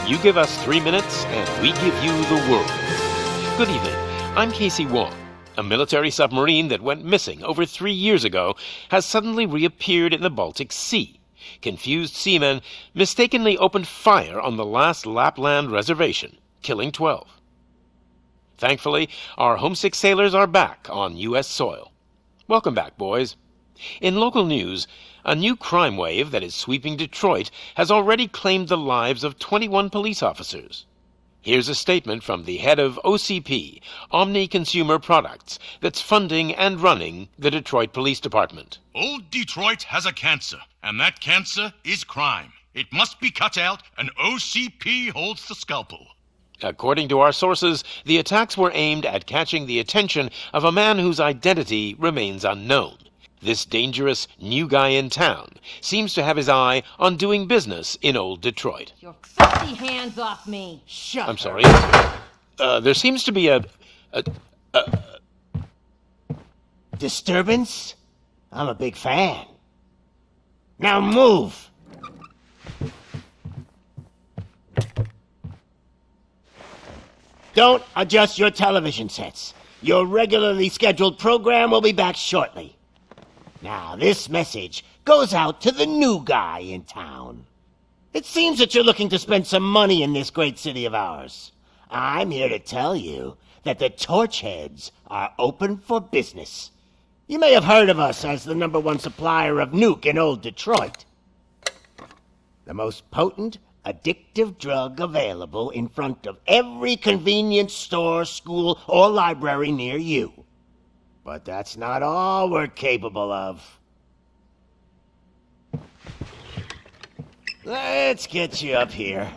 You give us 3 minutes, and we give you the world. Good evening. I'm Casey Wong. A military submarine that went missing over 3 years ago has suddenly reappeared in the Baltic Sea. Confused seamen mistakenly opened fire on the last Lapland reservation, killing 12. Thankfully, our homesick sailors are back on U.S. soil. Welcome back, boys. In local news, a new crime wave that is sweeping Detroit has already claimed the lives of 21 police officers. Here's a statement from the head of OCP, Omni Consumer Products, that's funding and running the Detroit Police Department. Old Detroit has a cancer, and that cancer is crime. It must be cut out, and OCP holds the scalpel. According to our sources, the attacks were aimed at catching the attention of a man whose identity remains unknown. This dangerous new guy in town seems to have his eye on doing business in old Detroit. Your filthy hands off me! Shut I'm sorry. There seems to be a disturbance? I'm a big fan. Now move! Don't adjust your television sets. Your regularly scheduled program will be back shortly. Now, this message goes out to the new guy in town. It seems that you're looking to spend some money in this great city of ours. I'm here to tell you that the Torchheads are open for business. You may have heard of us as the #1 supplier of nuke in old Detroit. The most potent, addictive drug available in front of every convenience store, school, or library near you. But that's not all we're capable of. Let's get you up here.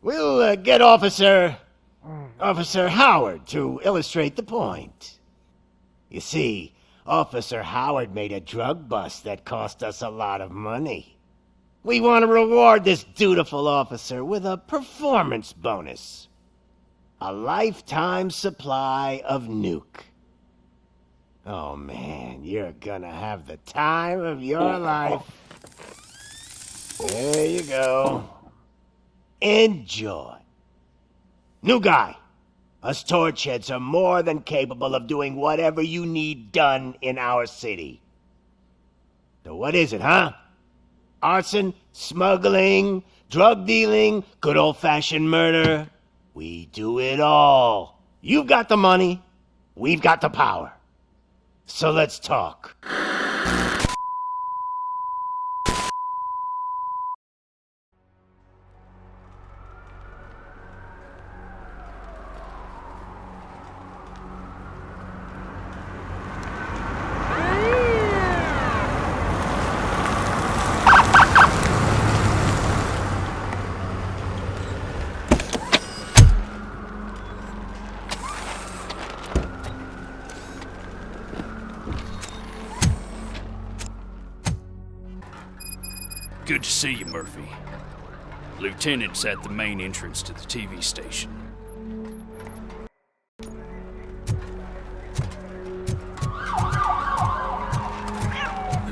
We'll get Officer Howard to illustrate the point. You see, Officer Howard made a drug bust that cost us a lot of money. We want to reward this dutiful officer with a performance bonus. A lifetime supply of nuke. Oh man, you're gonna have the time of your life. There you go. Enjoy. New guy. Us Torchheads are more than capable of doing whatever you need done in our city. So what is it, huh? Arson, smuggling, drug dealing, good old-fashioned murder. We do it all. You've got the money, we've got the power. So let's talk. Good to see you, Murphy. Lieutenant's at the main entrance to the TV station. The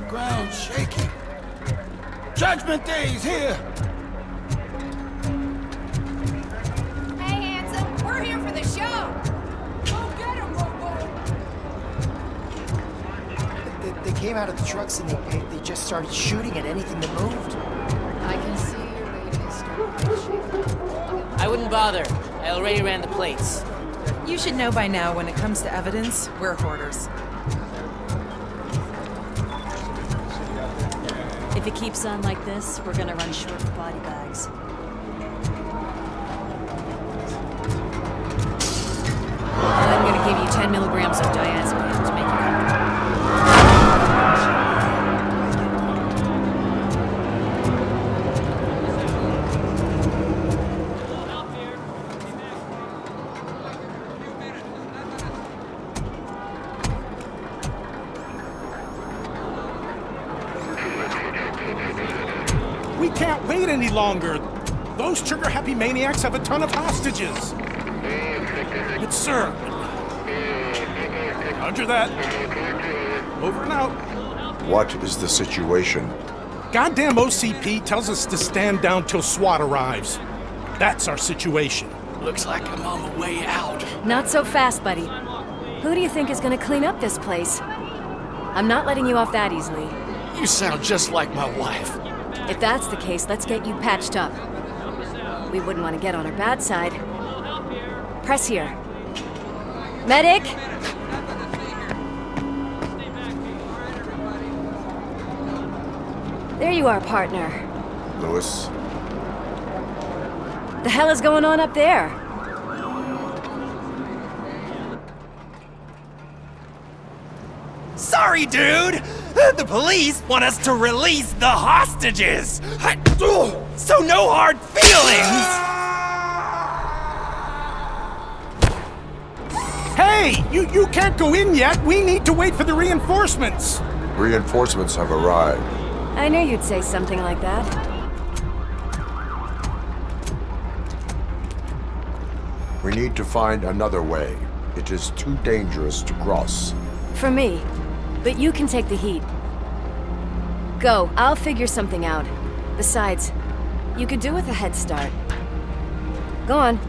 ground's shaking. Judgment Day's here! Hey, handsome, we're here for the show! Go get him, Robo! They came out of the trucks and they just started shooting at anything that moved. I can see your radio starting to shake. I wouldn't bother. I already ran the plates. You should know by now when it comes to evidence, we're hoarders. If it keeps on like this, we're gonna run short of body bags. I'm gonna give you 10 milligrams of diazepam to make you comfortable. We can't wait any longer. Those trigger-happy maniacs have a ton of hostages. Yes, sir. Roger that. Over and out. What is the situation? Goddamn OCP tells us to stand down till SWAT arrives. That's our situation. Looks like I'm on the way out. Not so fast, buddy. Who do you think is gonna clean up this place? I'm not letting you off that easily. You sound just like my wife. If that's the case, let's get you patched up. We wouldn't want to get on her bad side. Press here. Medic! There you are, partner. Lewis? The hell is going on up there? Sorry, dude! The police want us to release the hostages! So no hard feelings! Hey! You can't go in yet! We need to wait for the reinforcements! Reinforcements have arrived. I knew you'd say something like that. We need to find another way. It is too dangerous to cross. For me. But you can take the heat. Go, I'll figure something out. Besides, you could do with a head start. Go on.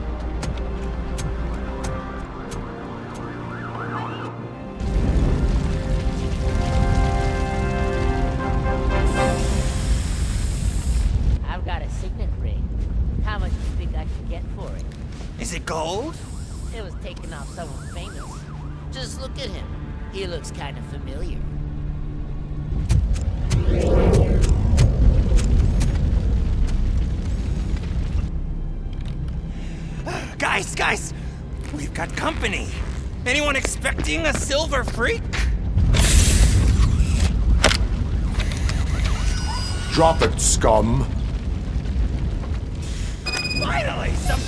I've got a signet ring. How much do you think I can get for it? Is it gold? It was taken off someone famous. Just look at him. He looks kind of familiar. Guys, we've got company. Anyone expecting a silver freak? Drop it, scum! Finally, some...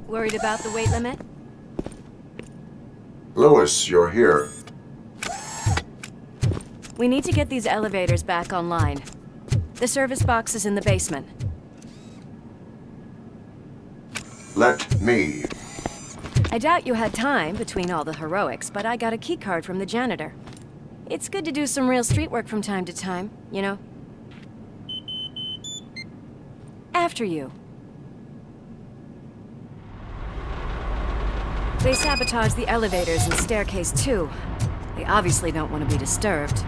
Worried about the weight limit? Lewis, you're here. We need to get these elevators back online. The service box is in the basement. Let me. I doubt you had time between all the heroics, but I got a keycard from the janitor. It's good to do some real street work from time to time, you know? After you. They sabotaged the elevators and staircase too. They obviously don't want to be disturbed.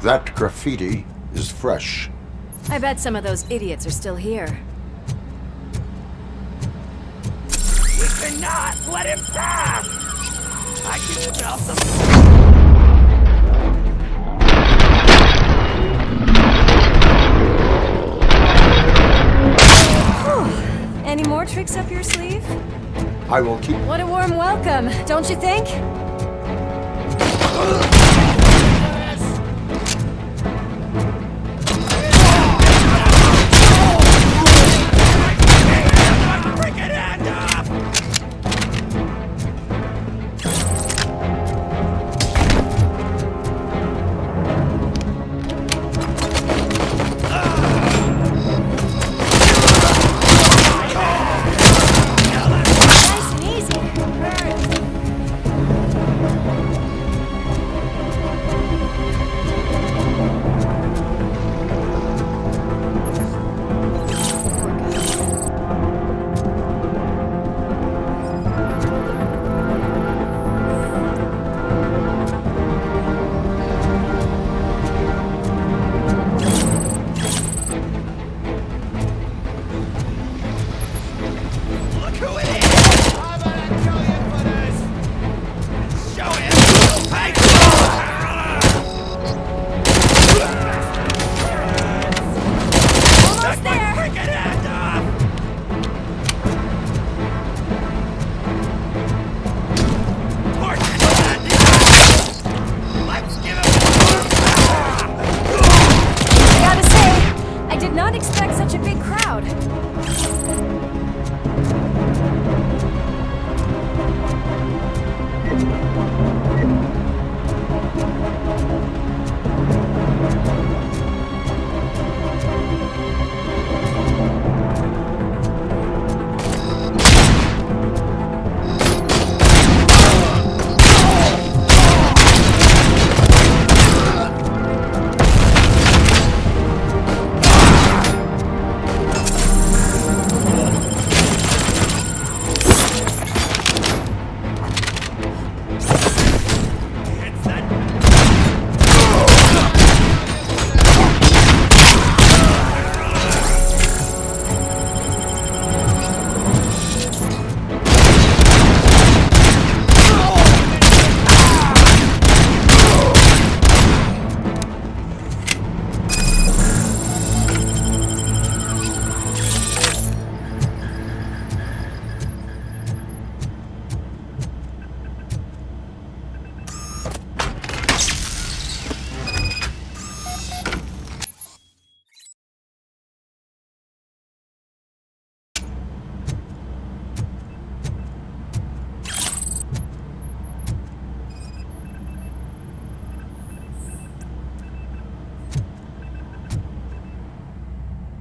That graffiti is fresh. I bet some of those idiots are still here. We cannot let him pass! I can smell some... Any more tricks up your sleeve? I will keep... What a warm welcome, don't you think?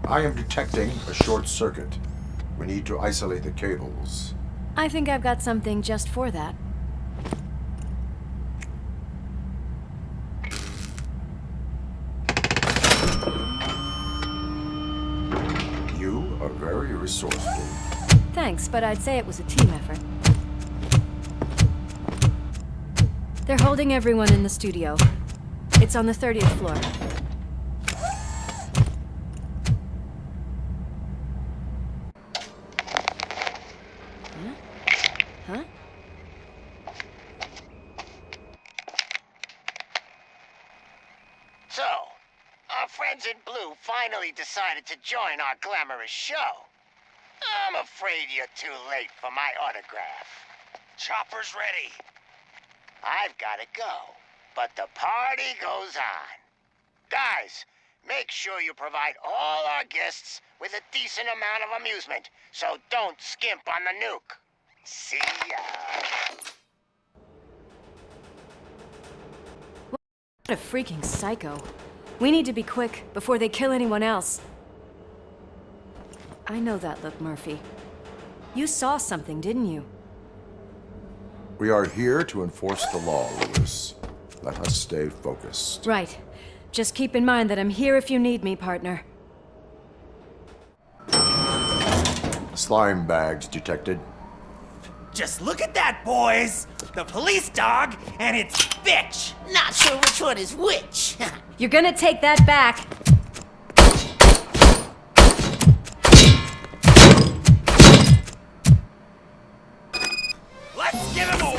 I am detecting a short circuit. We need to isolate the cables. I think I've got something just for that. You are very resourceful. Thanks, but I'd say it was a team effort. They're holding everyone in the studio. It's on the 30th floor. Huh? So, our friends in blue finally decided to join our glamorous show. I'm afraid you're too late for my autograph. Chopper's ready. I've got to go, but the party goes on. Guys, make sure you provide all our guests with a decent amount of amusement, so don't skimp on the nuke. See ya. What a freaking psycho. We need to be quick before they kill anyone else. I know that look, Murphy. You saw something, didn't you? We are here to enforce the law, Lewis. Let us stay focused. Right. Just keep in mind that I'm here if you need me, partner. Slime bags detected. Just look at that, boys! The police dog and its bitch! Not sure which one is which. You're gonna take that back. Let's give him a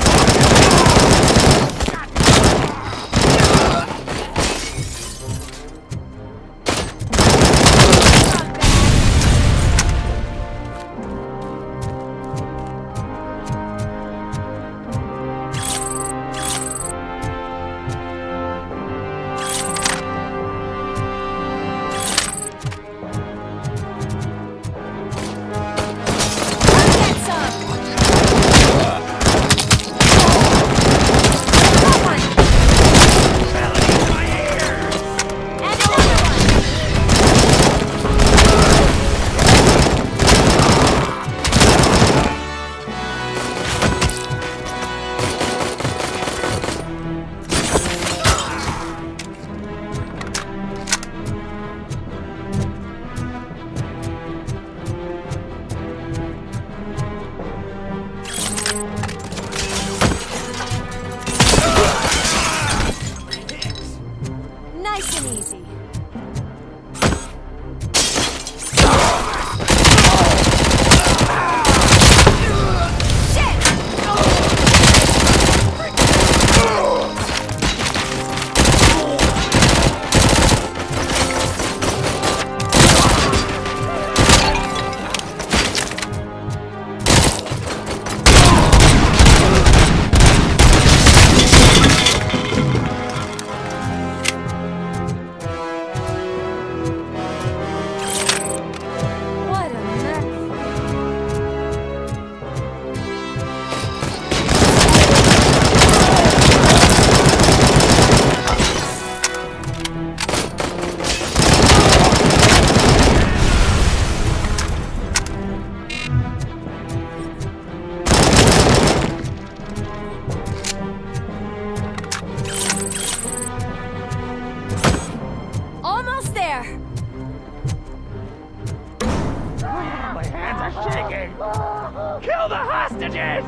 Kill the hostages!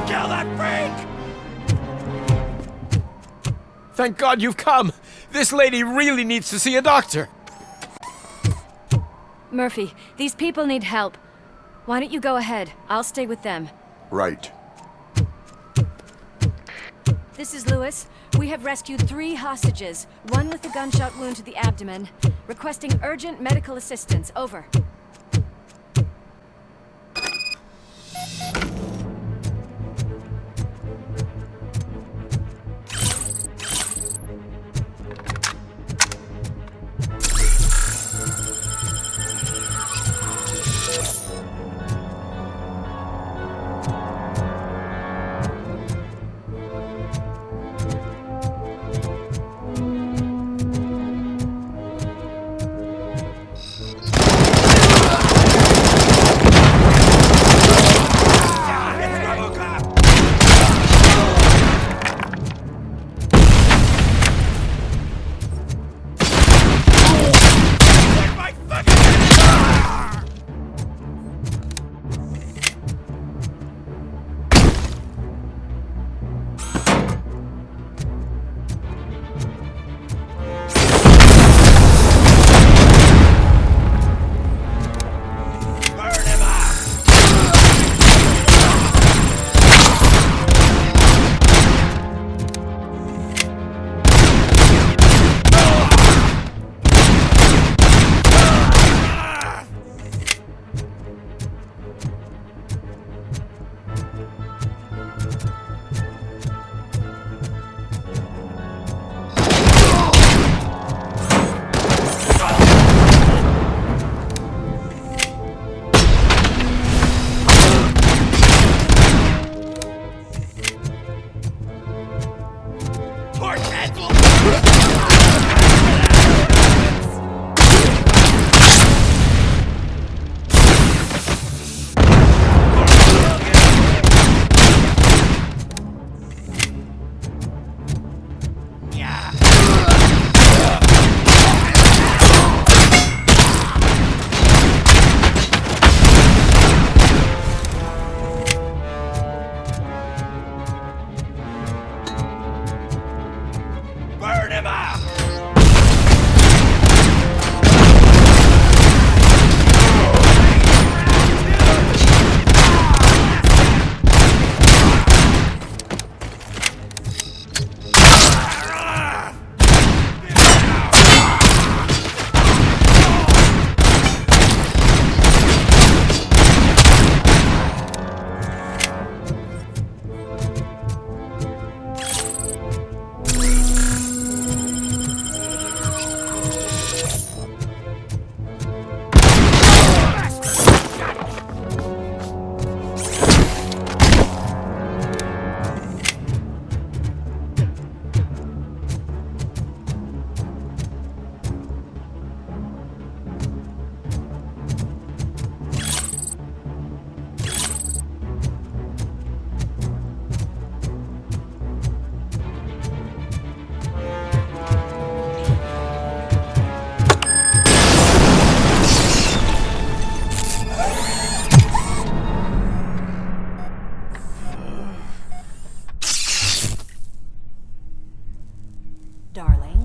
Kill that freak! Thank God you've come! This lady really needs to see a doctor! Murphy, these people need help. Why don't you go ahead? I'll stay with them. Right. This is Lewis. We have rescued 3 hostages, one with a gunshot wound to the abdomen. Requesting urgent medical assistance. Over.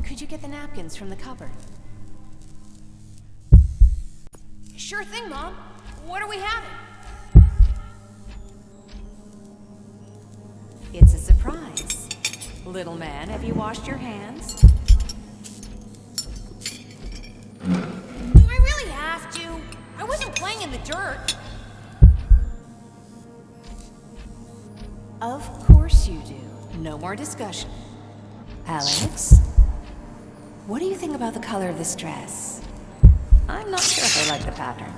Could you get the napkins from the cupboard? Sure thing, Mom. What are we having? It's a surprise. Little man, have you washed your hands? Do I really have to? I wasn't playing in the dirt. Of course you do. No more discussion. Alex? What do you think about the color of this dress? I'm not sure if I like the pattern.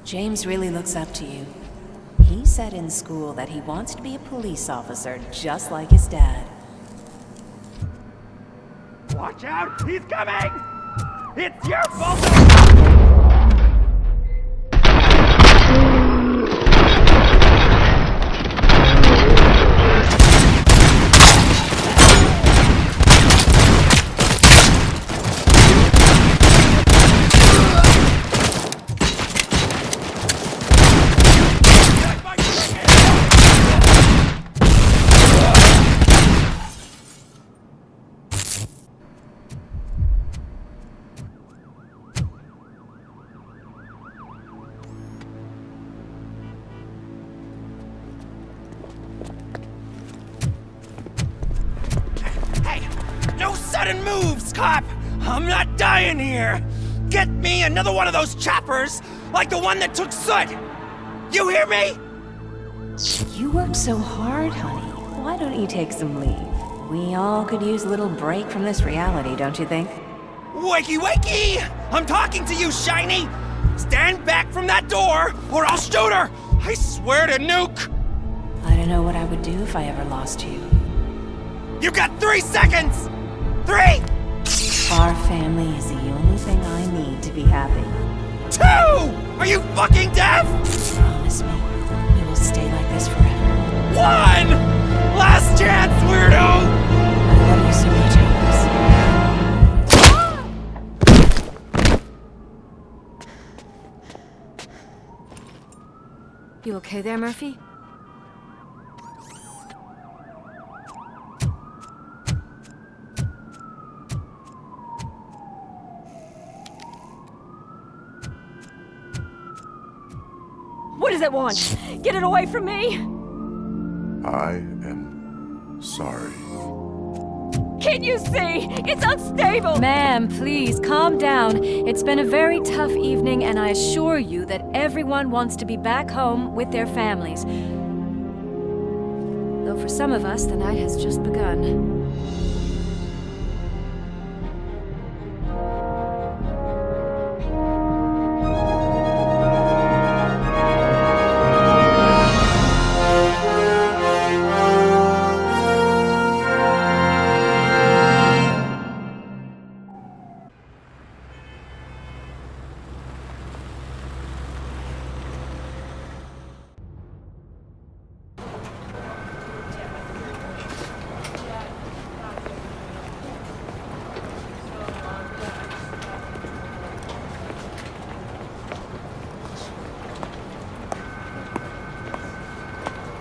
James really looks up to you. He said in school that he wants to be a police officer just like his dad. Watch out! He's coming! It's your fault! sudden moves, cop! I'm not dying here! Get me another one of those choppers, like the one that took Soot! You hear me? You worked so hard, honey. Why don't you take some leave? We all could use a little break from this reality, don't you think? Wakey, wakey! I'm talking to you, Shiny! Stand back from that door, or I'll shoot her! I swear to nuke! I don't know what I would do if I ever lost you. You got 3 seconds! 3! Our family is the only thing I need to be happy. 2! Are you fucking deaf? Promise me, we will stay like this forever. 1! Last chance, weirdo! I love you so much, Alex. You okay there, Murphy? What does it want? Get it away from me! I am sorry. Can't you see? It's unstable! Ma'am, please, calm down. It's been a very tough evening, and I assure you that everyone wants to be back home with their families. Though for some of us, the night has just begun.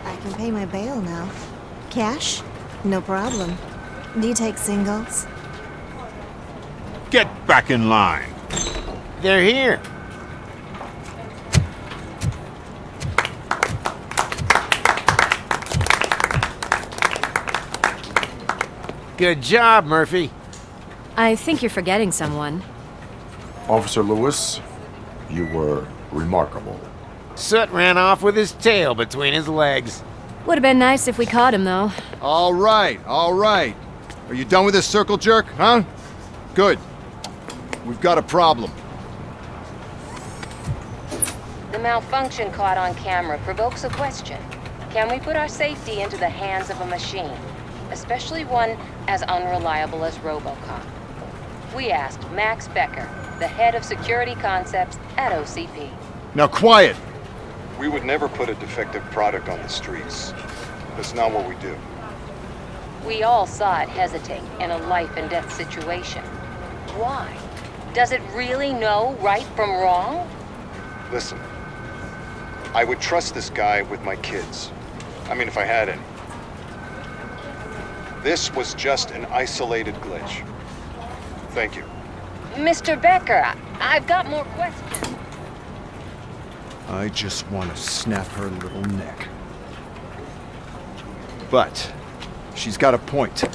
I can pay my bail now. Cash? No problem. Do you take singles? Get back in line. They're here. Good job, Murphy. I think you're forgetting someone. Officer Lewis, you were remarkable. Soot ran off with his tail between his legs. Would have been nice if we caught him, though. All right, all right. Are you done with this circle jerk, huh? Good. We've got a problem. The malfunction caught on camera provokes a question. Can we put our safety into the hands of a machine, especially one as unreliable as Robocop? We asked Max Becker, the head of security concepts at OCP. Now quiet! We would never put a defective product on the streets. That's not what we do. We all saw it hesitate in a life and death situation. Why? Does it really know right from wrong? Listen, I would trust this guy with my kids. I mean, if I had any. This was just an isolated glitch. Thank you. Mr. Becker, I've got more questions. I just want to snap her little neck. But she's got a point.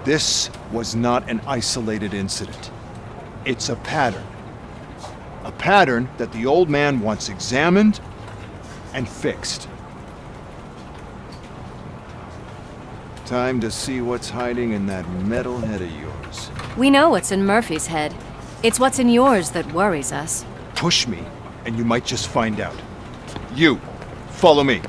This was not an isolated incident. It's a pattern. A pattern that the old man wants examined and fixed. Time to see what's hiding in that metal head of yours. We know what's in Murphy's head. It's what's in yours that worries us. Push me, and you might just find out. You, follow me.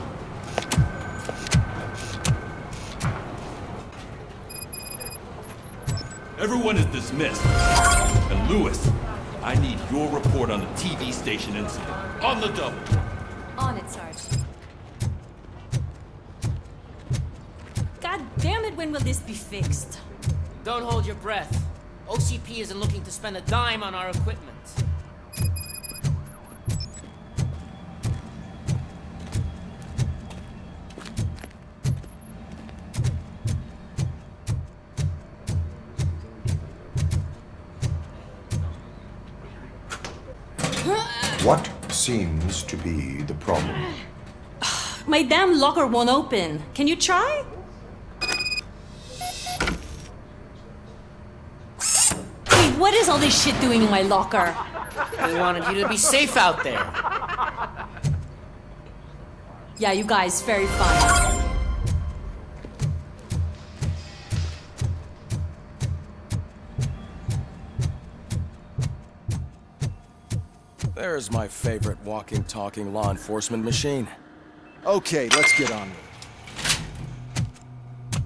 Everyone is dismissed. And Lewis, I need your report on the TV station incident. On the double. On it, Sarge. God damn it, when will this be fixed? Don't hold your breath. OCP isn't looking to spend a dime on our equipment. What seems to be the problem? My damn locker won't open. Can you try? Wait, what is all this shit doing in my locker? We wanted you to be safe out there. Yeah, you guys, very fun. There's my favorite walking, talking law enforcement machine. Okay, let's get on with it.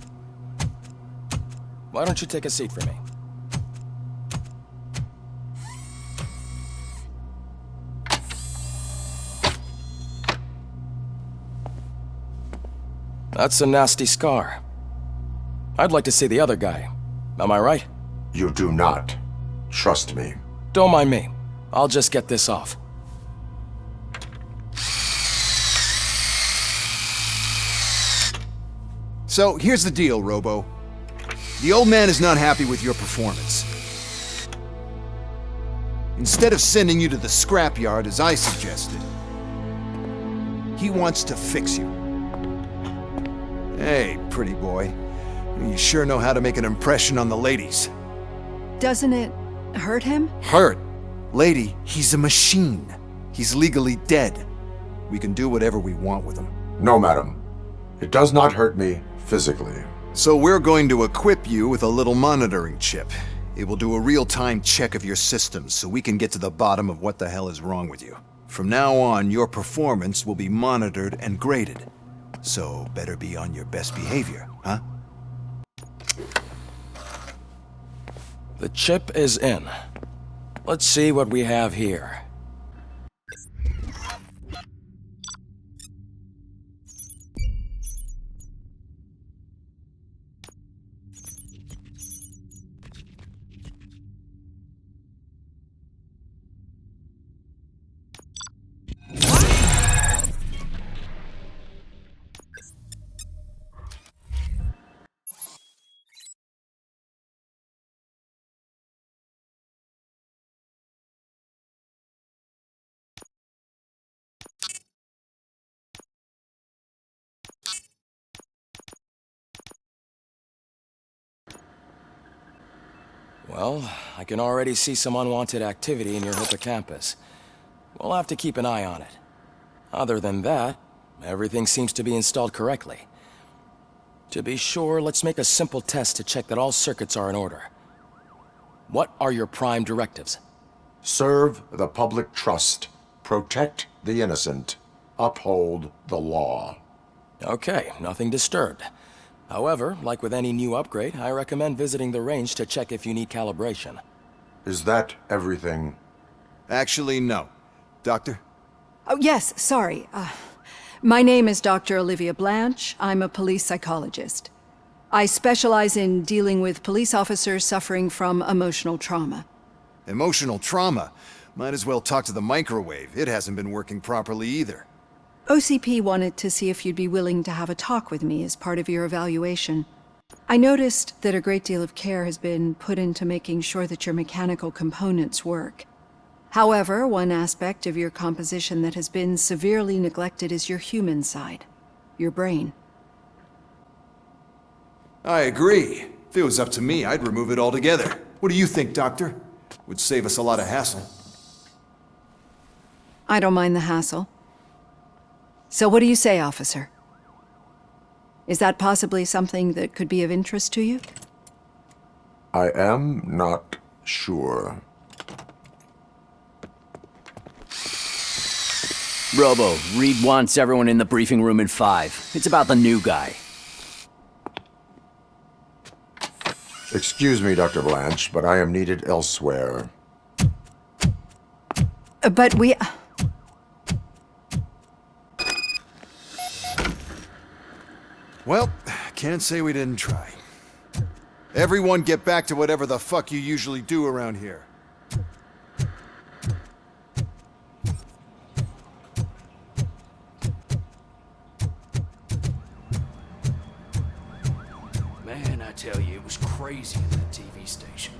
Why don't you take a seat for me? That's a nasty scar. I'd like to see the other guy. Am I right? You do not. Trust me. Don't mind me. I'll just get this off. So, here's the deal, Robo. The old man is not happy with your performance. Instead of sending you to the scrapyard as I suggested, he wants to fix you. Hey, pretty boy. You sure know how to make an impression on the ladies. Doesn't it hurt him? Hurt? Lady, he's a machine. He's legally dead. We can do whatever we want with him. No, madam. It does not hurt me physically. So we're going to equip you with a little monitoring chip. It will do a real-time check of your systems so we can get to the bottom of what the hell is wrong with you. From now on, your performance will be monitored and graded. So better be on your best behavior, huh? The chip is in. Let's see what we have here. Well, I can already see some unwanted activity in your hippocampus. We'll have to keep an eye on it. Other than that, everything seems to be installed correctly. To be sure, let's make a simple test to check that all circuits are in order. What are your prime directives? Serve the public trust. Protect the innocent. Uphold the law. Okay, nothing disturbed. However, like with any new upgrade, I recommend visiting the range to check if you need calibration. Is that everything? Actually, no. Doctor? Oh, yes, sorry. My name is Dr. Olivia Blanche. I'm a police psychologist. I specialize in dealing with police officers suffering from emotional trauma. Emotional trauma? Might as well talk to the microwave. It hasn't been working properly either. OCP wanted to see if you'd be willing to have a talk with me as part of your evaluation. I noticed that a great deal of care has been put into making sure that your mechanical components work. However, one aspect of your composition that has been severely neglected is your human side, your brain. I agree. If it was up to me, I'd remove it altogether. What do you think, Doctor? Would save us a lot of hassle. I don't mind the hassle. So what do you say, officer? Is that possibly something that could be of interest to you? I am not sure. Robo, Reed wants everyone in the briefing room in 5. It's about the new guy. Excuse me, Dr. Blanche, but I am needed elsewhere. But we... Well, can't say we didn't try. Everyone get back to whatever the fuck you usually do around here. Man, I tell you, it was crazy in that TV station.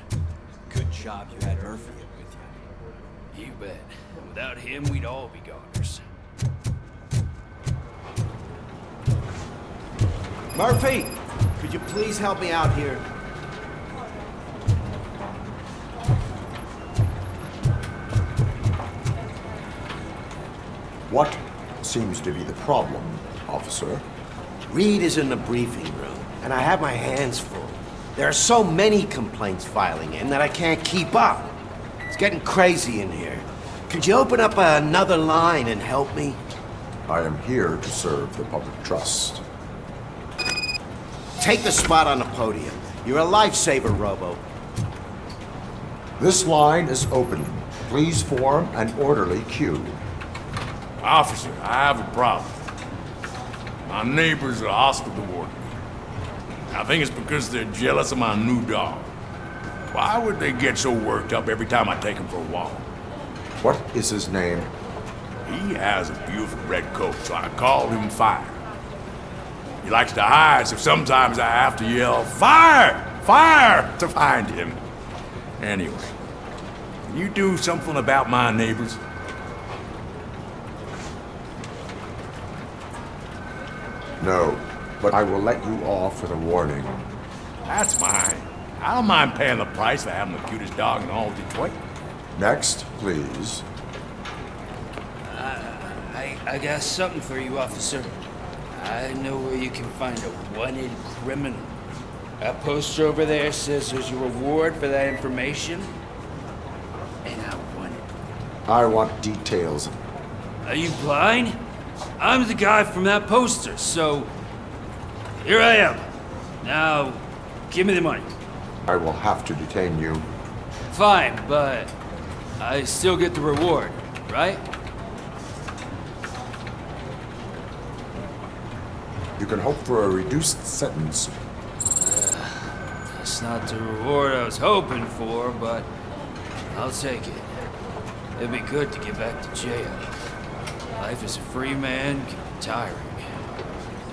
Good job you had Murphy with you. You bet. Without him, we'd all be goners. Murphy, could you please help me out here? What seems to be the problem, officer? Reed is in the briefing room, and I have my hands full. There are so many complaints filing in that I can't keep up. It's getting crazy in here. Could you open up another line and help me? I am here to serve the public trust. Take the spot on the podium. You're a lifesaver, Robo. This line is open. Please form an orderly queue. Officer, I have a problem. My neighbors are hostile toward me. I think it's because they're jealous of my new dog. Why would they get so worked up every time I take him for a walk? What is his name? He has a beautiful red coat, so I called him Fire. He likes to hide, so sometimes I have to yell, "Fire! Fire!" to find him. Anyway, can you do something about my neighbors? No, but I will let you off with a warning. That's fine. I don't mind paying the price for having the cutest dog in all Detroit. Next, please. I got something for you, officer. I know where you can find a wanted criminal. That poster over there says there's a reward for that information, and I want it. I want details. Are you blind? I'm the guy from that poster, so here I am. Now, give me the money. I will have to detain you. Fine, but I still get the reward, right? You can hope for a reduced sentence. That's not the reward I was hoping for, but I'll take it. It'd be good to get back to jail. Life as a free man can be tiring.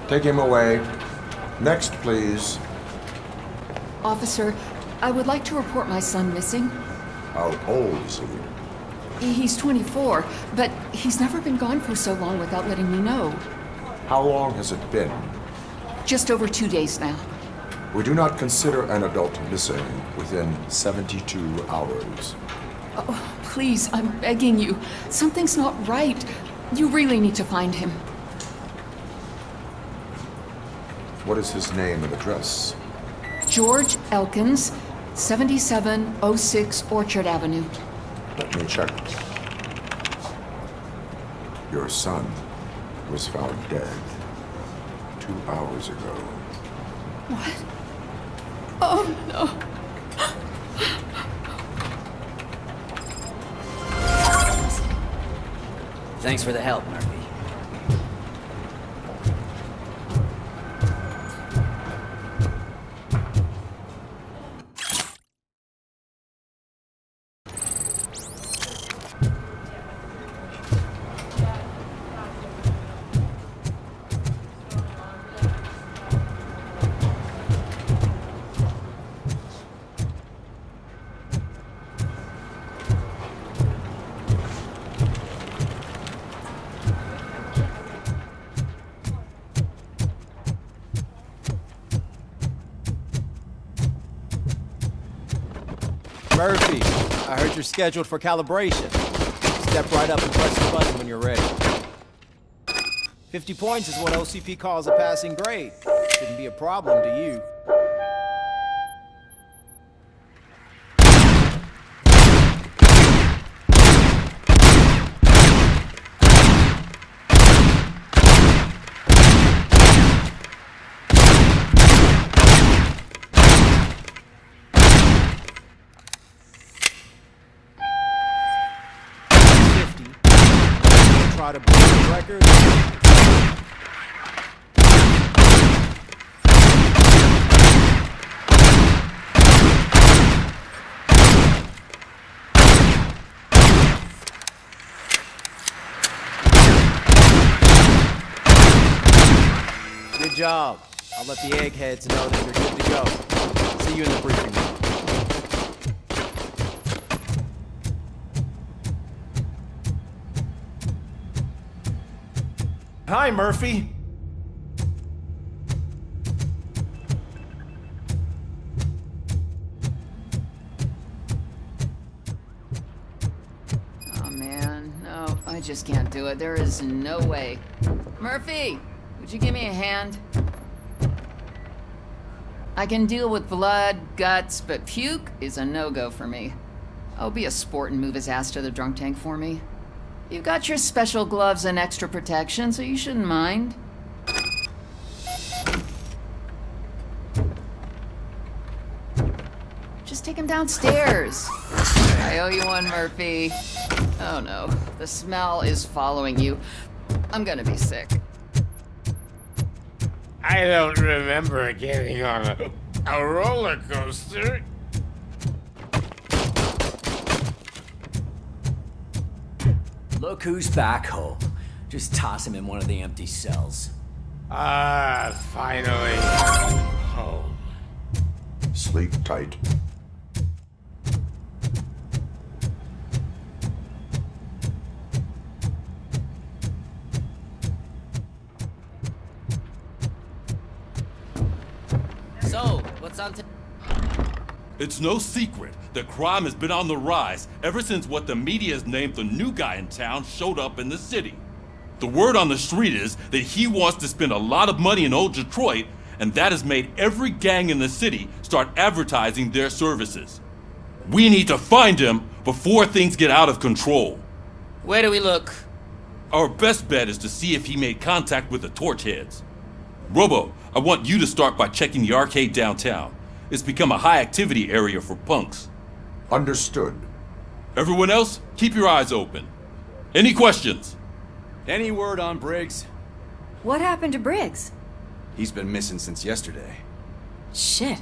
Take him away. Next, please. Officer, I would like to report my son missing. How old is he? He's 24, but he's never been gone for so long without letting me know. How long has it been? Just over 2 days now. We do not consider an adult missing within 72 hours. Oh, please, I'm begging you. Something's not right. You really need to find him. What is his name and address? George Elkins, 7706 Orchard Avenue. Let me check. Your son was found dead 2 hours ago. What? Oh, no. Thanks for the help, Murphy. Murphy, I heard you're scheduled for calibration. Step right up and press the button when you're ready. 50 points is what OCP calls a passing grade. Shouldn't be a problem to you. Try to break the record. Good job. I'll let the eggheads know that you're good to go. See you in the briefing room. Hi, Murphy. just can't do it. There is no way. Murphy, would you give me a hand? I can deal with blood, guts, but puke is a no-go for me. Oh, be a sport and move his ass to the drunk tank for me. You've got your special gloves and extra protection, so you shouldn't mind. Just take him downstairs. I owe you one, Murphy. Oh no, the smell is following you. I'm gonna be sick. I don't remember getting on a roller coaster. Look who's back home. Just toss him in one of the empty cells. Finally. Home. Sleep tight. So, what's on to... It's no secret that crime has been on the rise ever since what the media has named the new guy in town showed up in the city. The word on the street is that he wants to spend a lot of money in old Detroit, and that has made every gang in the city start advertising their services. We need to find him before things get out of control. Where do we look? Our best bet is to see if he made contact with the torch heads. Robo, I want you to start by checking the arcade downtown. It's become a high-activity area for punks. Understood. Everyone else, keep your eyes open. Any questions? Any word on Briggs? What happened to Briggs? He's been missing since yesterday. Shit.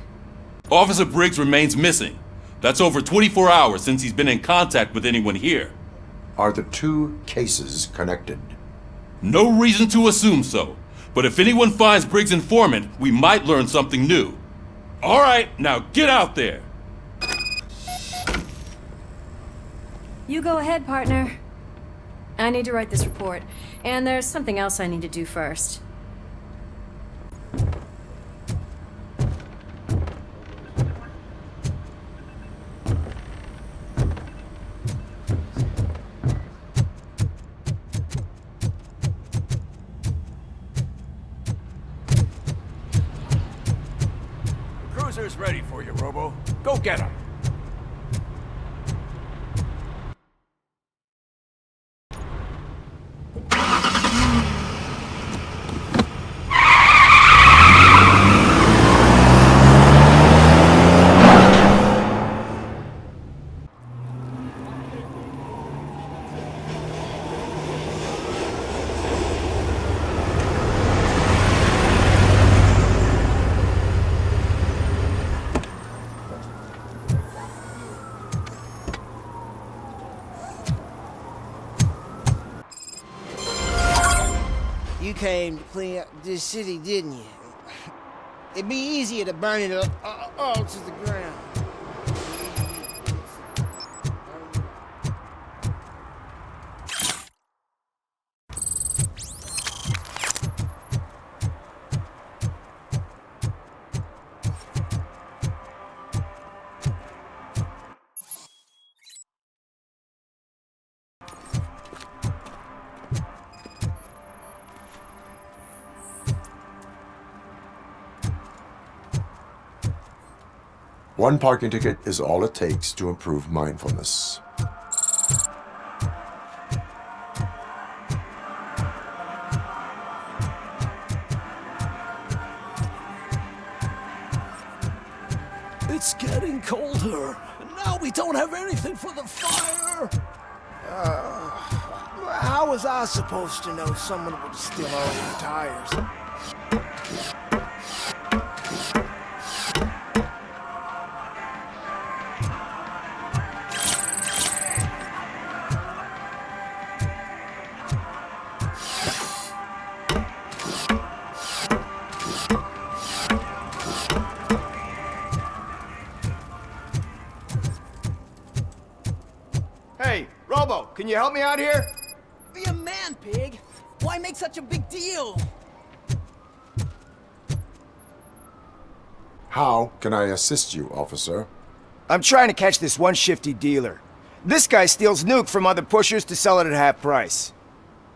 Officer Briggs remains missing. That's over 24 hours since he's been in contact with anyone here. Are the two cases connected? No reason to assume so. But if anyone finds Briggs' informant, we might learn something new. All right, now get out there. You go ahead, partner. I need to write this report, and there's something else I need to do first. Cruiser's ready for you, Robo. Go get him. You came to clean up this city, didn't you? It'd be easier to burn it all to the ground. One parking ticket is all it takes to improve mindfulness. It's getting colder, and now we don't have anything for the fire. How was I supposed to know someone would steal all your tires? Hey, Robo, can you help me out here? Be a man, pig. Why make such a big deal? How can I assist you, officer? I'm trying to catch this one shifty dealer. This guy steals Nuke from other pushers to sell it at half price.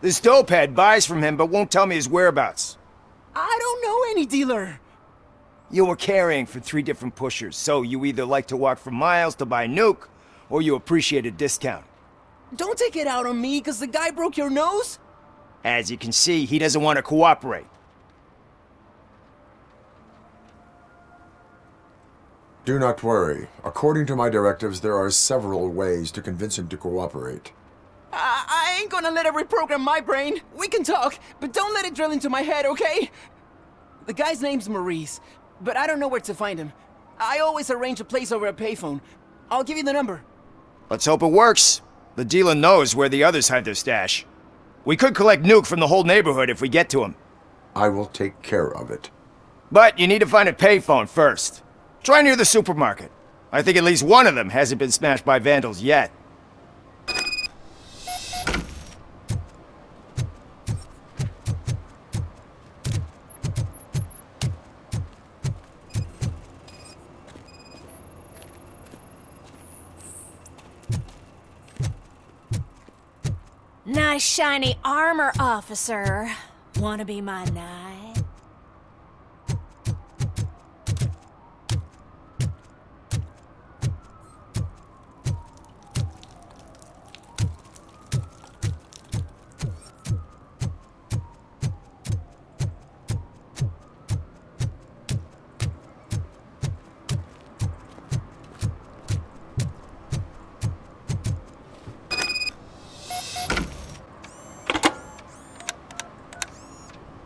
This dopehead buys from him but won't tell me his whereabouts. I don't know any dealer. You were carrying for 3 different pushers, so you either like to walk for miles to buy Nuke, or you appreciate a discount. Don't take it out on me, because the guy broke your nose? As you can see, he doesn't want to cooperate. Do not worry. According to my directives, there are several ways to convince him to cooperate. I ain't gonna let it reprogram my brain. We can talk, but don't let it drill into my head, okay? The guy's name's Maurice, but I don't know where to find him. I always arrange a place over a payphone. I'll give you the number. Let's hope it works. The dealer knows where the others hide their stash. We could collect Nuke from the whole neighborhood if we get to him. I will take care of it. But you need to find a payphone first. Try near the supermarket. I think at least one of them hasn't been smashed by vandals yet. Nice shiny armor, officer. Wanna be my knight?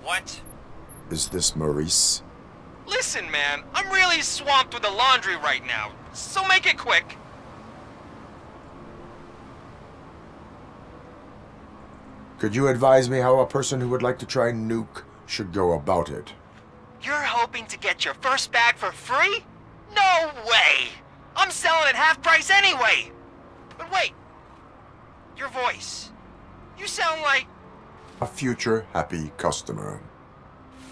What? Is this Maurice? Listen, man, I'm really swamped with the laundry right now, so make it quick. Could you advise me how a person who would like to try Nuke should go about it? You're hoping to get your first bag for free? No way! I'm selling at half price anyway! But wait, your voice. You sound like... A future happy customer.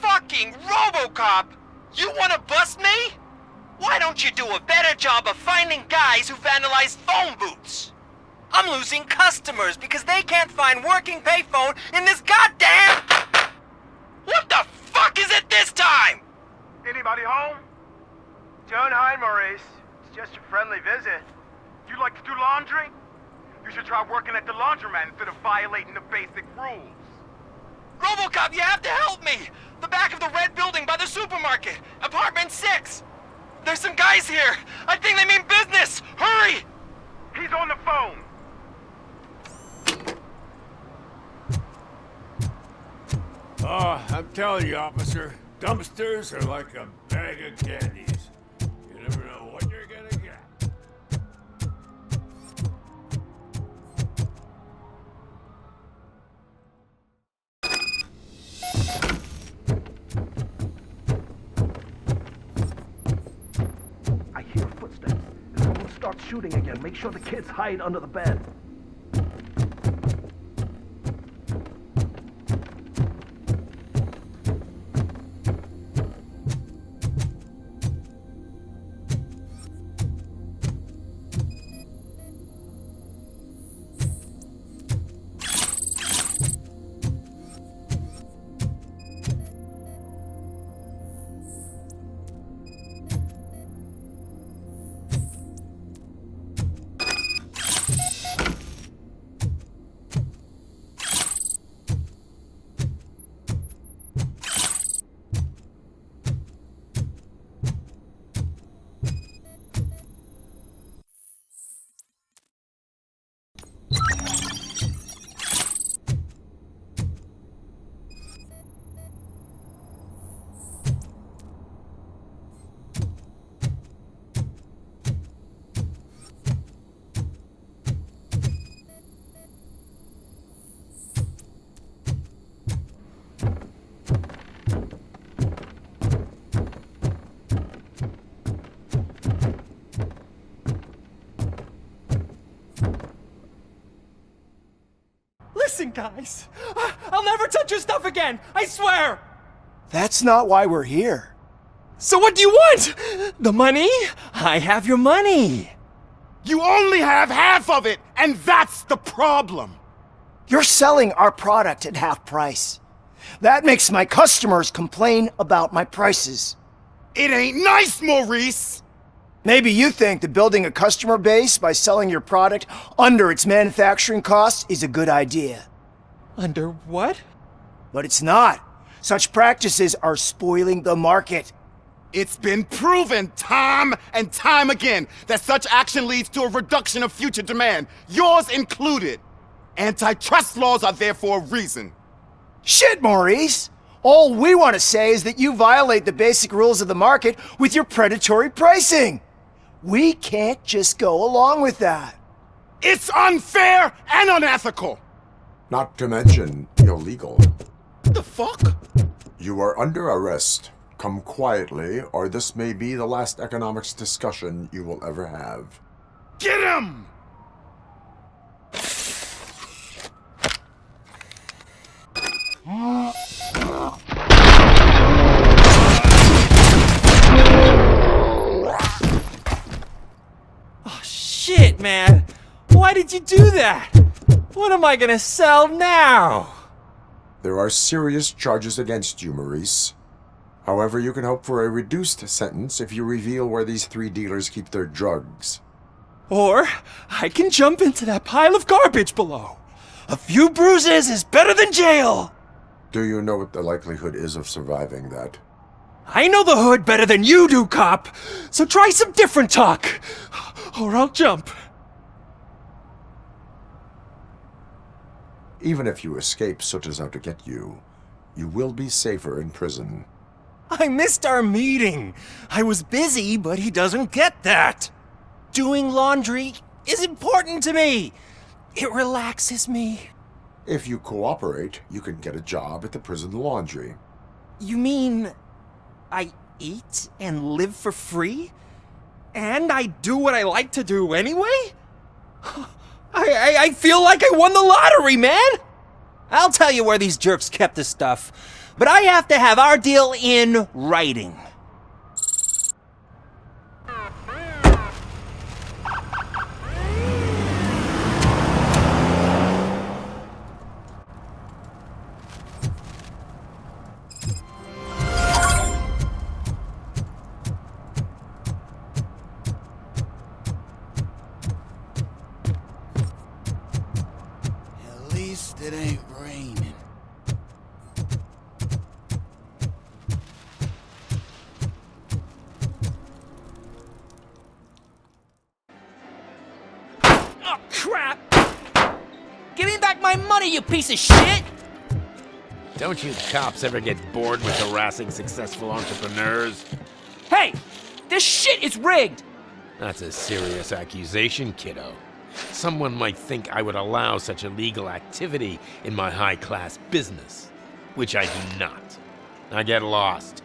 Fucking Robocop! You wanna bust me? Why don't you do a better job of finding guys who vandalize phone booths? I'm losing customers because they can't find working payphone in this goddamn... What the fuck is it this time? Anybody home? Don't hide, Maurice. It's just a friendly visit. You like to do laundry? You should try working at the laundromat instead of violating the basic rules. Robocop, you have to help me! The back of the red building by the supermarket, apartment 6. There's some guys here. I think they mean business. Hurry! He's on the phone. Oh, I'm telling you, officer, dumpsters are like a bag of candies. You never know what you're gonna get. I hear footsteps. If someone starts shooting again, make sure the kids hide under the bed. Listen, guys. I'll never touch your stuff again. I swear. That's not why we're here. So what do you want? The money? I have your money. You only have half of it, and that's the problem! You're selling our product at half price. That makes my customers complain about my prices. It ain't nice, Maurice! Maybe you think that building a customer base by selling your product under its manufacturing costs is a good idea. Under what? But it's not. Such practices are spoiling the market. It's been proven time and time again that such action leads to a reduction of future demand, yours included. Antitrust laws are there for a reason. Shit, Maurice! All we want to say is that you violate the basic rules of the market with your predatory pricing. We can't just go along with that. It's unfair and unethical! Not to mention illegal. The fuck? You are under arrest. Come quietly, or this may be the last economics discussion you will ever have. Get him! Oh, shit, man! Why did you do that? What am I gonna sell now? There are serious charges against you, Maurice. However, you can hope for a reduced sentence if you reveal where these 3 dealers keep their drugs. Or I can jump into that pile of garbage below. A few bruises is better than jail! Do you know what the likelihood is of surviving that? I know the hood better than you do, cop! So try some different talk, or I'll jump. Even if you escape Soot is out to get you, you will be safer in prison. I missed our meeting. I was busy, but he doesn't get that. Doing laundry is important to me. It relaxes me. If you cooperate, you can get a job at the prison laundry. You mean I eat and live for free? And I do what I like to do anyway? I feel like I won the lottery, man! I'll tell you where these jerks kept the stuff, but I have to have our deal in writing. It ain't raining. Oh, crap! Give me back my money, you piece of shit! Don't you cops ever get bored with harassing successful entrepreneurs? Hey! This shit is rigged! That's a serious accusation, kiddo. Someone might think I would allow such illegal activity in my high-class business, which I do not. I get lost.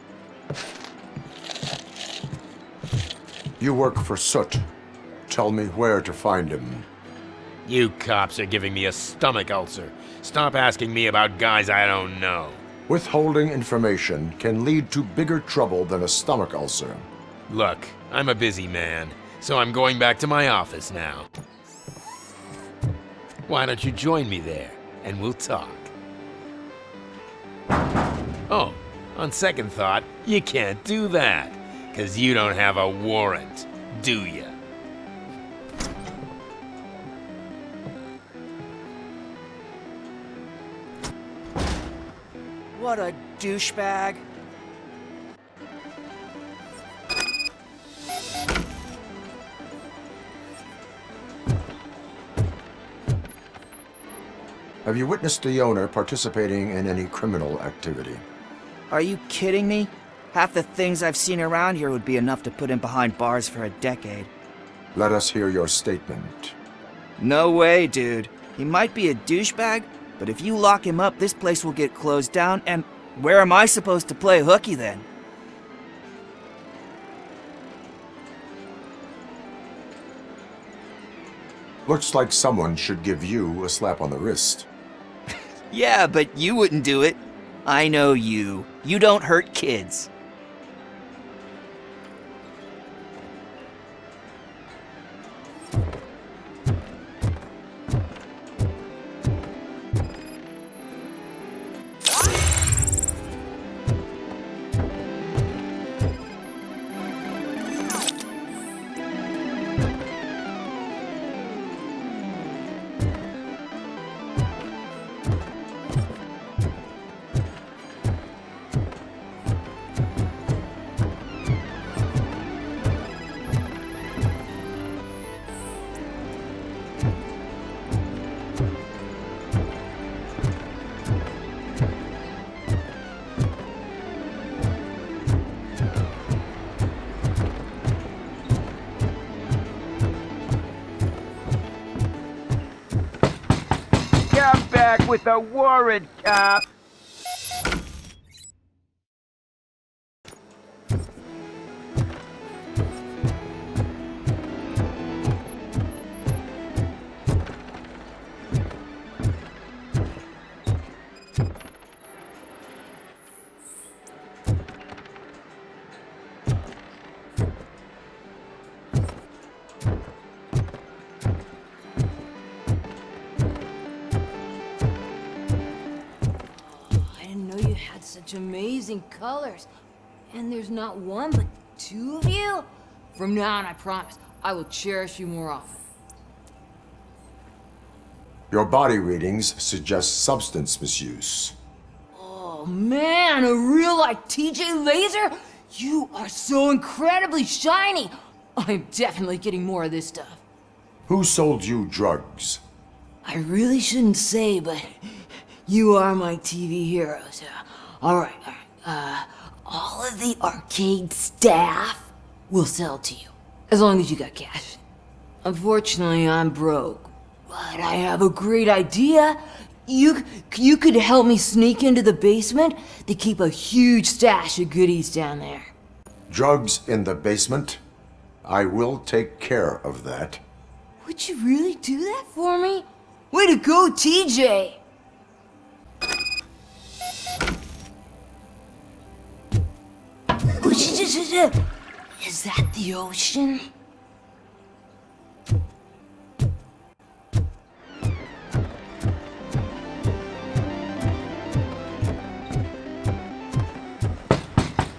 You work for Soot. Tell me where to find him. You cops are giving me a stomach ulcer. Stop asking me about guys I don't know. Withholding information can lead to bigger trouble than a stomach ulcer. Look, I'm a busy man, so I'm going back to my office now. Why don't you join me there, and we'll talk. Oh, on second thought, you can't do that, 'cause you don't have a warrant, do ya? What a douchebag. Have you witnessed the owner participating in any criminal activity? Are you kidding me? Half the things I've seen around here would be enough to put him behind bars for a decade. Let us hear your statement. No way, dude. He might be a douchebag, but if you lock him up, this place will get closed down, and where am I supposed to play hooky then? Looks like someone should give you a slap on the wrist. Yeah, but you wouldn't do it. I know you. You don't hurt kids. with a warrant, cop. Such amazing colors. And there's not one, but two of you? From now on, I promise, I will cherish you more often. Your body readings suggest substance misuse. Oh man, a real-life TJ laser? You are so incredibly shiny. I'm definitely getting more of this stuff. Who sold you drugs? I really shouldn't say, but you are my TV heroes. All right. All of the arcade staff will sell to you, as long as you got cash. Unfortunately, I'm broke, but I have a great idea. You could help me sneak into the basement. They keep a huge stash of goodies down there. Drugs in the basement? I will take care of that. Would you really do that for me? Way to go, TJ! Is that the ocean?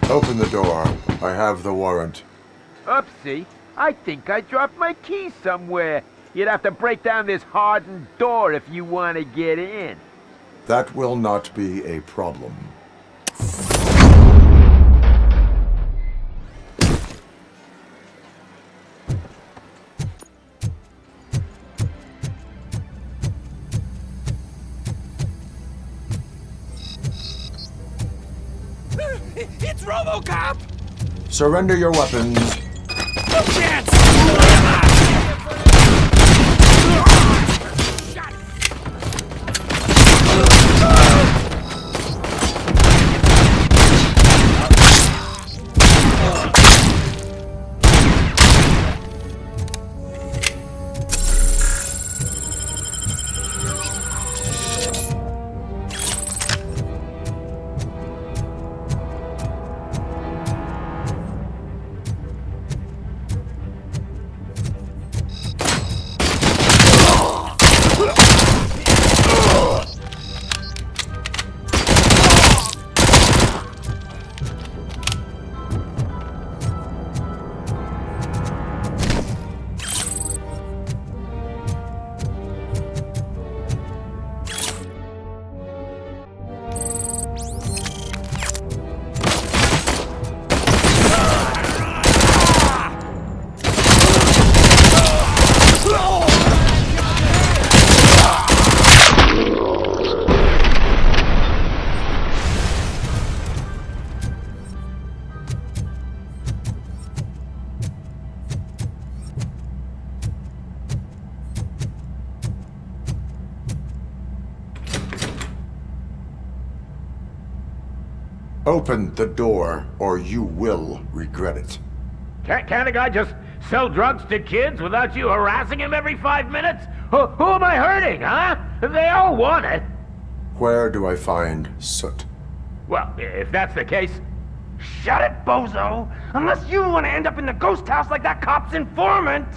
Open the door. I have the warrant. Oopsie, I think I dropped my keys somewhere. You'd have to break down this hardened door if you want to get in. That will not be a problem. It's Robocop! Surrender your weapons. No chance! Open the door, or you will regret it. Can't a guy just sell drugs to kids without you harassing him every 5 minutes? Who am I hurting, huh? They all want it. Where do I find Soot? Well, if that's the case, shut it, bozo! Unless you want to end up in the ghost house like that cop's informant!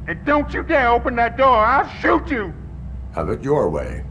And don't you dare open that door, I'll shoot you! Have it your way.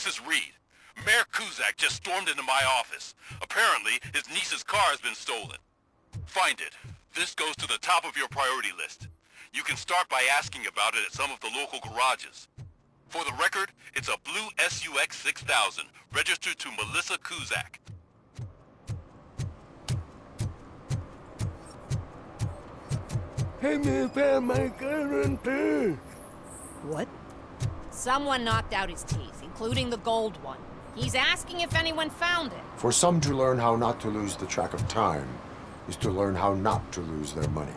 This is Reed. Mayor Kuzak just stormed into my office. Apparently, his niece's car has been stolen. Find it. This goes to the top of your priority list. You can start by asking about it at some of the local garages. For the record, it's a blue SUX 6000, registered to Melissa Kuzak. What? Someone knocked out his teeth, including the gold one. He's asking if anyone found it. For some, to learn how not to lose the track of time is to learn how not to lose their money.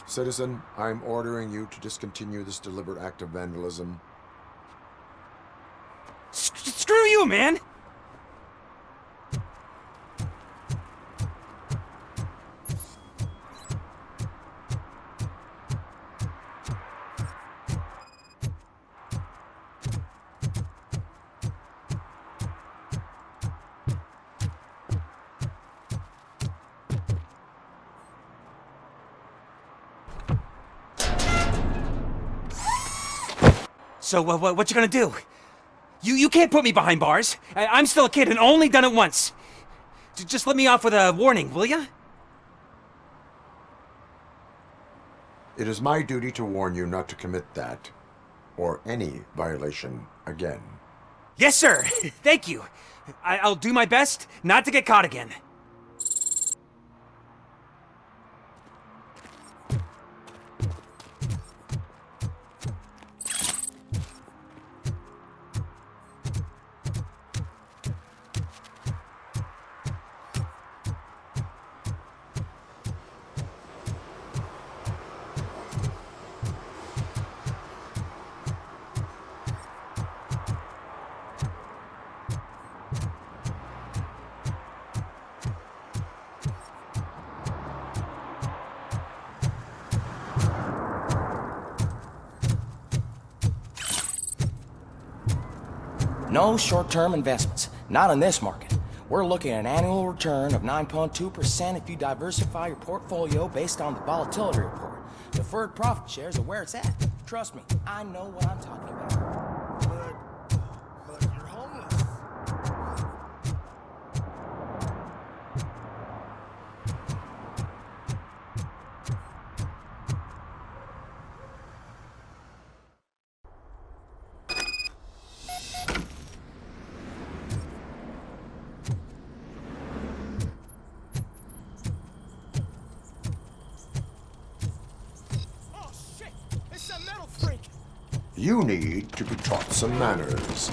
Citizen, I'm ordering you to discontinue this deliberate act of vandalism. Screw you, man! So, what you gonna do? You can't put me behind bars. I'm still a kid and only done it once. Just let me off with a warning, will ya? It is my duty to warn you not to commit that, or any violation, again. Yes, sir. Thank you. I'll do my best not to get caught again. No short-term investments, not in this market. We're looking at an annual return of 9.2% if you diversify your portfolio based on the volatility report. Deferred profit shares are where it's at. Trust me, I know what I'm talking about. But you're homeless. You need to be taught some manners.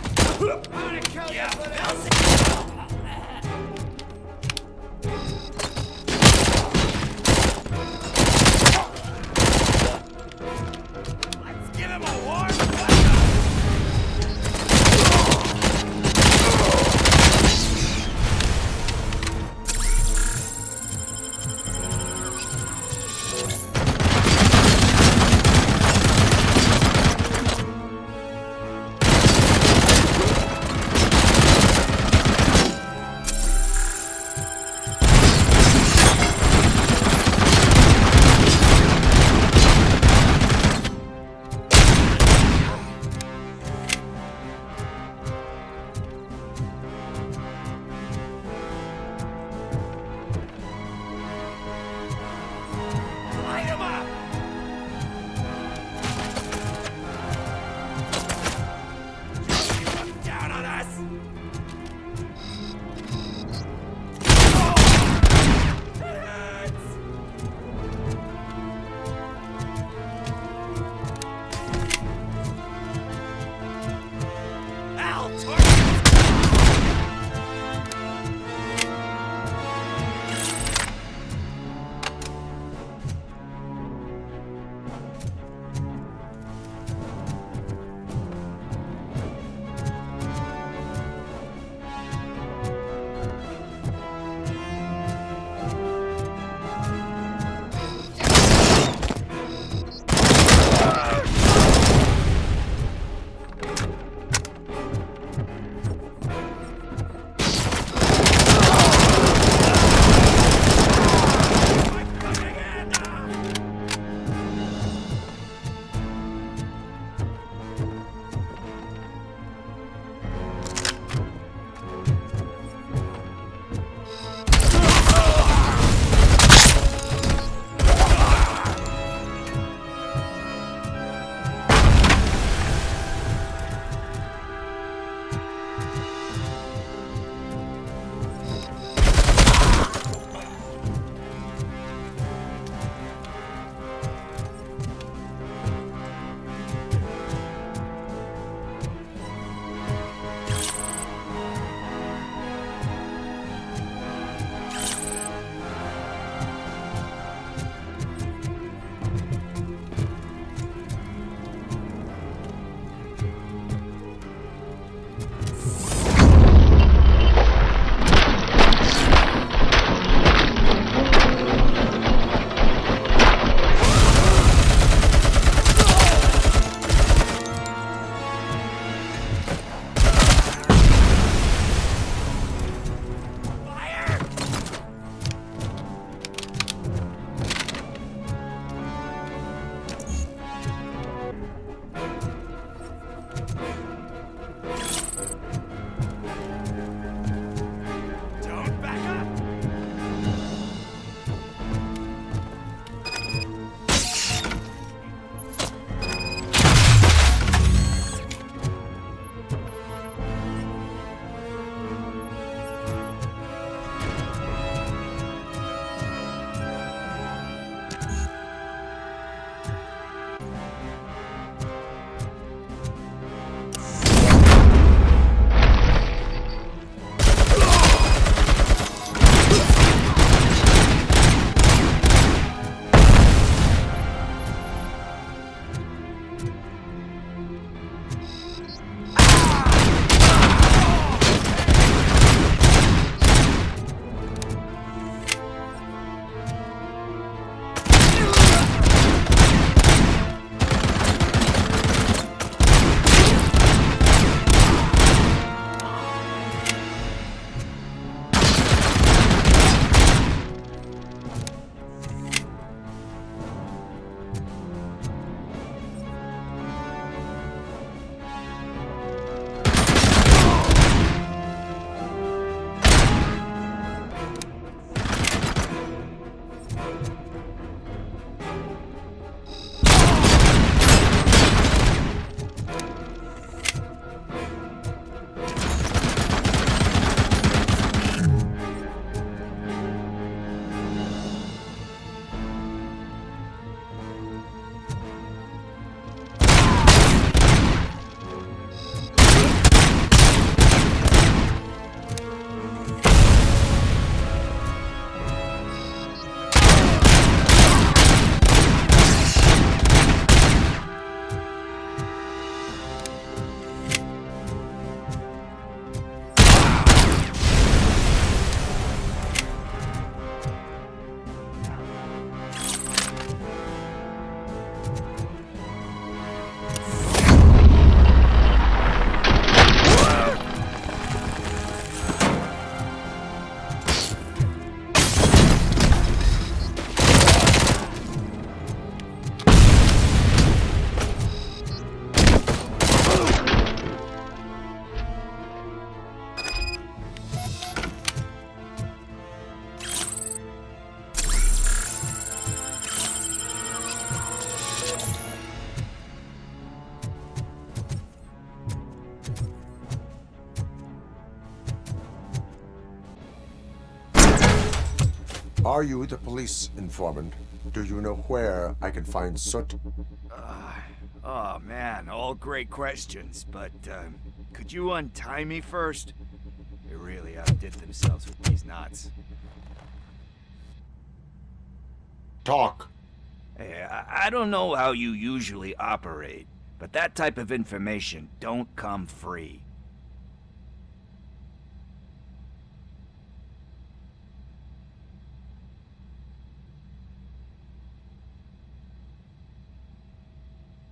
Are you the police informant? Do you know where I can find Soot? Oh man, all great questions, but could you untie me first? They really outdid themselves with these knots. Talk. Hey, I don't know how you usually operate, but that type of information don't come free.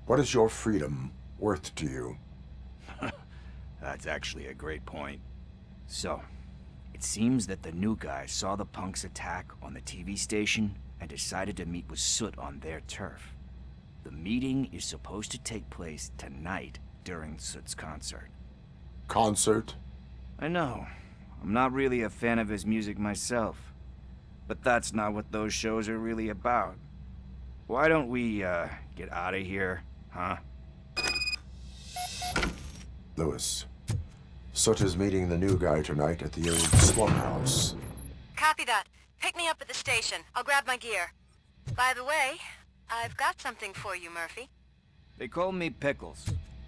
What is your freedom worth to you? That's actually a great point. So, it seems that the new guy saw the punks attack on the TV station and decided to meet with Soot on their turf. The meeting is supposed to take place tonight during Soot's concert. Concert? I know. I'm not really a fan of his music myself. But that's not what those shows are really about. Why don't we, get out of here, huh? Lewis, Soot is meeting the new guy tonight at the old slum house. Copy that. Pick me up at the station. I'll grab my gear. By the way, I've got something for you, Murphy. They call me Pickles.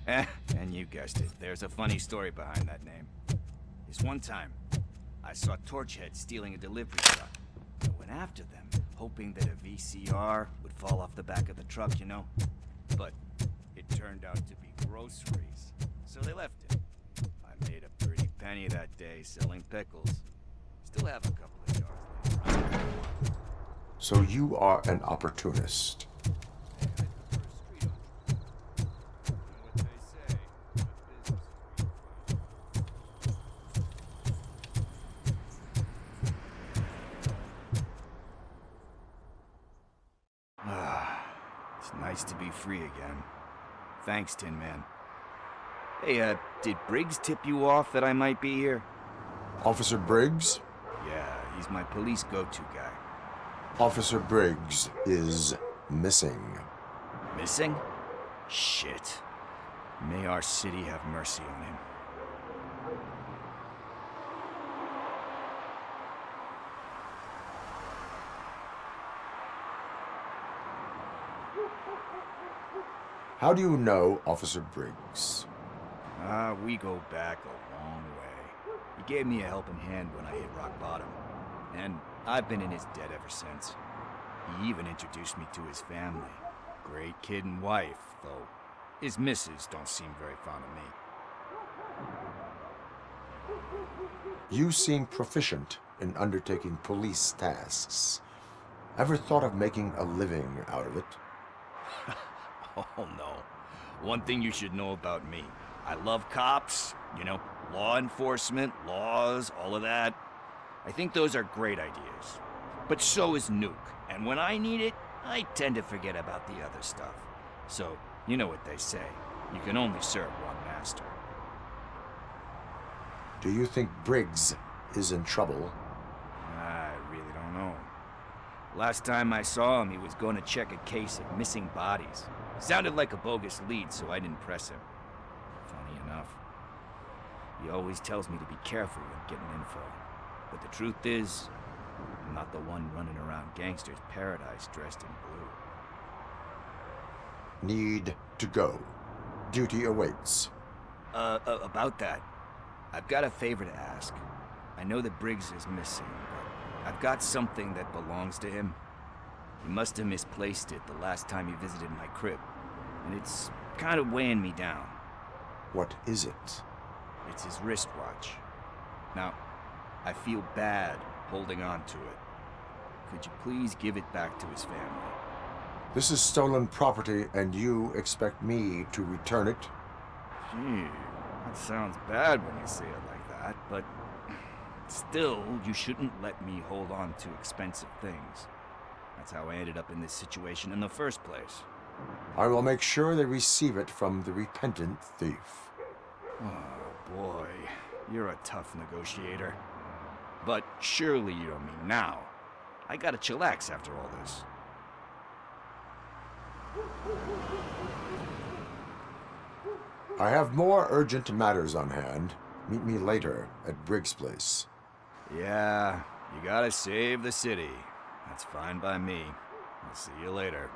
And you guessed it, there's a funny story behind that name. This one time, I saw Torchhead stealing a delivery truck. I went after them, hoping that a VCR would fall off the back of the truck, you know? But it turned out to be groceries, so they left it. I made a pretty penny that day selling pickles. Still have a couple of jars laying around. So you are an opportunist. It's nice to be free again. Thanks, Tin Man. Hey, did Briggs tip you off that I might be here? Officer Briggs? Yeah, he's my police go-to guy. Officer Briggs is missing. Missing? Shit. May our city have mercy on him. How do you know Officer Briggs? We go back a long way. He gave me a helping hand when I hit rock bottom. And I've been in his debt ever since. He even introduced me to his family. Great kid and wife, though his missus don't seem very fond of me. You seem proficient in undertaking police tasks. Ever thought of making a living out of it? Oh no. One thing you should know about me. I love cops, you know, law enforcement, laws, all of that. I think those are great ideas. But so is Nuke, and when I need it, I tend to forget about the other stuff. So, you know what they say. You can only serve one master. Do you think Briggs is in trouble? I really don't know. Last time I saw him, he was going to check a case of missing bodies. Sounded like a bogus lead, so I didn't press him. Funny enough. He always tells me to be careful when getting info. But the truth is, I'm not the one running around gangsters' paradise dressed in blue. Need to go. Duty awaits. About that, I've got a favor to ask. I know that Briggs is missing, but I've got something that belongs to him. He must have misplaced it the last time he visited my crib, and it's kind of weighing me down. What is it? It's his wristwatch. Now, I feel bad holding on to it. Could you please give it back to his family? This is stolen property, and you expect me to return it? Gee, that sounds bad when you say it like that, but still, you shouldn't let me hold on to expensive things. That's how I ended up in this situation in the first place. I will make sure they receive it from the repentant thief. Oh, boy. You're a tough negotiator. But surely you don't mean now. I gotta chillax after all this. I have more urgent matters on hand. Meet me later at Briggs' place. Yeah, you gotta save the city. That's fine by me. I'll see you later.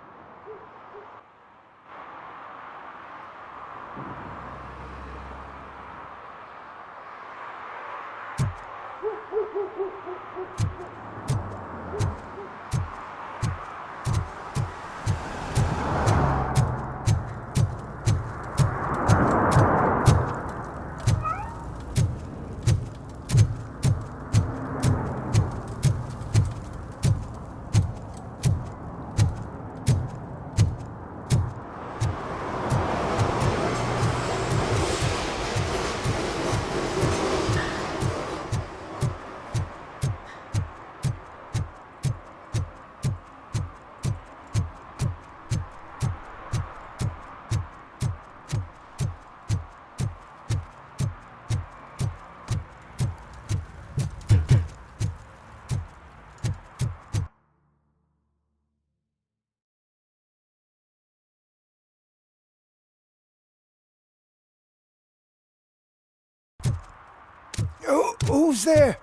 Who's there?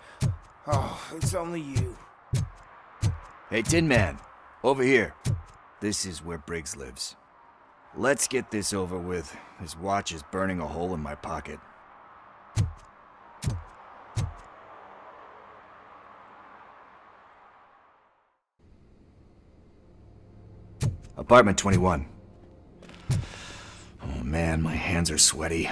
Oh, it's only you. Hey, Tin Man, over here. This is where Briggs lives. Let's get this over with. His watch is burning a hole in my pocket. Apartment 21. Oh man, my hands are sweaty.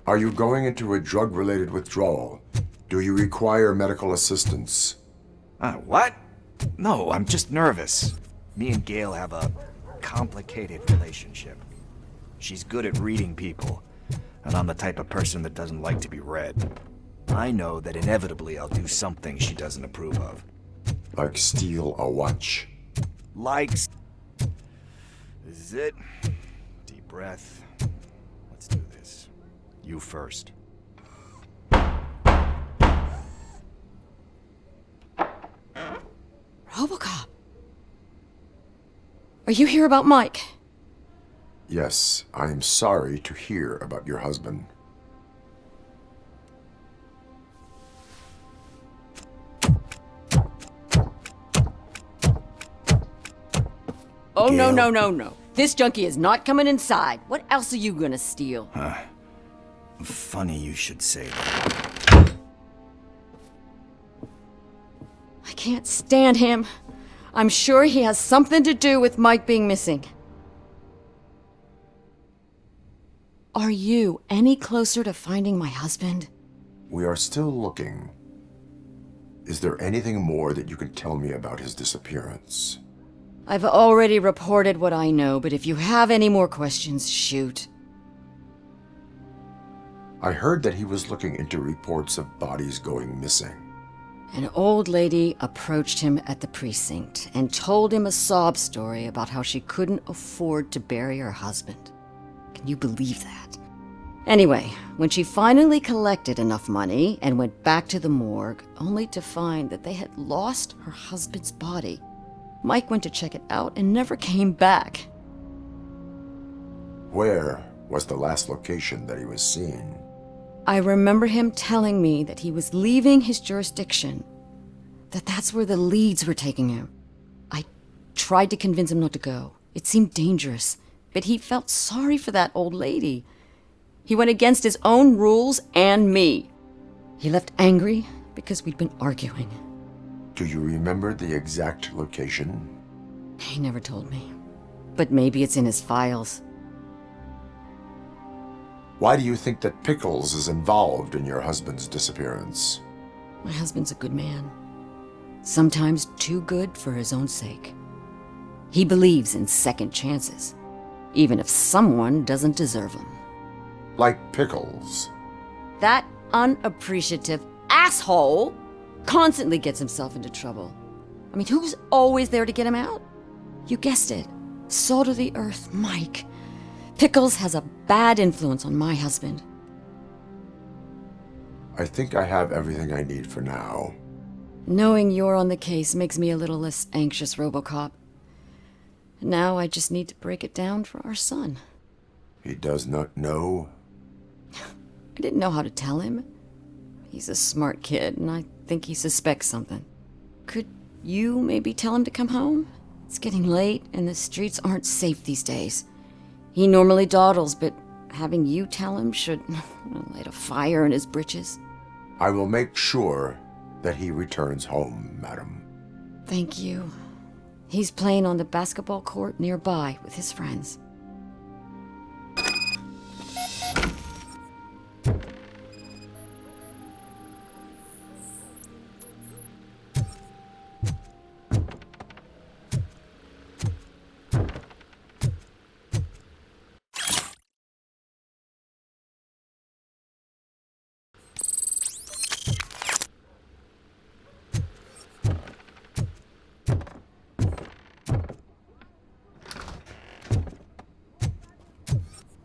Are you going into a drug-related withdrawal? Do you require medical assistance? What? No, I'm just nervous. Me and Gail have a complicated relationship. She's good at reading people, and I'm the type of person that doesn't like to be read. I know that inevitably I'll do something she doesn't approve of. Like steal a watch? This is it. Deep breath. Let's do this. You first. Robocop. Are you here about Mike? Yes, I am sorry to hear about your husband. Oh, Gail. No. This junkie is not coming inside. What else are you gonna steal? Funny you should say that. I can't stand him. I'm sure he has something to do with Mike being missing. Are you any closer to finding my husband? We are still looking. Is there anything more that you can tell me about his disappearance? I've already reported what I know, but if you have any more questions, shoot. I heard that he was looking into reports of bodies going missing. An old lady approached him at the precinct and told him a sob story about how she couldn't afford to bury her husband. Can you believe that? Anyway, when she finally collected enough money and went back to the morgue, only to find that they had lost her husband's body, Mike went to check it out and never came back. Where was the last location that he was seen? I remember him telling me that he was leaving his jurisdiction, that's where the leads were taking him. I tried to convince him not to go. It seemed dangerous, but he felt sorry for that old lady. He went against his own rules and me. He left angry because we'd been arguing. Do you remember the exact location? He never told me, but maybe it's in his files. Why do you think that Pickles is involved in your husband's disappearance? My husband's a good man. Sometimes too good for his own sake. He believes in second chances, even if someone doesn't deserve them. Like Pickles? That unappreciative asshole constantly gets himself into trouble. I mean, who's always there to get him out? You guessed it. Salt of the earth, Mike. Pickles has a bad influence on my husband. I think I have everything I need for now. Knowing you're on the case makes me a little less anxious, Robocop. Now I just need to break it down for our son. He does not know? I didn't know how to tell him. He's a smart kid, and I think he suspects something. Could You maybe tell him to come home? It's getting late, and the streets aren't safe these days. He normally dawdles, but having you tell him should light a fire in his britches. I will make sure that he returns home, madam. Thank you. He's playing on the basketball court nearby with his friends.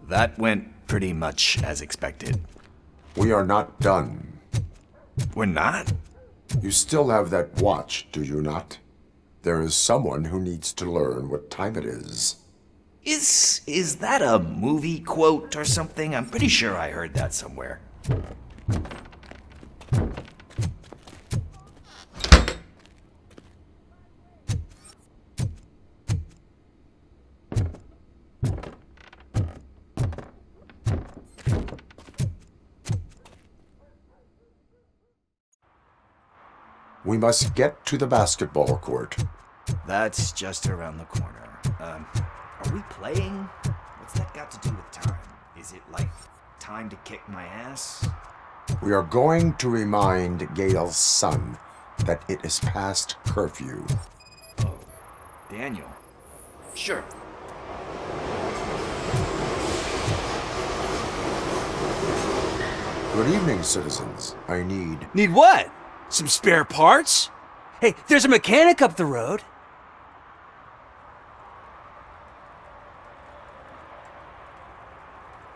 That went pretty much as expected. We are not done. We're not? You still have that watch, do you not? There is someone who needs to learn what time it is. Is that a movie quote or something? I'm pretty sure I heard that somewhere. We must get to the basketball court. That's just around the corner. Are we playing? What's that got to do with time? Is it like time to kick my ass? We are going to remind Gail's son that it is past curfew. Oh, Daniel. Sure. Good evening, citizens. I need... Need what? Some spare parts? Hey, there's a mechanic up the road.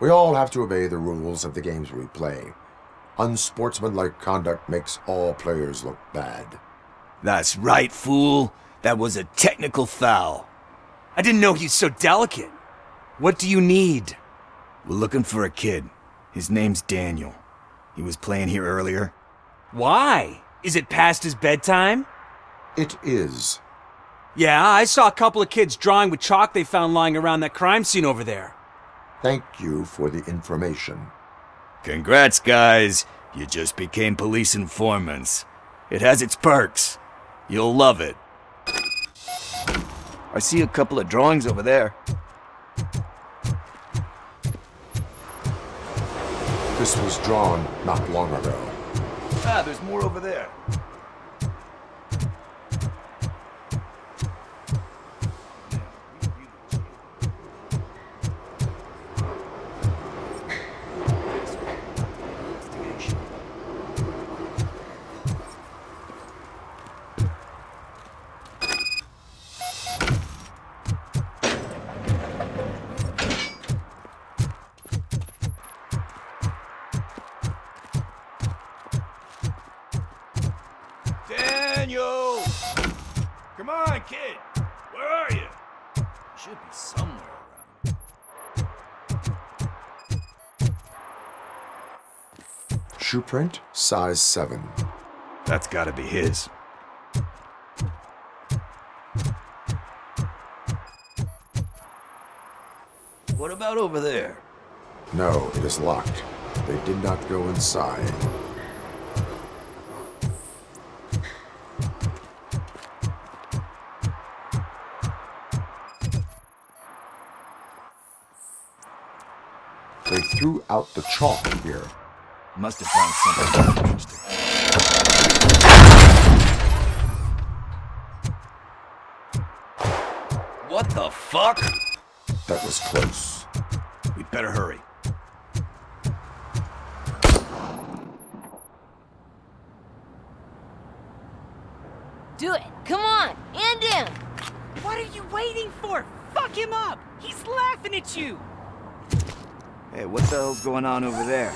We all have to obey the rules of the games we play. Unsportsmanlike conduct makes all players look bad. That's right, fool. That was a technical foul. I didn't know he's so delicate. What do you need? We're looking for a kid. His name's Daniel. He was playing here earlier. Why? Is it past his bedtime? It is. Yeah, I saw a couple of kids drawing with chalk they found lying around that crime scene over there. Thank you for the information. Congrats, guys. You just became police informants. It has its perks. You'll love it. I see a couple of drawings over there. This was drawn not long ago. Ah, there's more over there. Daniel! Come on, kid! Where are you? Should be somewhere around. Shoe print, size 7. That's gotta be his. What about over there? No, it is locked. They did not go inside. They threw out the chalk here. Must have found something interesting. What the fuck? That was close. We better hurry. Do it. Come on. End him. What are you waiting for? Fuck him up. He's laughing at you. Hey, what the hell's going on over there?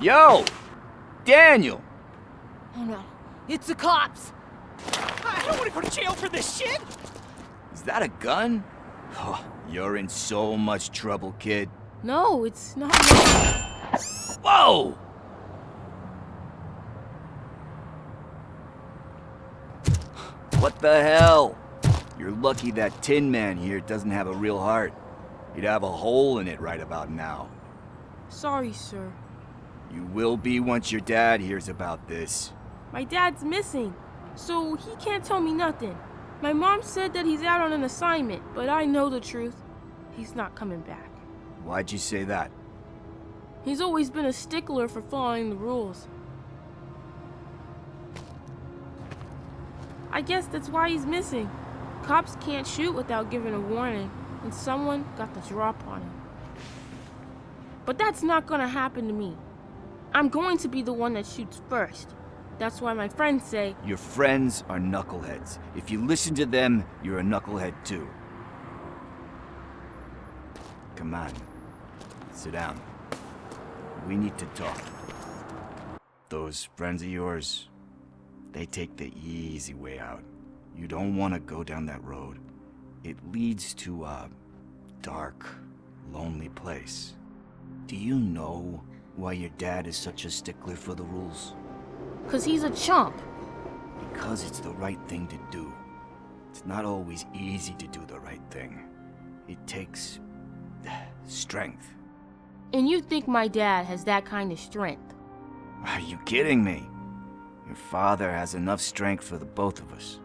Yo! Daniel! Oh no. It's the cops. I don't want to go to jail for this shit. Is that a gun? Oh, you're in so much trouble, kid. No, it's not. Whoa! What the hell? You're lucky that Tin Man here doesn't have a real heart. He'd have a hole in it right about now. Sorry, sir. You will be once your dad hears about this. My dad's missing, so he can't tell me nothing. My mom said that he's out on an assignment, but I know the truth. He's not coming back. Why'd you say that? He's always been a stickler for following the rules. I guess that's why he's missing. Cops can't shoot without giving a warning, and someone got the drop on him. But that's not gonna happen to me. I'm going to be the one that shoots first. That's why my friends say... Your friends are knuckleheads. If you listen to them, you're a knucklehead too. Come on. Sit down. We need to talk. Those friends of yours, they take the easy way out. You don't want to go down that road. It leads to a dark, lonely place. Do you know why your dad is such a stickler for the rules? 'Cause he's a chump. Because it's the right thing to do. It's not always easy to do the right thing. It takes strength. And you think my dad has that kind of strength? Are you kidding me? Your father has enough strength for the both of us.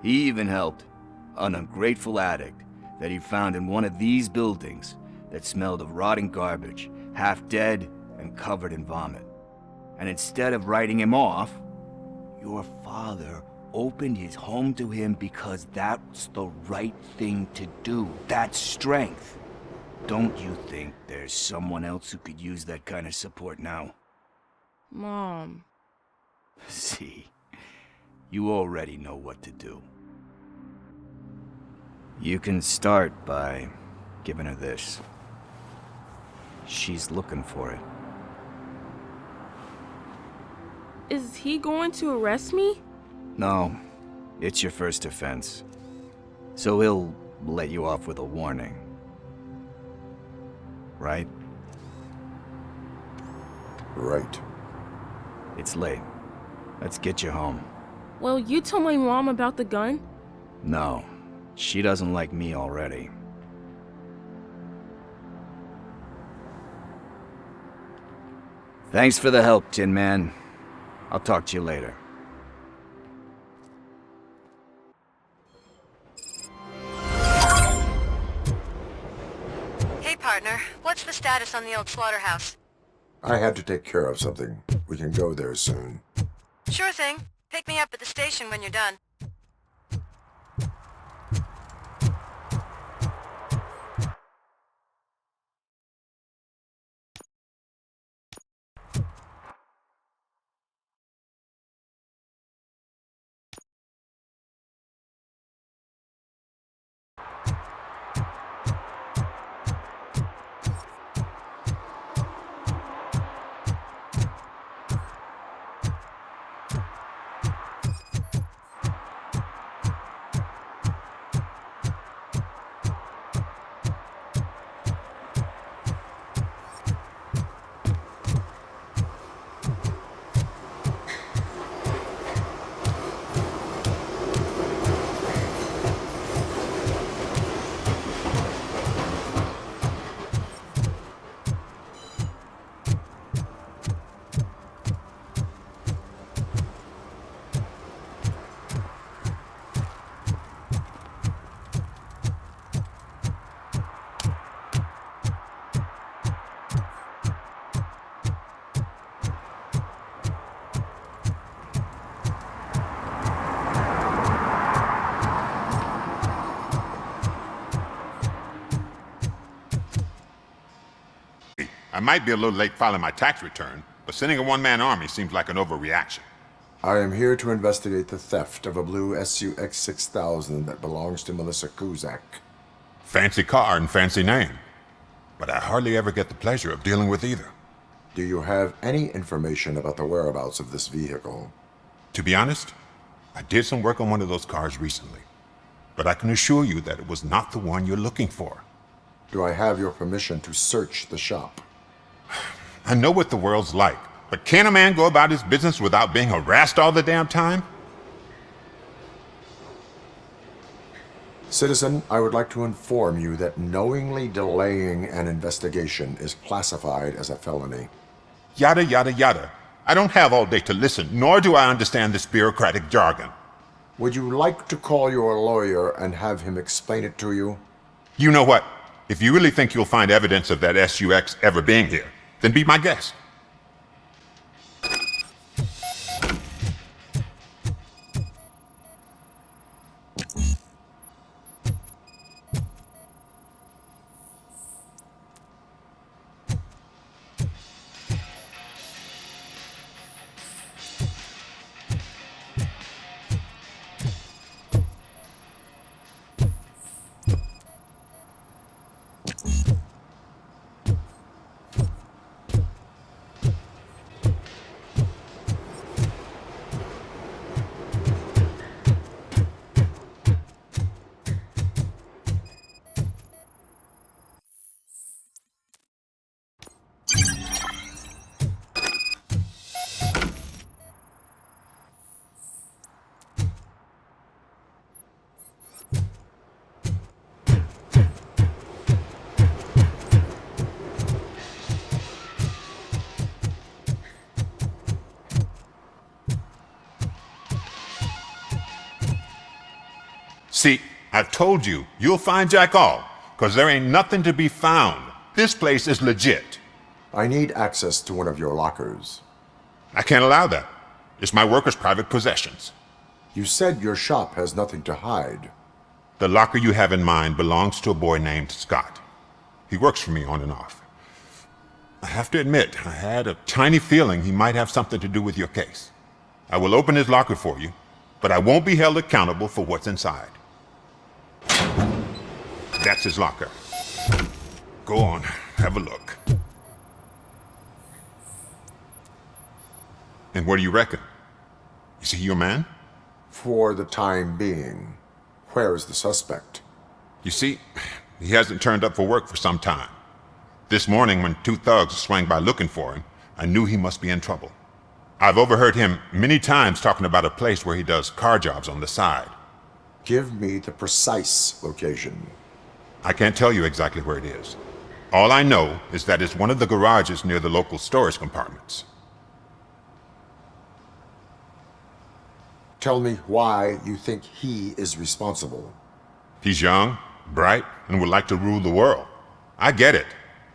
He even helped an ungrateful addict that he found in one of these buildings that smelled of rotting garbage, half dead and covered in vomit. And instead of writing him off, your father opened his home to him because that's the right thing to do. That's strength. Don't you think there's someone else who could use that kind of support now? Mom. See, you already know what to do. You can start by giving her this. She's looking for it. Is he going to arrest me? No, it's your first offense. So he'll let you off with a warning. Right? Right. It's late. Let's get you home. Well, you told my mom about the gun? No, she doesn't like me already. Thanks for the help, Tin Man. I'll talk to you later. Hey, partner. What's the status on the old slaughterhouse? I had to take care of something. We can go there soon. Sure thing. Pick me up at the station when you're done. I might be a little late filing my tax return, but sending a one-man army seems like an overreaction. I am here to investigate the theft of a blue SUX 6000 that belongs to Melissa Kuzak. Fancy car and fancy name, but I hardly ever get the pleasure of dealing with either. Do you have any information about the whereabouts of this vehicle? To be honest, I did some work on one of those cars recently, but I can assure you that it was not the one you're looking for. Do I have your permission to search the shop? I know what the world's like, but can a man go about his business without being harassed all the damn time? Citizen, I would like to inform you that knowingly delaying an investigation is classified as a felony. Yada, yada, yada. I don't have all day to listen, nor do I understand this bureaucratic jargon. Would you like to call your lawyer and have him explain it to you? You know what? If you really think you'll find evidence of that SUX ever being here, then be my guest. See, I told you, you'll find Jack all, because there ain't nothing to be found. This place is legit. I need access to one of your lockers. I can't allow that. It's my workers' private possessions. You said your shop has nothing to hide. The locker you have in mind belongs to a boy named Scott. He works for me on and off. I have to admit, I had a tiny feeling he might have something to do with your case. I will open his locker for you, but I won't be held accountable for what's inside. That's his locker. Go on, have a look. And what do you reckon? Is he your man? For the time being. Where is the suspect? You see, he hasn't turned up for work for some time. This morning, when two thugs swang by looking for him, I knew he must be in trouble. I've overheard him many times talking about a place where he does car jobs on the side. Give me the precise location. I can't tell you exactly where it is. All I know is that it's one of the garages near the local storage compartments. Tell me why you think he is responsible. He's young, bright, and would like to rule the world. I get it,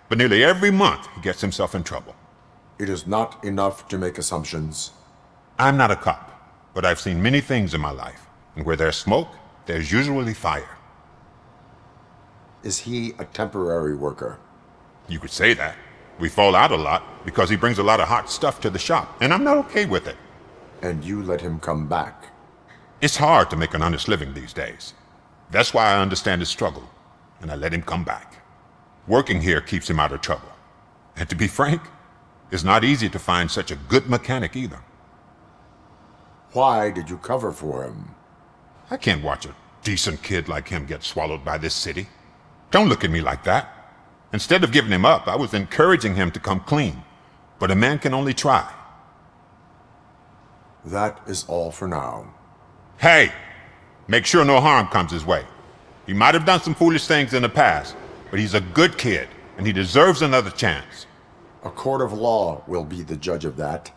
but nearly every month he gets himself in trouble. It is not enough to make assumptions. I'm not a cop, but I've seen many things in my life, and where there's smoke, there's usually fire. Is he a temporary worker? You could say that. We fall out a lot because he brings a lot of hot stuff to the shop, and I'm not okay with it. And you let him come back? It's hard to make an honest living these days. That's why I understand his struggle, and I let him come back. Working here keeps him out of trouble. And to be frank, it's not easy to find such a good mechanic either. Why did you cover for him? I can't watch a decent kid like him get swallowed by this city. Don't look at me like that. Instead of giving him up, I was encouraging him to come clean. But a man can only try. That is all for now. Hey! Make sure no harm comes his way. He might have done some foolish things in the past, but he's a good kid, and he deserves another chance. A court of law will be the judge of that.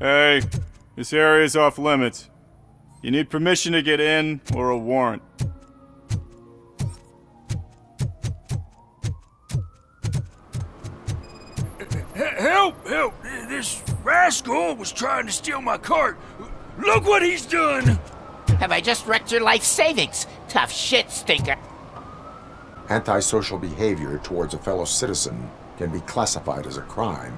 Hey, this area is off limits. You need permission to get in or a warrant. Help! Help! This rascal was trying to steal my cart. Look what he's done! Have I just wrecked your life savings? Tough shit, stinker. Antisocial behavior towards a fellow citizen can be classified as a crime.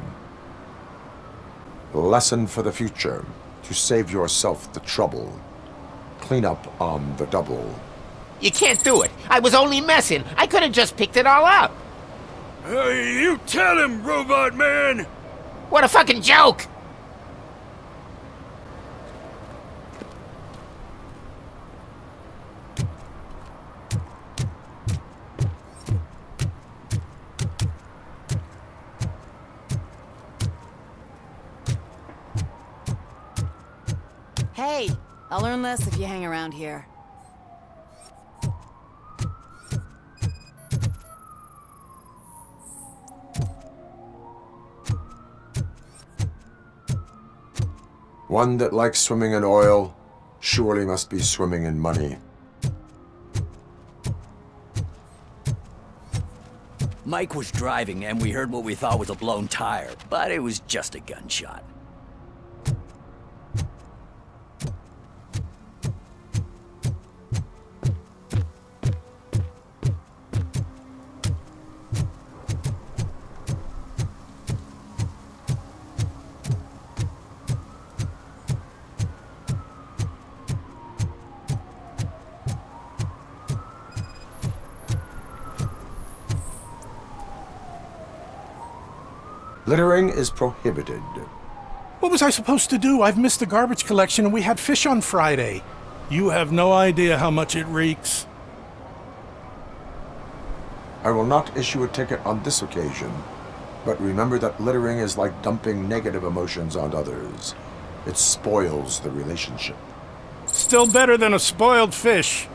Lesson for the future: to save yourself the trouble. Clean up on the double. You can't do it. I was only messing. I could have just picked it all up. You tell him, Robot Man! What a fucking joke! Hey, I'll learn less if you hang around here. One that likes swimming in oil surely must be swimming in money. Mike was driving and we heard what we thought was a blown tire, but it was just a gunshot. Littering is prohibited. What was I supposed to do? I've missed the garbage collection and we had fish on Friday. You have no idea how much it reeks. I will not issue a ticket on this occasion, but remember that littering is like dumping negative emotions on others. It spoils the relationship. Still better than a spoiled fish.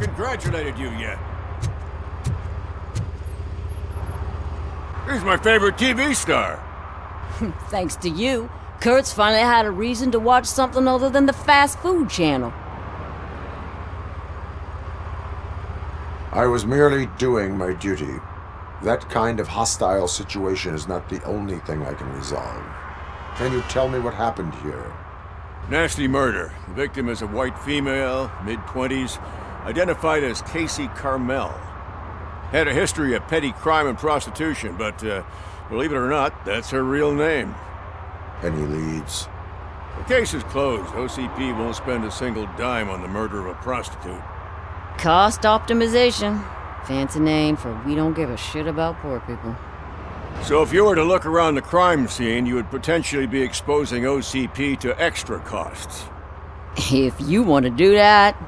Congratulated you yet. He's my favorite TV star. Thanks to you, Kurt's finally had a reason to watch something other than the fast food channel. I was merely doing my duty. That kind of hostile situation is not the only thing I can resolve. Can you tell me what happened here? Nasty murder. The victim is a white female, mid-20s, identified as Casey Carmel. Had a history of petty crime and prostitution, but believe it or not, that's her real name. Any leads? The case is closed. OCP won't spend a single dime on the murder of a prostitute. Cost optimization. Fancy name for we don't give a shit about poor people. So if you were to look around the crime scene, you would potentially be exposing OCP to extra costs. If you want to do that,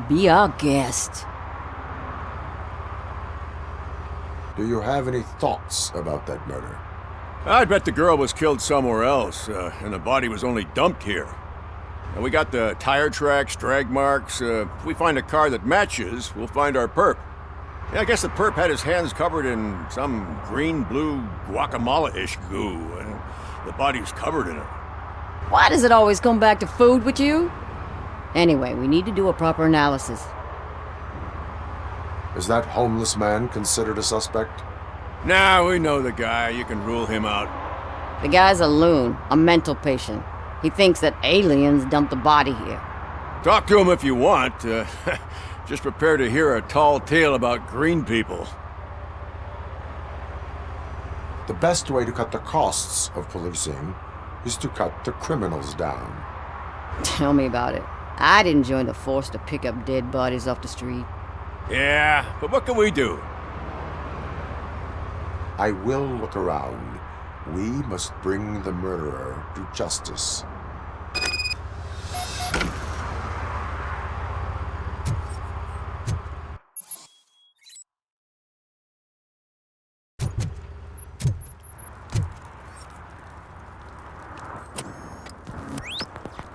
be our guest. Do you have any thoughts about that murder? I bet the girl was killed somewhere else, and the body was only dumped here. And we got the tire tracks, drag marks. If we find a car that matches, we'll find our perp. Yeah, I guess the perp had his hands covered in some green-blue guacamole-ish goo, and the body was covered in it. Why does it always come back to food with you? Anyway, we need to do a proper analysis. Is that homeless man considered a suspect? Nah, we know the guy. You can rule him out. The guy's a loon, a mental patient. He thinks that aliens dumped the body here. Talk to him if you want. Just prepare to hear a tall tale about green people. The best way to cut the costs of policing is to cut the criminals down. Tell me about it. I didn't join the force to pick up dead bodies off the street. Yeah, but what can we do? I will look around. We must bring the murderer to justice.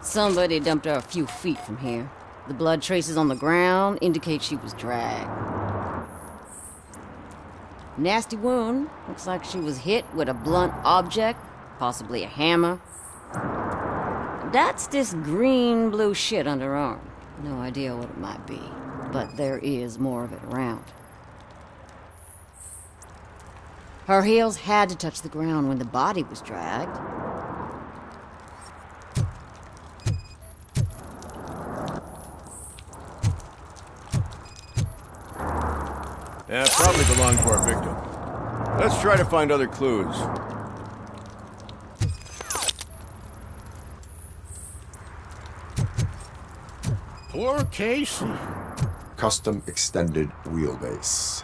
Somebody dumped her a few feet from here. The blood traces on the ground indicate she was dragged. Nasty wound. Looks like she was hit with a blunt object, possibly a hammer. That's this green-blue shit under her arm. No idea what it might be, but there is more of it around. Her heels had to touch the ground when the body was dragged. Yeah, probably belonged to our victim. Let's try to find other clues. Poor Casey. Custom extended wheelbase.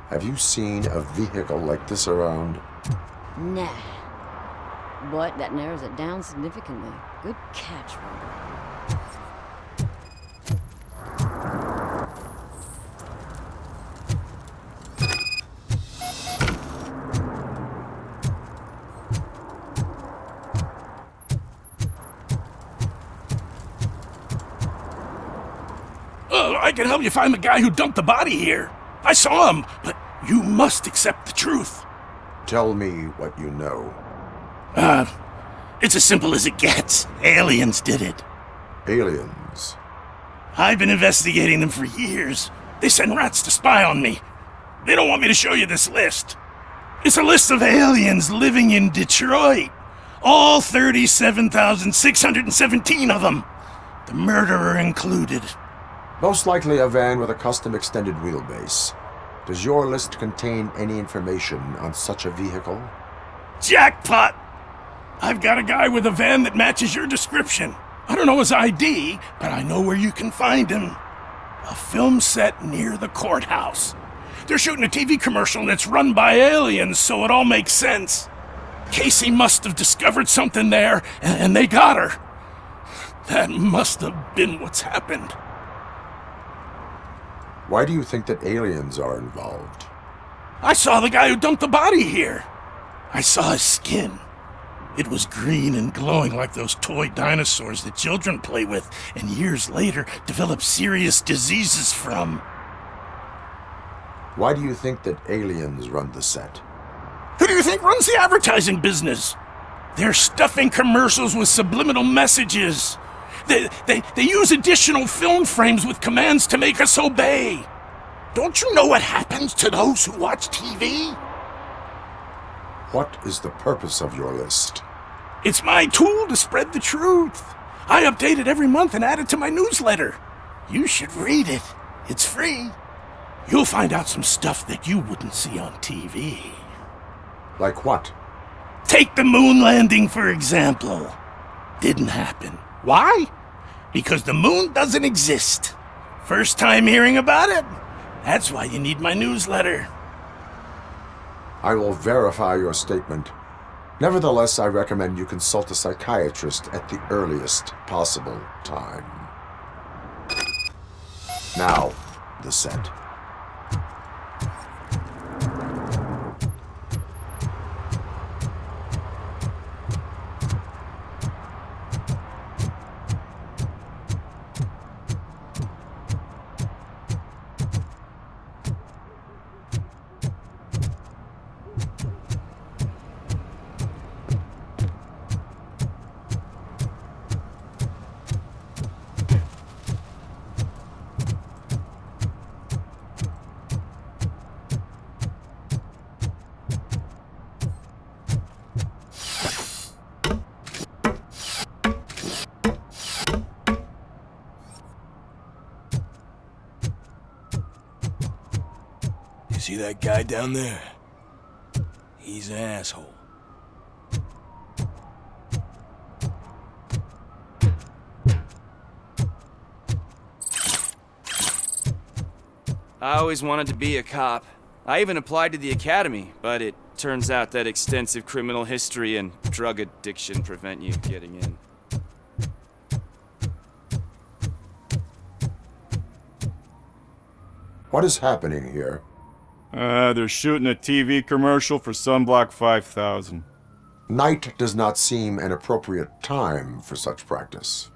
Have you seen a vehicle like this around? Nah. But that narrows it down significantly. Good catch, Robert. I can help you find the guy who dumped the body here. I saw him, but you must accept the truth. Tell me what you know. It's as simple as it gets. Aliens did it. Aliens? I've been investigating them for years. They send rats to spy on me. They don't want me to show you this list. It's a list of aliens living in Detroit. All 37,617 of them. The murderer included. Most likely a van with a custom extended wheelbase. Does your list contain any information on such a vehicle? Jackpot! I've got a guy with a van that matches your description. I don't know his ID, but I know where you can find him. A film set near the courthouse. They're shooting a TV commercial and it's run by aliens, so it all makes sense. Casey must have discovered something there, and they got her. That must have been what's happened. Why do you think that aliens are involved? I saw the guy who dumped the body here. I saw his skin. It was green and glowing like those toy dinosaurs that children play with and years later develop serious diseases from. Why do you think that aliens run the set? Who do you think runs the advertising business? They're stuffing commercials with subliminal messages. They use additional film frames with commands to make us obey. Don't you know what happens to those who watch TV? What is the purpose of your list? It's my tool to spread the truth. I update it every month and add it to my newsletter. You should read it. It's free. You'll find out some stuff that you wouldn't see on TV. Like what? Take the moon landing, for example. Didn't happen. Why? Because the moon doesn't exist. First time hearing about it? That's why you need my newsletter. I will verify your statement. Nevertheless, I recommend you consult a psychiatrist at the earliest possible time. Now, the set. See that guy down there? He's an asshole. I always wanted to be a cop. I even applied to the academy, but it turns out that extensive criminal history and drug addiction prevent you getting in. What is happening here? They're shooting a TV commercial for Sunblock 5000. Night does not seem an appropriate time for such practice.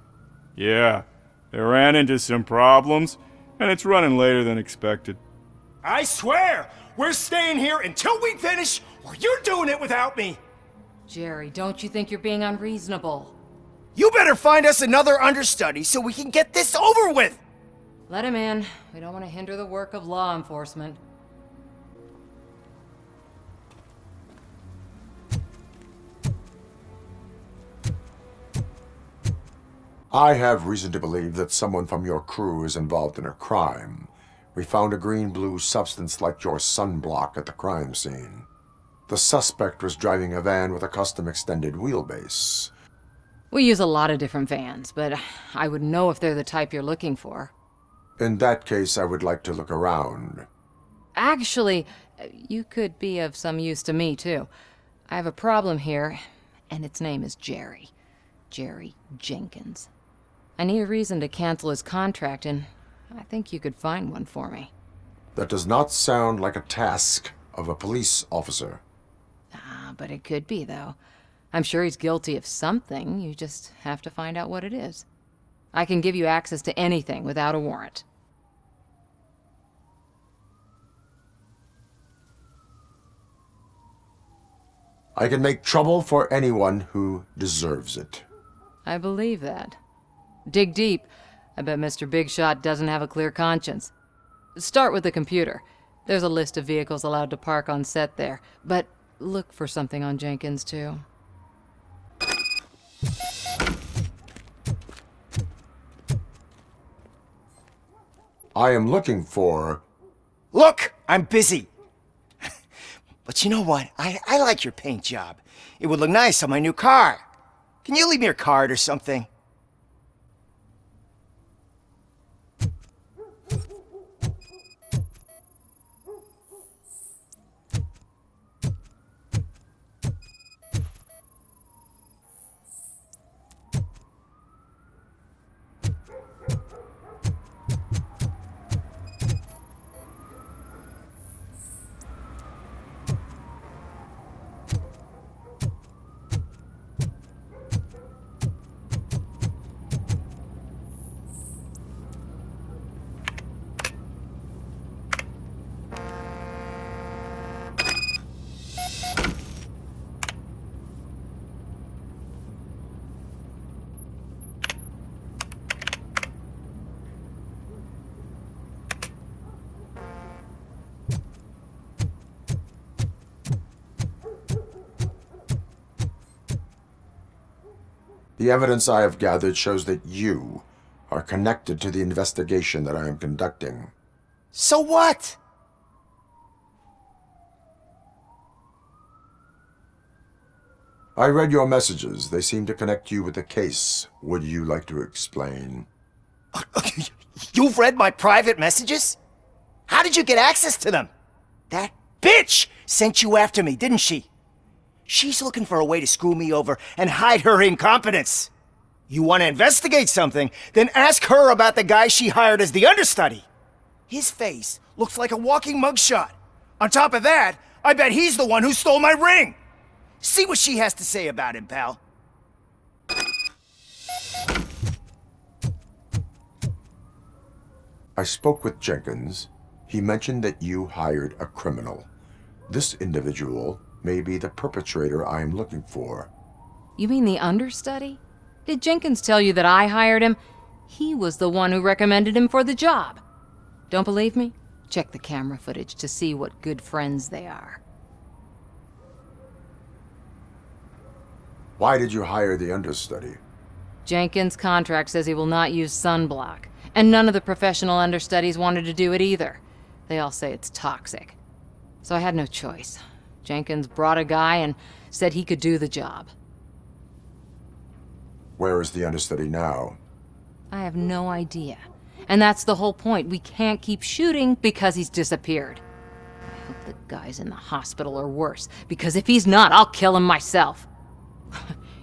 Yeah, they ran into some problems, and it's running later than expected. I swear, we're staying here until we finish, or you're doing it without me! Jerry, don't you think you're being unreasonable? You better find us another understudy so we can get this over with! Let him in. We don't want to hinder the work of law enforcement. I have reason to believe that someone from your crew is involved in a crime. We found a green-blue substance like your sunblock at the crime scene. The suspect was driving a van with a custom extended wheelbase. We use a lot of different vans, but I wouldn't know if they're the type you're looking for. In that case, I would like to look around. Actually, you could be of some use to me, too. I have a problem here, and its name is Jerry. Jerry Jenkins. I need a reason to cancel his contract, and I think you could find one for me. That does not sound like a task of a police officer. But it could be, though. I'm sure he's guilty of something. You just have to find out what it is. I can give you access to anything without a warrant. I can make trouble for anyone who deserves it. I believe that. Dig deep. I bet Mr. Big Shot doesn't have a clear conscience. Start with the computer. There's a list of vehicles allowed to park on set there, but look for something on Jenkins, too. I am looking for... Look, I'm busy. But you know what? I like your paint job. It would look nice on my new car. Can you leave me your card or something? The evidence I have gathered shows that you are connected to the investigation that I am conducting. So what? I read your messages. They seem to connect you with the case. Would you like to explain? You've read my private messages? How did you get access to them? That bitch sent you after me, didn't she? She's looking for a way to screw me over and hide her incompetence. You want to investigate something, then ask her about the guy she hired as the understudy. His face looks like a walking mugshot. On top of that, I bet he's the one who stole my ring. See what she has to say about him, pal. I spoke with Jenkins. He mentioned that you hired a criminal. This individual may be the perpetrator I am looking for. You mean the understudy? Did Jenkins tell you that I hired him? He was the one who recommended him for the job. Don't believe me? Check the camera footage to see what good friends they are. Why did you hire the understudy? Jenkins' contract says he will not use sunblock, and none of the professional understudies wanted to do it either. They all say it's toxic. So I had no choice. Jenkins brought a guy and said he could do the job. Where is the understudy now? I have no idea. And that's the whole point. We can't keep shooting because he's disappeared. I hope the guy's in the hospital or worse, because if he's not, I'll kill him myself.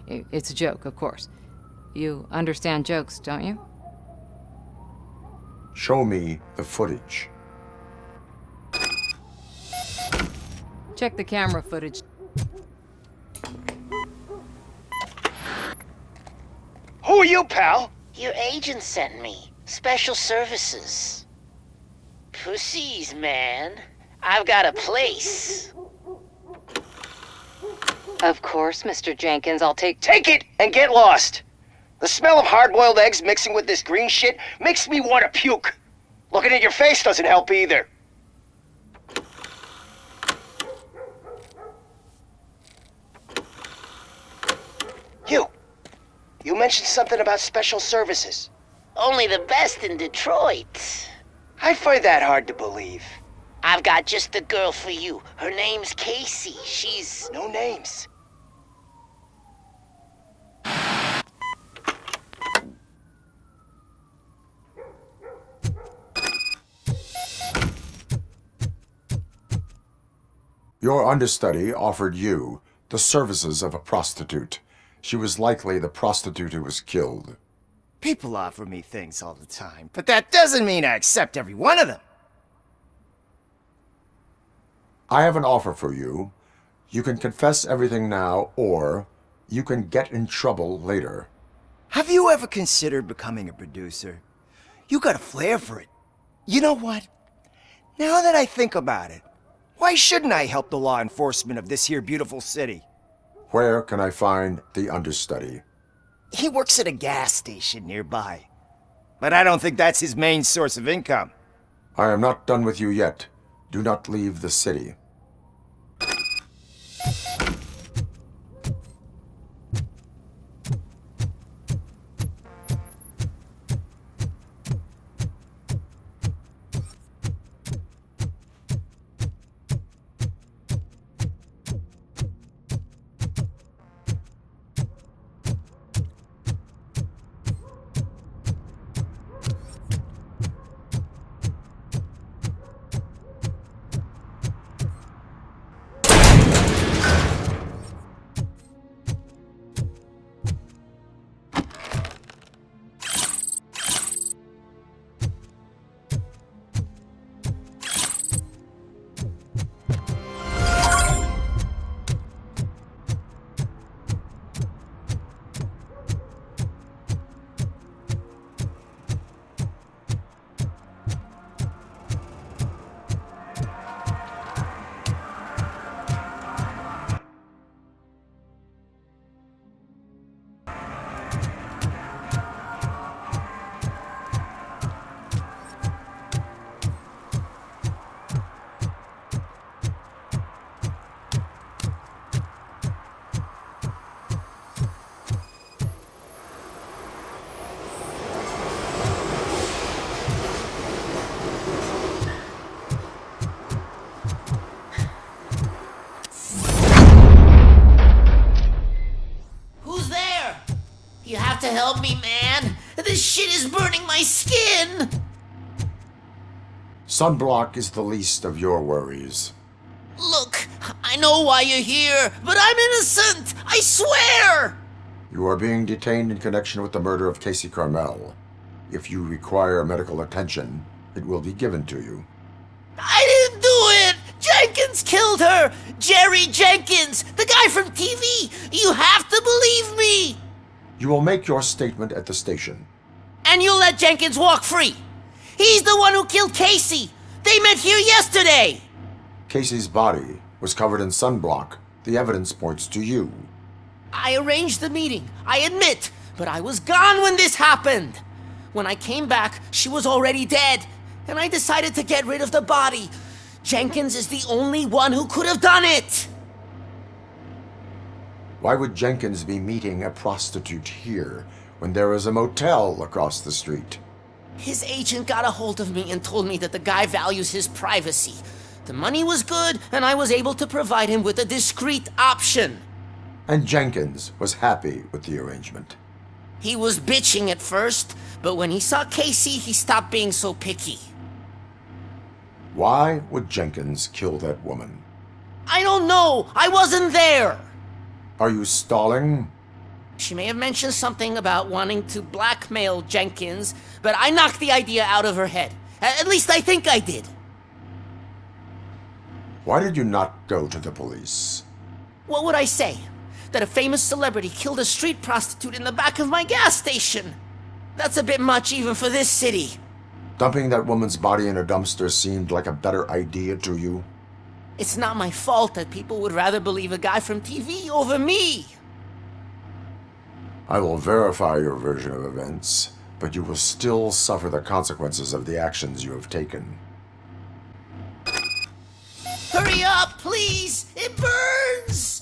It's a joke, of course. You understand jokes, don't you? Show me the footage. Check the camera footage. Who are you, pal? Your agent sent me. Special services. Pussies, man. I've got a place. Of course, Mr. Jenkins, I'll take Take it and get lost. The smell of hard-boiled eggs mixing with this green shit makes me want to puke. Looking at your face doesn't help either. You mentioned something about special services. Only the best in Detroit. I find that hard to believe. I've got just the girl for you. Her name's Casey. She's... No names. Your understudy offered you the services of a prostitute. She was likely the prostitute who was killed. People offer me things all the time, but that doesn't mean I accept every one of them. I have an offer for you. You can confess everything now, or you can get in trouble later. Have you ever considered becoming a producer? You got a flair for it. You know what? Now that I think about it, why shouldn't I help the law enforcement of this here beautiful city? Where can I find the understudy? He works at a gas station nearby. But I don't think that's his main source of income. I am not done with you yet. Do not leave the city. You have to help me, man. This shit is burning my skin. Sunblock is the least of your worries. Look, I know why you're here, but I'm innocent. I swear. You are being detained in connection with the murder of Casey Carmel. If you require medical attention, it will be given to you. I didn't do it! Jenkins killed her! Jerry Jenkins! The guy from TV! You have to believe me! You will make your statement at the station. And you'll let Jenkins walk free! He's the one who killed Casey! They met here yesterday! Casey's body was covered in sunblock. The evidence points to you. I arranged the meeting, I admit, but I was gone when this happened. When I came back, she was already dead, and I decided to get rid of the body. Jenkins is the only one who could have done it! Why would Jenkins be meeting a prostitute here when there is a motel across the street? His agent got a hold of me and told me that the guy values his privacy. The money was good, and I was able to provide him with a discreet option. And Jenkins was happy with the arrangement. He was bitching at first, but when he saw Casey, he stopped being so picky. Why would Jenkins kill that woman? I don't know! I wasn't there! Are you stalling? She may have mentioned something about wanting to blackmail Jenkins, but I knocked the idea out of her head. At least I think I did. Why did you not go to the police? What would I say? That a famous celebrity killed a street prostitute in the back of my gas station? That's a bit much even for this city. Dumping that woman's body in a dumpster seemed like a better idea to you? It's not my fault that people would rather believe a guy from TV over me. I will verify your version of events, but you will still suffer the consequences of the actions you have taken. Hurry up, please! It burns!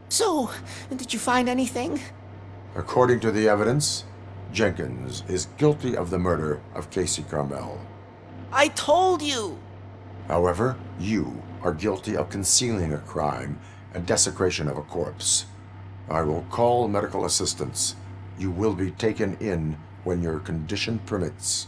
So, did you find anything? According to the evidence, Jenkins is guilty of the murder of Casey Carmel. I told you! However, you are guilty of concealing a crime and desecration of a corpse. I will call medical assistance. You will be taken in when your condition permits.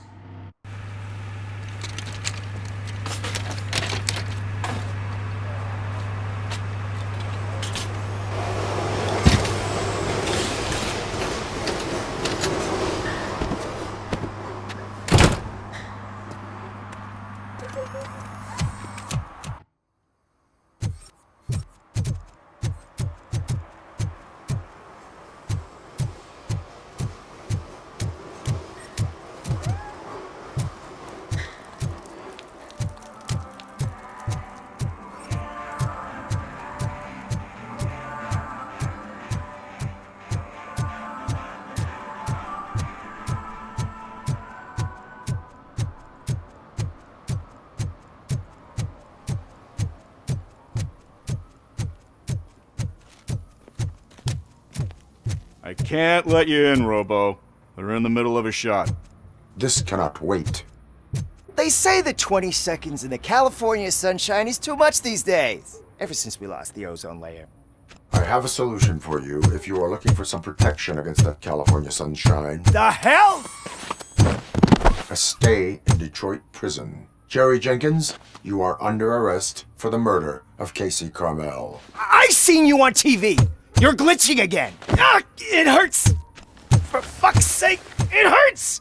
I can't let you in, Robo. They're in the middle of a shot. This cannot wait. They say that 20 seconds in the California sunshine is too much these days. Ever since we lost the ozone layer. I have a solution for you if you are looking for some protection against that California sunshine. The hell? A stay in Detroit prison. Jerry Jenkins, you are under arrest for the murder of Casey Carmel. I seen you on TV! You're glitching again! Ah, it hurts! For fuck's sake, it hurts!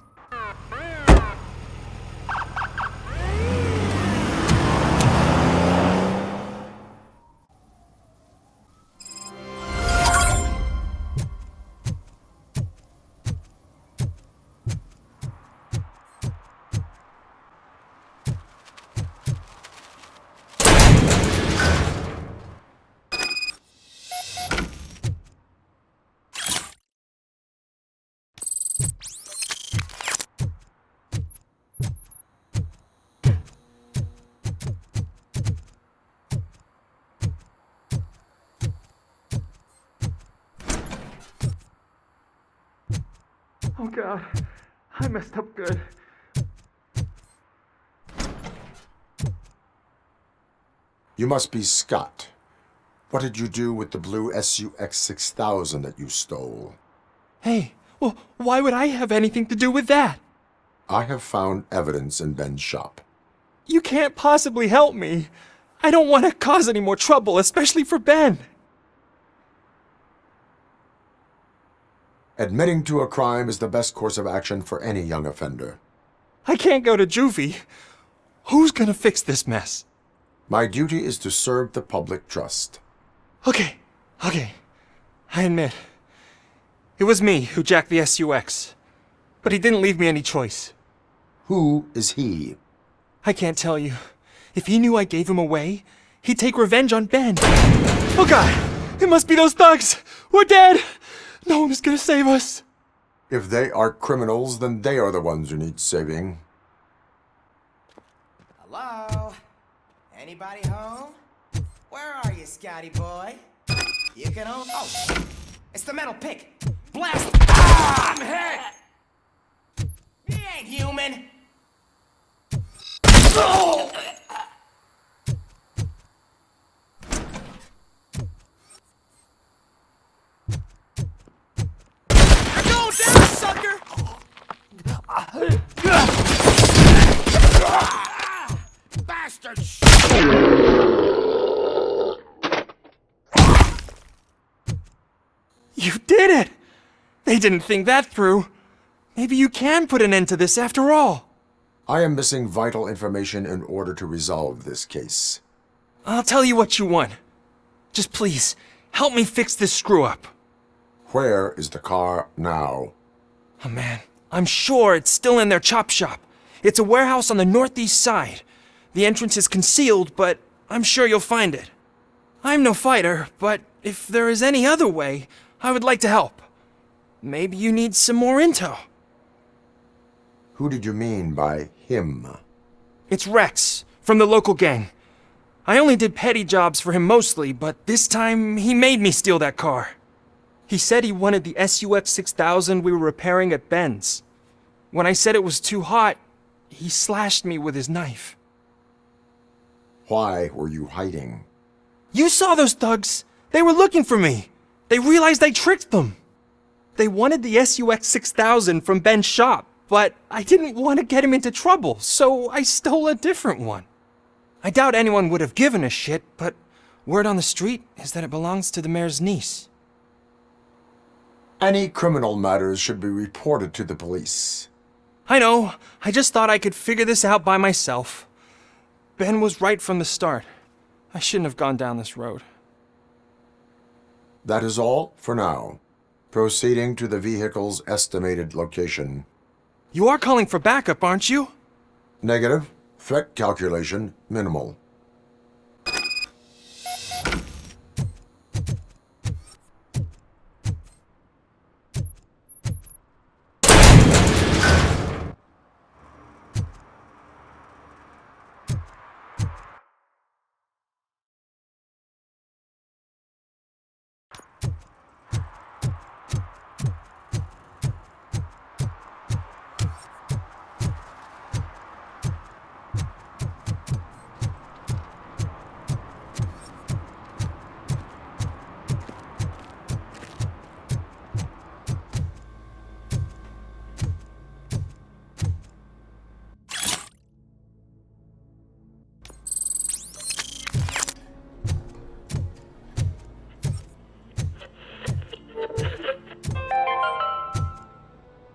Oh God, I messed up good. You must be Scott. What did you do with the blue SUX 6000 that you stole? Hey, well, why would I have anything to do with that? I have found evidence in Ben's shop. You can't possibly help me. I don't want to cause any more trouble, especially for Ben. Admitting to a crime is the best course of action for any young offender. I can't go to juvie. Who's gonna fix this mess? My duty is to serve the public trust. Okay. I admit. It was me who jacked the SUX. But he didn't leave me any choice. Who is he? I can't tell you. If he knew I gave him away, he'd take revenge on Ben. Oh God! It must be those thugs! We're dead! No one is gonna save us. If they are criminals, then they are the ones who need saving. Hello? Anybody home? Where are you, Scotty boy? You can own. Oh, it's the metal pick. Blast! Ah, I'm hit! He ain't human. Oh! You're going down, sucker! Bastard! You did it! They didn't think that through. Maybe you can put an end to this after all. I am missing vital information in order to resolve this case. I'll tell you what you want. Just please, help me fix this screw-up. Where is the car now? Oh man, I'm sure it's still in their chop shop. It's a warehouse on the northeast side. The entrance is concealed, but I'm sure you'll find it. I'm no fighter, but if there is any other way, I would like to help. Maybe you need some more intel. Who did you mean by him? It's Rex, from the local gang. I only did petty jobs for him mostly, but this time he made me steal that car. He said he wanted the SUX 6000 we were repairing at Ben's. When I said it was too hot, he slashed me with his knife. Why were you hiding? You saw those thugs! They were looking for me! They realized I tricked them! They wanted the SUX 6000 from Ben's shop, but I didn't want to get him into trouble, so I stole a different one. I doubt anyone would have given a shit, but word on the street is that it belongs to the mayor's niece. Any criminal matters should be reported to the police. I know. I just thought I could figure this out by myself. Ben was right from the start. I shouldn't have gone down this road. That is all for now. Proceeding to the vehicle's estimated location. You are calling for backup, aren't you? Negative. Threat calculation minimal.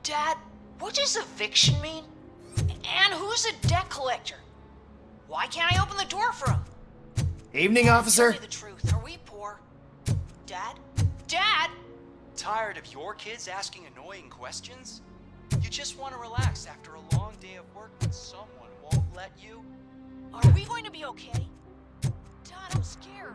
Dad, what does eviction mean? And who's a debt collector? Why can't I open the door for him? Evening, officer. Tell me the truth. Are we poor? Dad? Dad? Tired of your kids asking annoying questions? You just want to relax after a long day of work when someone won't let you? Are we going to be okay? Dad, I'm scared.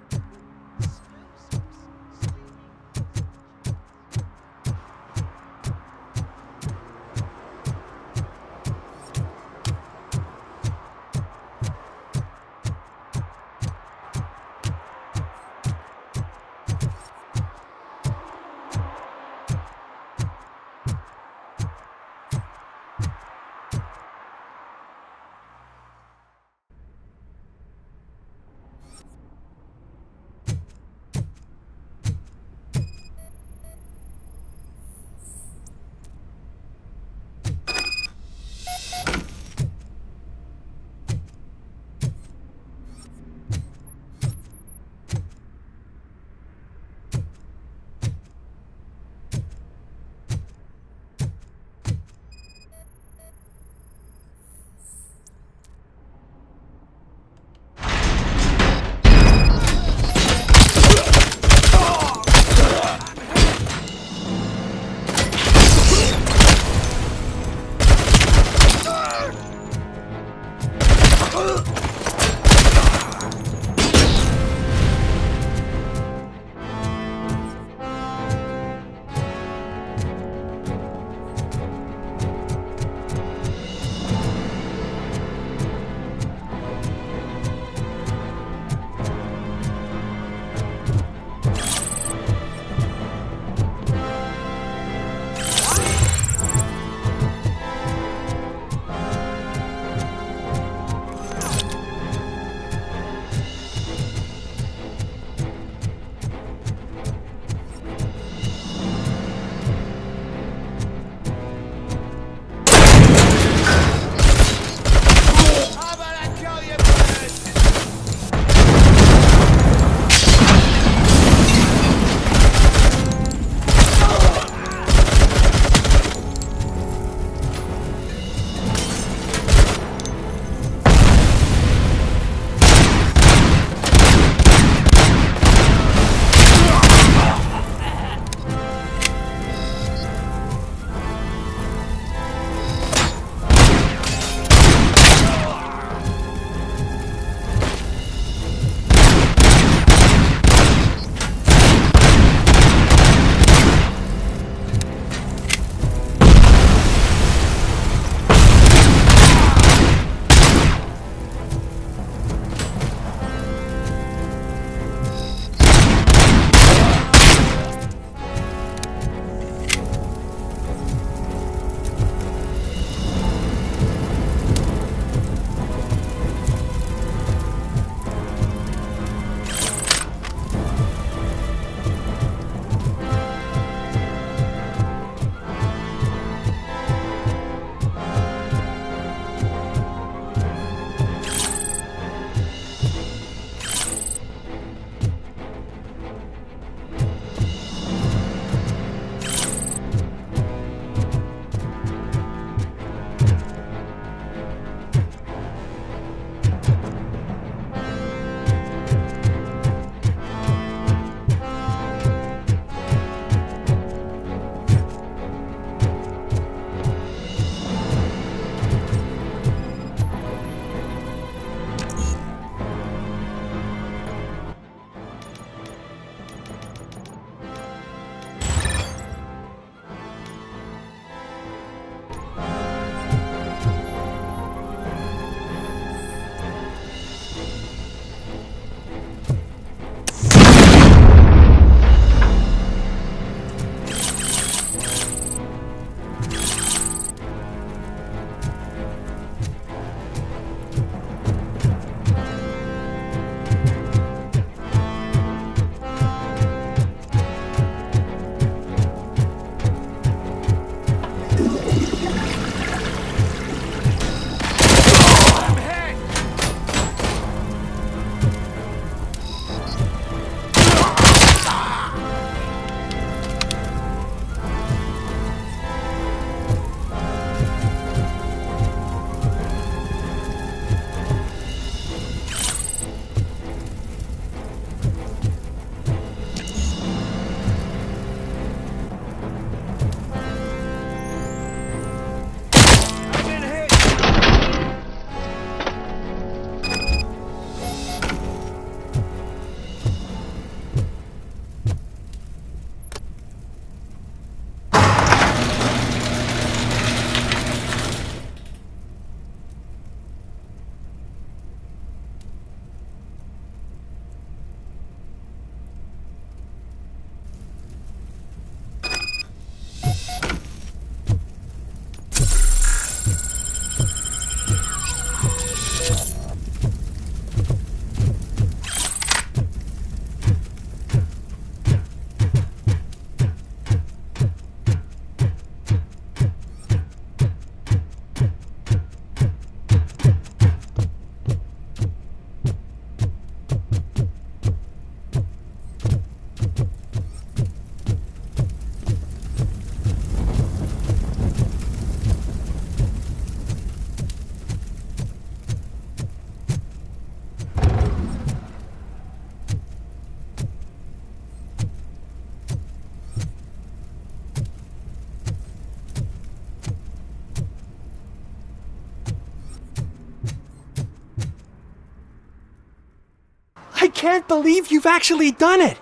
can't believe you've actually done it!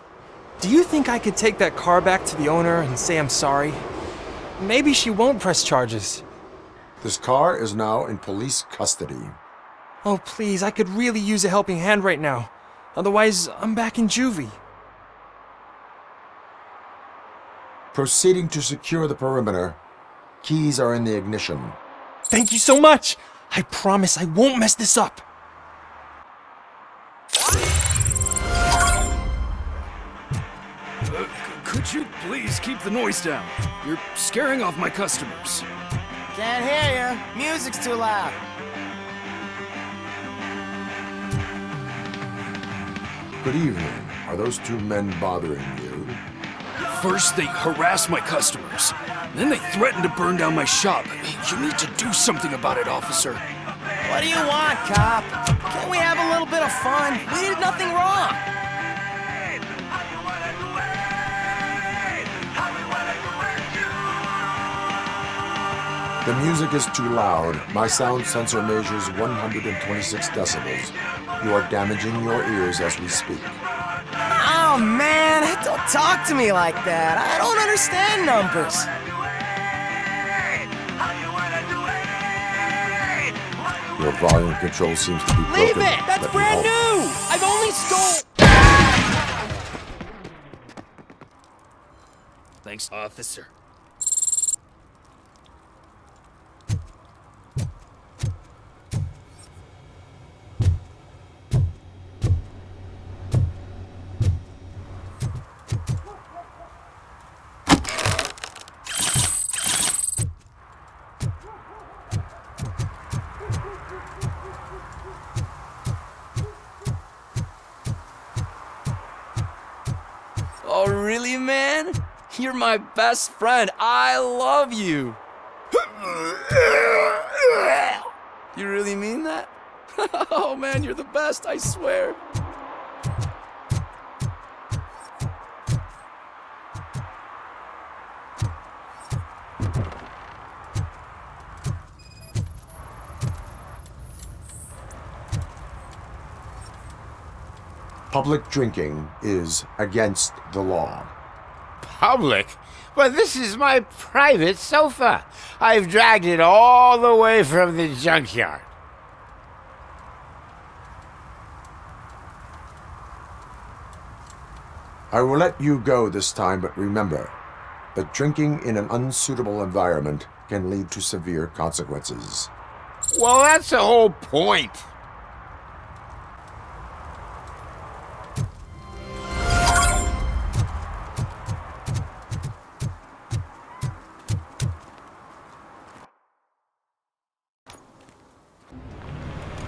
Do you think I could take that car back to the owner and say I'm sorry? Maybe she won't press charges. This car is now in police custody. Oh, please, I could really use a helping hand right now. Otherwise, I'm back in juvie. Proceeding to secure the perimeter. Keys are in the ignition. Thank you so much! I promise I won't mess this up. Could you please keep the noise down? You're scaring off my customers. Can't hear you. Music's too loud. Good evening. Are those two men bothering you? First, they harass my customers. Then they threaten to burn down my shop. You need to do something about it, officer. What do you want, cop? Can't we have a little bit of fun? We did nothing wrong. The music is too loud. My sound sensor measures 126 decibels. You are damaging your ears as we speak. Oh, man, don't talk to me like that. I don't understand numbers. Your volume control seems to be broken. Leave it! That's brand new! I've only stole... Thanks, officer. Oh, really, man? You're my best friend. I love you. You really mean that? Oh, man, you're the best, I swear. Public drinking is against the law. Public? But this is my private sofa. I've dragged it all the way from the junkyard. I will let you go this time, but remember that drinking in an unsuitable environment can lead to severe consequences. Well, that's the whole point.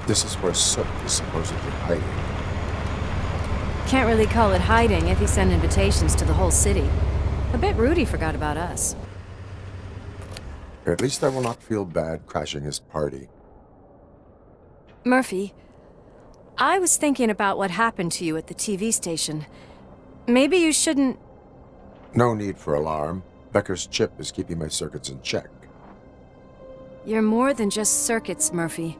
This is where Sook is supposedly hiding. Can't really call it hiding if he sent invitations to the whole city. A bit rude he forgot about us. At least I will not feel bad crashing his party. Murphy, I was thinking about what happened to you at the TV station. Maybe you shouldn't... No need for alarm. Becker's chip is keeping my circuits in check. You're more than just circuits, Murphy.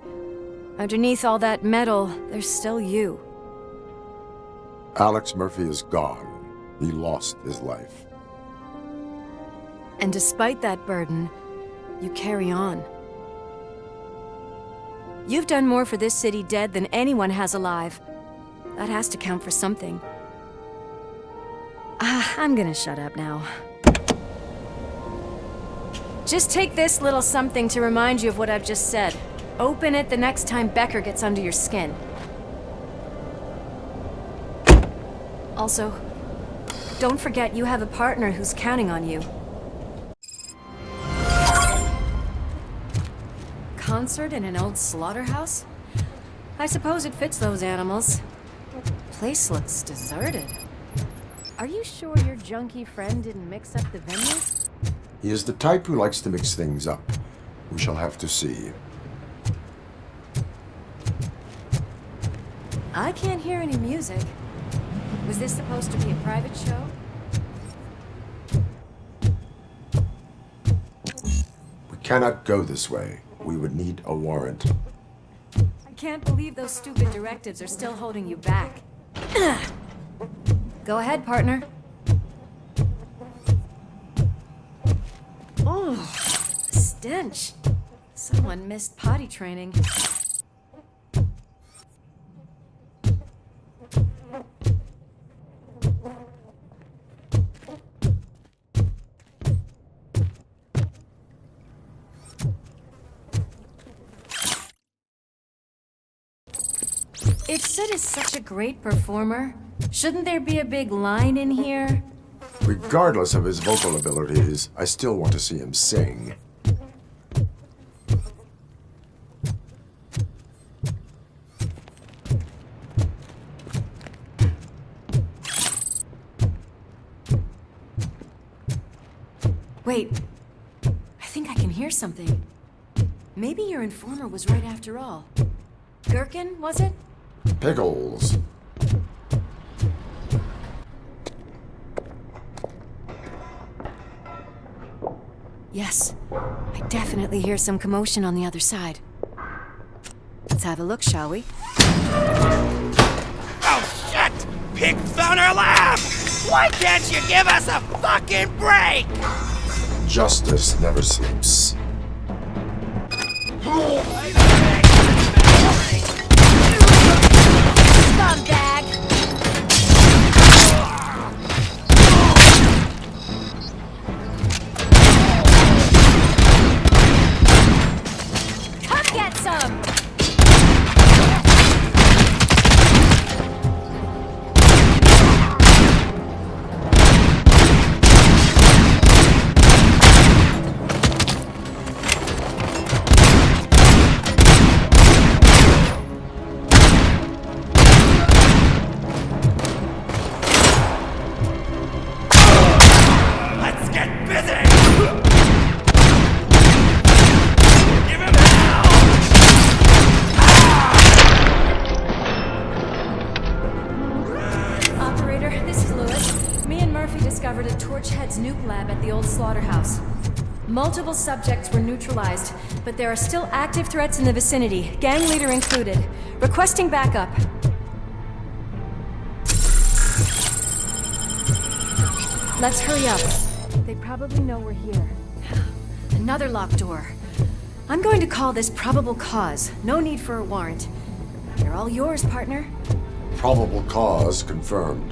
Underneath all that metal, there's still you. Alex Murphy is gone. He lost his life. And despite that burden, you carry on. You've done more for this city dead than anyone has alive. That has to count for something. I'm gonna shut up now. Just take this little something to remind you of what I've just said. Open it the next time Becker gets under your skin. Also, don't forget you have a partner who's counting on you. Concert in an old slaughterhouse? I suppose it fits those animals. Place looks deserted. Are you sure your junkie friend didn't mix up the venue? He is the type who likes to mix things up. We shall have to see. I can't hear any music. Was this supposed to be a private show? We cannot go this way. We would need a warrant. I can't believe those stupid directives are still holding you back. Go ahead, partner. Oh, stench. Someone missed potty training. If Sid is such a great performer, shouldn't there be a big line in here? Regardless of his vocal abilities, I still want to see him sing. Wait, I think I can hear something. Maybe your informer was right after all. Gherkin, was it? Pickles. Yes, I definitely hear some commotion on the other side. Let's have a look, shall we? Oh, shit! Pig found our lab! Why can't you give us a fucking break? Justice never sleeps. Scumbag! Come get some! Multiple subjects were neutralized, but there are still active threats in the vicinity, gang leader included. Requesting backup. Let's hurry up. They probably know we're here. Another locked door. I'm going to call this probable cause. No need for a warrant. They're all yours, partner. Probable cause confirmed.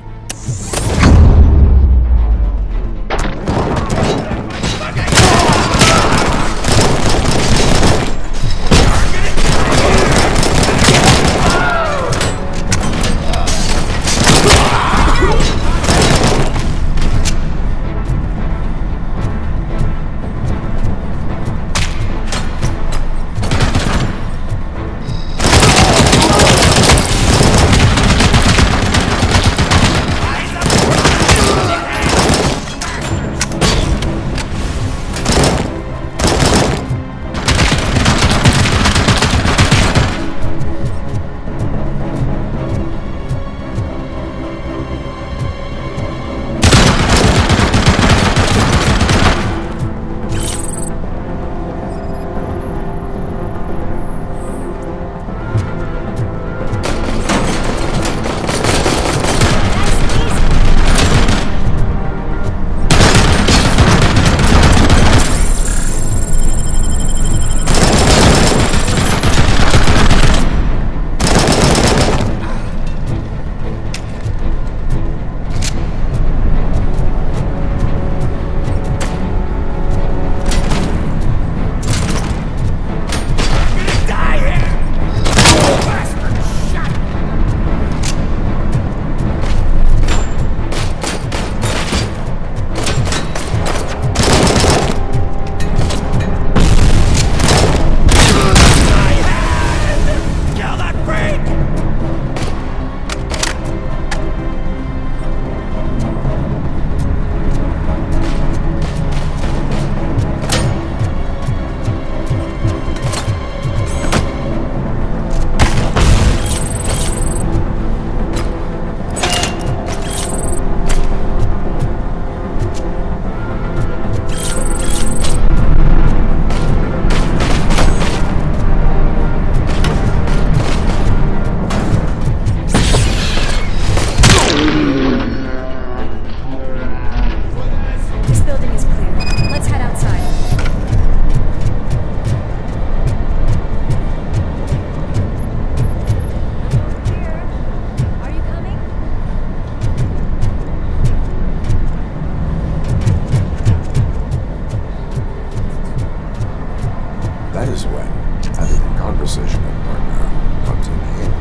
is when having a conversational partner comes in handy.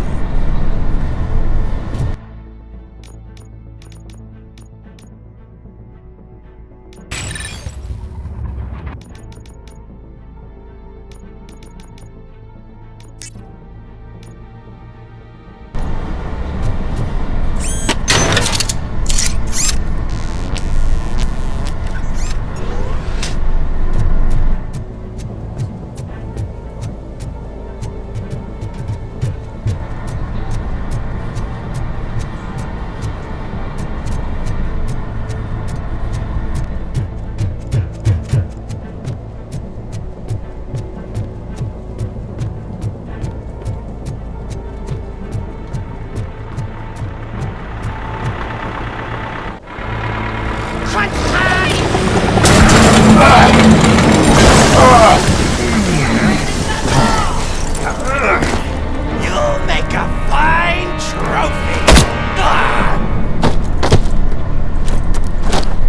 You'll make a fine trophy!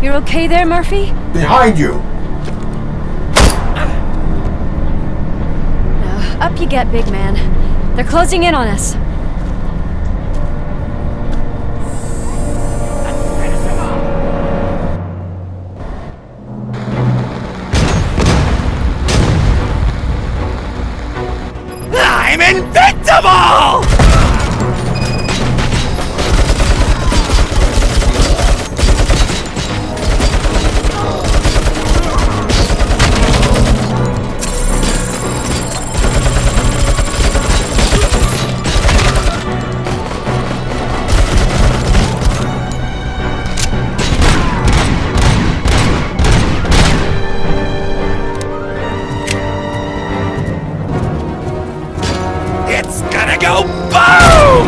You're okay there, Murphy? Behind you! Up you get, big man. They're closing in on us. I'm invincible! It's gonna go boom!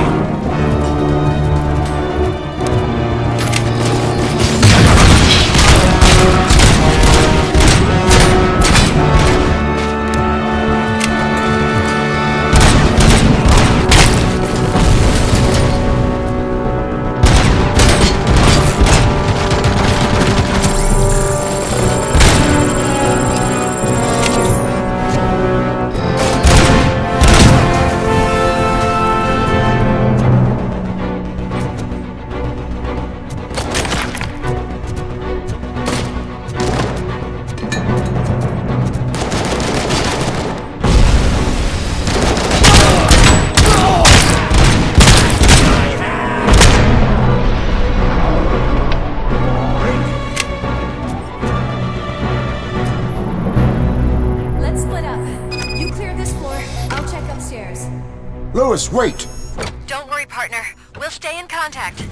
Let's split up. You clear this floor, I'll check upstairs. Lewis, wait! Don't worry, partner. We'll stay in contact.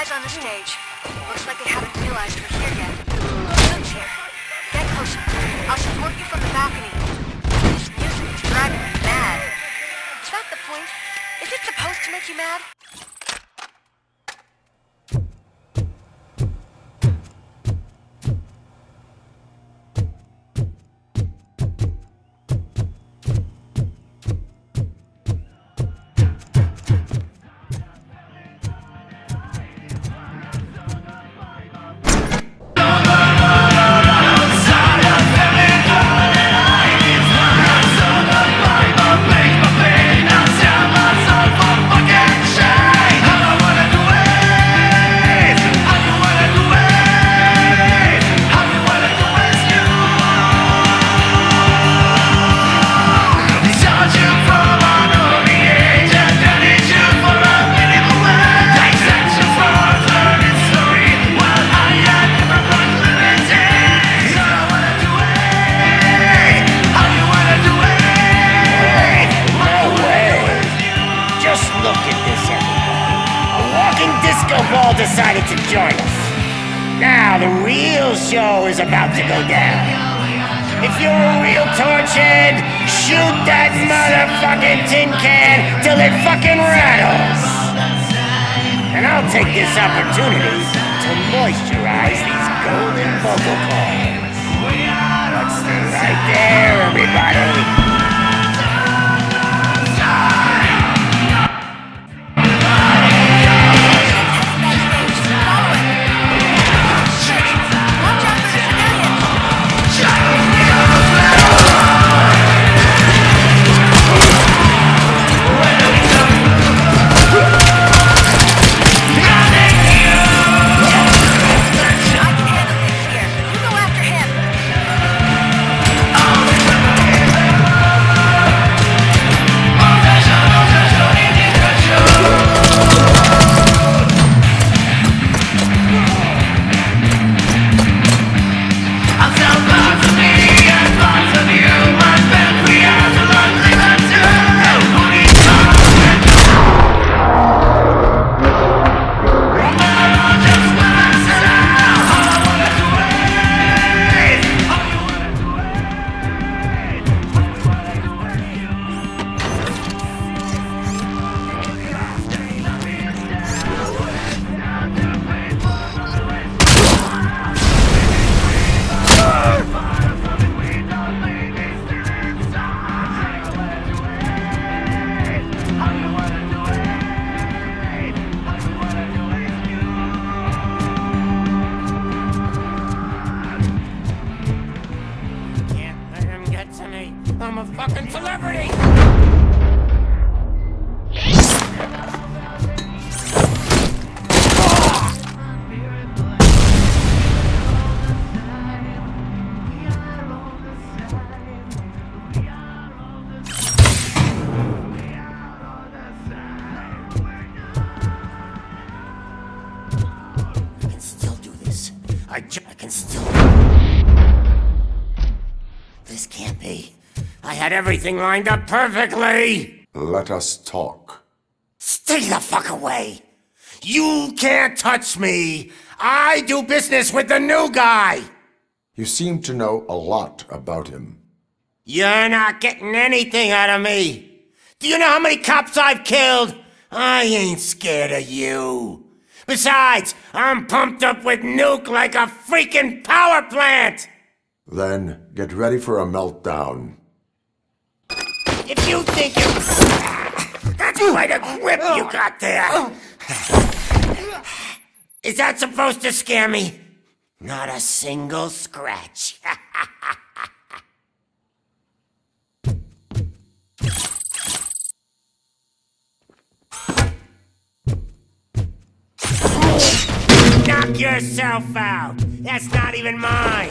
On the stage. Looks like they haven't realized we're here yet. Luke's here. Get closer. I'll support you from the balcony. This music is driving me mad. Is that the point? Is it supposed to make you mad? Shine! decided to join us. Now the real show is about to go down. If you're a real torchhead, shoot that motherfucking tin can till it fucking rattles. And I'll take this opportunity to moisturize these golden vocal cords. Let's stay right there, everybody. I'm a fucking celebrity! I can still do this. I can still... This can't be. I had everything lined up perfectly! Let us talk. Stay the fuck away! You can't touch me! I do business with the new guy! You seem to know a lot about him. You're not getting anything out of me! Do you know how many cops I've killed? I ain't scared of you. Besides, I'm pumped up with nuke like a freaking power plant! Then get ready for a meltdown. If you think you... That's quite a grip you got there! Is that supposed to scare me? Not a single scratch. Knock yourself out! That's not even mine!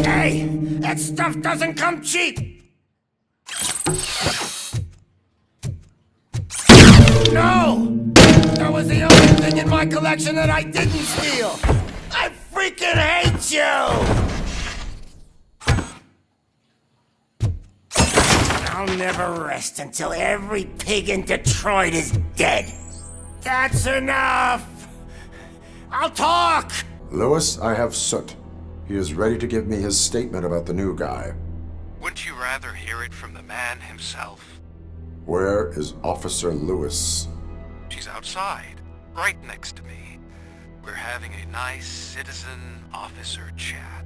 Hey! That stuff doesn't come cheap! No! That was the only thing in my collection that I didn't steal! I freaking hate you! I'll never rest until every pig in Detroit is dead. That's enough! I'll talk! Lewis, I have Soot. He is ready to give me his statement about the new guy. Wouldn't you rather hear it from the man himself? Where is Officer Lewis? She's outside, right next to me. We're having a nice citizen-officer chat.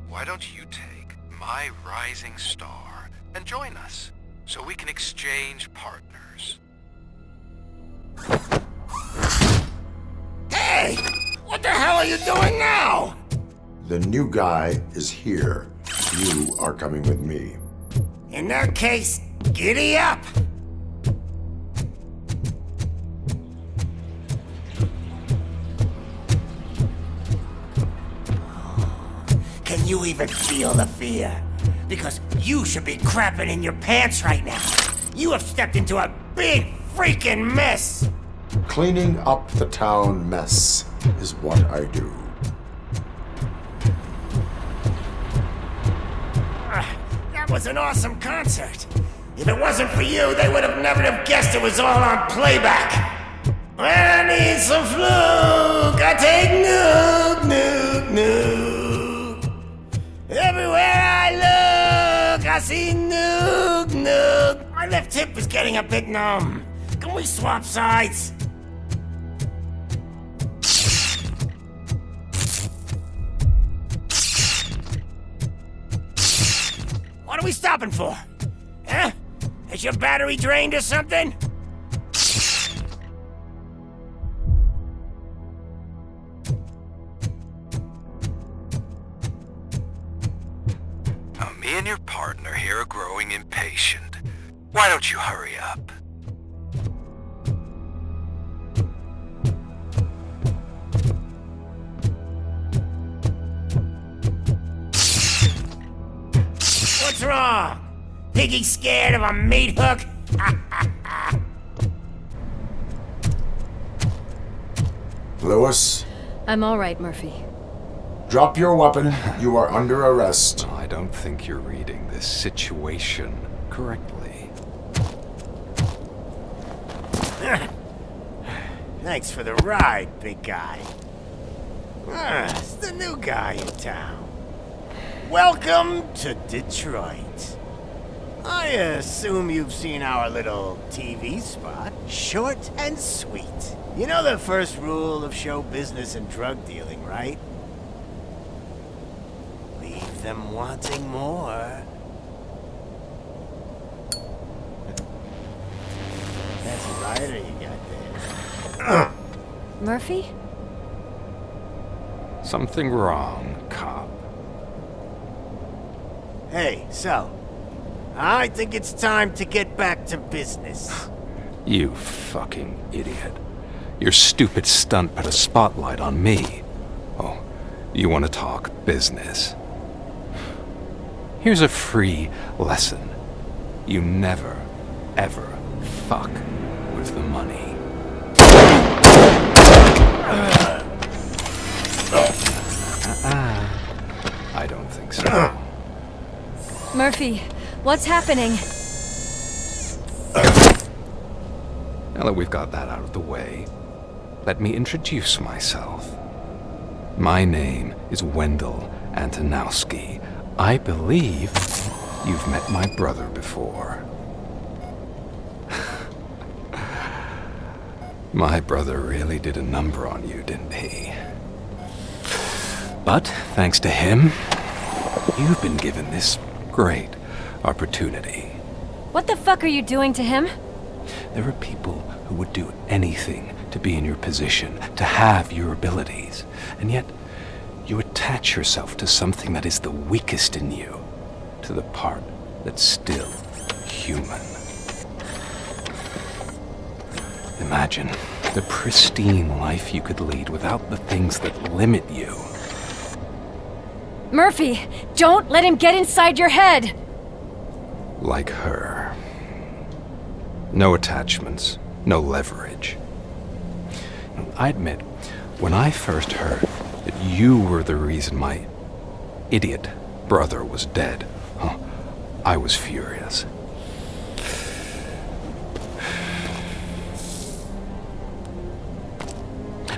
Why don't you take my rising star and join us, so we can exchange partners? Hey! What the hell are you doing now? The new guy is here. You are coming with me. In that case, giddy up! Can you even feel the fear? Because you should be crapping in your pants right now. You have stepped into a big freaking mess! Cleaning up the town mess is what I do. That That was an awesome concert. If it wasn't for you, they would have never have guessed it was all on playback. When I need some fluke, I take nuke, nuke, nuke. Everywhere I look, I see nuke, nuke. My left hip is getting a bit numb. Can we swap sides? What are we stopping for? Huh? Is your battery drained or something? Now, me and your partner here are growing impatient. Why don't you hurry up? What's wrong? Piggy scared of a meat hook? Lewis, I'm all right, Murphy. drop your weapon. You are under arrest. I don't think you're reading this situation correctly. Thanks for the ride, big guy. It's the new guy in town. Welcome to Detroit. I assume you've seen our little TV spot. Short and sweet. You know the first rule of show business and drug dealing, right? Leave them wanting more. That's a rider you got there. Murphy? Something wrong, cop. Hey, so, I think it's time to get back to business. You fucking idiot. Your stupid stunt put a spotlight on me. Oh, you want to talk business? Here's a free lesson. You never, ever fuck with the money. I don't think so. Murphy, what's happening? Now that we've got that out of the way, let me introduce myself. My name is Wendel Antonowski. I believe you've met my brother before. My brother really did a number on you, didn't he? But thanks to him, you've been given this great opportunity. What the fuck are you doing to him? There are people who would do anything to be in your position, to have your abilities, and yet you attach yourself to something that is the weakest in you, to the part that's still human. Imagine the pristine life you could lead without the things that limit you. Murphy, don't let him get inside your head! Like her. No attachments, no leverage. I admit, when I first heard that you were the reason my idiot brother was dead, I was furious.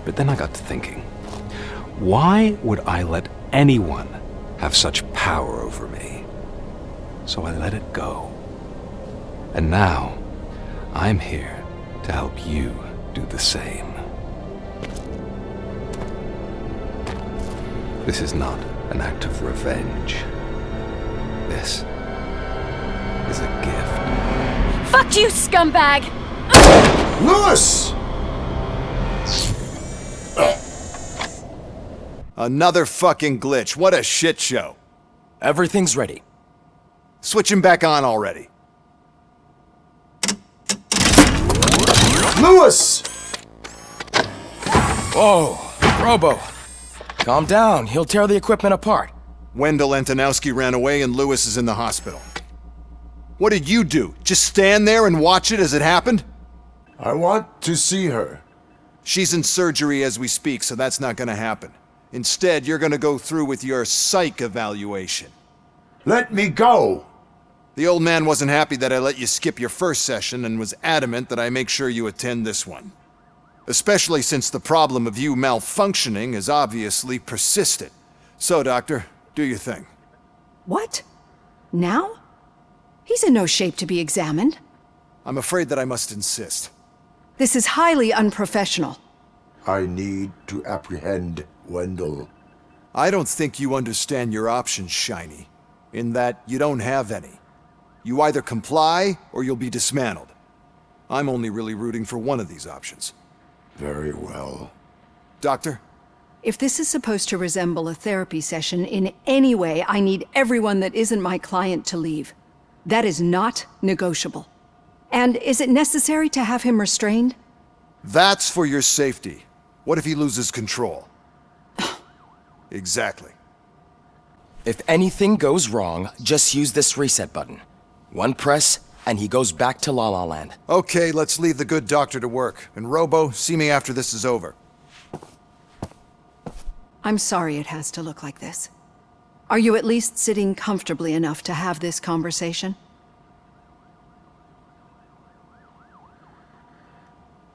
But then I got to thinking, why would I let anyone have such power over me? So I let it go. And now, I'm here to help you do the same. This is not an act of revenge. This is a gift. Fuck you, scumbag! Lewis! Another fucking glitch. What a shit show. Everything's ready. Switch him back on already. Lewis! Whoa, Robo. Calm down. He'll tear the equipment apart. Wendel Antonowski ran away and Lewis is in the hospital. What did you do? Just stand there and watch it as it happened? I want to see her. She's in surgery as we speak, so that's not gonna happen. Instead, you're gonna go through with your psych evaluation. Let me go! The old man wasn't happy that I let you skip your first session and was adamant that I make sure you attend this one. Especially since the problem of you malfunctioning has obviously persisted. So, Doctor, do your thing. What? Now? He's in no shape to be examined. I'm afraid that I must insist. This is highly unprofessional. I need to apprehend Wendel. I don't think you understand your options, Shiny, in that you don't have any. You either comply or you'll be dismantled. I'm only really rooting for one of these options. Very well. Doctor? If this is supposed to resemble a therapy session in any way, I need everyone that isn't my client to leave. That is not negotiable. And is it necessary to have him restrained? That's for your safety. What if he loses control? Exactly. If anything goes wrong, just use this reset button. One press, and he goes back to La La Land. Okay, let's leave the good doctor to work. And Robo, see me after this is over. I'm sorry it has to look like this. Are you at least sitting comfortably enough to have this conversation?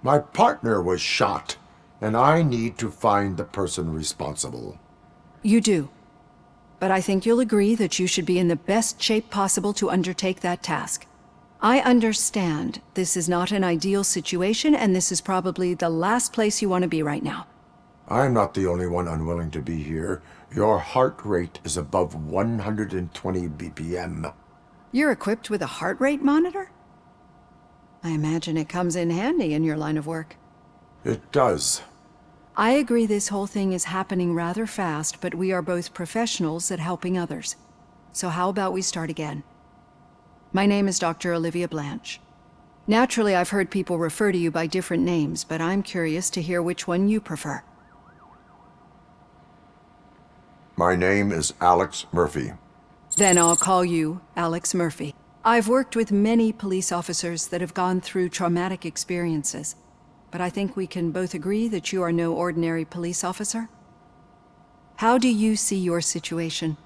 My partner was shot, and I need to find the person responsible. You do. But I think you'll agree that you should be in the best shape possible to undertake that task. I understand this is not an ideal situation, and this is probably the last place you want to be right now. I'm not the only one unwilling to be here. Your heart rate is above 120 BPM. You're equipped with a heart rate monitor? I imagine it comes in handy in your line of work. It does. I agree this whole thing is happening rather fast, but we are both professionals at helping others. So how about we start again? My name is Dr. Olivia Blanche. Naturally, I've heard people refer to you by different names, but I'm curious to hear which one you prefer. My name is Alex Murphy. Then I'll call you Alex Murphy. I've worked with many police officers that have gone through traumatic experiences, but I think we can both agree that you are no ordinary police officer. How do you see your situation?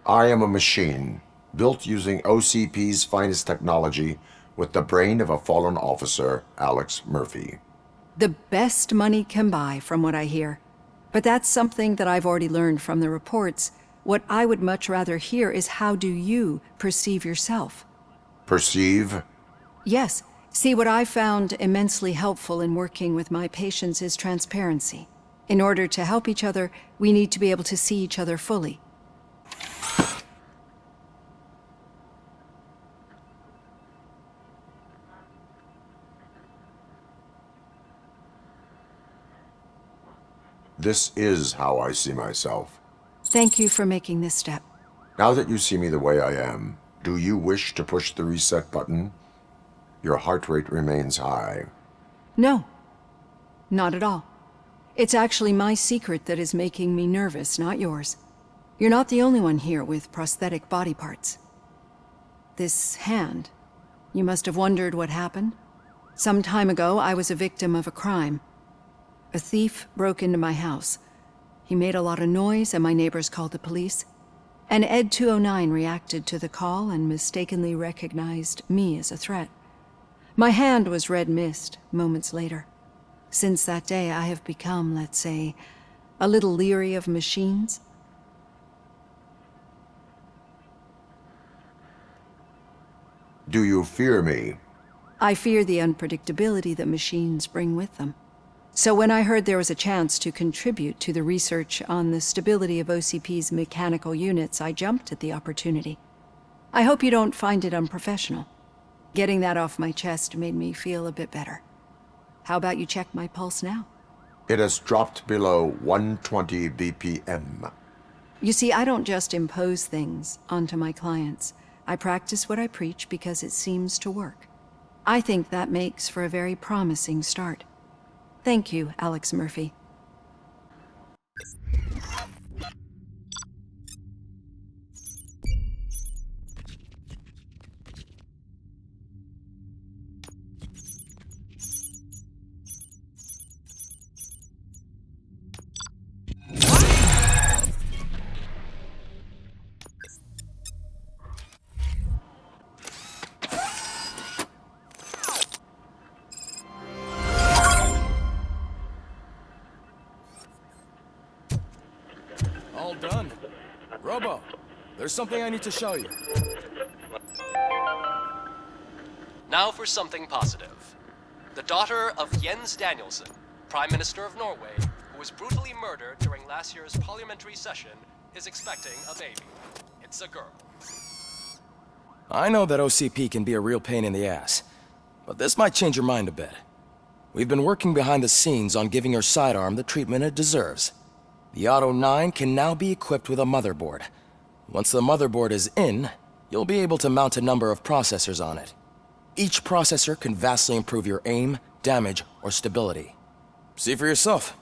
I am a machine, built using OCP's finest technology with the brain of a fallen officer, Alex Murphy. The best money can buy, from what I hear. But that's something that I've already learned from the reports. What I would much rather hear is how do you perceive yourself? Perceive? Yes. See, what I found immensely helpful in working with my patients is transparency. In order to help each other, we need to be able to see each other fully. This is how I see myself. Thank you for making this step. Now that you see me the way I am, do you wish to push the reset button? Your heart rate remains high. No, not at all. It's actually my secret that is making me nervous, not yours. You're not the only one here with prosthetic body parts. This hand, you must have wondered what happened. Some time ago, I was a victim of a crime. A thief broke into my house. He made a lot of noise and my neighbors called the police. And Ed 209 reacted to the call and mistakenly recognized me as a threat. My hand was red mist moments later. Since that day, I have become, let's say, a little leery of machines. Do you fear me? I fear the unpredictability that machines bring with them. So when I heard there was a chance to contribute to the research on the stability of OCP's mechanical units, I jumped at the opportunity. I hope you don't find it unprofessional. Getting that off my chest made me feel a bit better. How about you check my pulse now? It has dropped below 120 BPM. You see, I don't just impose things onto my clients. I practice what I preach because it seems to work. I think that makes for a very promising start. Thank you, Alex Murphy. Robo, there's something I need to show you. Now for something positive. The daughter of Jens Danielson, Prime Minister of Norway, who was brutally murdered during last year's parliamentary session, is expecting a baby. It's a girl. I know that OCP can be a real pain in the ass, but this might change your mind a bit. We've been working behind the scenes on giving her sidearm the treatment it deserves. The Auto 9 can now be equipped with a motherboard. Once the motherboard is in, you'll be able to mount a number of processors on it. Each processor can vastly improve your aim, damage, or stability. See for yourself.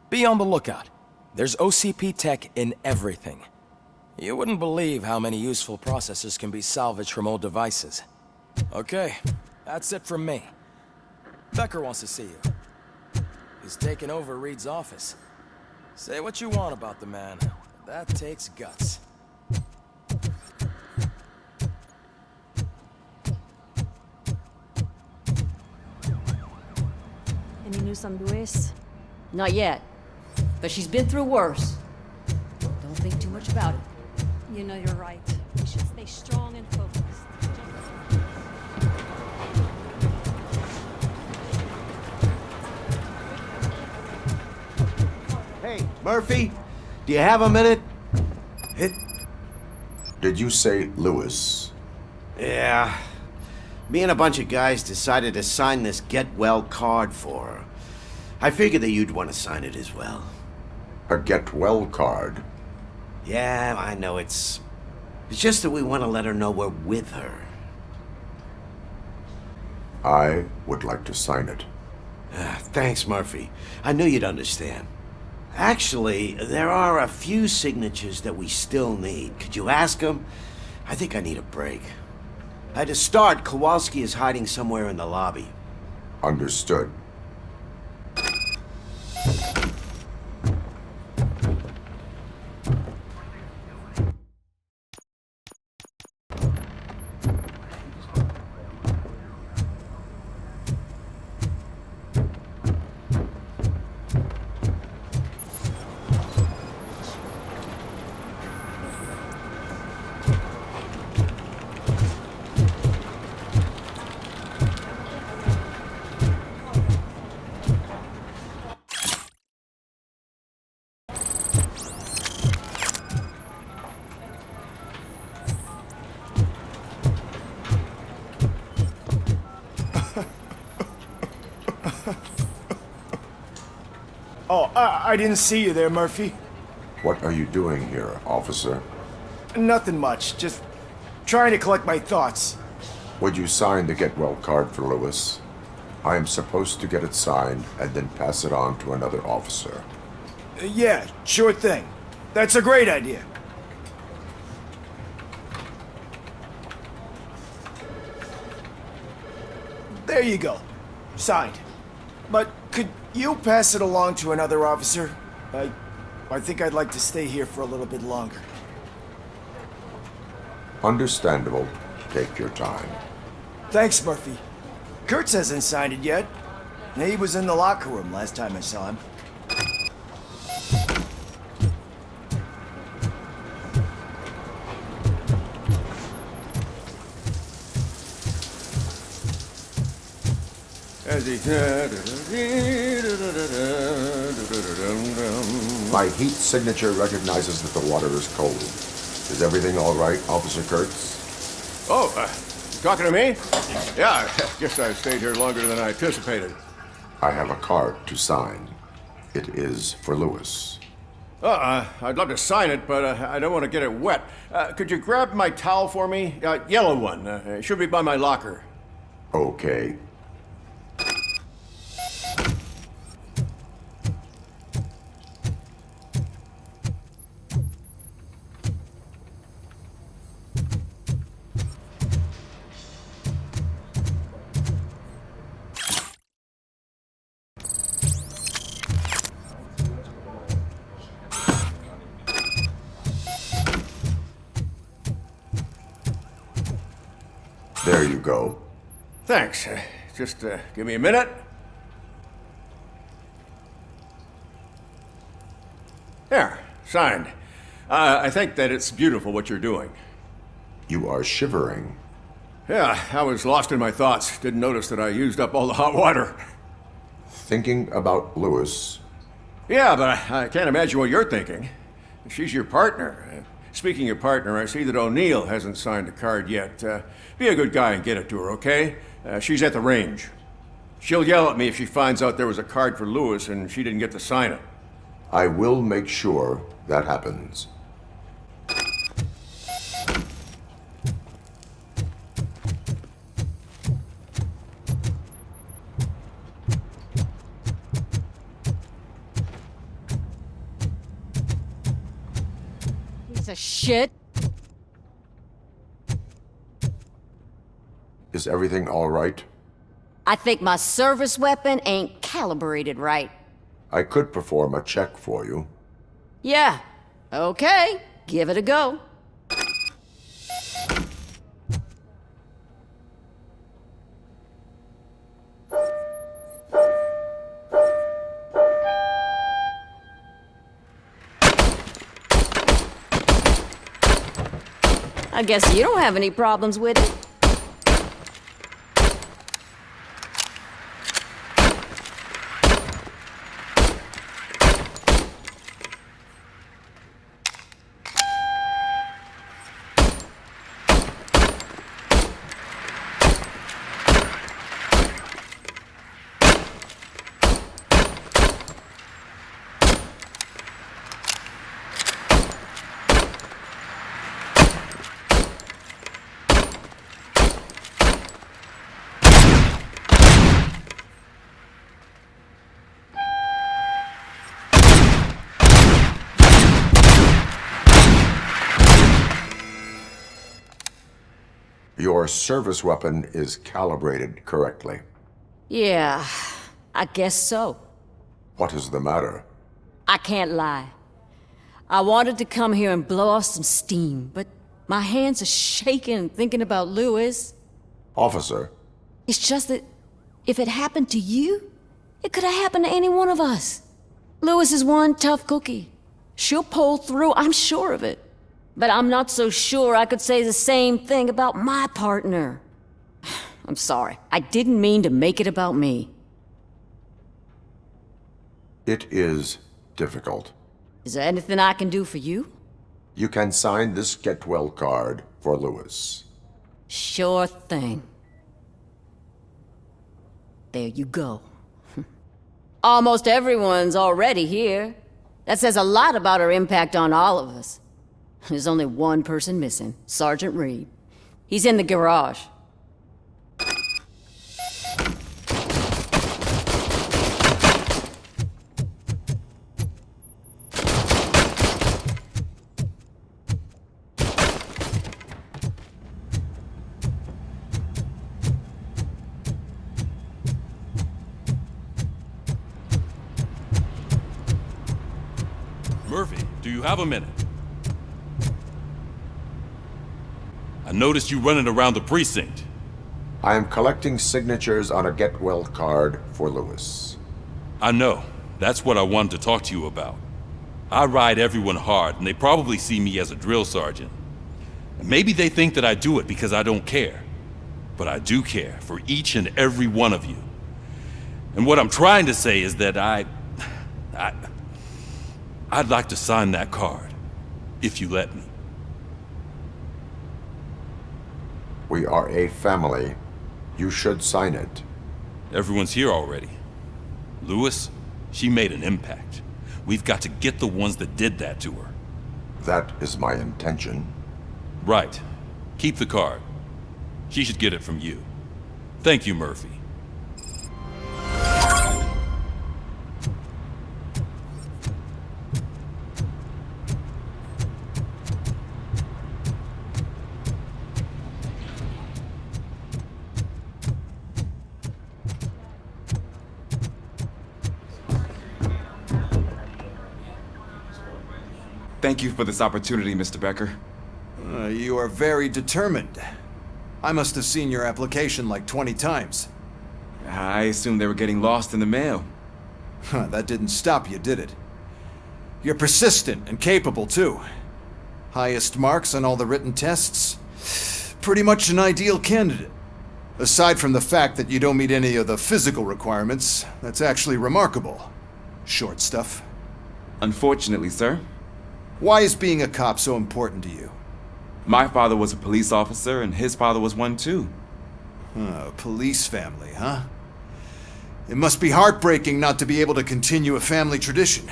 Be on the lookout. There's OCP tech in everything. You wouldn't believe how many useful processors can be salvaged from old devices. Okay, that's it from me. Becker wants to see you. He's taken over Reed's office. Say what you want about the man. That takes guts. Any news on Luis? Not yet. But she's been through worse. Don't think too much about it. You know you're right. We should stay strong and focused. Hey, Murphy, do you have a minute? Did you say Lewis? Yeah. Me and a bunch of guys decided to sign this get well card for her. I figured that you'd want to sign it as well. A get well card? Yeah, I know it's just that we want to let her know we're with her. I would like to sign it. Thanks, Murphy. I knew you'd understand. Actually, there are a few signatures that we still need. Could you ask them? I think I need a break. To start, Kowalski is hiding somewhere in the lobby. Understood. Oh, I didn't see you there, Murphy. What are you doing here, officer? Nothing much, just trying to collect my thoughts. Would you sign the get well card for Lewis? I am supposed to get it signed and then pass it on to another officer. Yeah, sure thing. That's a great idea. There you go. Signed. But could you pass it along to another officer? I think I'd like to stay here for a little bit longer. Understandable. Take your time. Thanks, Murphy. Kurtz hasn't signed it yet. He was in the locker room last time I saw him. My heat signature recognizes that the water is cold. Is everything all right, Officer Kurtz? Oh, talking to me? Yeah, I guess I stayed here longer than I anticipated. I have a card to sign. It is for Lewis. I'd love to sign it, but I don't want to get it wet. Could you grab my towel for me? Yellow one. It should be by my locker. Okay. There you go. Thanks. Just give me a minute. There, signed. I think that it's beautiful what you're doing. You are shivering. Yeah, I was lost in my thoughts. Didn't notice that I used up all the hot water. Thinking about Lewis. Yeah, but I can't imagine what you're thinking. She's your partner. Speaking of partner, I see that O'Neill hasn't signed a card yet. Be a good guy and get it to her, okay? She's at the range. She'll yell at me if she finds out there was a card for Lewis and she didn't get to sign it. I will make sure that happens. Piece of shit. Is everything all right? I think my service weapon ain't calibrated right. I could perform a check for you. Yeah. Okay. Give it a go. I guess you don't have any problems with it. Your service weapon is calibrated correctly. Yeah, I guess so. What is the matter? I can't lie. I wanted to come here and blow off some steam, but my hands are shaking thinking about Lewis. Officer. It's just that if it happened to you, it could have happened to any one of us. Lewis is one tough cookie. She'll pull through, I'm sure of it. But I'm not so sure I could say the same thing about my partner. I'm sorry. I didn't mean to make it about me. It is difficult. Is there anything I can do for you? You can sign this get well card for Lewis. Sure thing. There you go. Almost everyone's already here. That says a lot about her impact on all of us. There's only one person missing, Sergeant Reed. He's in the garage. Murphy, do you have a minute? I noticed you running around the precinct. I am collecting signatures on a get well card for Lewis. I know. That's what I wanted to talk to you about. I ride everyone hard, and they probably see me as a drill sergeant. Maybe they think that I do it because I don't care. But I do care for each and every one of you. And what I'm trying to say is that I'd like to sign that card, if you let me. We are a family. You should sign it. Everyone's here already. Lewis, she made an impact. We've got to get the ones that did that to her. That is my intention. Right. Keep the card. She should get it from you. Thank you, Murphy. Thank you for this opportunity, Mr. Becker. You are very determined. I must have seen your application like 20 times. I assumed they were getting lost in the mail. That didn't stop you, did it? You're persistent and capable, too. Highest marks on all the written tests. Pretty much an ideal candidate. Aside from the fact that you don't meet any of the physical requirements, that's actually remarkable. Short stuff. Unfortunately, sir. Why is being a cop so important to you? My father was a police officer, and his father was one too. Police family, huh? It must be heartbreaking not to be able to continue a family tradition.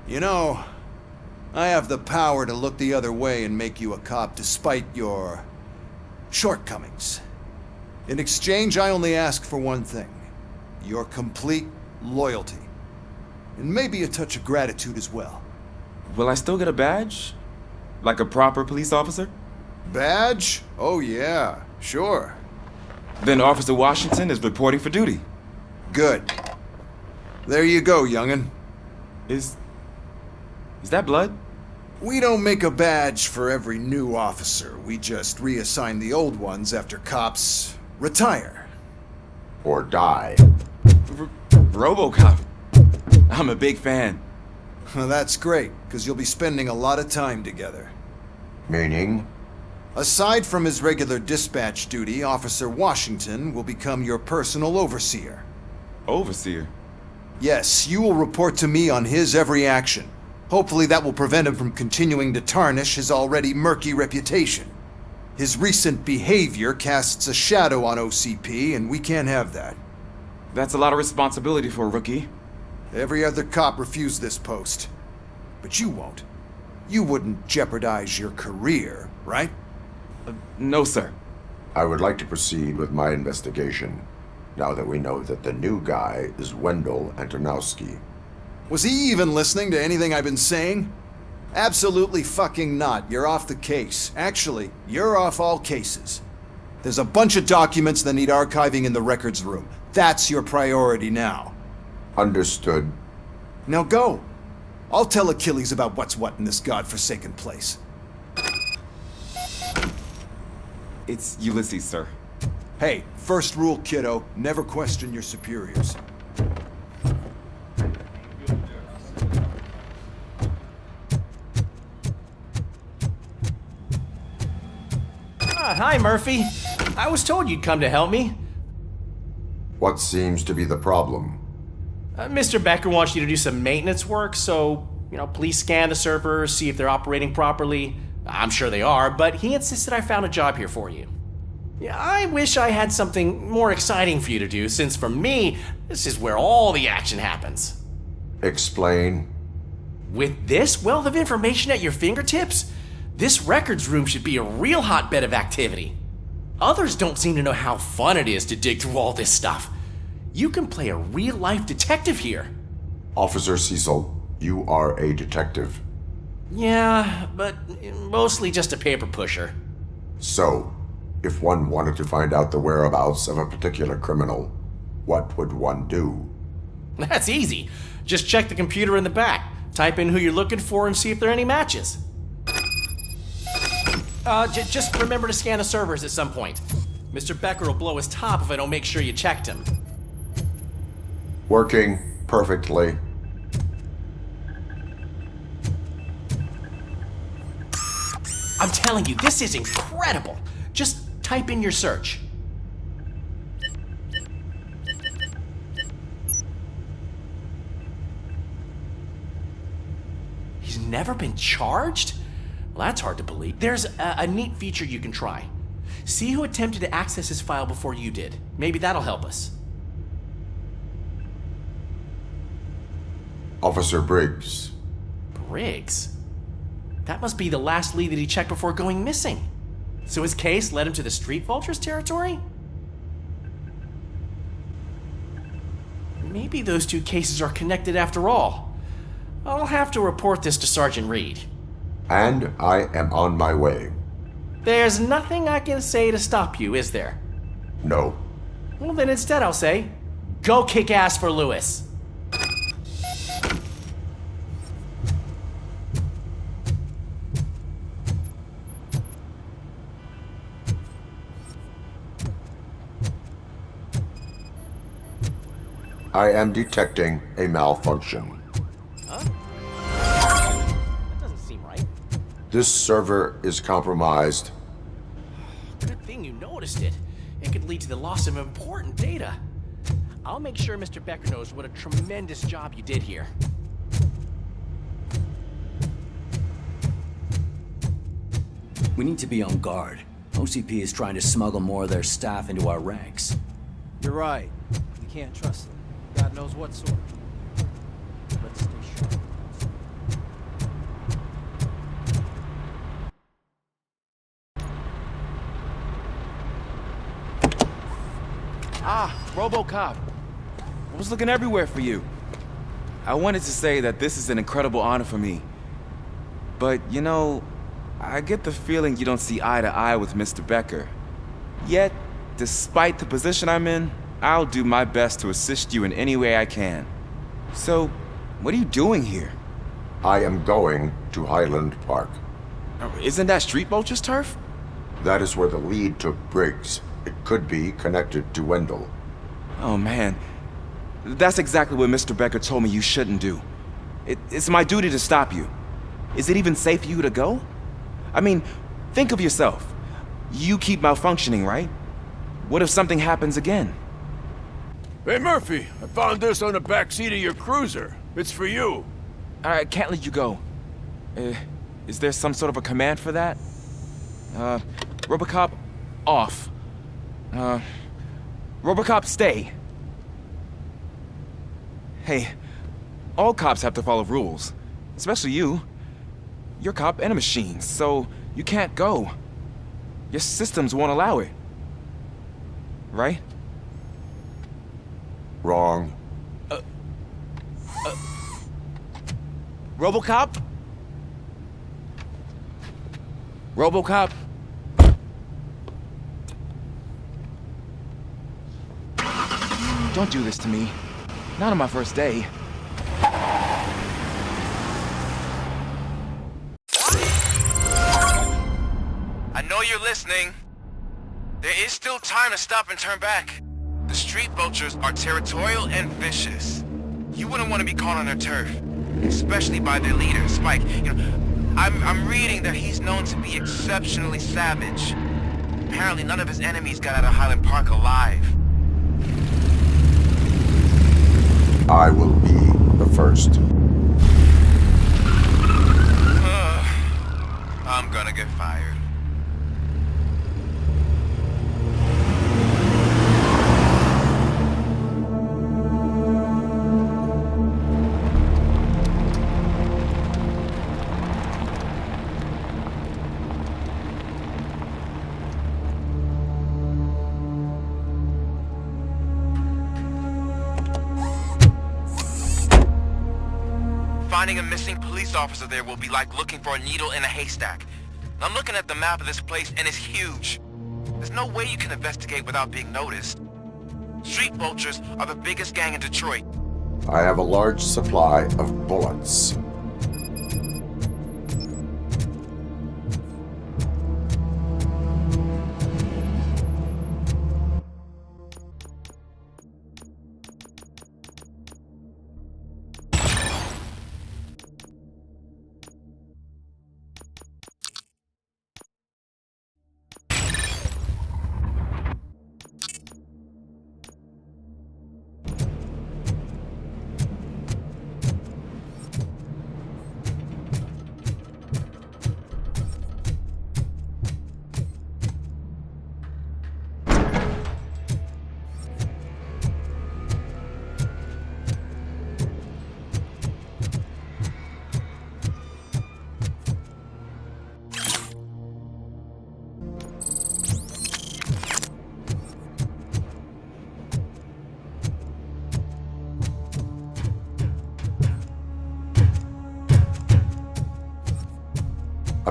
You know, I have the power to look the other way and make you a cop despite your shortcomings. In exchange, I only ask for one thing. Your complete loyalty. And maybe a touch of gratitude as well. Will I still get a badge? Like a proper police officer? Badge? Oh yeah, sure. Then Officer Washington is reporting for duty. Good. There you go, young'un. Is that blood? We don't make a badge for every new officer. We just reassign the old ones after cops retire. Or die. Robocop. I'm a big fan. Well, that's great, because you'll be spending a lot of time together. Meaning? Aside from his regular dispatch duty, Officer Washington will become your personal overseer. Overseer? Yes, you will report to me on his every action. Hopefully that will prevent him from continuing to tarnish his already murky reputation. His recent behavior casts a shadow on OCP, and we can't have that. That's a lot of responsibility for a rookie. Every other cop refused this post. But you won't. You wouldn't jeopardize your career, right? No, sir. I would like to proceed with my investigation, now that we know that the new guy is Wendel Antonowski. Was he even listening to anything I've been saying? Absolutely fucking not. You're off the case. Actually, you're off all cases. There's a bunch of documents that need archiving in the records room. That's your priority now. Understood. Now go. I'll tell Achilles about what's what in this godforsaken place. It's Ulysses, sir. Hey, first rule, kiddo, never question your superiors. Hi, Murphy. I was told you'd come to help me. What seems to be the problem? Mr. Becker wants you to do some maintenance work, so, please scan the servers, see if they're operating properly. I'm sure they are, but he insisted I found a job here for you. Yeah, I wish I had something more exciting for you to do, since for me, this is where all the action happens. Explain. With this wealth of information at your fingertips, this records room should be a real hotbed of activity. Others don't seem to know how fun it is to dig through all this stuff. You can play a real-life detective here. Officer Cecil, you are a detective. Yeah, but mostly just a paper pusher. So, if one wanted to find out the whereabouts of a particular criminal, what would one do? That's easy. Just check the computer in the back, type in who you're looking for, and see if there are any matches. Just remember to scan the servers at some point. Mr. Becker will blow his top if I don't make sure you checked him. Working perfectly. I'm telling you, this is incredible. Just type in your search. He's never been charged? Well, that's hard to believe. There's a neat feature you can try. See who attempted to access his file before you did. Maybe that'll help us. Officer Briggs. Briggs? That must be the last lead that he checked before going missing. So his case led him to the Street Vultures territory? Maybe those two cases are connected after all. I'll have to report this to Sergeant Reed. And I am on my way. There's nothing I can say to stop you, is there? No. Well, then instead I'll say, go kick ass for Lewis. I am detecting a malfunction. Huh? That doesn't seem right. This server is compromised. Good thing you noticed it. It could lead to the loss of important data. I'll make sure Mr. Becker knows what a tremendous job you did here. We need to be on guard. OCP is trying to smuggle more of their staff into our ranks. You're right. You can't trust them. God knows what sort. Let's stay sharp. Ah, Robocop. I was looking everywhere for you. I wanted to say that this is an incredible honor for me. But, you know, I get the feeling you don't see eye to eye with Mr. Becker. Yet, despite the position I'm in, I'll do my best to assist you in any way I can. So, what are you doing here? I am going to Highland Park. Isn't that Street Vultures turf? That is where the lead took Briggs. It could be connected to Wendel. Oh man, that's exactly what Mr. Becker told me you shouldn't do. It's my duty to stop you. Is it even safe for you to go? I mean, think of yourself. You keep malfunctioning, right? What if something happens again? Hey, Murphy, I found this on the back seat of your cruiser. It's for you. I can't let you go. Is there some sort of a command for that? Robocop, off. Robocop, stay. Hey, all cops have to follow rules. Especially you. You're a cop and a machine, so you can't go. Your systems won't allow it. Right? Wrong. Robocop? Robocop? Don't do this to me. Not on my first day. I know you're listening. There is still time to stop and turn back. The Street Vultures are territorial and vicious. You wouldn't want to be caught on their turf, especially by their leader, Spike. You know, I'm reading that he's known to be exceptionally savage. Apparently none of his enemies got out of Highland Park alive. I will be the first. I'm gonna get fired. Finding a missing police officer there will be like looking for a needle in a haystack. I'm looking at the map of this place and it's huge. There's no way you can investigate without being noticed. Street Vultures are the biggest gang in Detroit. I have a large supply of bullets.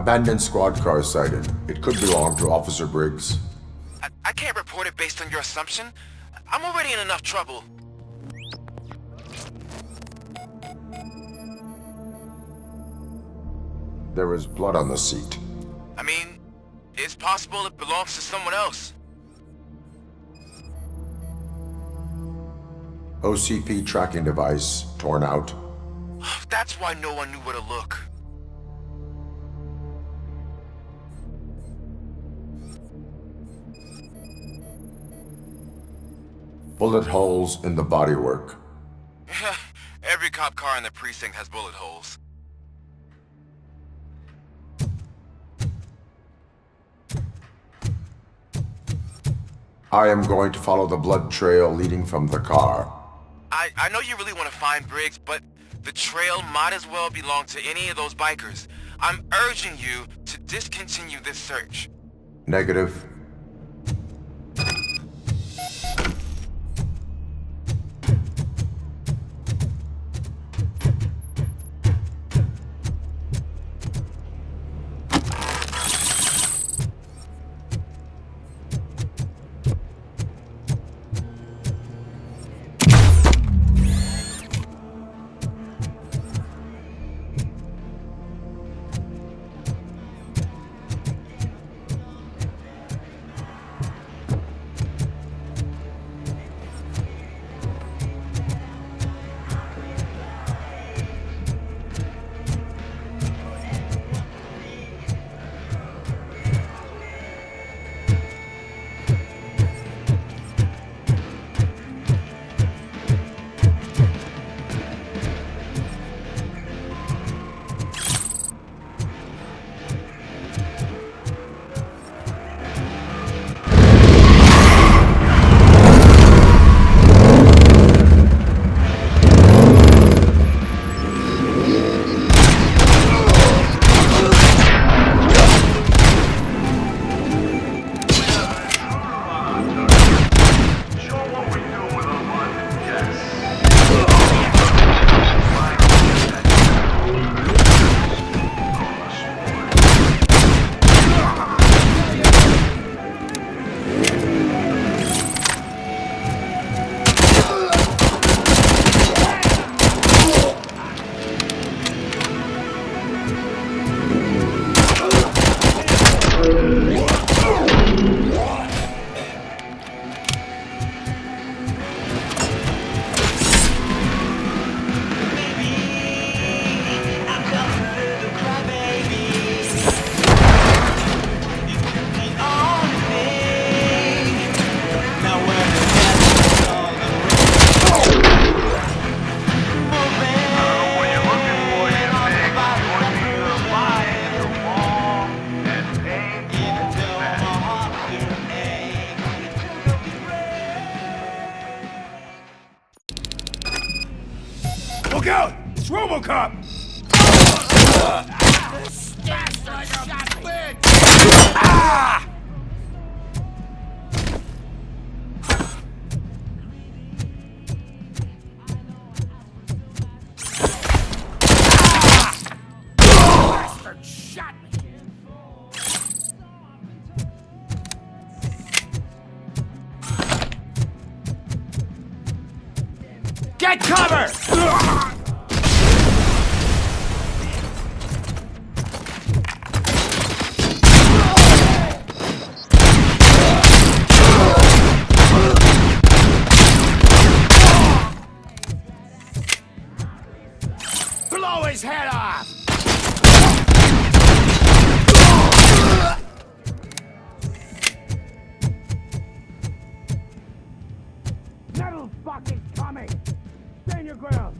Abandoned squad car sighted. It could belong to Officer Briggs. I can't report it based on your assumption. I'm already in enough trouble. There is blood on the seat. I mean, it's possible it belongs to someone else. OCP tracking device torn out. That's why no one knew where to look. Bullet holes in the bodywork. Every cop car in the precinct has bullet holes. I am going to follow the blood trail leading from the car. I know you really want to find Briggs, but the trail might as well belong to any of those bikers. I'm urging you to discontinue this search. Negative. Look out! It's Robocop! Ah! Bastard shot me! Get cover! Blow his head off! Metal fucking coming! Stand your ground!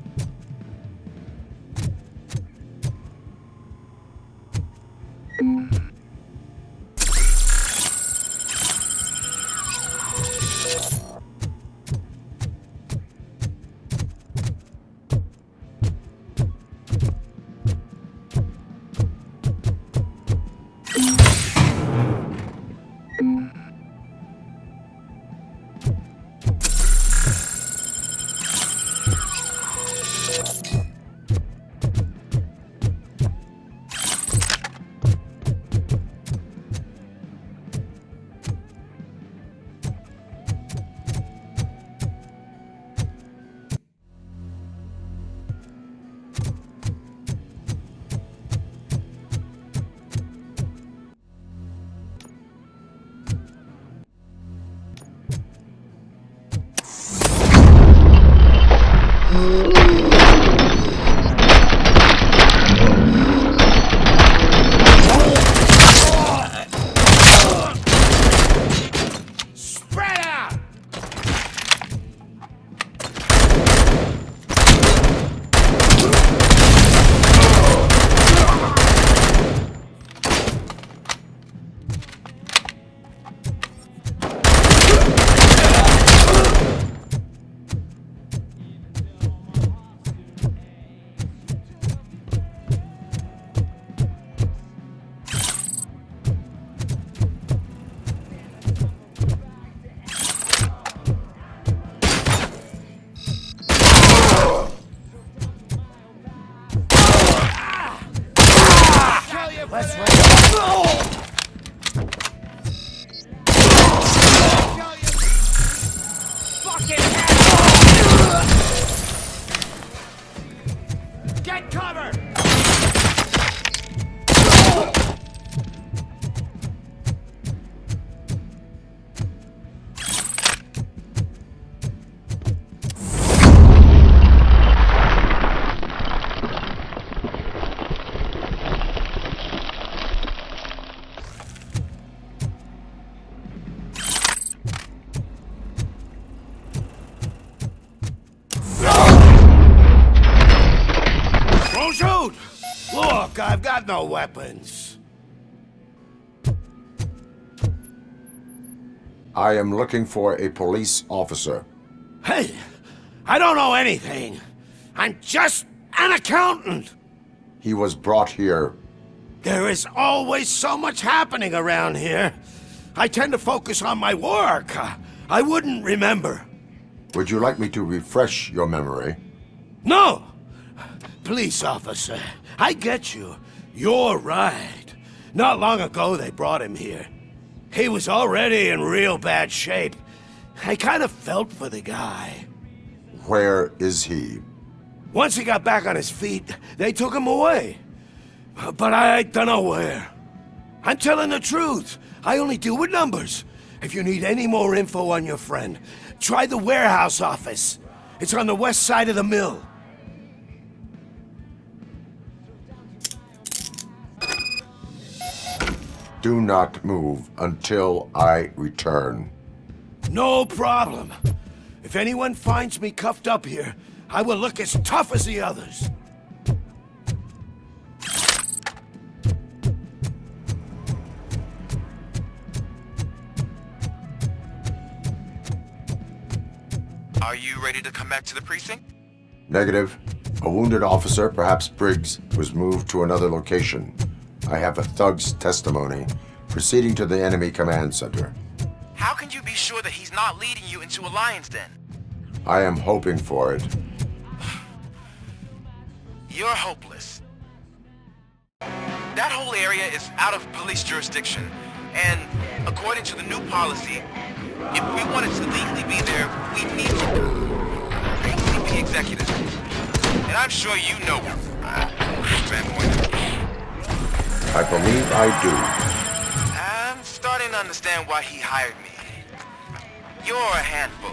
Get cover! Shoot! Look, I've got no weapons. I am looking for a police officer. Hey, I don't know anything. I'm just an accountant. He was brought here. There is always so much happening around here. I tend to focus on my work. I wouldn't remember. Would you like me to refresh your memory? No! Police officer, I get you. You're right. Not long ago they brought him here. He was already in real bad shape. I kind of felt for the guy. Where is he? Once he got back on his feet, they took him away. But I don't know where. I'm telling the truth. I only deal with numbers. If you need any more info on your friend, try the warehouse office. It's on the west side of the mill. Do not move until I return. No problem. If anyone finds me cuffed up here, I will look as tough as the others. Are you ready to come back to the precinct? Negative. A wounded officer, perhaps Briggs, was moved to another location. I have a thug's testimony proceeding to the enemy command center. How can you be sure that he's not leading you into a lion's den? I am hoping for it. You're hopeless. That whole area is out of police jurisdiction, and according to the new policy, if we wanted to legally be there, we need to be executive. And I'm sure you know standpoint. I believe I do. I'm starting to understand why he hired me. You're a handful.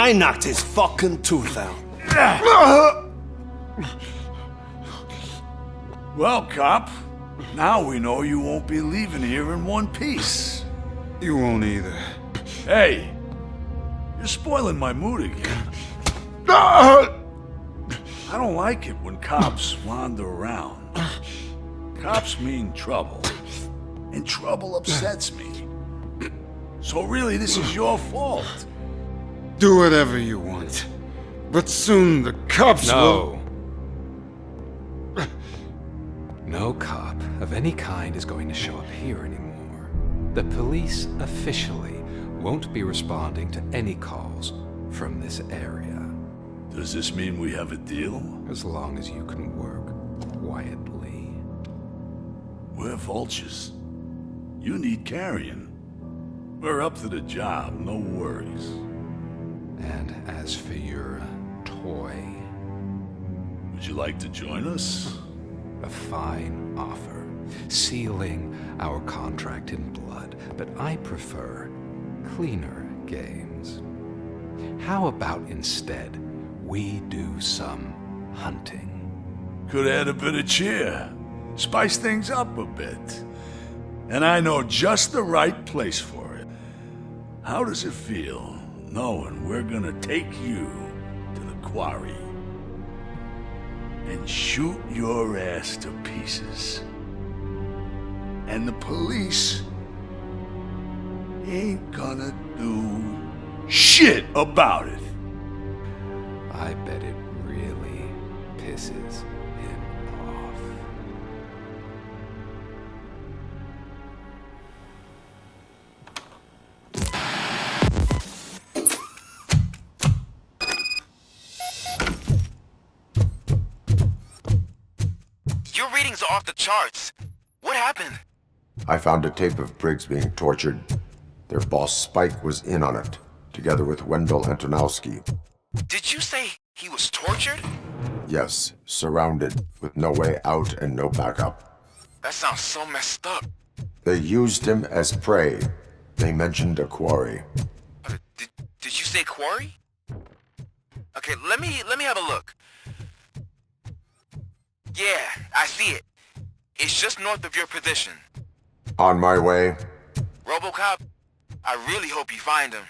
I knocked his fucking tooth out. Well, cop, now we know you won't be leaving here in one piece. You won't either. Hey, you're spoiling my mood again. I don't like it when cops wander around. Cops mean trouble, and trouble upsets me. So really, this is your fault. Do whatever you want, but soon the cops will... No cop of any kind is going to show up here anymore. The police officially won't be responding to any calls from this area. Does this mean we have a deal? As long as you can work quietly. We're vultures. You need carrying. We're up to the job, no worries. And as for your toy... Would you like to join us? A fine offer, sealing our contract in blood, but I prefer cleaner games. How about instead we do some hunting? Could add a bit of cheer, spice things up a bit. And I know just the right place for it. How does it feel knowing we're gonna take you to the quarry and shoot your ass to pieces? And the police ain't gonna do shit about it. I bet it really pisses him off. Your readings are off the charts. What happened? I found a tape of Briggs being tortured. Their boss Spike was in on it, together with Wendell Antonowski. Did you say he was tortured? Yes, surrounded, with no way out and no backup. That sounds so messed up. They used him as prey. They mentioned a quarry. Did you say quarry? Okay, let me have a look. Yeah, I see it. It's just north of your position. On my way. Robocop, I really hope you find him.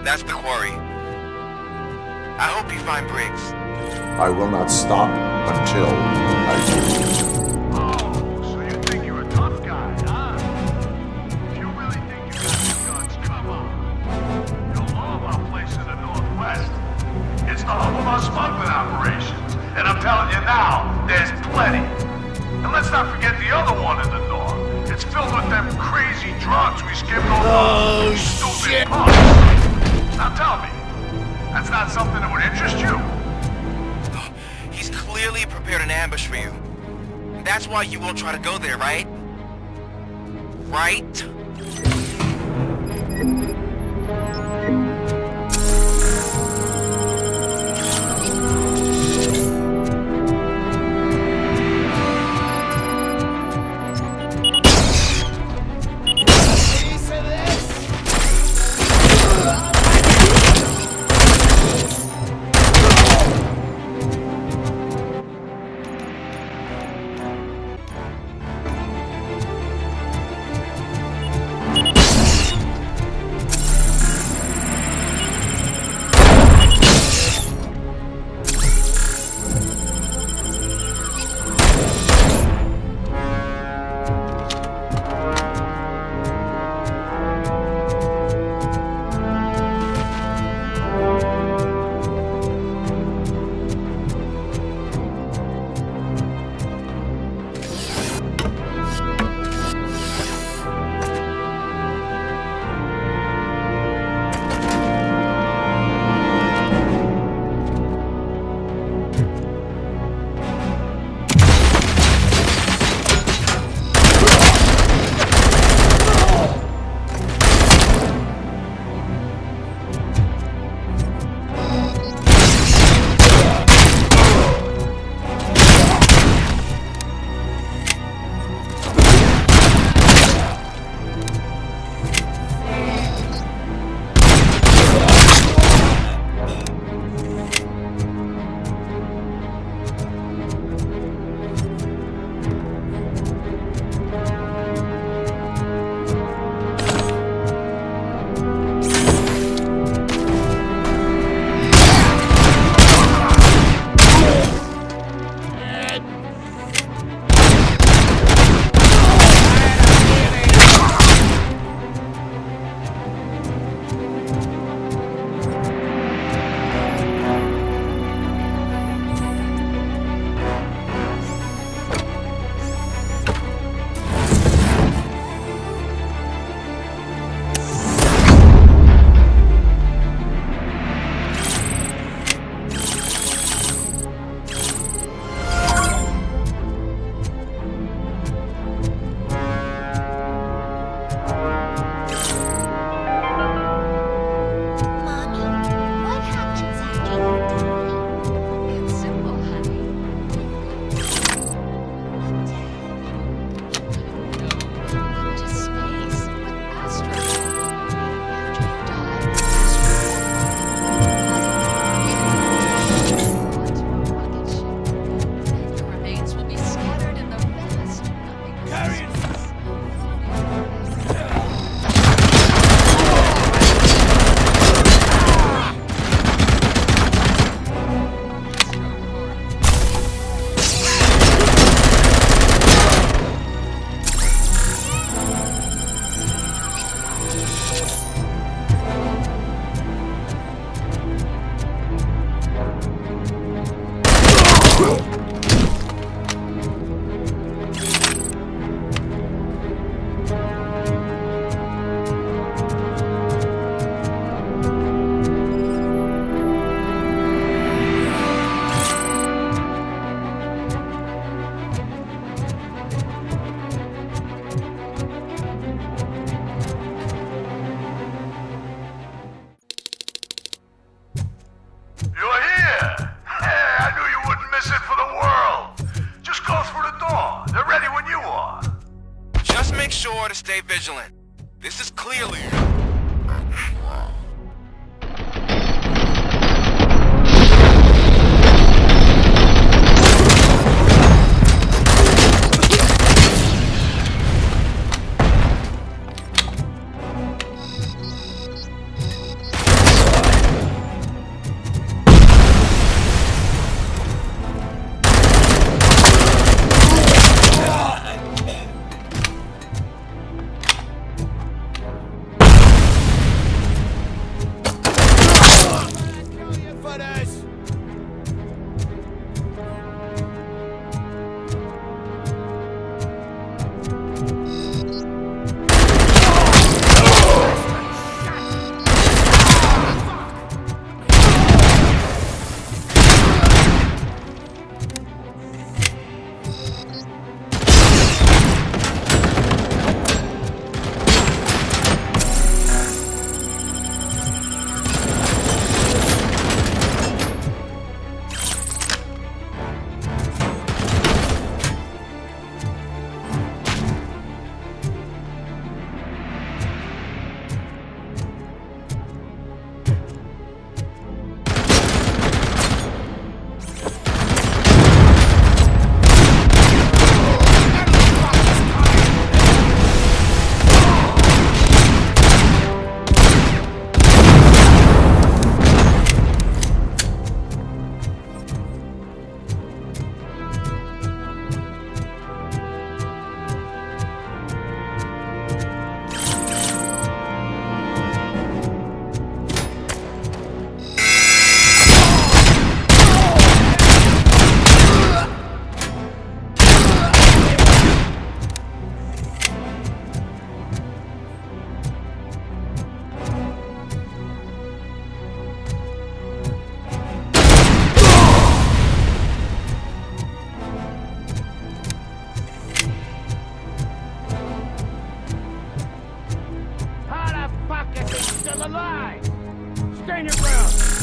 That's the quarry. I hope you find Briggs. I will not stop until I do. So you think you're a tough guy, huh? If you really think you got your guns, come on. You'll know about a place in the Northwest. It's the hub of our smuggling operations. And I'm telling you now, there's plenty. And let's not forget the other one in the north. It's filled with them crazy drugs we skipped over. Oh, shit! Punks. Now tell me, that's not something that would interest you? He's close. clearly prepared an ambush for you. That's why you won't try to go there, right? Right? sure to stay vigilant. This is clearly... still alive! Stand your ground!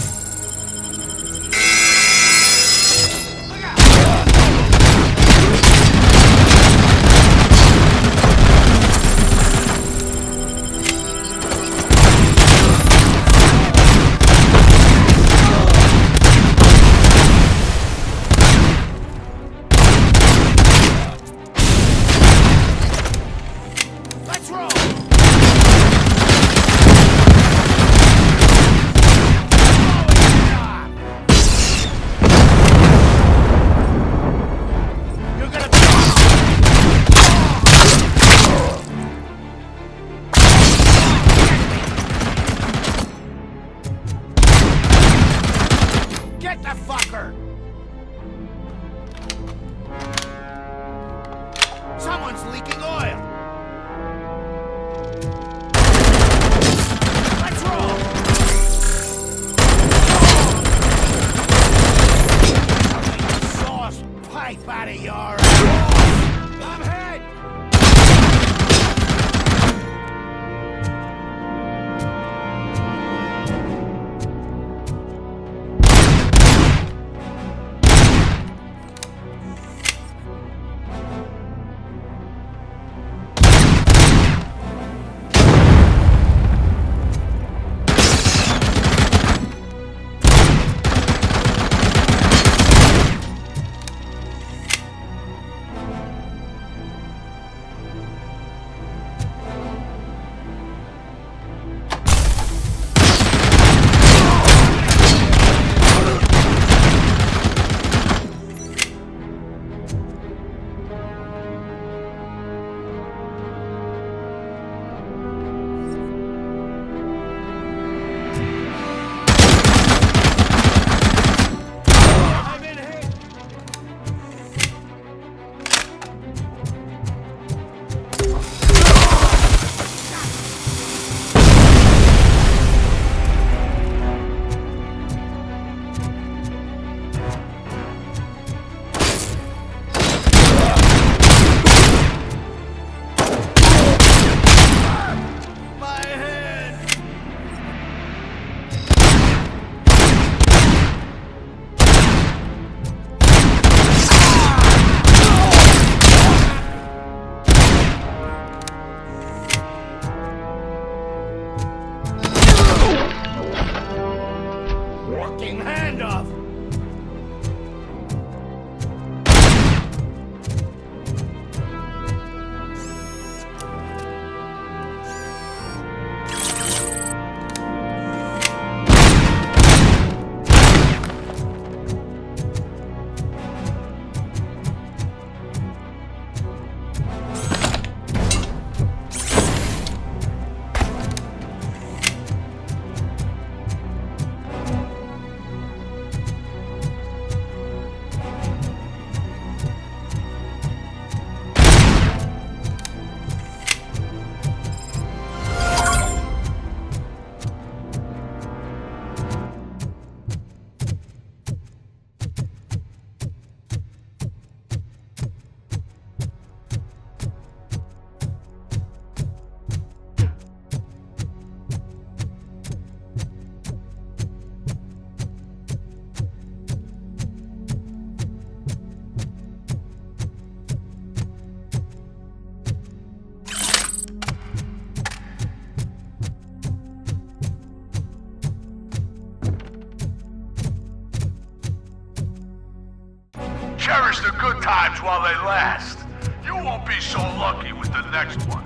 Cherish the good times while they last. You won't be so lucky with the next one.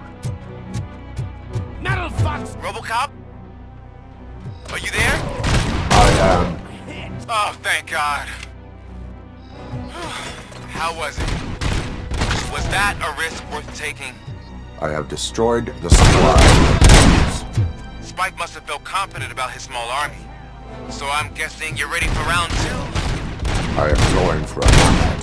Metal fucks! Robocop? Are you there? I am. Oh, thank God. How was it? Was that a risk worth taking? I have destroyed the supply. Spike must have felt confident about his small army. So I'm guessing you're ready for round 2? I am going for a combat.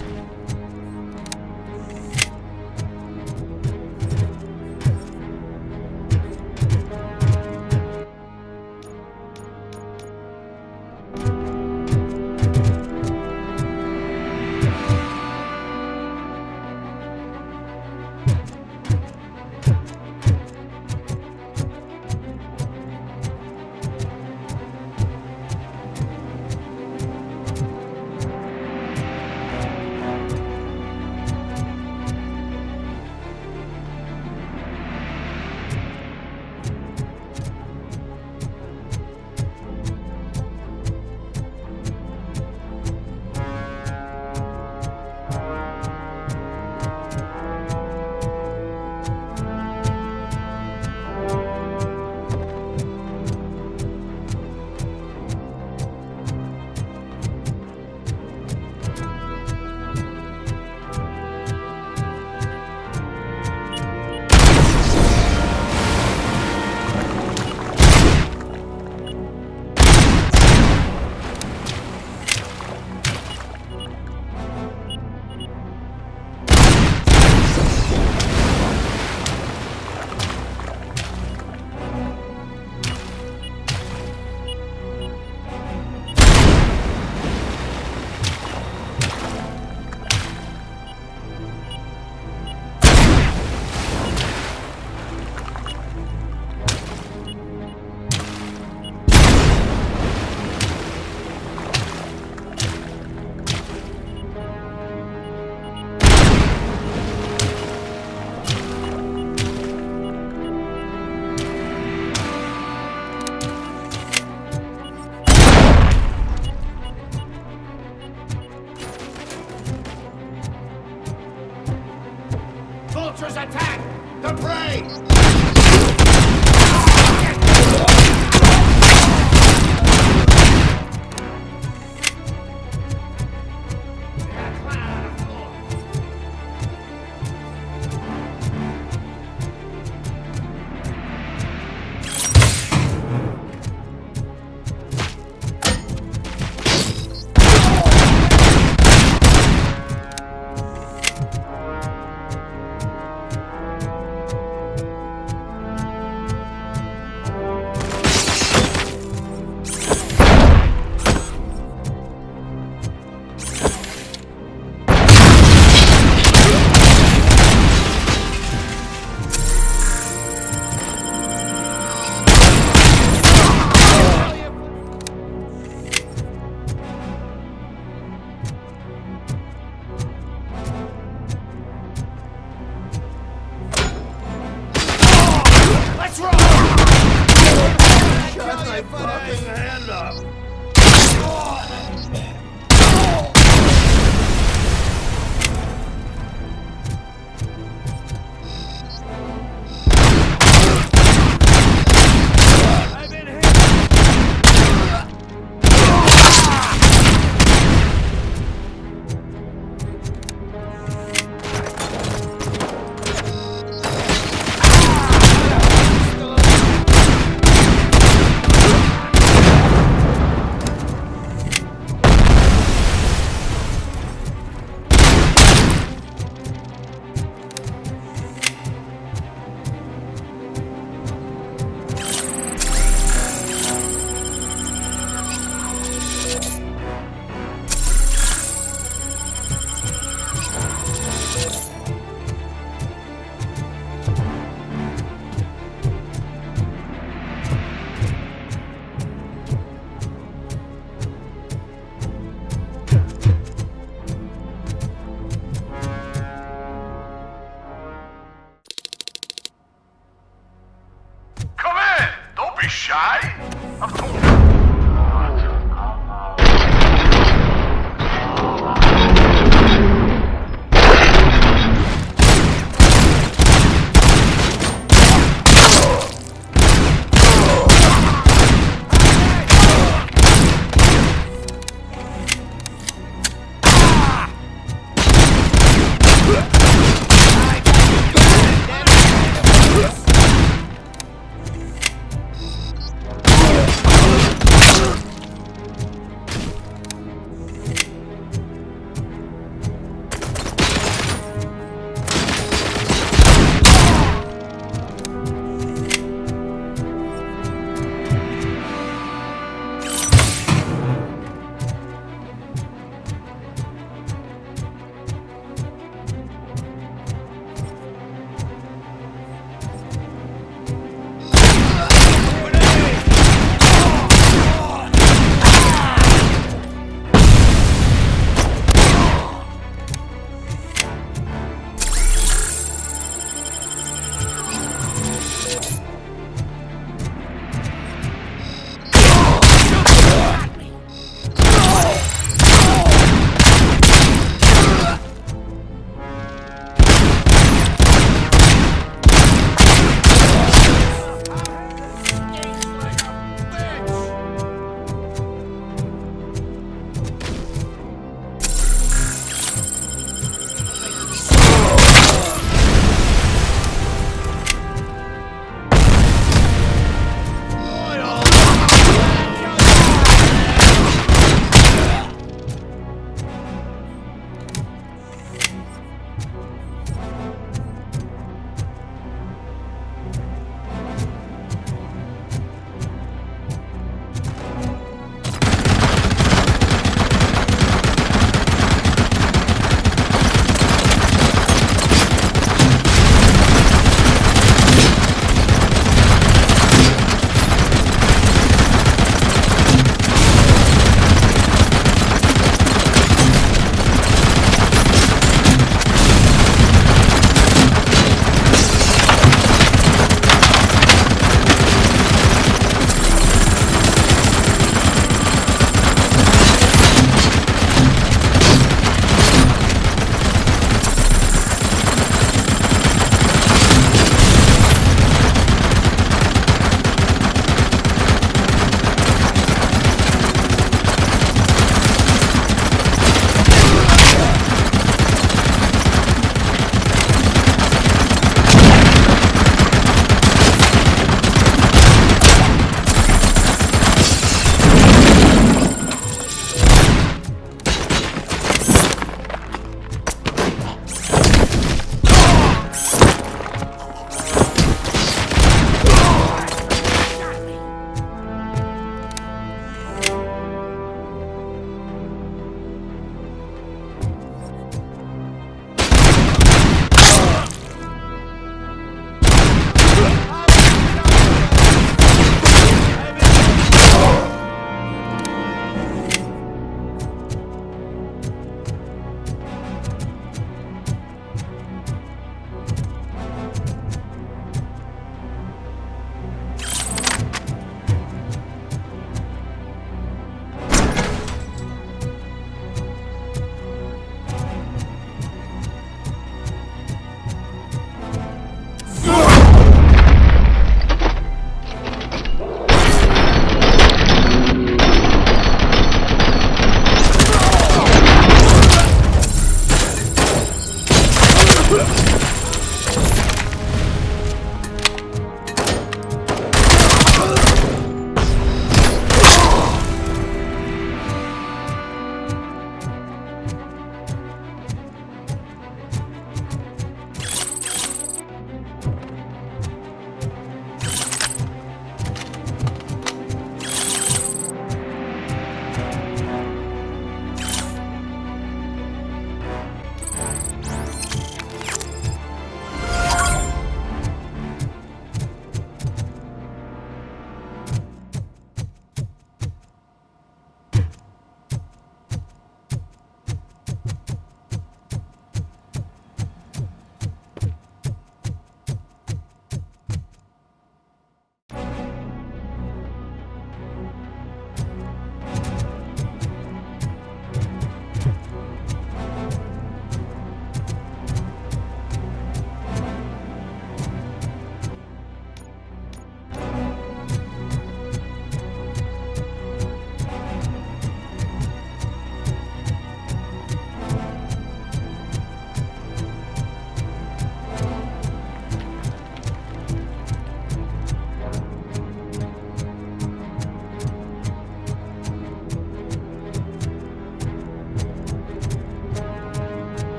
be shy? Of course.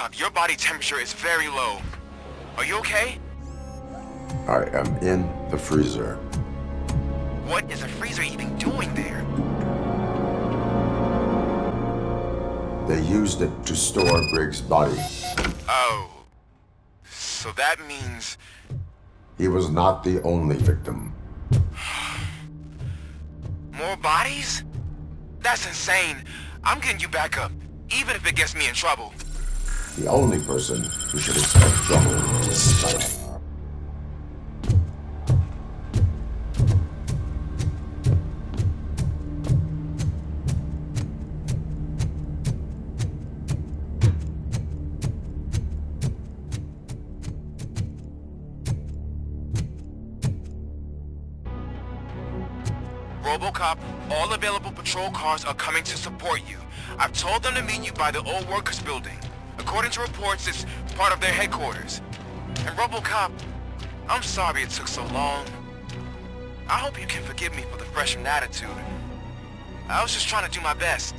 RoboCop, your body temperature is very low. Are you okay? I am in the freezer. What is a freezer even doing there? They used it to store Briggs' body. Oh. So that means... He was not the only victim. More bodies? That's insane. I'm getting you back up, even if it gets me in trouble. The only person who should expect trouble is Spike. RoboCop, all available patrol cars are coming to support you. I've told them to meet you by the old workers building. According to reports, it's part of their headquarters. And RoboCop, I'm sorry it took so long. I hope you can forgive me for the freshman attitude. I was just trying to do my best.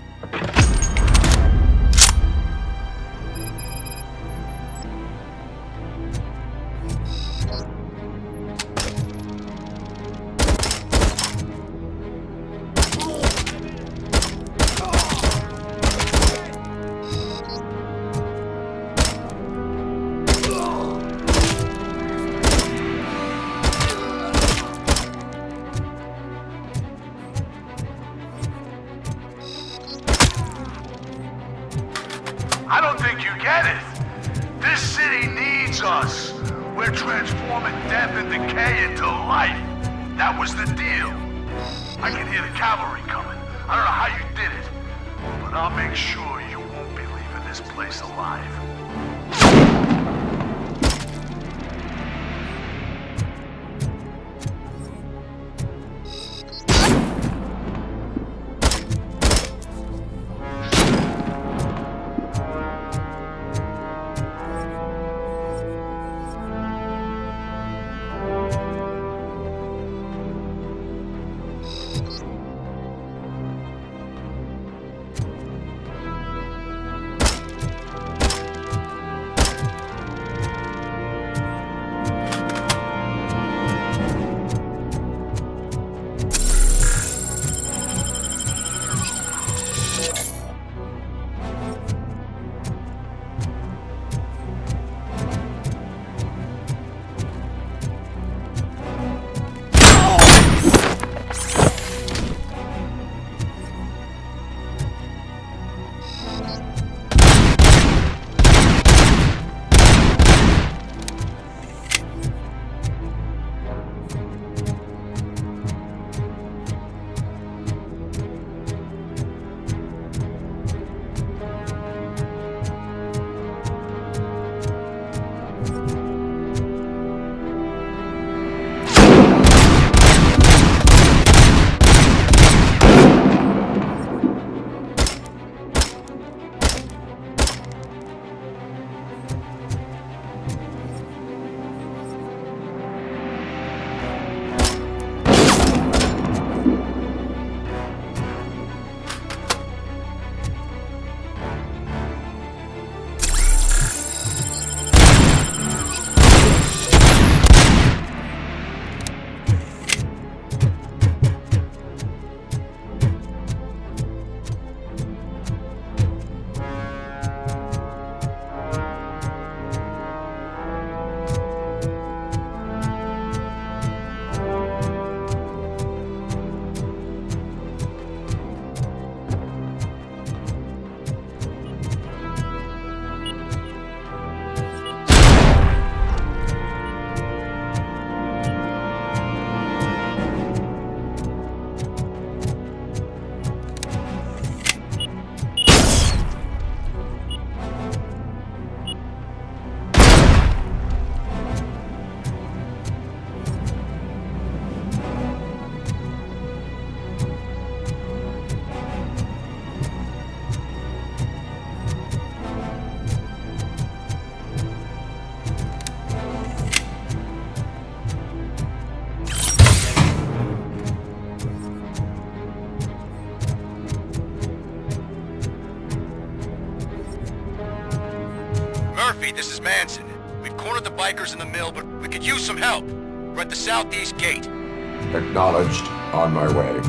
I don't think you get it. This city needs us. We're transforming death and decay into life. That was the deal. I can hear the cavalry coming. I don't know how you did it, but I'll make sure you won't be leaving this place alive. Murphy, this is Manson. We've cornered the bikers in the mill, but we could use some help. We're at the southeast gate. Acknowledged. On my way.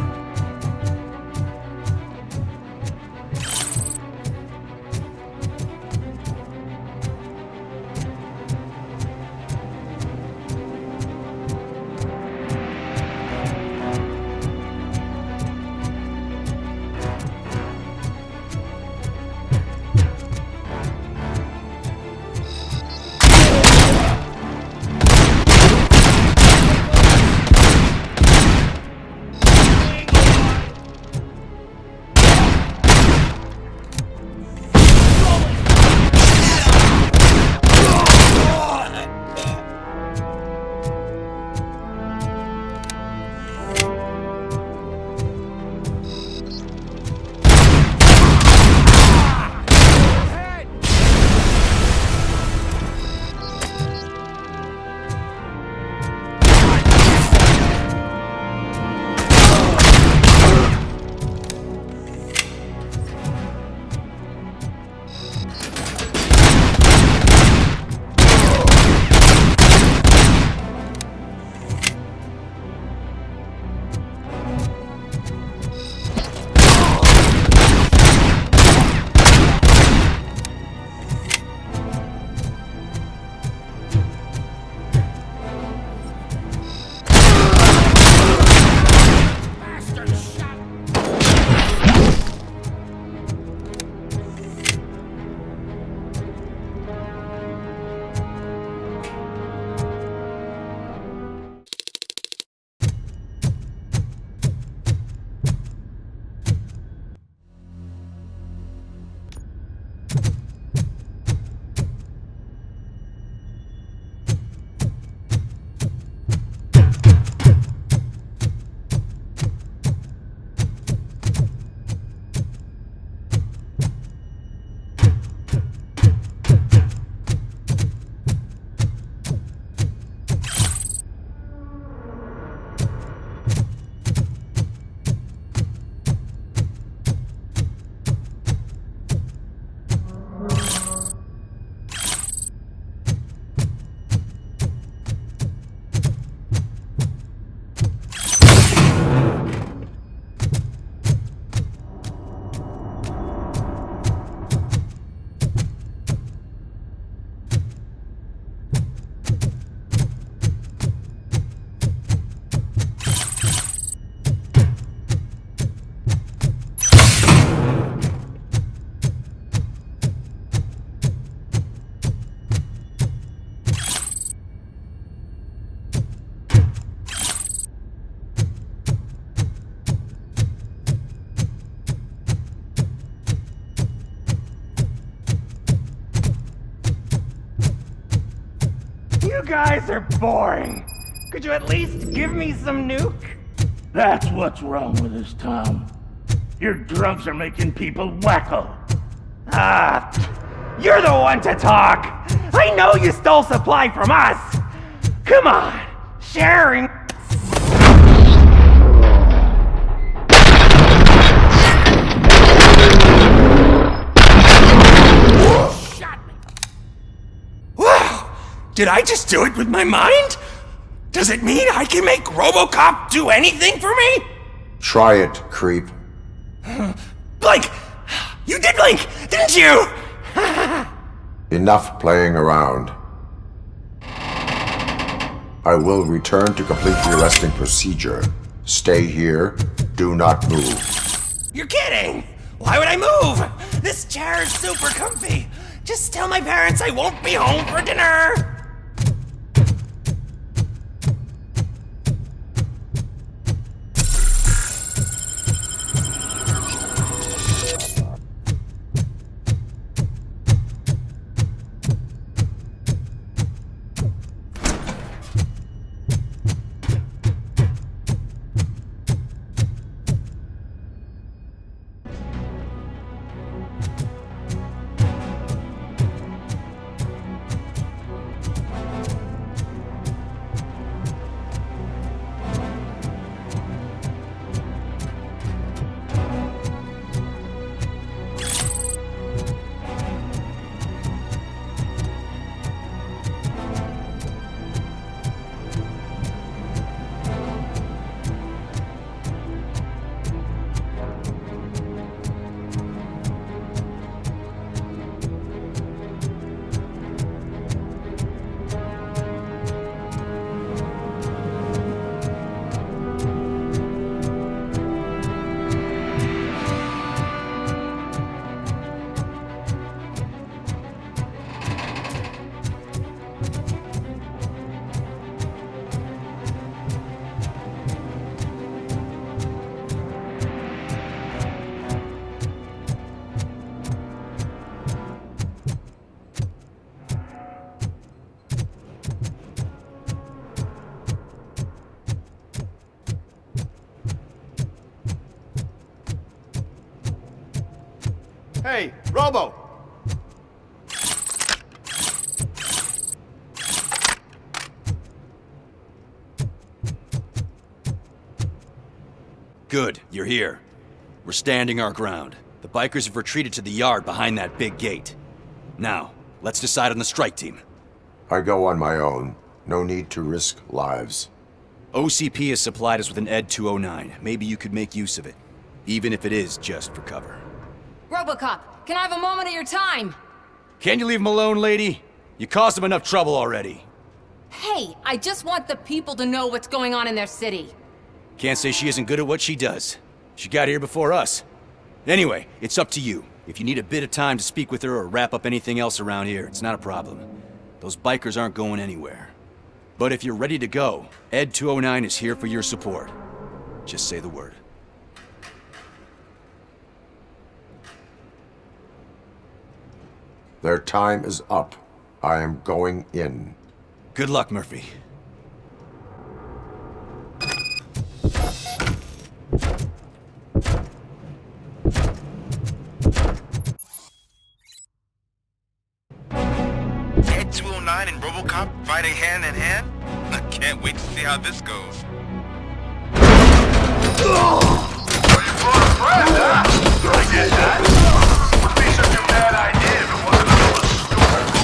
You guys are boring. Could you at least give me some nuke? That's what's wrong with this town. Your drugs are making people wacko. Ah, you're the one to talk. I know you stole supply from us. Come on, sharing. Did I just do it with my mind? Does it mean I can make Robocop do anything for me? Try it, creep. Blink! You did blink, didn't you? Enough playing around. I will return to complete the arresting procedure. Stay here. Do not move. You're kidding! Why would I move? This chair is super comfy. Just tell my parents I won't be home for dinner. Robo! Good, you're here. We're standing our ground. The bikers have retreated to the yard behind that big gate. Now, let's decide on the strike team. I go on my own. No need to risk lives. OCP has supplied us with an ED 209. Maybe you could make use of it, even if it is just for cover. Robocop, can I have a moment of your time? Can you leave him alone, lady? You caused him enough trouble already. Hey, I just want the people to know what's going on in their city. Can't say she isn't good at what she does. She got here before us. Anyway, it's up to you. If you need a bit of time to speak with her or wrap up anything else around here, it's not a problem. Those bikers aren't going anywhere. But if you're ready to go, ED 209 is here for your support. Just say the word. Their time is up. I am going in. Good luck, Murphy. ED 209 and Robocop fighting hand in hand? I can't wait to see how this goes. I get that. Would be such a bad idea if it wasn't another stupid robot.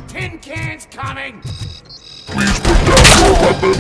Tin cans coming! Please put down your weapon.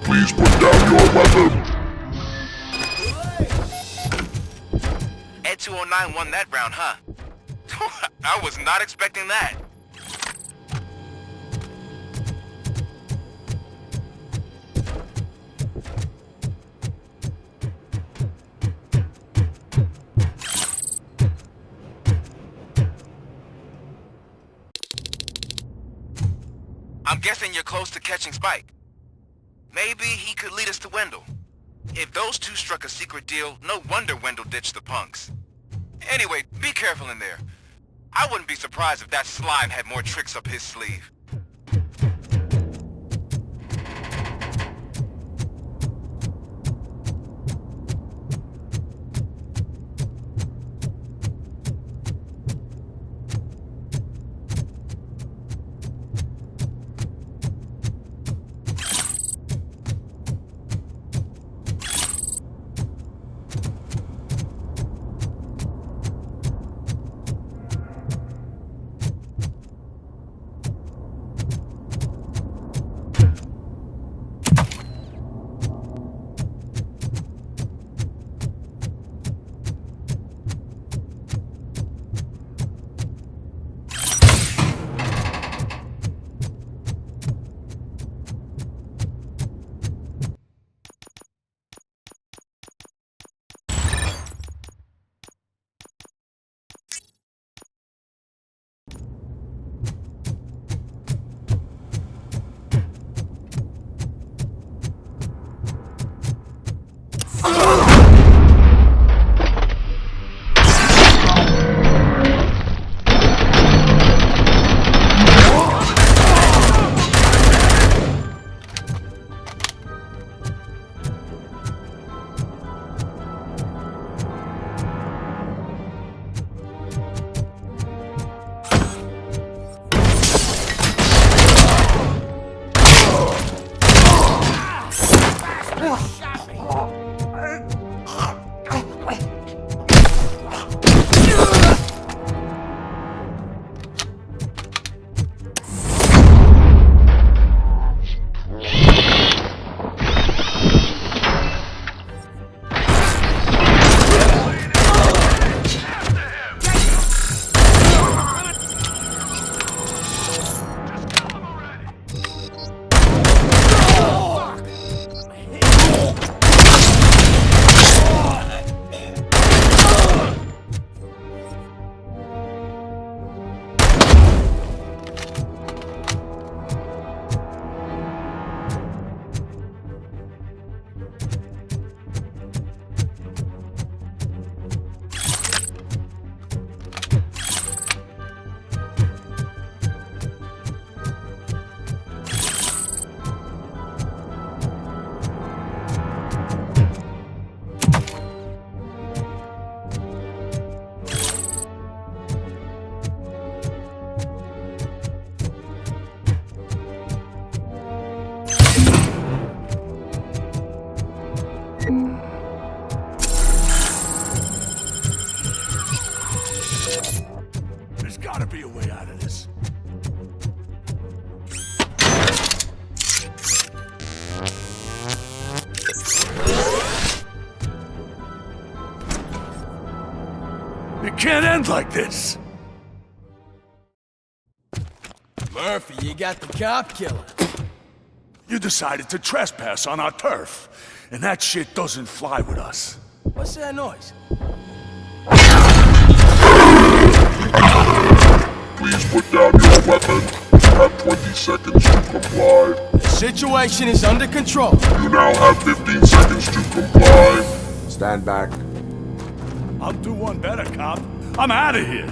Please put down your weapon. ED 209 won that round, huh? I was not expecting that. I'm guessing you're close to catching Spike. Maybe he could lead us to Wendel. If those two struck a secret deal, no wonder Wendel ditched the punks. Anyway, be careful in there. I wouldn't be surprised if that slime had more tricks up his sleeve. this. It can't end like this. Murphy, you got the cop killer. You decided to trespass on our turf, and that shit doesn't fly with us. What's that noise? Please put down your weapon. You have 20 seconds to comply. The situation is under control. You now have 15 seconds to comply. Stand back. I'll do one better, cop. I'm out of here.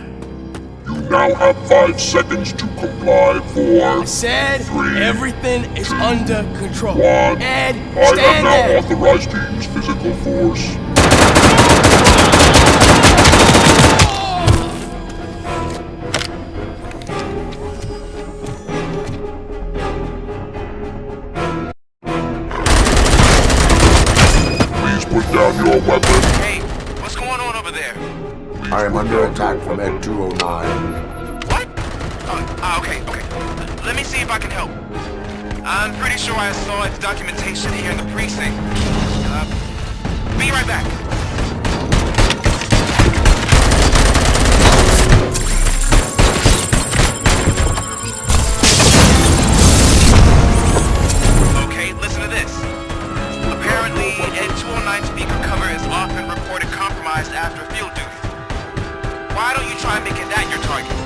You now have 5 seconds to comply. 4, I said 3, everything is under control. 1. Ed, I am stand now there. authorized to use physical force. Please put down your weapon. Hey, what's going on over there? I am under attack from Ed 209. What? Okay. Let me see if I can help. I'm pretty sure I saw its documentation here in the precinct. Be right back. Okay, listen to this. Apparently, Ed 209 speaker cover is often reported compromised after field duty. Why don't you try making that your target?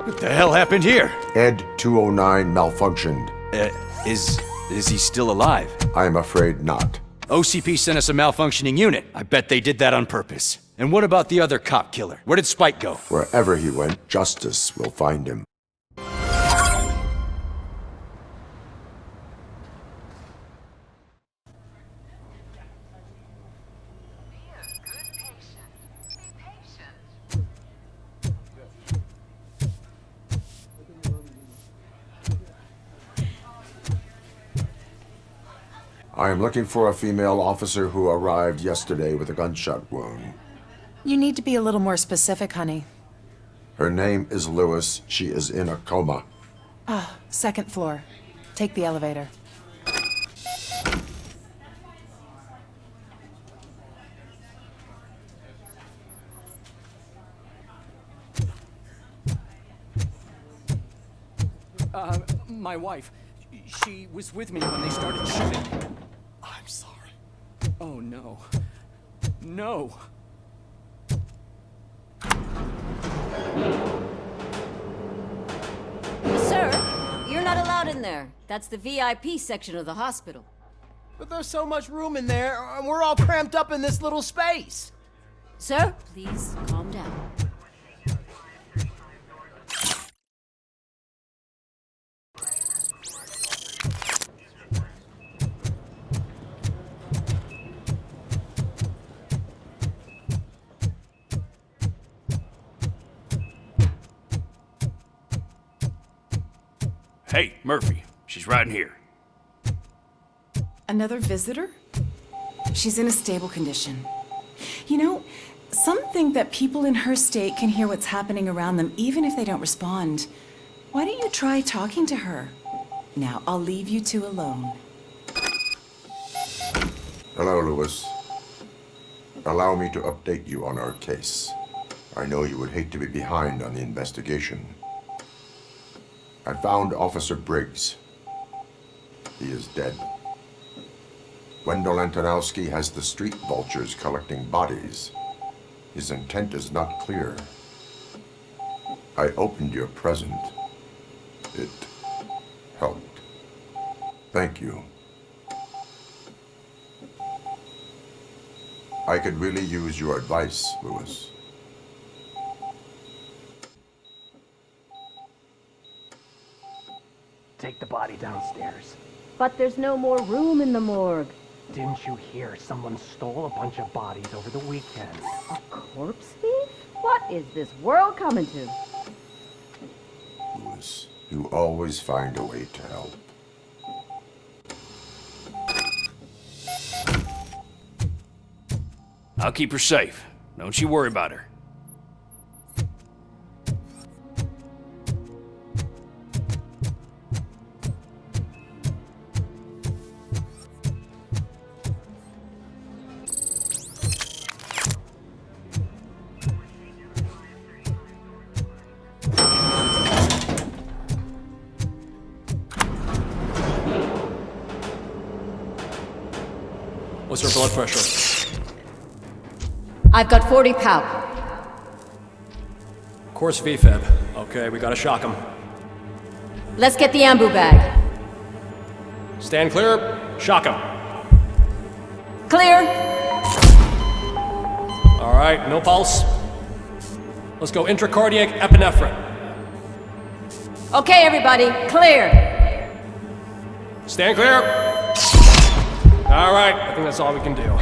What the hell happened here? Ed 209 malfunctioned. Is he still alive? I'm afraid not. OCP sent us a malfunctioning unit. I bet they did that on purpose. And what about the other cop killer? Where did Spike go? Wherever he went, justice will find him. I am looking for a female officer who arrived yesterday with a gunshot wound. You need to be a little more specific, honey. Her name is Lewis. She is in a coma. Ah, second floor. Take the elevator. My wife. She was with me when they started shooting. I'm sorry. Oh, no. No. Sir, you're not allowed in there. That's the VIP section of the hospital. But there's so much room in there, and we're all cramped up in this little space. Sir, please calm down. Hey, Murphy. She's right in here. Another visitor? She's in a stable condition. You know, some think that people in her state can hear what's happening around them even if they don't respond. Why don't you try talking to her? Now, I'll leave you two alone. Hello, Lewis. Allow me to update you on our case. I know you would hate to be behind on the investigation. I found Officer Briggs. He is dead. Wendell Antonowski has the Street Vultures collecting bodies. His intent is not clear. I opened your present. It helped. Thank you. I could really use your advice, Lewis. Take the body downstairs. But there's no more room in the morgue. Didn't you hear someone stole a bunch of bodies over the weekend? A corpse thief? What is this world coming to? Lewis, you always find a way to help. I'll keep her safe. Don't you worry about her. What's her blood pressure? I've got 40 pow. Course VFib. Okay, we gotta shock him. Let's get the ambu bag. Stand clear. Shock him. Clear. All right, no pulse. Let's go intracardiac epinephrine. Okay, everybody, clear. Stand clear. All right, I think that's all we can do.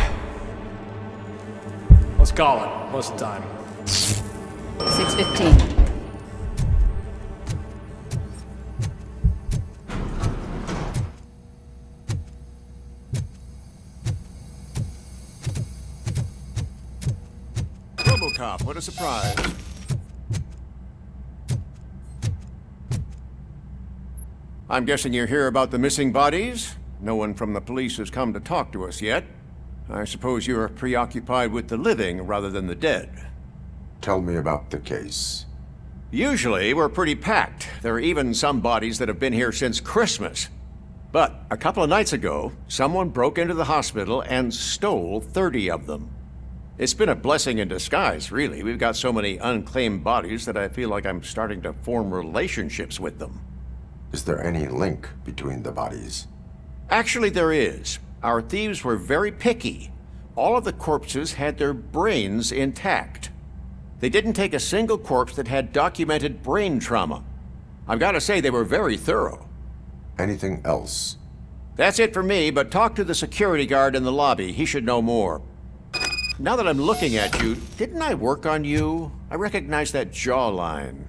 Let's call it. What's the time? 6:15. Robocop, what a surprise. I'm guessing you're here about the missing bodies? No one from the police has come to talk to us yet. I suppose you're preoccupied with the living rather than the dead. Tell me about the case. Usually, we're pretty packed. There are even some bodies that have been here since Christmas. But a couple of nights ago, someone broke into the hospital and stole 30 of them. It's been a blessing in disguise, really. We've got so many unclaimed bodies that I feel like I'm starting to form relationships with them. Is there any link between the bodies? Actually, there is. Our thieves were very picky. All of the corpses had their brains intact. They didn't take a single corpse that had documented brain trauma. I've got to say, they were very thorough. Anything else? That's it for me, but talk to the security guard in the lobby. He should know more. Now that I'm looking at you, didn't I work on you? I recognize that jawline.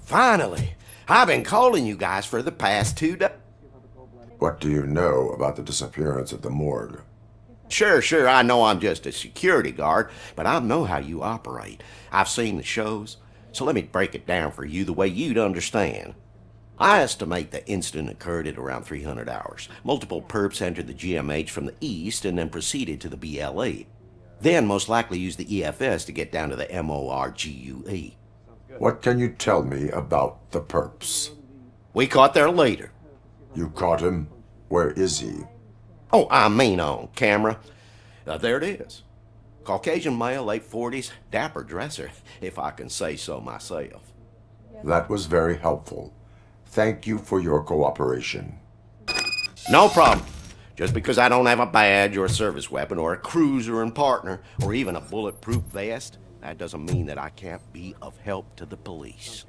Finally! I've been calling you guys for the past 2 days. What do you know about the disappearance at the morgue? Sure, I know I'm just a security guard, but I know how you operate. I've seen the shows, so let me break it down for you the way you'd understand. I estimate the incident occurred at around 300 hours. Multiple perps entered the GMH from the east and then proceeded to the BLE. Then most likely used the EFS to get down to the MORGUE. What can you tell me about the perps? We caught their leader. You caught him? Where is he? Oh, I mean on camera. There it is. Caucasian male, late 40s, dapper dresser, if I can say so myself. That was very helpful. Thank you for your cooperation. No problem. Just because I don't have a badge or a service weapon or a cruiser and partner or even a bulletproof vest, that doesn't mean that I can't be of help to the police.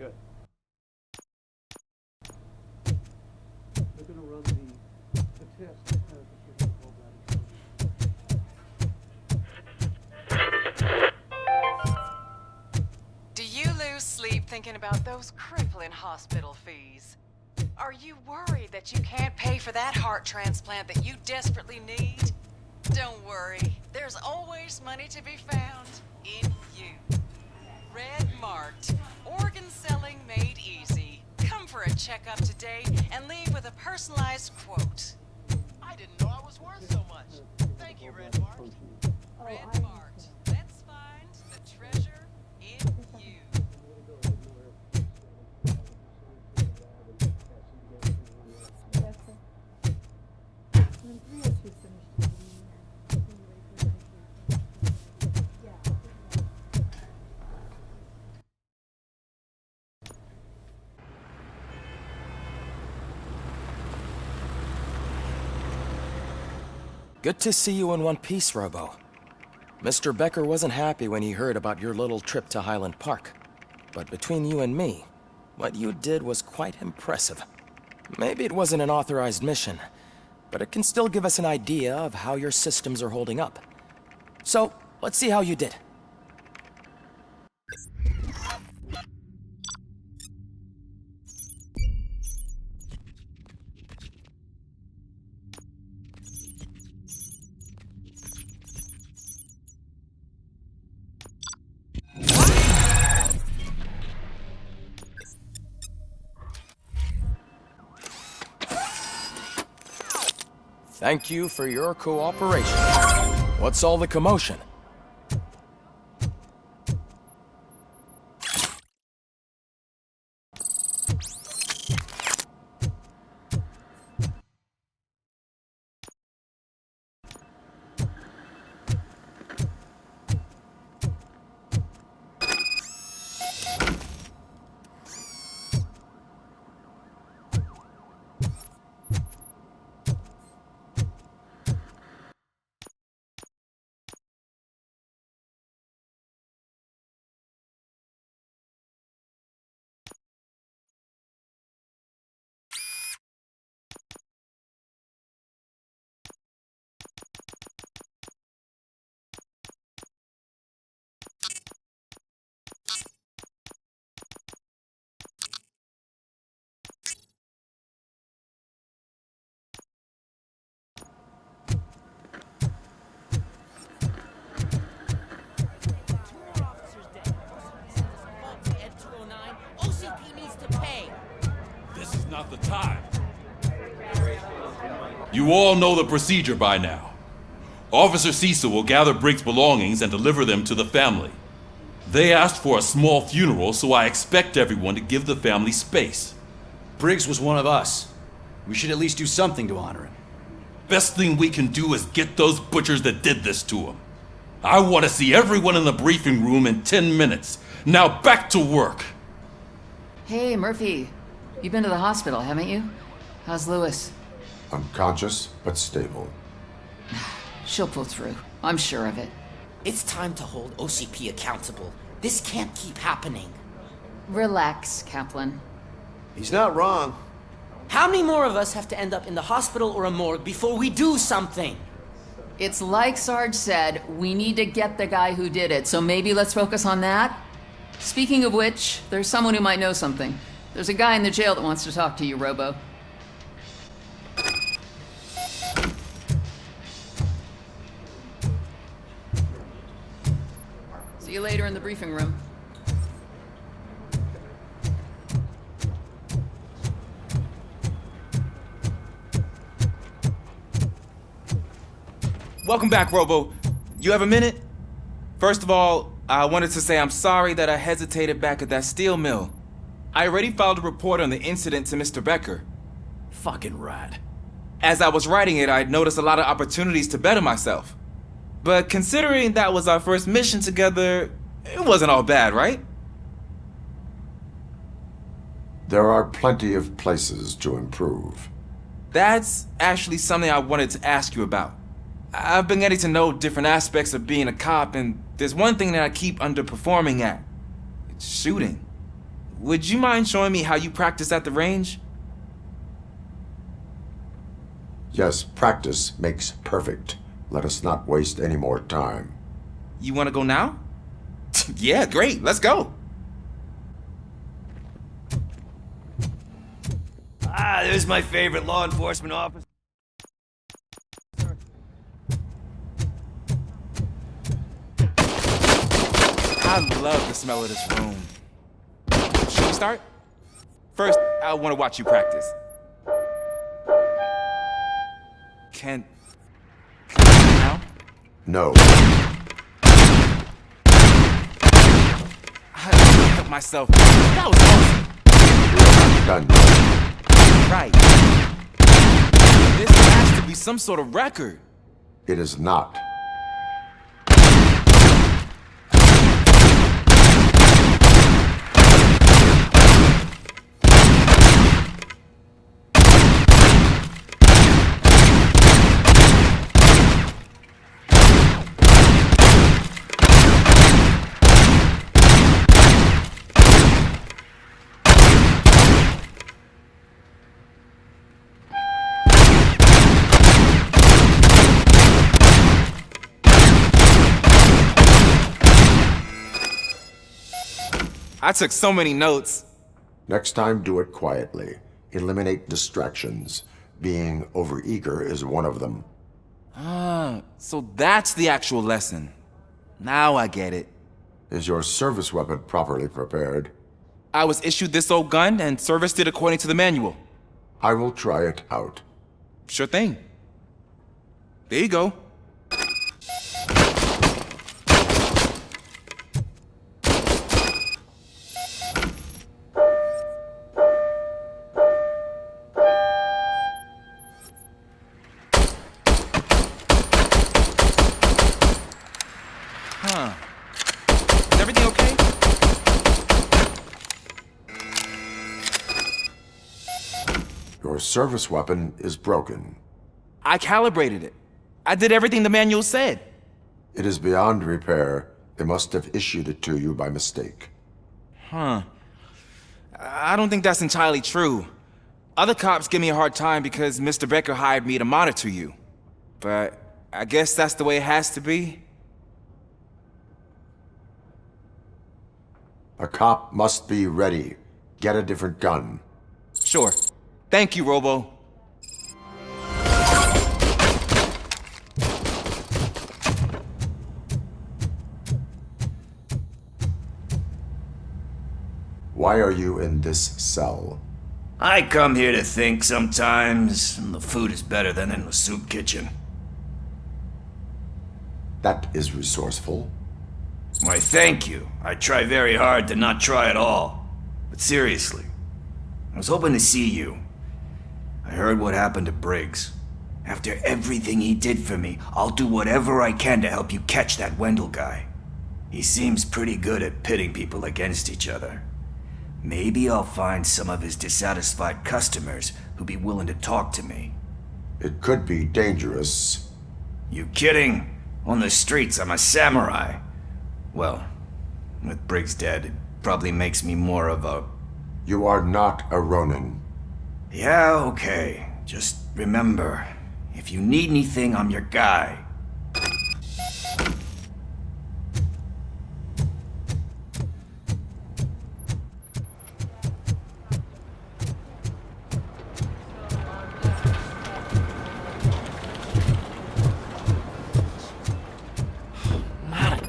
Do you lose sleep thinking about those crippling hospital fees? Are you worried that you can't pay for that heart transplant that you desperately need? Don't worry, there's always money to be found in you. Red marked, organ selling made easy. Come for a checkup today and leave with a personalized quote. I didn't know I was worth so much. Thank you, Red Marked. Red marked, let's find the treasure in you. Good to see you in one piece, Robo. Mr. Becker wasn't happy when he heard about your little trip to Highland Park. But between you and me, what you did was quite impressive. Maybe it wasn't an authorized mission, but it can still give us an idea of how your systems are holding up. So, let's see how you did. Thank you for your cooperation. What's all the commotion? the time. You all know the procedure by now. Officer Cecil will gather Briggs' belongings and deliver them to the family. They asked for a small funeral, so I expect everyone to give the family space. Briggs was one of us. We should at least do something to honor him. Best thing we can do is get those butchers that did this to him. I want to see everyone in the briefing room in 10 minutes. Now back to work. Hey, Murphy. You've been to the hospital, haven't you? How's Lewis? Unconscious, but stable. She'll pull through. I'm sure of it. It's time to hold OCP accountable. This can't keep happening. Relax, Kaplan. He's not wrong. How many more of us have to end up in the hospital or a morgue before we do something? It's like Sarge said, we need to get the guy who did it, so maybe let's focus on that? Speaking of which, there's someone who might know something. There's a guy in the jail that wants to talk to you, Robo. See you later in the briefing room. Welcome back, Robo. You have a minute? First of all, I wanted to say I'm sorry that I hesitated back at that steel mill. I already filed a report on the incident to Mr. Becker. Fucking rat. As I was writing it, I'd noticed a lot of opportunities to better myself. But considering that was our first mission together, it wasn't all bad, right? There are plenty of places to improve. That's actually something I wanted to ask you about. I've been getting to know different aspects of being a cop, and there's one thing that I keep underperforming at. It's shooting. Would you mind showing me how you practice at the range? Yes, practice makes perfect. Let us not waste any more time. You want to go now? Yeah, great. Let's go. Ah, there's my favorite law enforcement officer. I love the smell of this room. Should we start? First, I want to watch you practice. Can now? No. I didn't help myself. That was awesome. Done. Right. This has to be some sort of record. It is not. I took so many notes. Next time, do it quietly. Eliminate distractions. Being overeager is one of them. Ah, so that's the actual lesson. Now I get it. Is your service weapon properly prepared? I was issued this old gun and serviced it according to the manual. I will try it out. Sure thing. There you go. Huh. Is everything okay? Your service weapon is broken. I calibrated it. I did everything the manual said. It is beyond repair. They must have issued it to you by mistake. Huh. I don't think that's entirely true. Other cops give me a hard time because Mr. Becker hired me to monitor you. But I guess that's the way it has to be. A cop must be ready. Get a different gun. Sure. Thank you, Robo. Why are you in this cell? I come here to think sometimes, and the food is better than in the soup kitchen. That is resourceful. Why, thank you. I try very hard to not try at all. But seriously, I was hoping to see you. I heard what happened to Briggs. After everything he did for me, I'll do whatever I can to help you catch that Wendel guy. He seems pretty good at pitting people against each other. Maybe I'll find some of his dissatisfied customers who'd be willing to talk to me. It could be dangerous. You kidding? On the streets, I'm a samurai. Well, with Briggs dead, it probably makes me more of a... You are not a Ronin. Yeah, okay. Just remember, if you need anything, I'm your guy.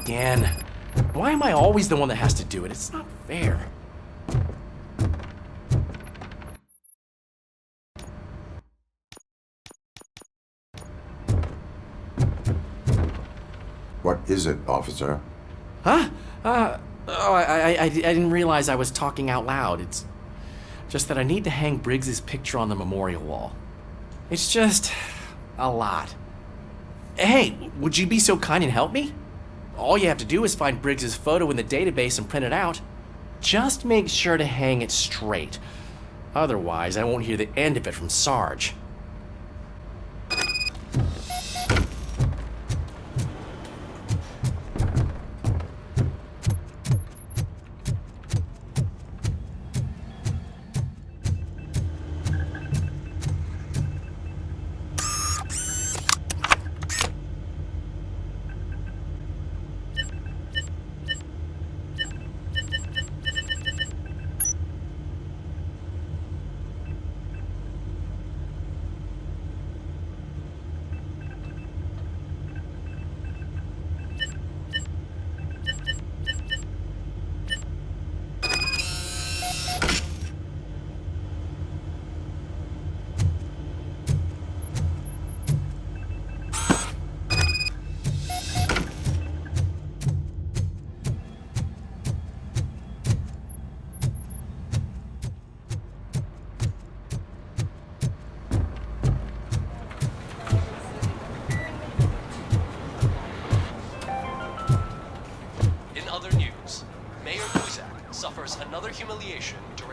Again. Why am I always the one that has to do it? It's not fair. What is it, officer? Huh? I didn't realize I was talking out loud. It's just that I need to hang Briggs's picture on the memorial wall. It's just a lot. Hey, would you be so kind and help me? All you have to do is find Briggs's photo in the database and print it out. Just make sure to hang it straight. Otherwise, I won't hear the end of it from Sarge.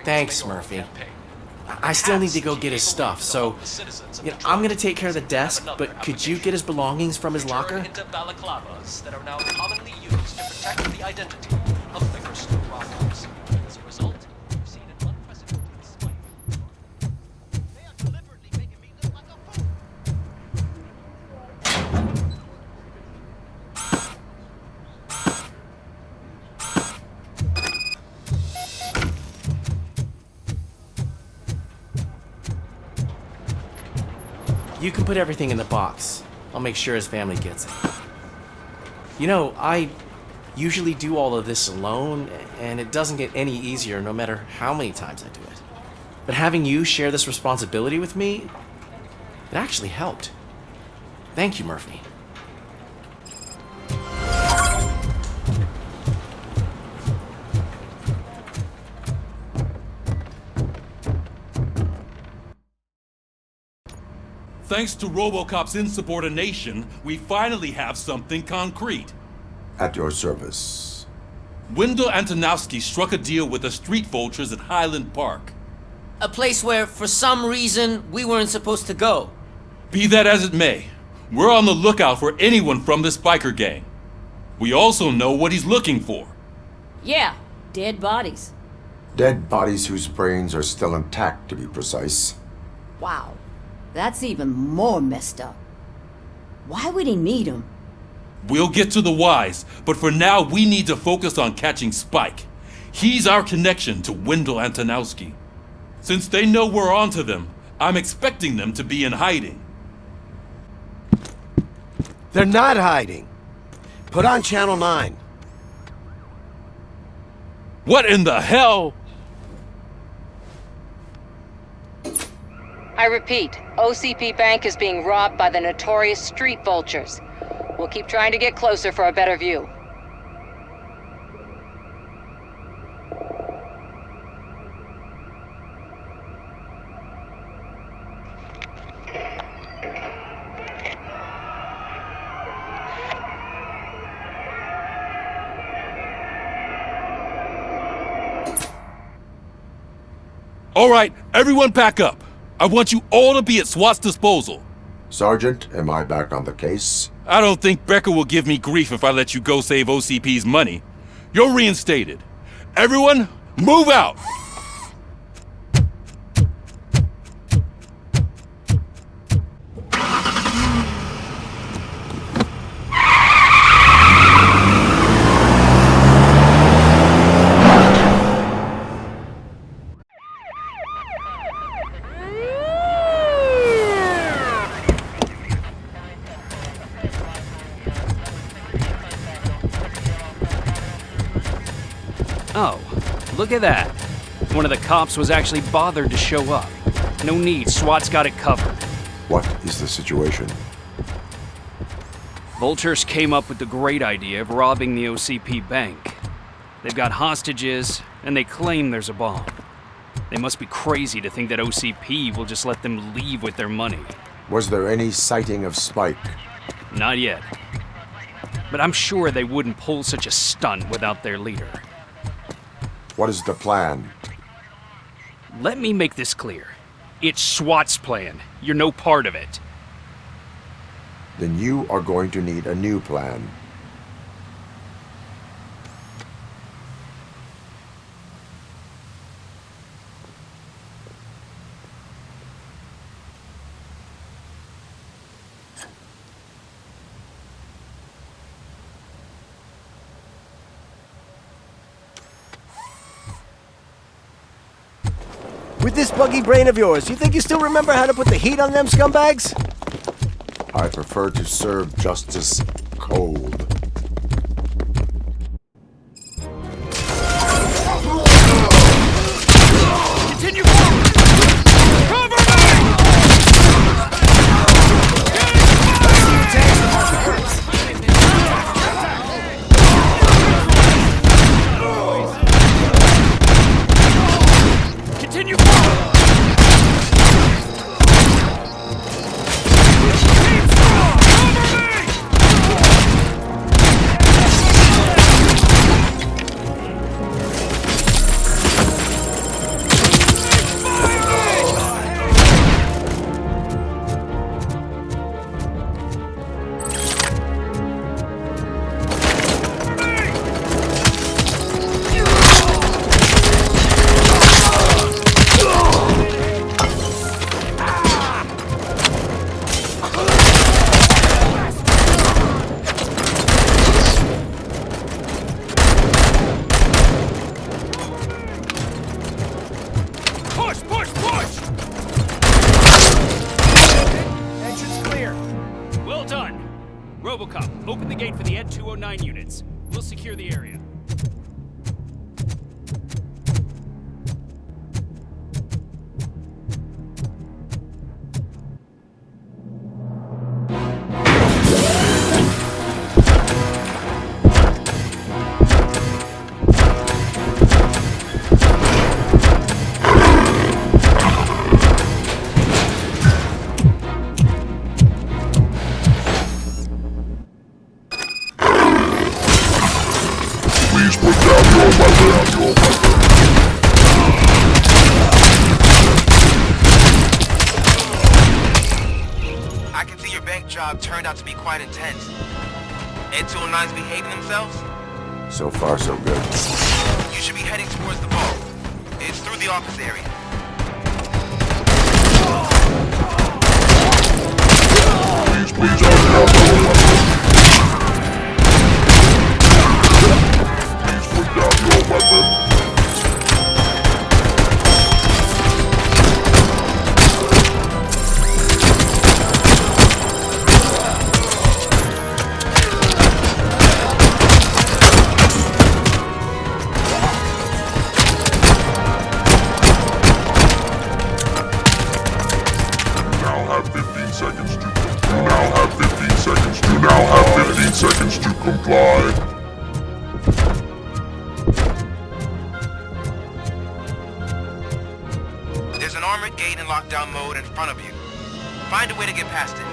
Thanks, Murphy. I still need to go get his stuff, so I'm gonna take care of the desk, but could you get his belongings from his locker? Into balaclavas that are now commonly used to protect the identity of first robbers. As a result, we've seen an unprecedented spike. They are deliberately making me look like a fool. You can put everything in the box. I'll make sure his family gets it. You know, I usually do all of this alone, and it doesn't get any easier no matter how many times I do it. But having you share this responsibility with me, it actually helped. Thank you, Murphy. Thanks to Robocop's insubordination, we finally have something concrete. At your service. Wendel Antonowski struck a deal with the Street Vultures at Highland Park. A place where, for some reason, we weren't supposed to go. Be that as it may, we're on the lookout for anyone from this biker gang. We also know what he's looking for. Yeah, dead bodies. Dead bodies whose brains are still intact, to be precise. Wow. That's even more messed up. Why would he need him? We'll get to the whys, but for now we need to focus on catching Spike. He's our connection to Wendel Antonowski. Since they know we're onto them, I'm expecting them to be in hiding. They're not hiding. Put on Channel 9. What in the hell? I repeat, OCP Bank is being robbed by the notorious Street Vultures. We'll keep trying to get closer for a better view. All right, everyone back up. I want you all to be at SWAT's disposal. Sergeant, am I back on the case? I don't think Becker will give me grief if I let you go save OCP's money. You're reinstated. Everyone, move out! Oh, look at that. One of the cops was actually bothered to show up. No need, SWAT's got it covered. What is the situation? Vultures came up with the great idea of robbing the OCP bank. They've got hostages, and they claim there's a bomb. They must be crazy to think that OCP will just let them leave with their money. Was there any sighting of Spike? Not yet. But I'm sure they wouldn't pull such a stunt without their leader. What is the plan? Let me make this clear. It's SWAT's plan. You're no part of it. Then you are going to need a new plan. With this buggy brain of yours, you think you still remember how to put the heat on them scumbags? I prefer to serve justice cold. Continue forward! Cover me! Continue forward! Robocop, open the gate for the Ed 209 units. We'll secure the area. Turned out to be quite intense. Ed 209's behaving themselves? So far, so good. You should be heading towards the vault. It's through the office area. Please, put down your weapon. armored gate in lockdown mode in front of you. Find a way to get past it.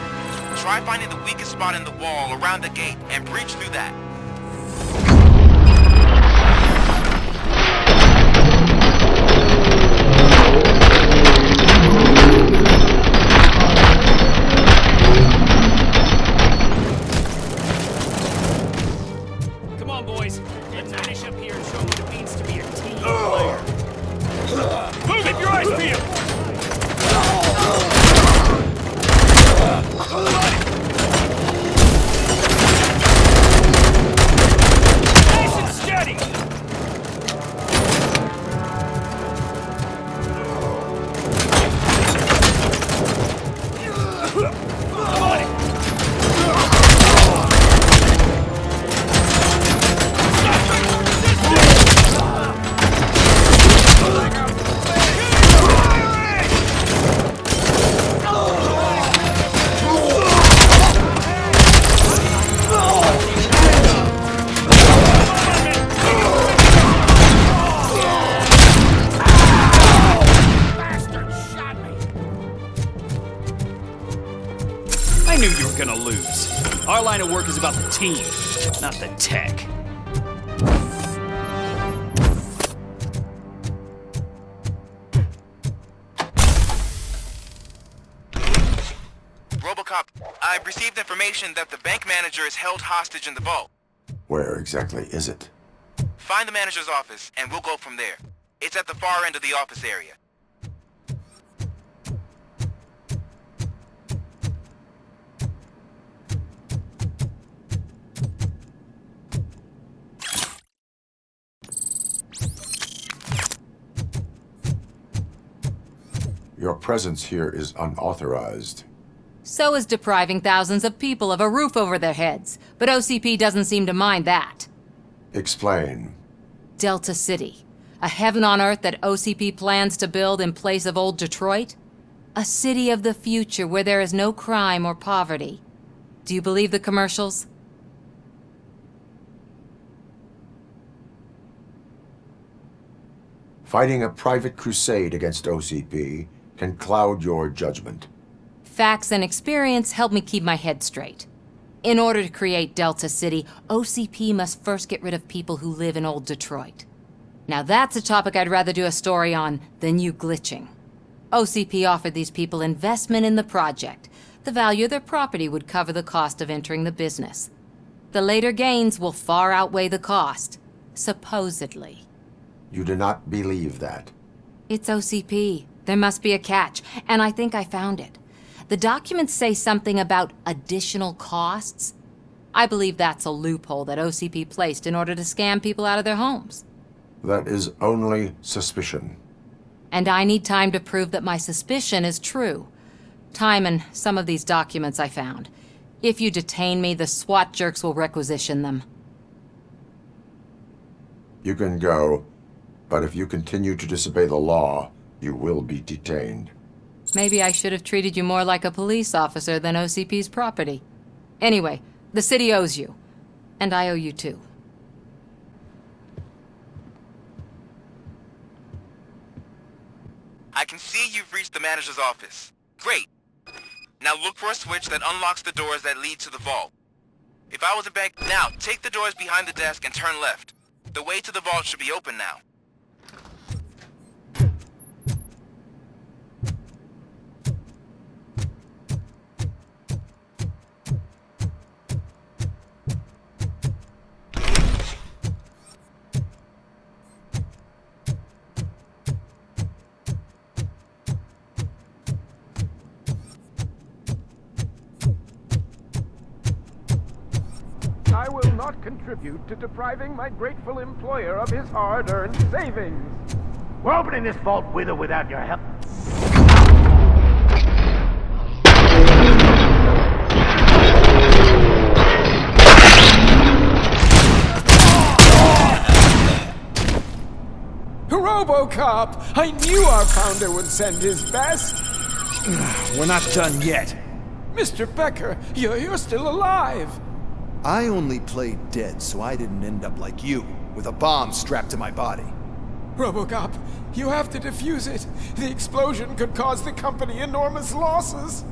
Try finding the weakest spot in the wall around the gate and breach through that. Come on, boys. Let's finish up here and show them what it means to be a team player. Move! Keep your eyes peeled! Nice and steady! Come on it! I knew you were gonna lose. Our line of work is about the team, not the tech. Robocop, I've received information that the bank manager is held hostage in the vault. Where exactly is it? Find the manager's office, and we'll go from there. It's at the far end of the office area. Your presence here is unauthorized. So is depriving thousands of people of a roof over their heads. But OCP doesn't seem to mind that. Explain. Delta City. A heaven on earth that OCP plans to build in place of old Detroit? A city of the future where there is no crime or poverty. Do you believe the commercials? Fighting a private crusade against OCP can cloud your judgment. Facts and experience help me keep my head straight. In order to create Delta City, OCP must first get rid of people who live in old Detroit. Now that's a topic I'd rather do a story on than you glitching. OCP offered these people investment in the project. The value of their property would cover the cost of entering the business. The later gains will far outweigh the cost, supposedly. You do not believe that. It's OCP. There must be a catch, and I think I found it. The documents say something about additional costs. I believe that's a loophole that OCP placed in order to scam people out of their homes. That is only suspicion. And I need time to prove that my suspicion is true. Time and some of these documents I found. If you detain me, the SWAT jerks will requisition them. You can go, but if you continue to disobey the law, you will be detained. Maybe I should have treated you more like a police officer than OCP's property. Anyway, the city owes you. And I owe you too. I can see you've reached the manager's office. Great. Now look for a switch that unlocks the doors that lead to the vault. If I was a bank, now take the doors behind the desk and turn left. The way to the vault should be open now. I will not contribute to depriving my grateful employer of his hard-earned savings. We're opening this vault with or without your help. Robocop! I knew our founder would send his best! We're not done yet. Mr. Becker, you're still alive! I only played dead so I didn't end up like you, with a bomb strapped to my body. Robocop, You have to defuse it. The explosion could cause the company enormous losses.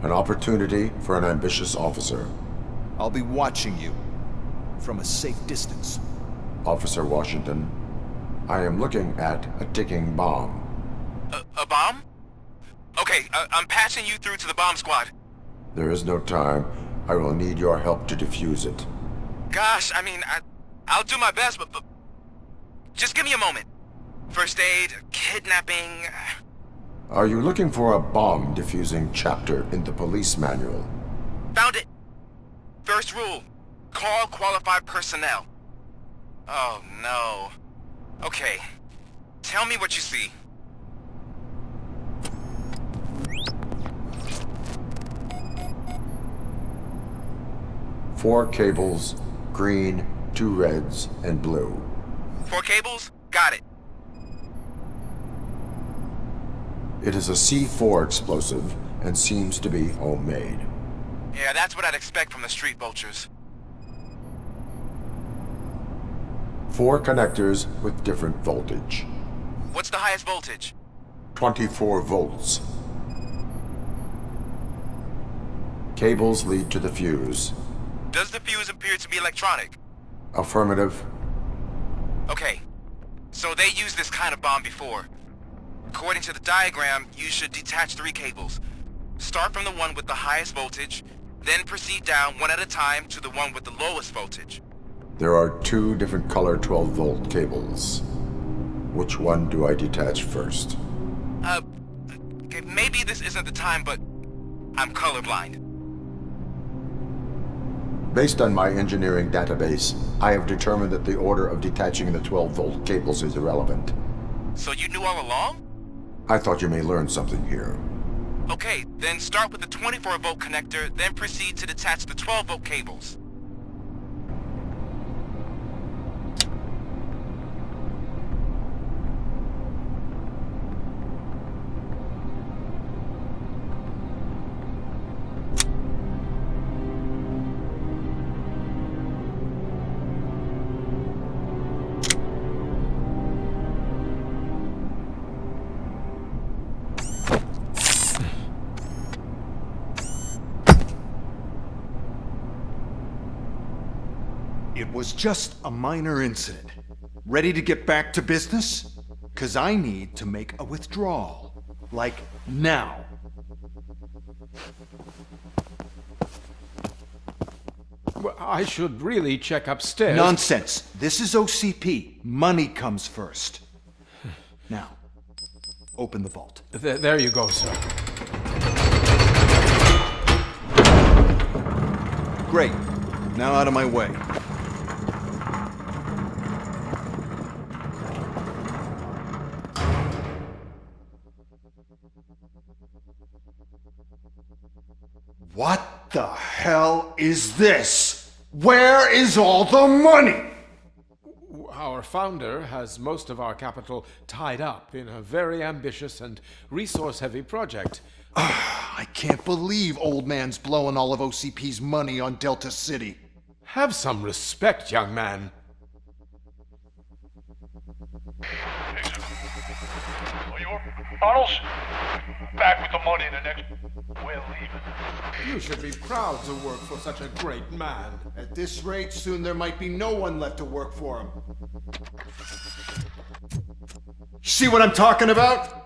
An opportunity for an ambitious officer. I'll be watching you from a safe distance. Officer Washington, I am looking at a ticking bomb. A bomb? Okay, I'm passing you through to the bomb squad. There is no time. I will need your help to defuse it. Gosh, I mean, I'll do my best, but just give me a moment. First aid, kidnapping... Are you looking for a bomb defusing chapter in the police manual? Found it! First rule, call qualified personnel. Oh no. Okay, tell me what you see. Four cables, green, 2 reds, and blue. 4 cables? Got it. It is a C4 explosive and seems to be homemade. Yeah, that's what I'd expect from the Street Vultures. 4 connectors with different voltage. What's the highest voltage? 24 volts. Cables lead to the fuse. Does the fuse appear to be electronic? Affirmative. Okay, so they used this kind of bomb before. According to the diagram, you should detach 3 cables. Start from the one with the highest voltage, then proceed down one at a time to the one with the lowest voltage. There are 2 different color 12-volt cables. Which one do I detach first? Okay, maybe this isn't the time, but I'm colorblind. Based on my engineering database, I have determined that the order of detaching the 12-volt cables is irrelevant. So you knew all along? I thought you may learn something here. Okay, then start with the 24-volt connector, then proceed to detach the 12-volt cables. It was just a minor incident. Ready to get back to business? 'Cause I need to make a withdrawal. Like, now. Well, I should really check upstairs. Nonsense. This is OCP. Money comes first. Now, open the vault. There you go, sir. Great. Now out of my way. What the hell is this? Where is all the money? Our founder has most of our capital tied up in a very ambitious and resource-heavy project. I can't believe old man's blowing all of OCP's money on Delta City. Have some respect, young man. Bottles? Back with the money in the next... We're leaving. You should be proud to work for such a great man. At this rate, soon there might be no one left to work for him. See what I'm talking about?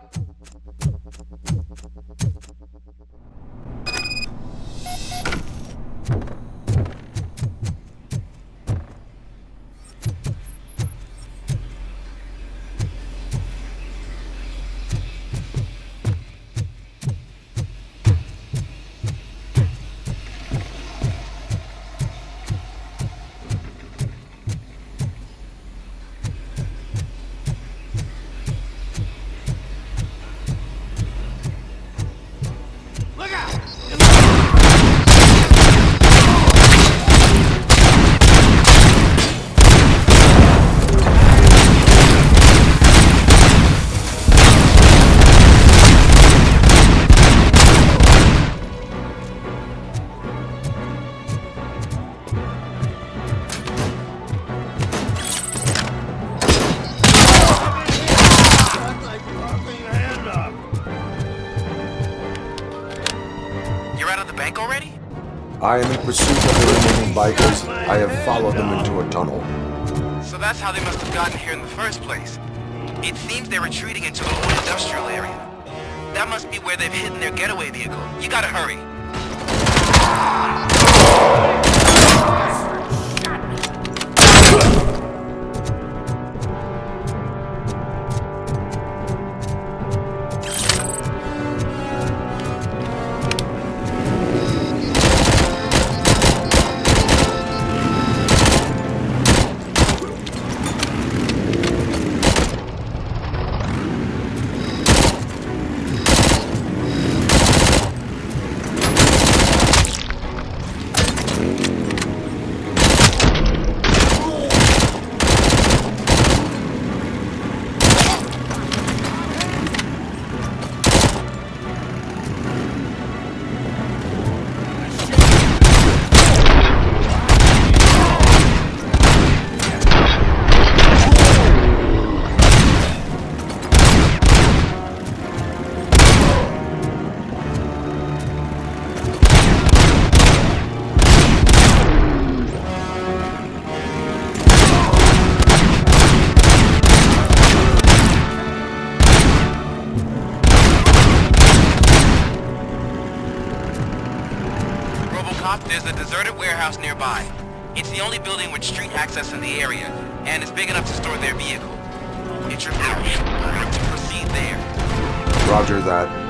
I am in pursuit of the remaining bikers. I have followed them into a tunnel. So that's how they must have gotten here in the first place. It seems they're retreating into the old industrial area. That must be where they've hidden their getaway vehicle. You gotta hurry. There's a deserted warehouse nearby. It's the only building with street access in the area, and it's big enough to store their vehicle. It's your call to proceed there. Roger that.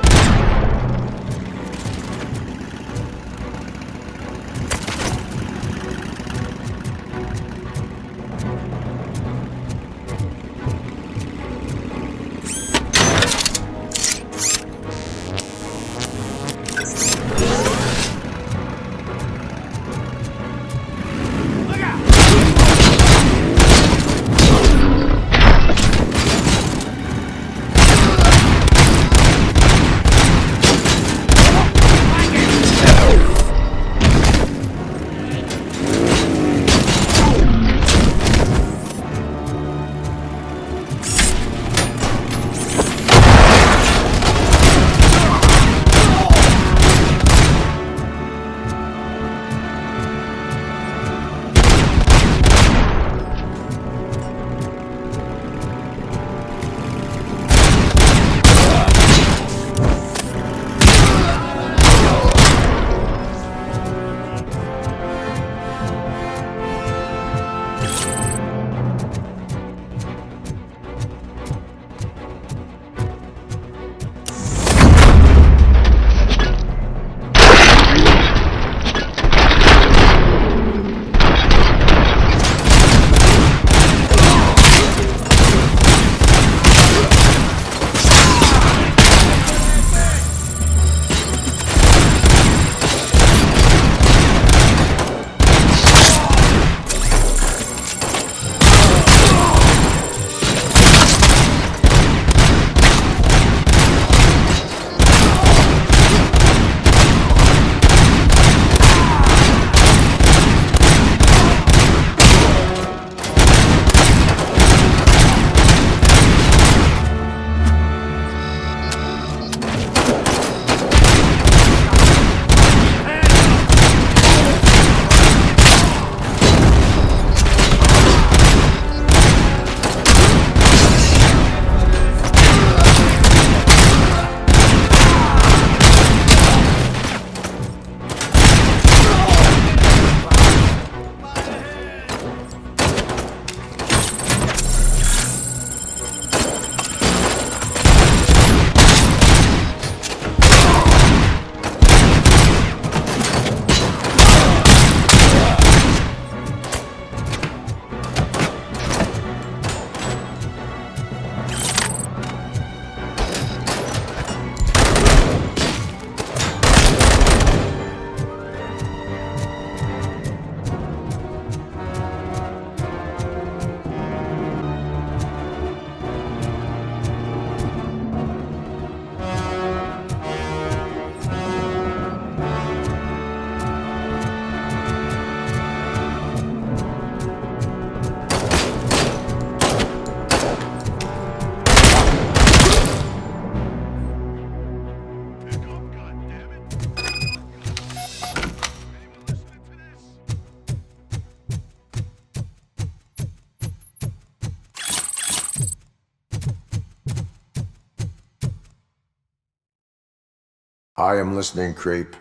I am listening, creep.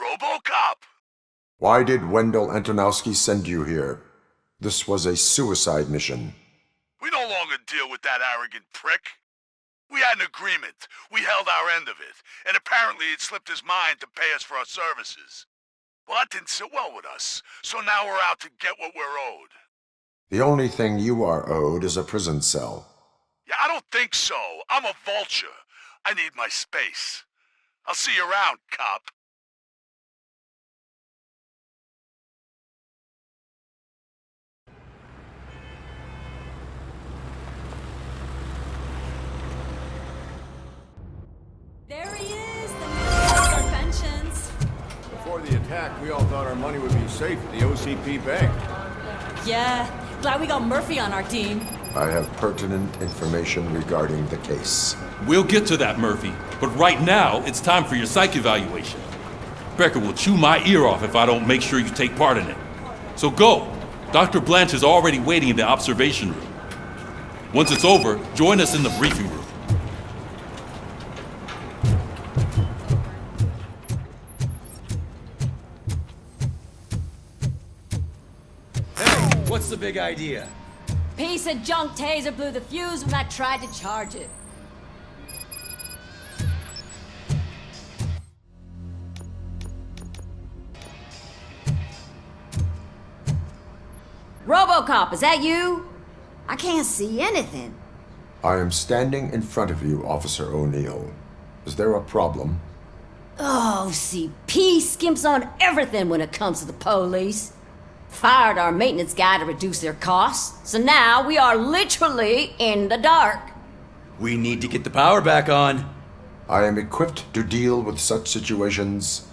Robocop! Why did Wendell Antonowski send you here? This was a suicide mission. We no longer deal with that arrogant prick. We had an agreement. We held our end of it, and apparently it slipped his mind to pay us for our services. Well, that didn't sit well with us, so now we're out to get what we're owed. The only thing you are owed is a prison cell. Yeah, I don't think so. I'm a vulture. I need my space. I'll see you around, cop. There he is, the man with our pensions. Before the attack, we all thought our money would be safe at the OCP bank. Yeah, glad we got Murphy on our team. I have pertinent information regarding the case. We'll get to that, Murphy. But right now, it's time for your psych evaluation. Becker will chew my ear off if I don't make sure you take part in it. So go. Dr. Blanche is already waiting in the observation room. Once it's over, join us in the briefing room. What's the big idea? Piece of junk taser blew the fuse when I tried to charge it. Robocop, is that you? I can't see anything. I am standing in front of you, Officer O'Neill. Is there a problem? Oh, CP skimps on everything when it comes to the police. Fired our maintenance guy to reduce their costs, so now we are literally in the dark. We need to get the power back on. I am equipped to deal with such situations.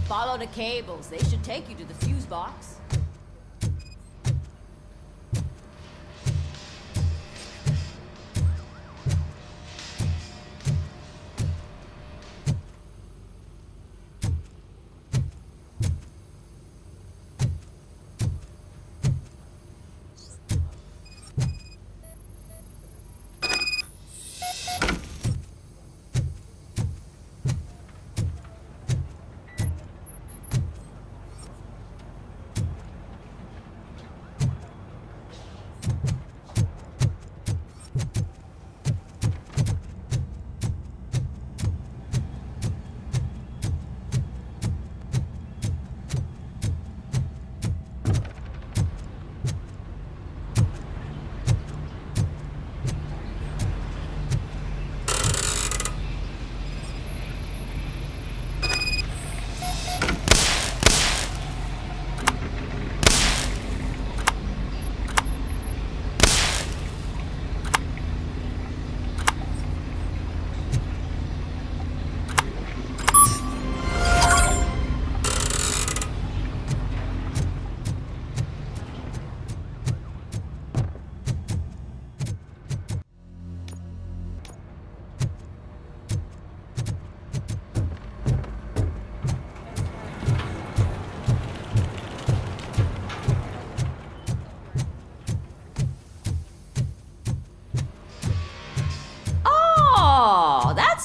Follow the cables. They should take you to the fuse box.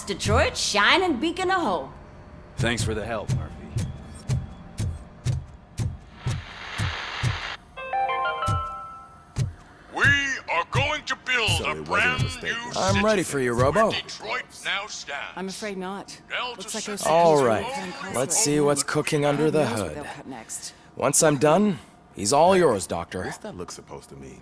Detroit's shining beacon of hope. Thanks for the help, Murphy. We are going to build a brand new city. I'm ready for you, Robo. Detroit now stands. I'm afraid not. Looks like OCP. All right, let's see what's cooking under the hood. Once I'm done, he's all yours, Doctor. What's that look supposed to mean?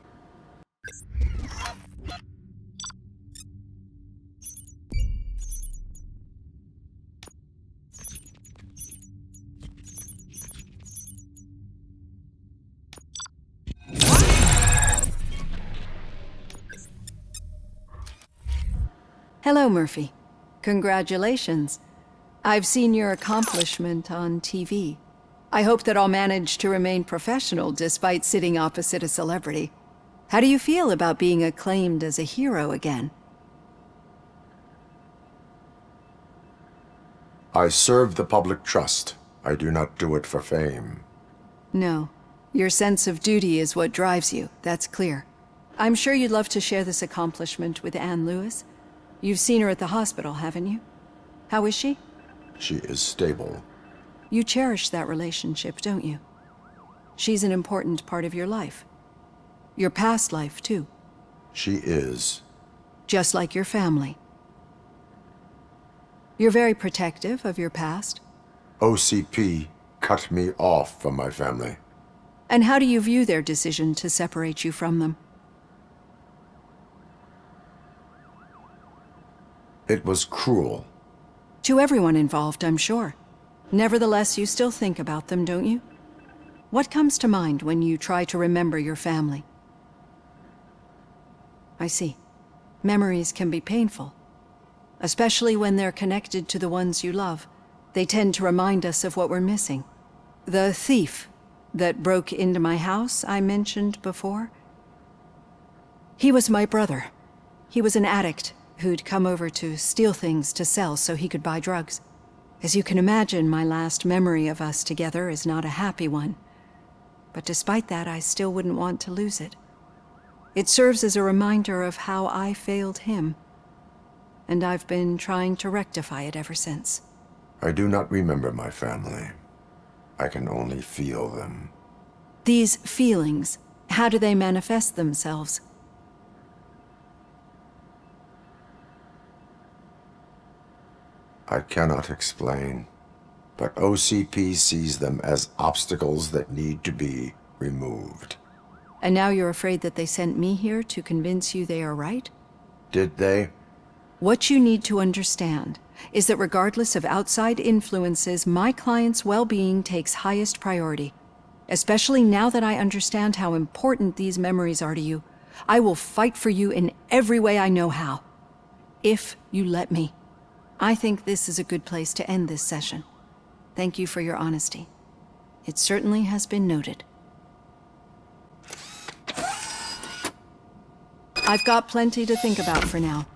Hello, Murphy. Congratulations. I've seen your accomplishment on TV. I hope that I'll manage to remain professional despite sitting opposite a celebrity. How do you feel about being acclaimed as a hero again? I serve the public trust. I do not do it for fame. No. Your sense of duty is what drives you, that's clear. I'm sure you'd love to share this accomplishment with Anne Lewis. You've seen her at the hospital, haven't you? How is she? She is stable. You cherish that relationship, don't you? She's an important part of your life. Your past life, too. She is. Just like your family. You're very protective of your past. OCP cut me off from my family. And how do you view their decision to separate you from them? It was cruel. To everyone involved, I'm sure. Nevertheless, you still think about them, don't you? What comes to mind when you try to remember your family? I see. Memories can be painful. Especially when they're connected to the ones you love. They tend to remind us of what we're missing. The thief that broke into my house I mentioned before? He was my brother. He was an addict who'd come over to steal things to sell so he could buy drugs. As you can imagine, my last memory of us together is not a happy one. But despite that, I still wouldn't want to lose it. It serves as a reminder of how I failed him. And I've been trying to rectify it ever since. I do not remember my family. I can only feel them. These feelings, how do they manifest themselves? I cannot explain, but OCP sees them as obstacles that need to be removed. And now you're afraid that they sent me here to convince you they are right? Did they? What you need to understand is that regardless of outside influences, my client's well-being takes highest priority. Especially now that I understand how important these memories are to you, I will fight for you in every way I know how. If you let me. I think this is a good place to end this session. Thank you for your honesty. It certainly has been noted. I've got plenty to think about for now.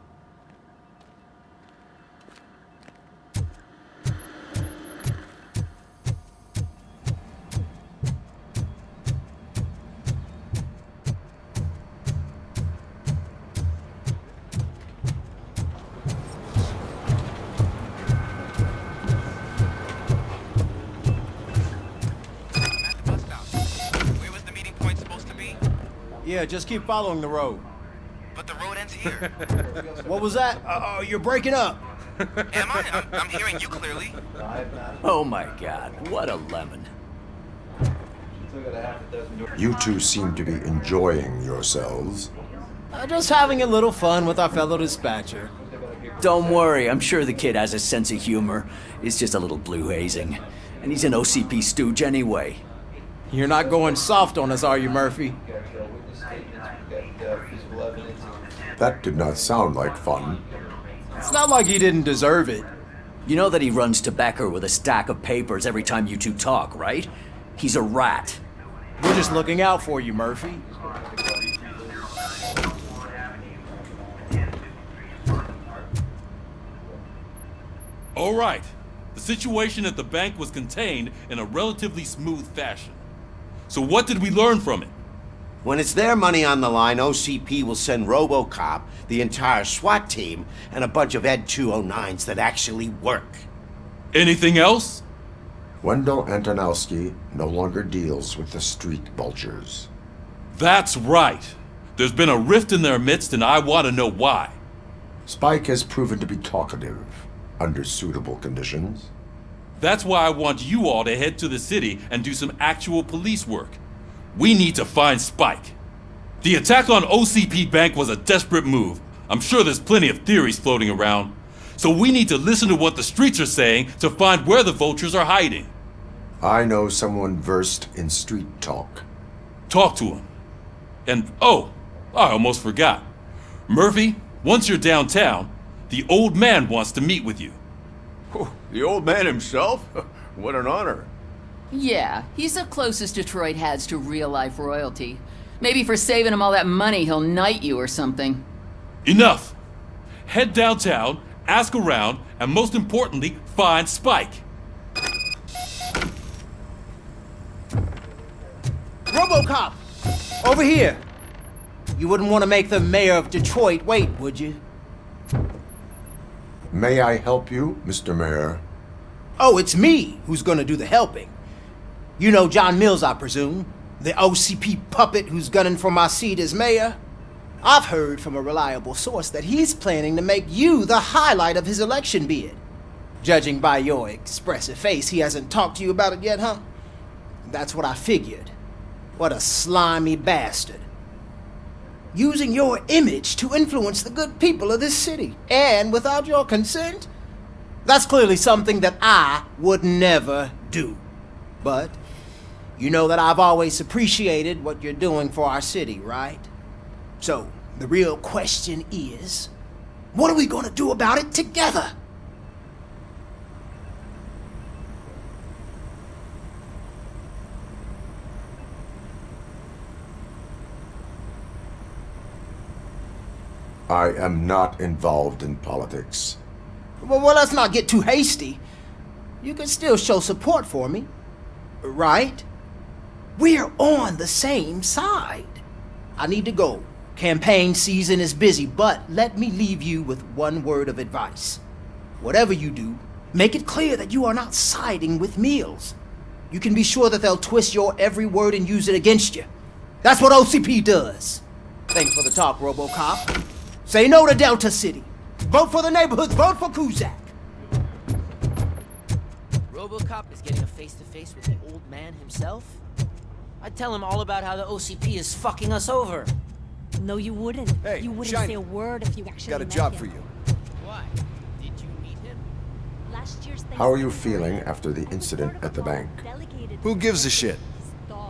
Yeah, just keep following the road. But the road ends here. What was that? You're breaking up. Am I? I'm hearing you clearly. Oh my god, what a lemon. You two seem to be enjoying yourselves. Just having a little fun with our fellow dispatcher. Don't worry, I'm sure the kid has a sense of humor. It's just a little blue hazing. And he's an OCP stooge anyway. You're not going soft on us, are you, Murphy? That did not sound like fun. It's not like he didn't deserve it. You know that he runs to Becker with a stack of papers every time you two talk, right? He's a rat. We're just looking out for you, Murphy. All right. The situation at the bank was contained in a relatively smooth fashion. So what did we learn from it? When it's their money on the line, OCP will send Robocop, the entire SWAT team, and a bunch of Ed 209s that actually work. Anything else? Wendell Antonowski no longer deals with the Street Vultures. That's right. There's been a rift in their midst, and I want to know why. Spike has proven to be talkative, under suitable conditions. That's why I want you all to head to the city and do some actual police work. We need to find Spike. The attack on OCP Bank was a desperate move. I'm sure there's plenty of theories floating around. So we need to listen to what the streets are saying to find where the vultures are hiding. I know someone versed in street talk. Talk to him. And oh, I almost forgot. Murphy, once you're downtown, the old man wants to meet with you. Oh, the old man himself? What an honor. Yeah, he's the closest Detroit has to real-life royalty. Maybe for saving him all that money, he'll knight you or something. Enough! Head downtown, ask around, and most importantly, find Spike. Robocop! Over here! You wouldn't want to make the mayor of Detroit wait, would you? May I help you, Mr. Mayor? Oh, it's me who's gonna do the helping. You know John Mills, I presume? The OCP puppet who's gunning for my seat as mayor? I've heard from a reliable source that he's planning to make you the highlight of his election bid. Judging by your expressive face, he hasn't talked to you about it yet, huh? That's what I figured. What a slimy bastard. Using your image to influence the good people of this city, and without your consent? That's clearly something that I would never do. But you know that I've always appreciated what you're doing for our city, right? So, the real question is, what are we gonna do about it together? I am not involved in politics. Well, let's not get too hasty. You can still show support for me, right? We're on the same side. I need to go. Campaign season is busy, but let me leave you with one word of advice. Whatever you do, make it clear that you are not siding with Mills. You can be sure that they'll twist your every word and use it against you. That's what OCP does. Thanks for the talk, Robocop. Say no to Delta City. Vote for the neighborhoods. Vote for Kuzak. Robocop is getting a face-to-face with the old man himself? I'd tell him all about how the OCP is fucking us over. No, you wouldn't. Hey, you wouldn't Shiny. say a word if you actually Got a met job him. for you. Why? Did you meet him? Last year's How are you feeling after the incident at the bank? Who gives a shit?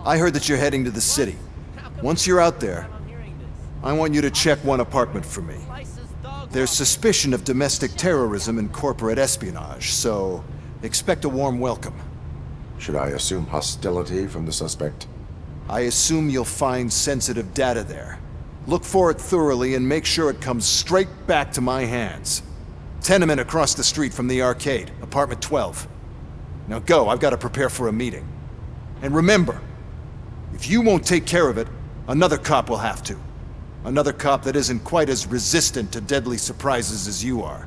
I heard that you're heading to the city. Once you're out there, I want you to check one apartment for me. There's suspicion of domestic terrorism and corporate espionage, so expect a warm welcome. Should I assume hostility from the suspect? I assume you'll find sensitive data there. Look for it thoroughly and make sure it comes straight back to my hands. Tenement across the street from the arcade, apartment 12. Now go, I've got to prepare for a meeting. And remember, if you won't take care of it, another cop will have to. Another cop that isn't quite as resistant to deadly surprises as you are.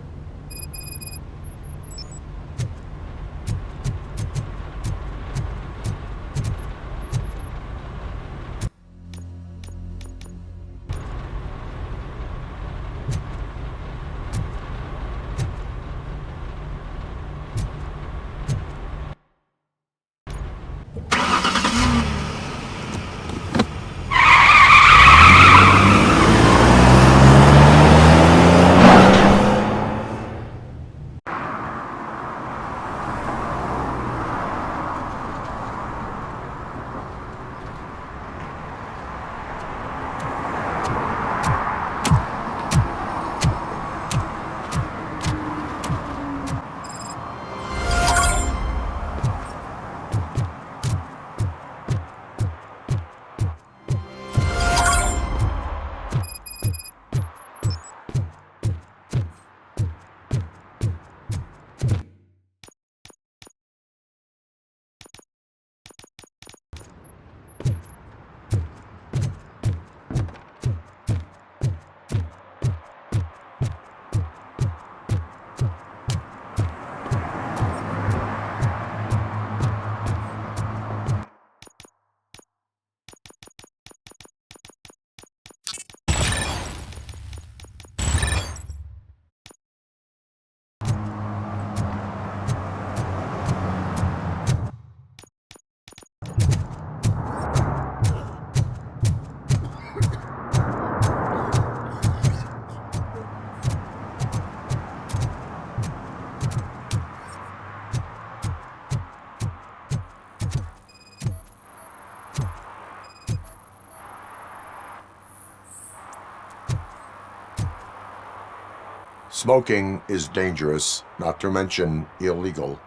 Smoking is dangerous, not to mention illegal.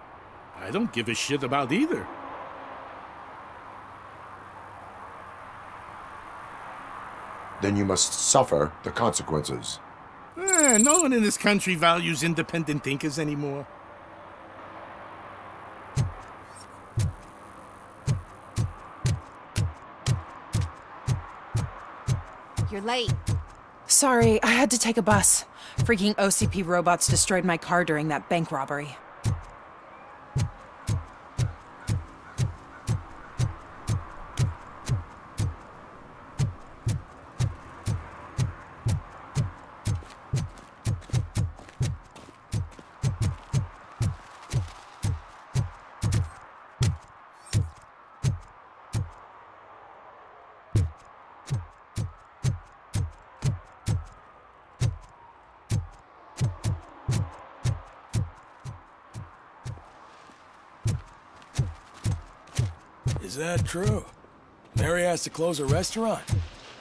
I don't give a shit about either. Then you must suffer the consequences. No one in this country values independent thinkers anymore. You're late. Sorry, I had to take a bus. Freaking OCP robots destroyed my car during that bank robbery. Is that true? Mary has to close a restaurant?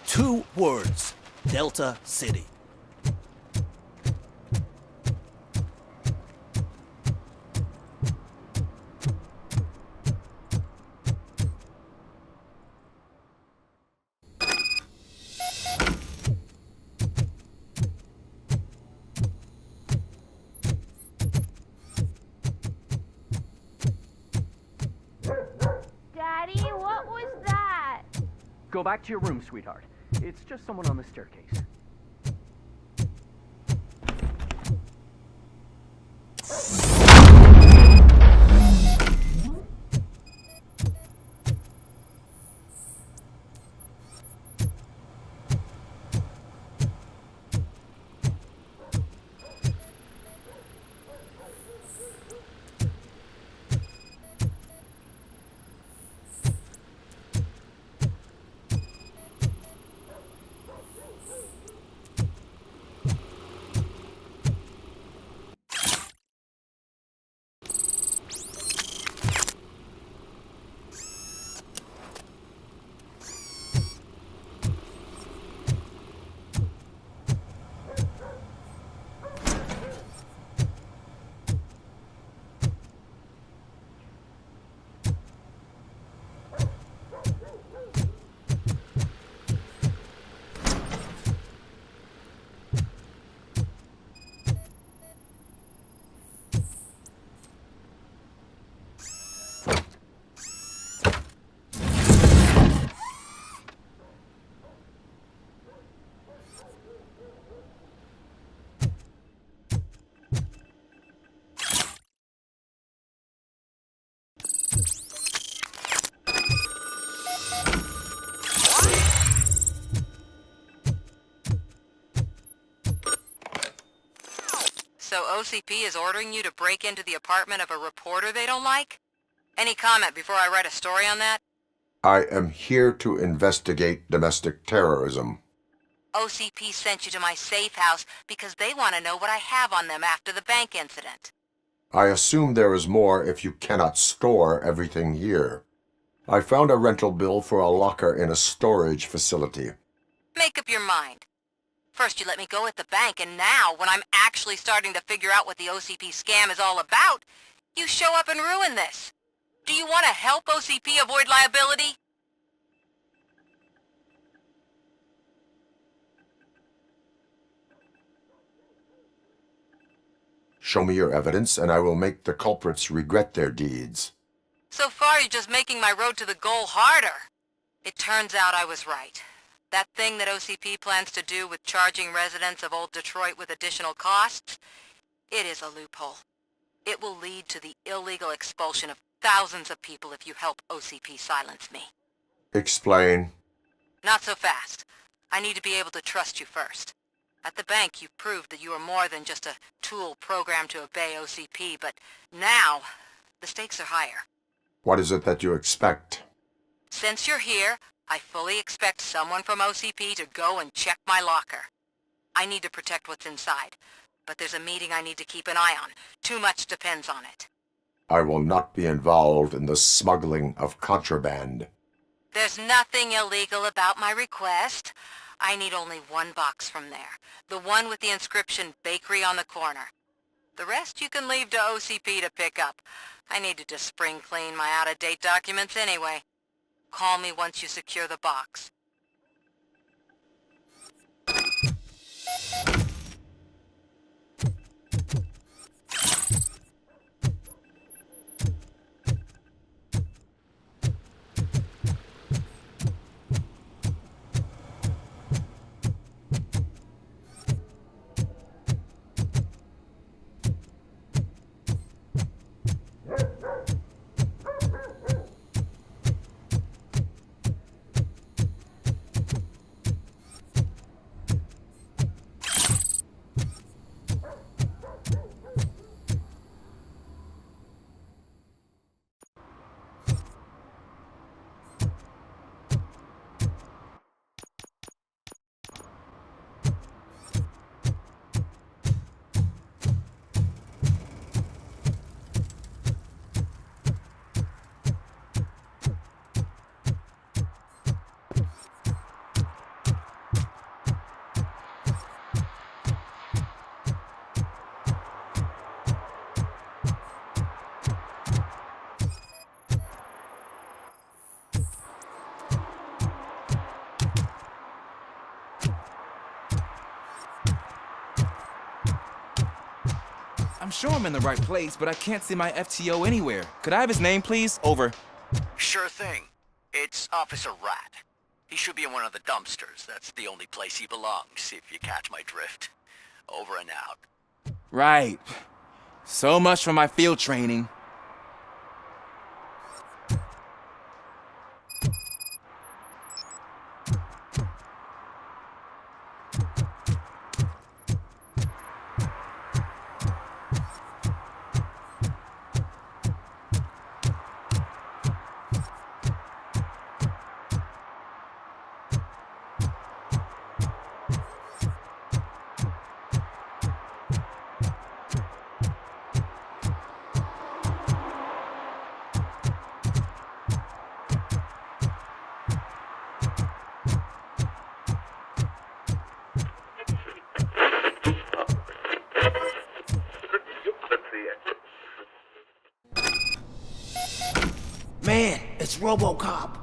2 words. Delta City. Daddy, what was that? Go back to your room, sweetheart. It's just someone on the staircase. So OCP is ordering you to break into the apartment of a reporter they don't like? Any comment before I write a story on that? I am here to investigate domestic terrorism. OCP sent you to my safe house because they want to know what I have on them after the bank incident. I assume there is more if you cannot store everything here. I found a rental bill for a locker in a storage facility. Make up your mind. First you let me go at the bank, and now, when I'm actually starting to figure out what the OCP scam is all about, you show up and ruin this. Do you want to help OCP avoid liability? Show me your evidence, and I will make the culprits regret their deeds. So far, you're just making my road to the goal harder. It turns out I was right. That thing that OCP plans to do with charging residents of Old Detroit with additional costs, it is a loophole. It will lead to the illegal expulsion of thousands of people if you help OCP silence me. Explain. Not so fast. I need to be able to trust you first. At the bank, you proved that you are more than just a tool programmed to obey OCP, but now, the stakes are higher. What is it that you expect? Since you're here, I fully expect someone from OCP to go and check my locker. I need to protect what's inside, but there's a meeting I need to keep an eye on. Too much depends on it. I will not be involved in the smuggling of contraband. There's nothing illegal about my request. I need only one box from there. The one with the inscription Bakery on the corner. The rest you can leave to OCP to pick up. I needed to spring clean my out-of-date documents anyway. Call me once you secure the box. sure I'm in the right place, but I can't see my FTO anywhere. Could I have his name, please? Over. Sure thing. It's Officer Rat. He should be in one of the dumpsters. That's the only place he belongs, if you catch my drift. Over and out. Right. So much for my field training. Man, it's Robocop.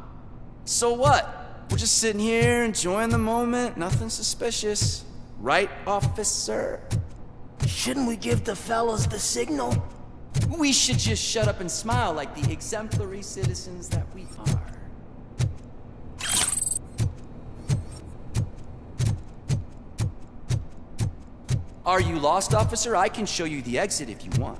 So what? We're just sitting here enjoying the moment. Nothing suspicious. Right, officer? Shouldn't we give the fellas the signal? We should just shut up and smile like the exemplary citizens that we are. Are you lost, officer? I can show you the exit if you want.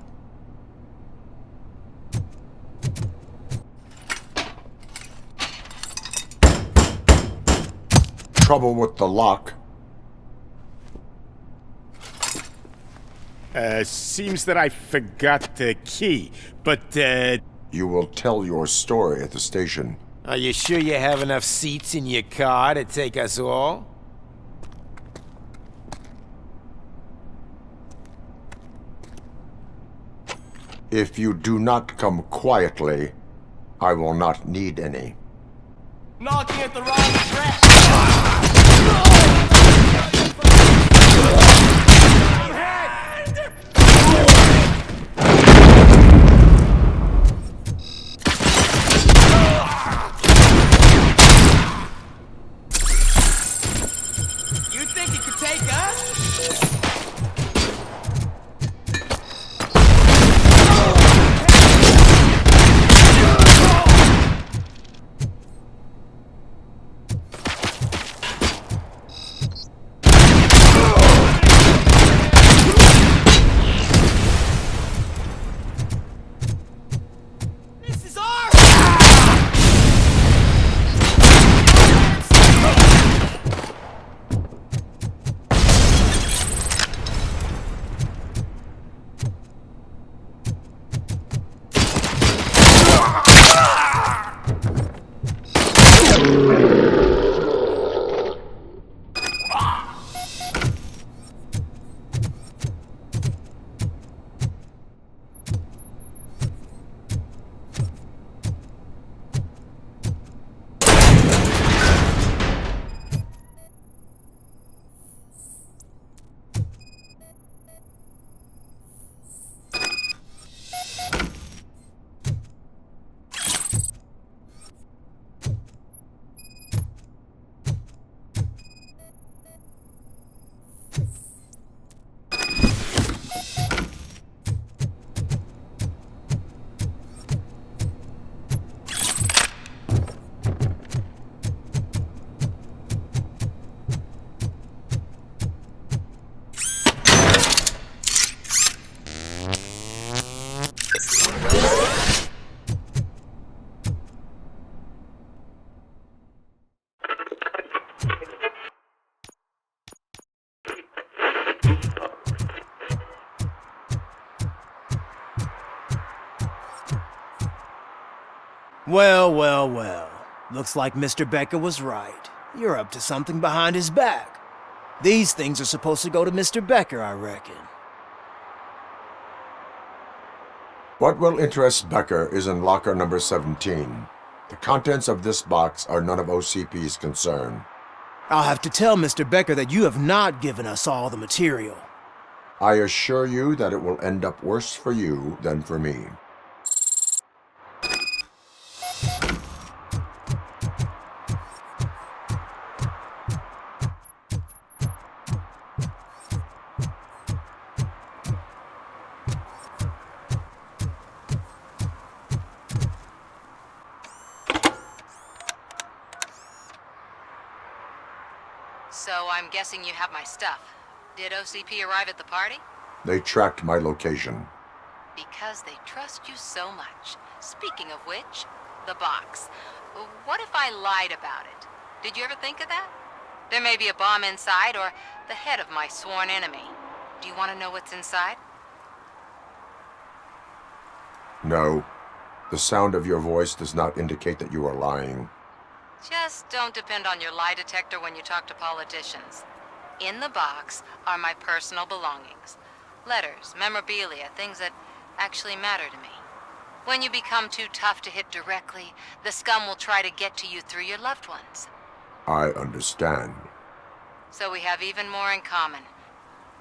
Trouble with the lock. Seems that I forgot the key, but, You will tell your story at the station. Are you sure you have enough seats in your car to take us all? If you do not come quietly, I will not need any. Knocking at the wrong address! You think you could take us? Well, well, well. Looks like Mr. Becker was right. You're up to something behind his back. These things are supposed to go to Mr. Becker, I reckon. What will interest Becker is in locker number 17. The contents of this box are none of OCP's concern. I'll have to tell Mr. Becker that you have not given us all the material. I assure you that it will end up worse for you than for me. So I'm guessing you have my stuff. Did OCP arrive at the party? They tracked my location. Because they trust you so much. Speaking of which, the box. What if I lied about it? Did you ever think of that? There may be a bomb inside, or the head of my sworn enemy. Do you want to know what's inside? No. The sound of your voice does not indicate that you are lying. Just don't depend on your lie detector when you talk to politicians. In the box are my personal belongings. Letters, memorabilia, things that actually matter to me. When you become too tough to hit directly, the scum will try to get to you through your loved ones. I understand. So we have even more in common.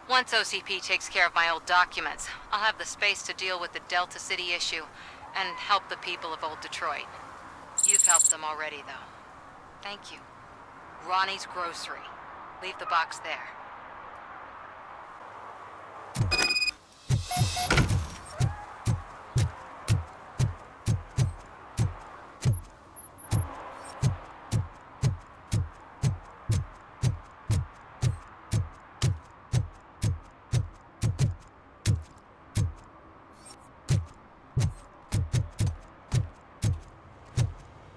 Once OCP takes care of my old documents, I'll have the space to deal with the Delta City issue and help the people of Old Detroit. You've helped them already, though. Thank you. Ronnie's Grocery. Leave the box there.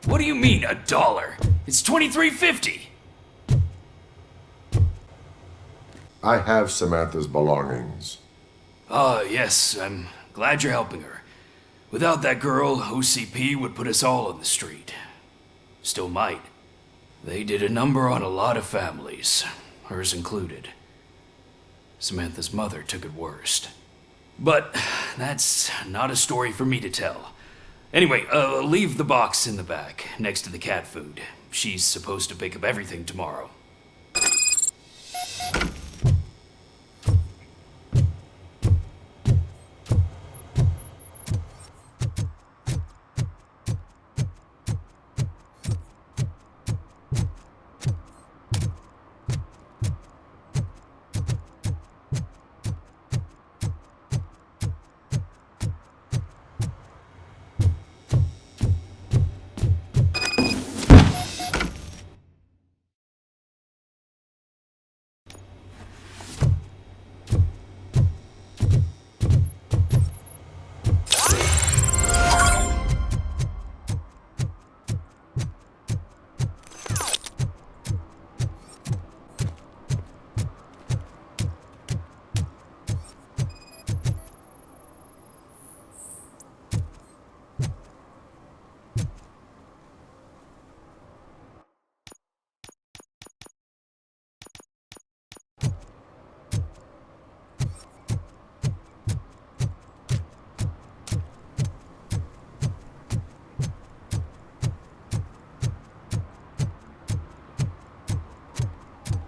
What do you mean, $1? It's $23.50. I have Samantha's belongings. Yes, I'm glad you're helping her. Without that girl, OCP would put us all on the street. Still might. They did a number on a lot of families, hers included. Samantha's mother took it worst. But that's not a story for me to tell. Anyway, leave the box in the back, next to the cat food. She's supposed to pick up everything tomorrow.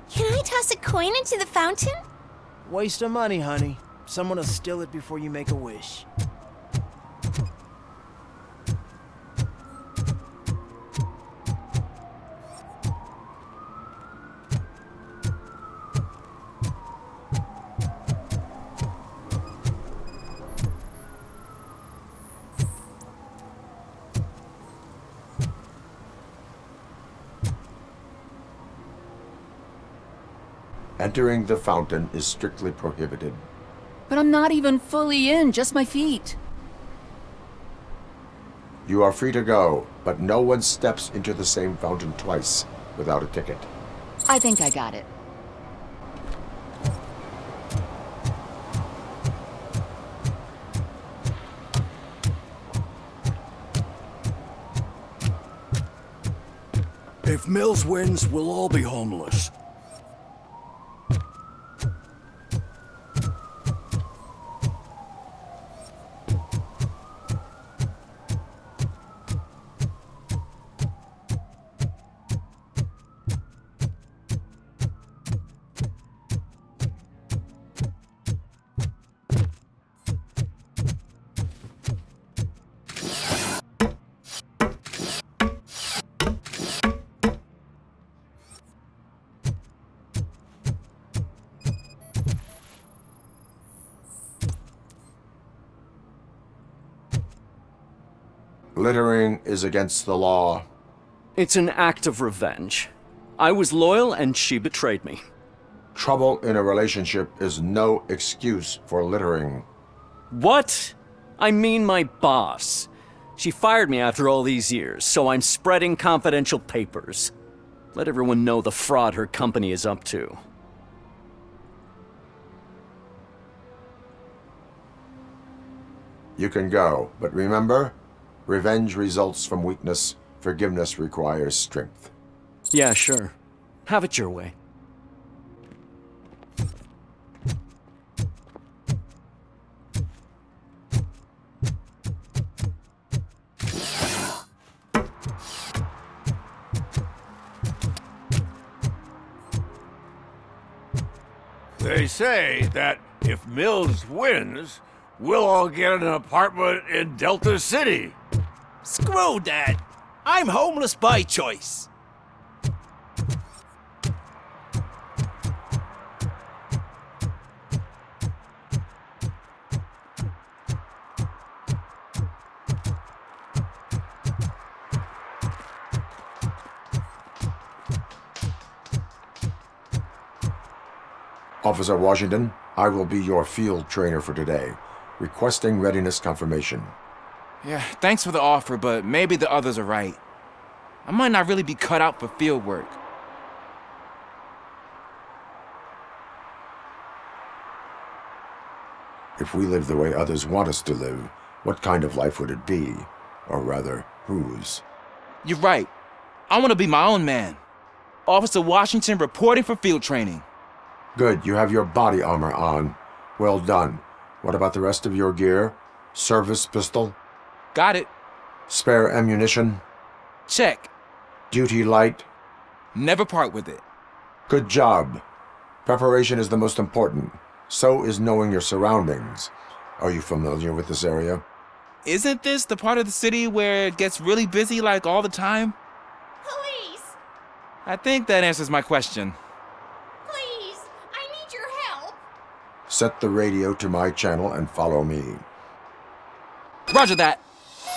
Can I toss a coin into the fountain? Waste of money, honey. Someone will steal it before you make a wish. Entering the fountain is strictly prohibited. But I'm not even fully in, just my feet. You are free to go, but no one steps into the same fountain twice without a ticket. I think I got it. If Mills wins, we'll all be homeless. Littering is against the law. It's an act of revenge. I was loyal and she betrayed me. Trouble in a relationship is no excuse for littering. What? I mean my boss. She fired me after all these years, so I'm spreading confidential papers. Let everyone know the fraud her company is up to. You can go, but remember, revenge results from weakness, forgiveness requires strength. Yeah, sure. Have it your way. They say that if Mills wins, we'll all get an apartment in Delta City. Screw that! I'm homeless by choice. Officer Washington, I will be your field trainer for today. Requesting readiness confirmation. Yeah, thanks for the offer, but maybe the others are right. I might not really be cut out for field work. If we live the way others want us to live, what kind of life would it be? Or rather, whose? You're right. I want to be my own man. Officer Washington reporting for field training. Good, you have your body armor on. Well done. What about the rest of your gear? Service pistol? Got it. Spare ammunition? Check. Duty light? Never part with it. Good job. Preparation is the most important. So is knowing your surroundings. Are you familiar with this area? Isn't this the part of the city where it gets really busy like all the time? Police! I think that answers my question. Please! I need your help! Set the radio to my channel and follow me. Roger that!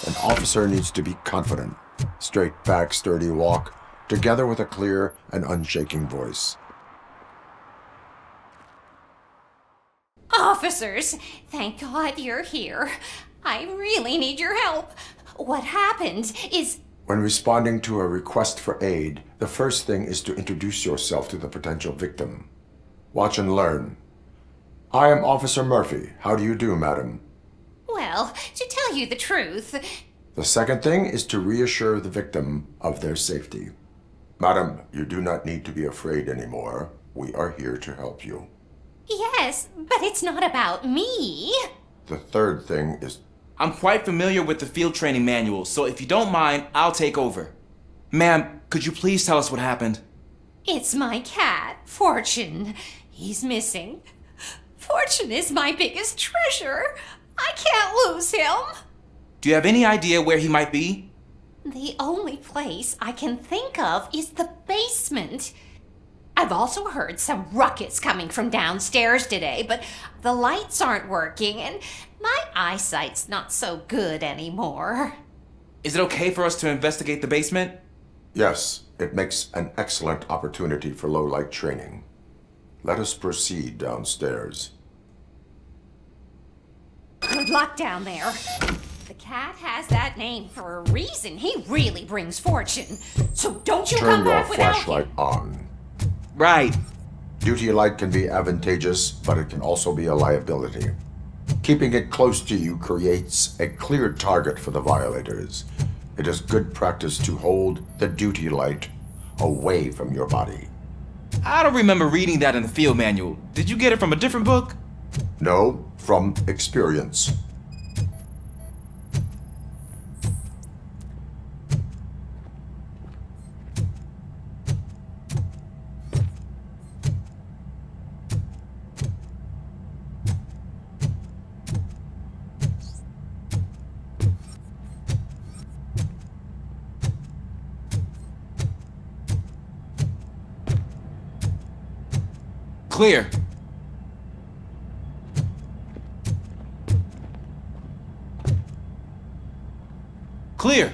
An officer needs to be confident. Straight back, sturdy walk, together with a clear and unshaking voice. Officers, thank God you're here. I really need your help. What happened is... When responding to a request for aid, the first thing is to introduce yourself to the potential victim. Watch and learn. I am Officer Murphy. How do you do, madam? Well, to tell you the truth... The second thing is to reassure the victim of their safety. Madam, you do not need to be afraid anymore. We are here to help you. Yes, but it's not about me. The third thing is... I'm quite familiar with the field training manual, so if you don't mind, I'll take over. Ma'am, could you please tell us what happened? It's my cat, Fortune. He's missing. Fortune is my biggest treasure. I can't lose him. Do you have any idea where he might be? The only place I can think of is the basement. I've also heard some ruckus coming from downstairs today, but the lights aren't working and my eyesight's not so good anymore. Is it okay for us to investigate the basement? Yes, it makes an excellent opportunity for low-light training. Let us proceed downstairs. Good luck down there. The cat has that name for a reason. He really brings fortune. So don't you come back without him. Turn your flashlight on. Right. Duty light can be advantageous, but it can also be a liability. Keeping it close to you creates a clear target for the violators. It is good practice to hold the duty light away from your body. I don't remember reading that in the field manual. Did you get it from a different book? No, from experience. Clear. Clear.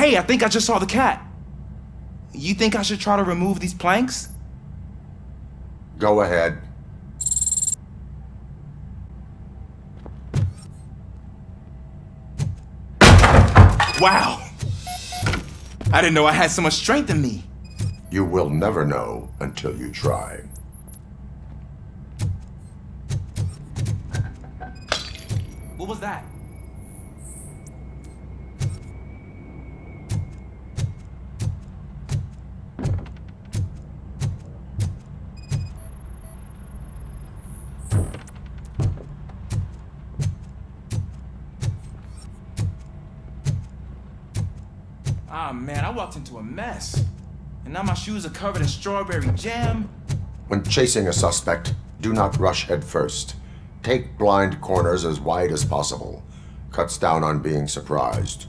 Hey, I think I just saw the cat. You think I should try to remove these planks? Go ahead. Wow! I didn't know I had so much strength in me. You will never know until you try. What was that? Ah, man, I walked into a mess. And now my shoes are covered in strawberry jam. When chasing a suspect, do not rush head first. Take blind corners as wide as possible. Cuts down on being surprised.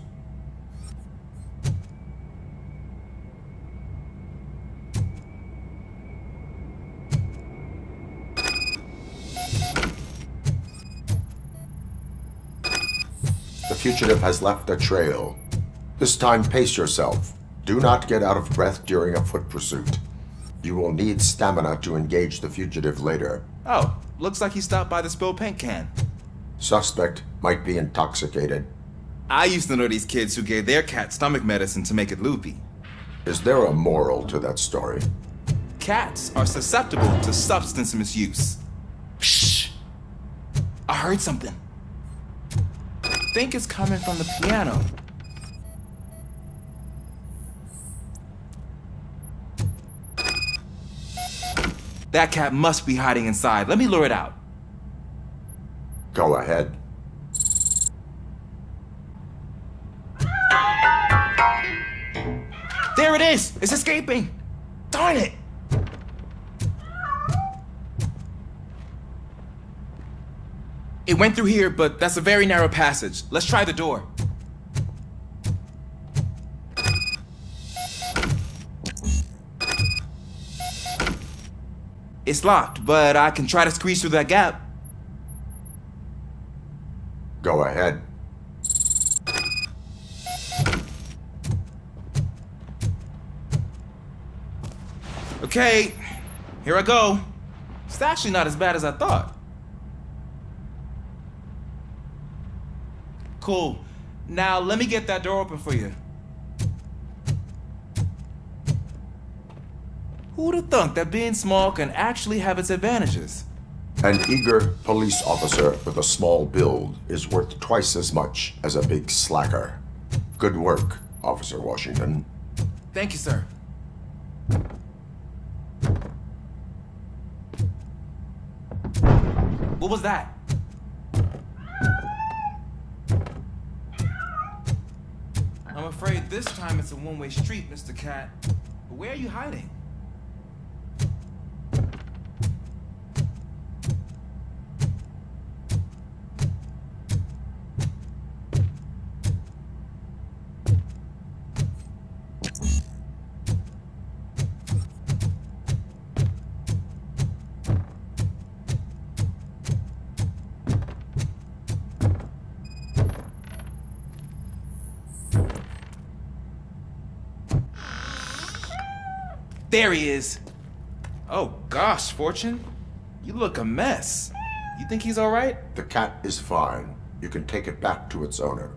The fugitive has left a trail. This time, pace yourself. Do not get out of breath during a foot pursuit. You will need stamina to engage the fugitive later. Oh, looks like he stopped by the spilled paint can. Suspect might be intoxicated. I used to know these kids who gave their cat stomach medicine to make it loopy. Is there a moral to that story? Cats are susceptible to substance misuse. Shh! I heard something. I think it's coming from the piano. That cat must be hiding inside. Let me lure it out. Go ahead. There it is! It's escaping! Darn it! It went through here, but that's a very narrow passage. Let's try the door. It's locked, but I can try to squeeze through that gap. Go ahead. Okay, here I go. It's actually not as bad as I thought. Cool. Now let me get that door open for you. Who'd have thunk that being small can actually have its advantages? An eager police officer with a small build is worth twice as much as a big slacker. Good work, Officer Washington. Thank you, sir. What was that? I'm afraid this time it's a one-way street, Mr. Cat. But where are you hiding? There he is. Oh gosh, Fortune. You look a mess. You think he's all right? The cat is fine. You can take it back to its owner.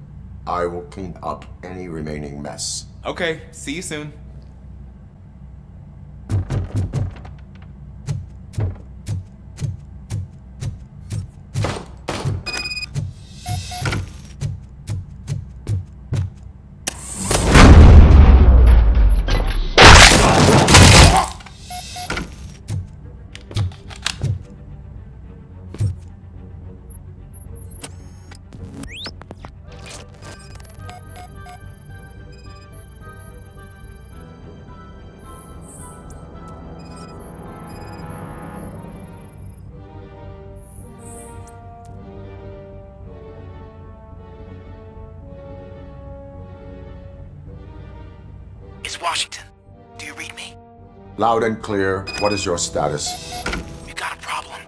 I will clean up any remaining mess. Okay, see you soon. It's Washington. Do you read me? Loud and clear. What is your status? We got a problem.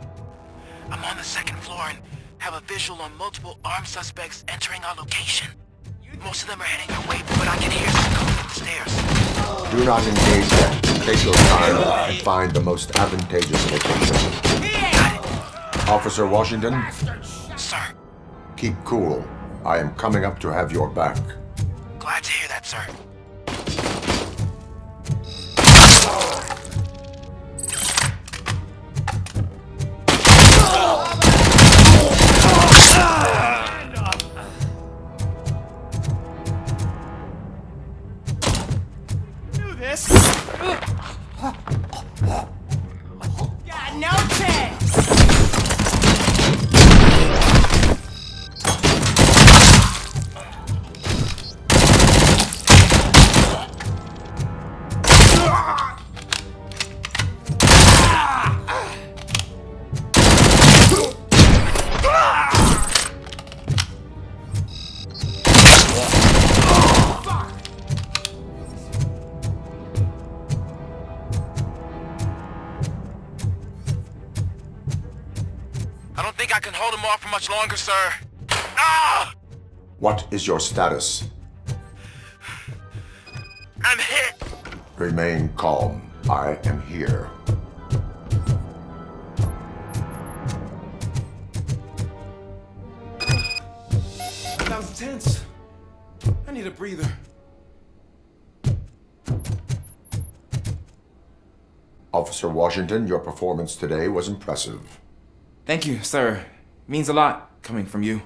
I'm on the second floor and have a visual on multiple armed suspects entering our location. You Most of them are heading your way, but I can hear them coming up the stairs. Do not engage them. Take your time and find the most advantageous location. Officer Washington? Sir. Keep cool. I am coming up to have your back. Glad to hear that, sir. Do this. Got no chance. I don't think I can hold him off for much longer, sir. Ah! What is your status? I'm hit. Remain calm. I am here. That was tense. I need a breather. Officer Washington, your performance today was impressive. Thank you, sir. Means a lot coming from you.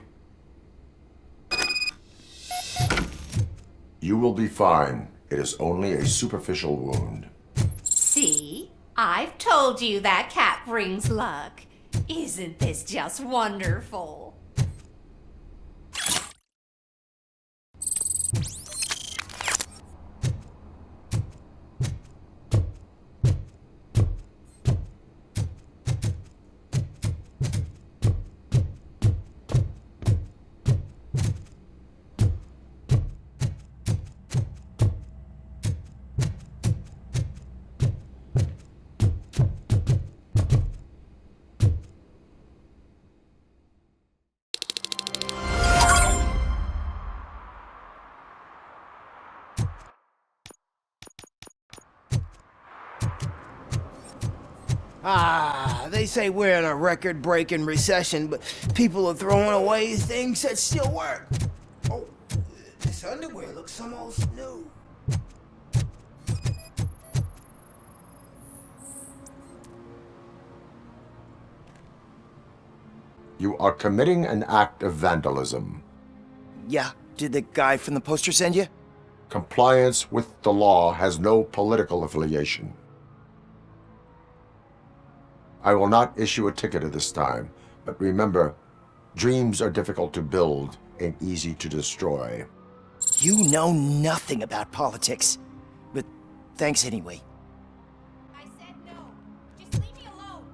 You will be fine. It is only a superficial wound. See? I've told you that cat brings luck. Isn't this just wonderful? They say we're in a record-breaking recession, but people are throwing away things that still work. Oh, this underwear looks almost new. You are committing an act of vandalism. Yeah, did the guy from the poster send you? Compliance with the law has no political affiliation. I will not issue a ticket at this time, but remember, dreams are difficult to build and easy to destroy. You know nothing about politics, but thanks anyway. I said no. Just leave me alone.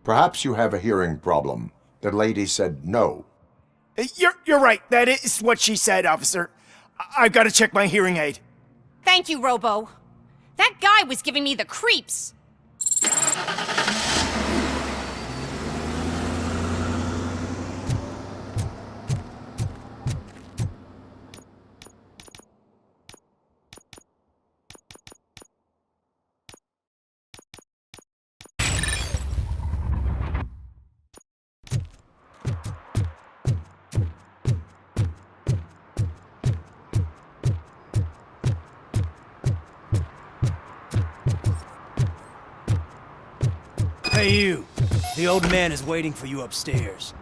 Perhaps you have a hearing problem. The lady said no. You're right. That is what she said, officer. I've got to check my hearing aid. Thank you, Robo. That guy was giving me the creeps. Hey, you. The old man is waiting for you upstairs.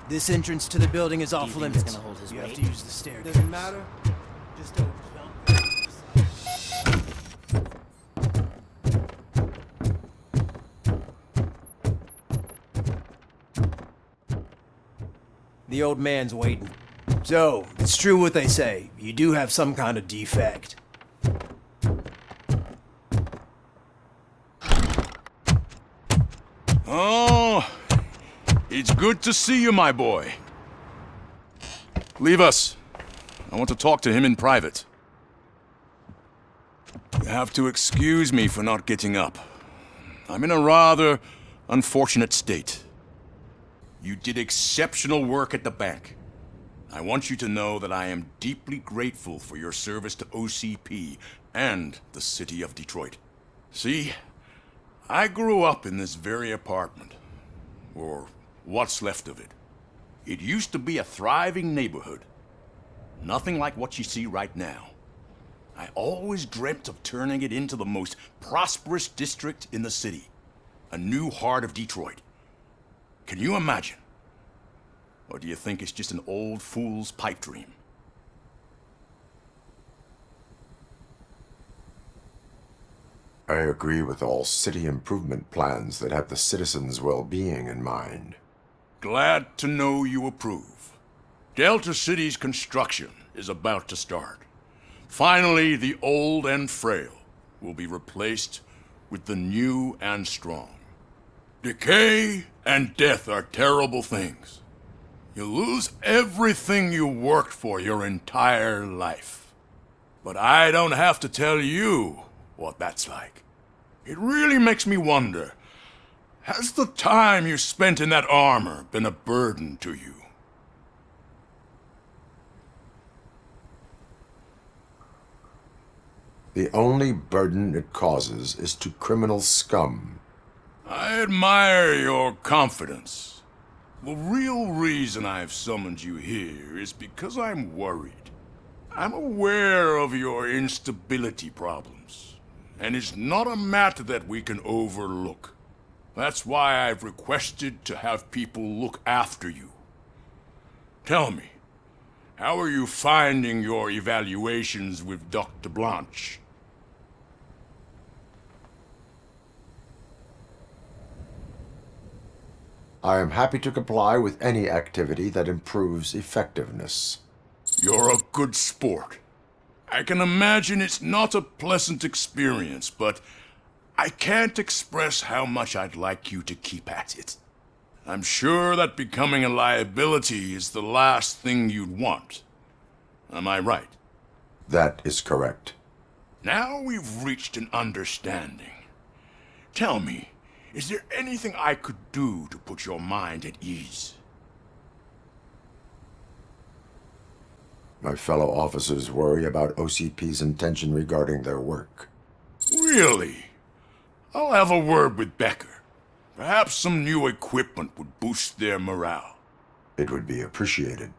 This entrance to the building is off limits. You have to use the staircase. Doesn't matter. Just don't jump. The old man's waiting. So, it's true what they say. You do have some kind of defect. Oh, it's good to see you, my boy. Leave us. I want to talk to him in private. You have to excuse me for not getting up. I'm in a rather unfortunate state. You did exceptional work at the bank. I want you to know that I am deeply grateful for your service to OCP and the city of Detroit. See, I grew up in this very apartment, or what's left of it. It used to be a thriving neighborhood. Nothing like what you see right now. I always dreamt of turning it into the most prosperous district in the city. A new heart of Detroit. Can you imagine? Or do you think it's just an old fool's pipe dream? I agree with all city improvement plans that have the citizens' well-being in mind. Glad to know you approve. Delta City's construction is about to start. Finally, the old and frail will be replaced with the new and strong. Decay and death are terrible things. You lose everything you worked for your entire life. But I don't have to tell you what that's like. It really makes me wonder, has the time you spent in that armor been a burden to you? The only burden it causes is to criminal scum. I admire your confidence. The real reason I've summoned you here is because I'm worried. I'm aware of your instability problems, and it's not a matter that we can overlook. That's why I've requested to have people look after you. Tell me, how are you finding your evaluations with Dr. Blanche? I am happy to comply with any activity that improves effectiveness. You're a good sport. I can imagine it's not a pleasant experience, but I can't express how much I'd like you to keep at it. I'm sure that becoming a liability is the last thing you'd want. Am I right? That is correct. Now we've reached an understanding. Tell me, is there anything I could do to put your mind at ease? My fellow officers worry about OCP's intention regarding their work. Really? I'll have a word with Becker. Perhaps some new equipment would boost their morale. It would be appreciated.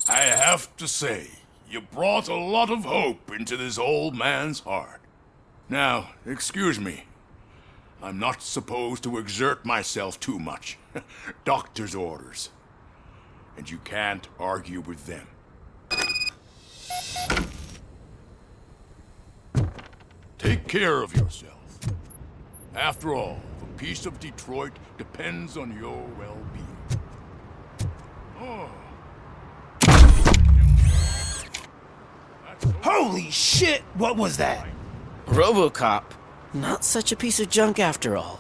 I have to say, you brought a lot of hope into this old man's heart. Now, excuse me. I'm not supposed to exert myself too much. Doctor's orders. And you can't argue with them. Take care of yourself. After all, the peace of Detroit depends on your well-being. Oh. Holy shit! What was that? Robocop. Not such a piece of junk after all.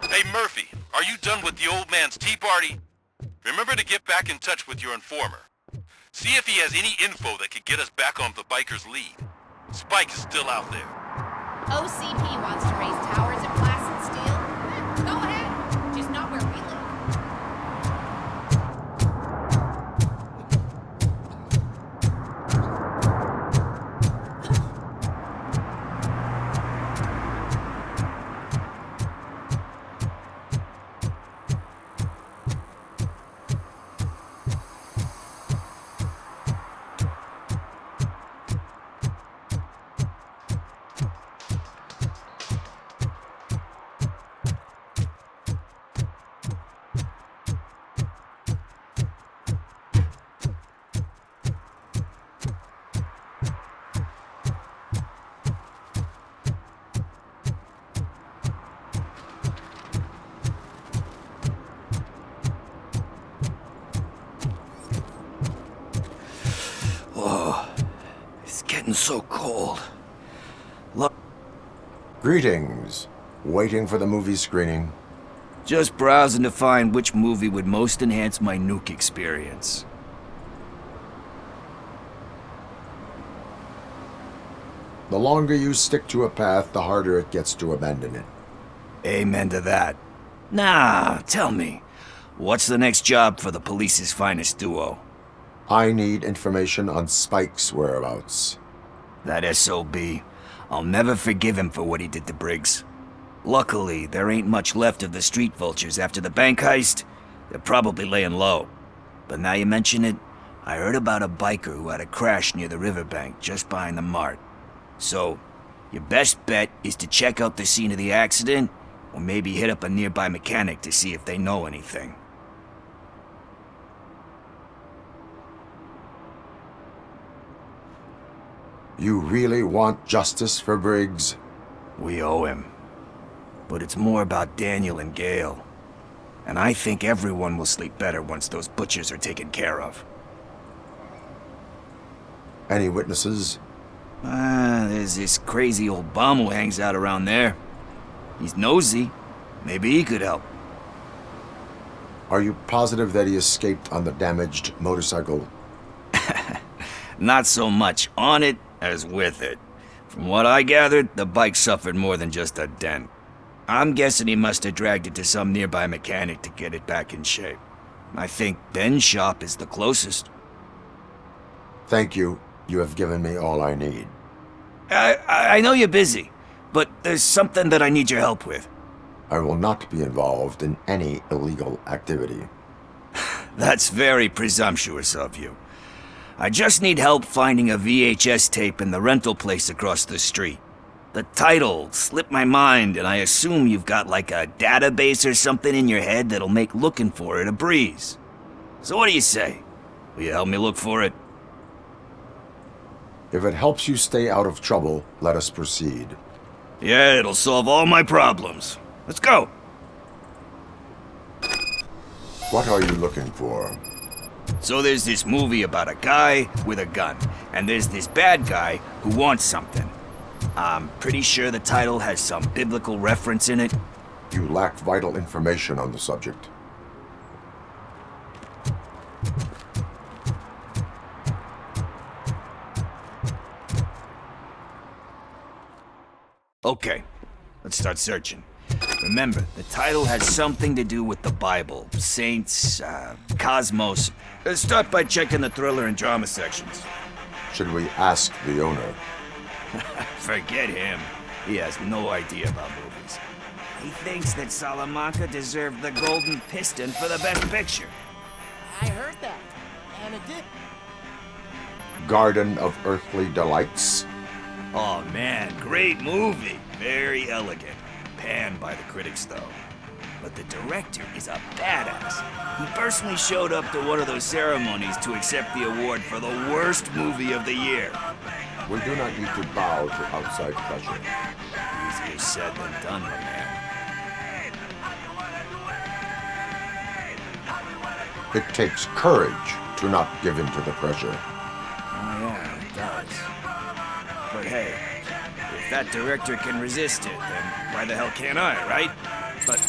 Hey Murphy, are you done with the old man's tea party? Remember to get back in touch with your informer. See if he has any info that could get us back on the biker's lead. Spike is still out there. OCP wants to raise towers in glass and steel. Go ahead, just not where we live. So cold. Greetings. Waiting for the movie screening. Just browsing to find which movie would most enhance my nuke experience. The longer you stick to a path, the harder it gets to abandon it. Amen to that. Now, tell me, what's the next job for the police's finest duo? I need information on Spike's whereabouts. That SOB. I'll never forgive him for what he did to Briggs. Luckily, there ain't much left of the Street Vultures after the bank heist. They're probably laying low. But now you mention it, I heard about a biker who had a crash near the riverbank just behind the mart. So, your best bet is to check out the scene of the accident, or maybe hit up a nearby mechanic to see if they know anything. You really want justice for Briggs? We owe him. But it's more about Daniel and Gale. And I think everyone will sleep better once those butchers are taken care of. Any witnesses? There's this crazy old bum who hangs out around there. He's nosy. Maybe he could help. Are you positive that he escaped on the damaged motorcycle? Not so much on it as with it. From what I gathered, the bike suffered more than just a dent. I'm guessing he must have dragged it to some nearby mechanic to get it back in shape. I think Ben's shop is the closest. Thank you. You have given me all I need. I know you're busy, but there's something that I need your help with. I will not be involved in any illegal activity. That's very presumptuous of you. I just need help finding a VHS tape in the rental place across the street. The title slipped my mind, and I assume you've got like a database or something in your head that'll make looking for it a breeze. So what do you say? Will you help me look for it? If it helps you stay out of trouble, let us proceed. Yeah, it'll solve all my problems. Let's go! What are you looking for? So there's this movie about a guy with a gun, and there's this bad guy who wants something. I'm pretty sure the title has some biblical reference in it. You lack vital information on the subject. Okay, let's start searching. Remember, the title has something to do with the Bible, saints, cosmos. Let's start by checking the thriller and drama sections. Should we ask the owner? Forget him. He has no idea about movies. He thinks that Salamanca deserved the Golden Piston for the best picture. I heard that, and it did. Garden of Earthly Delights? Oh man, great movie. Very elegant. Panned by the critics though. But the director is a badass. He personally showed up to one of those ceremonies to accept the award for the worst movie of the year. We do not need to bow to outside pressure. Easier said than done, my man. It takes courage to not give in to the pressure. Oh yeah, it does. But hey, if that director can resist it, then why the hell can't I, right? But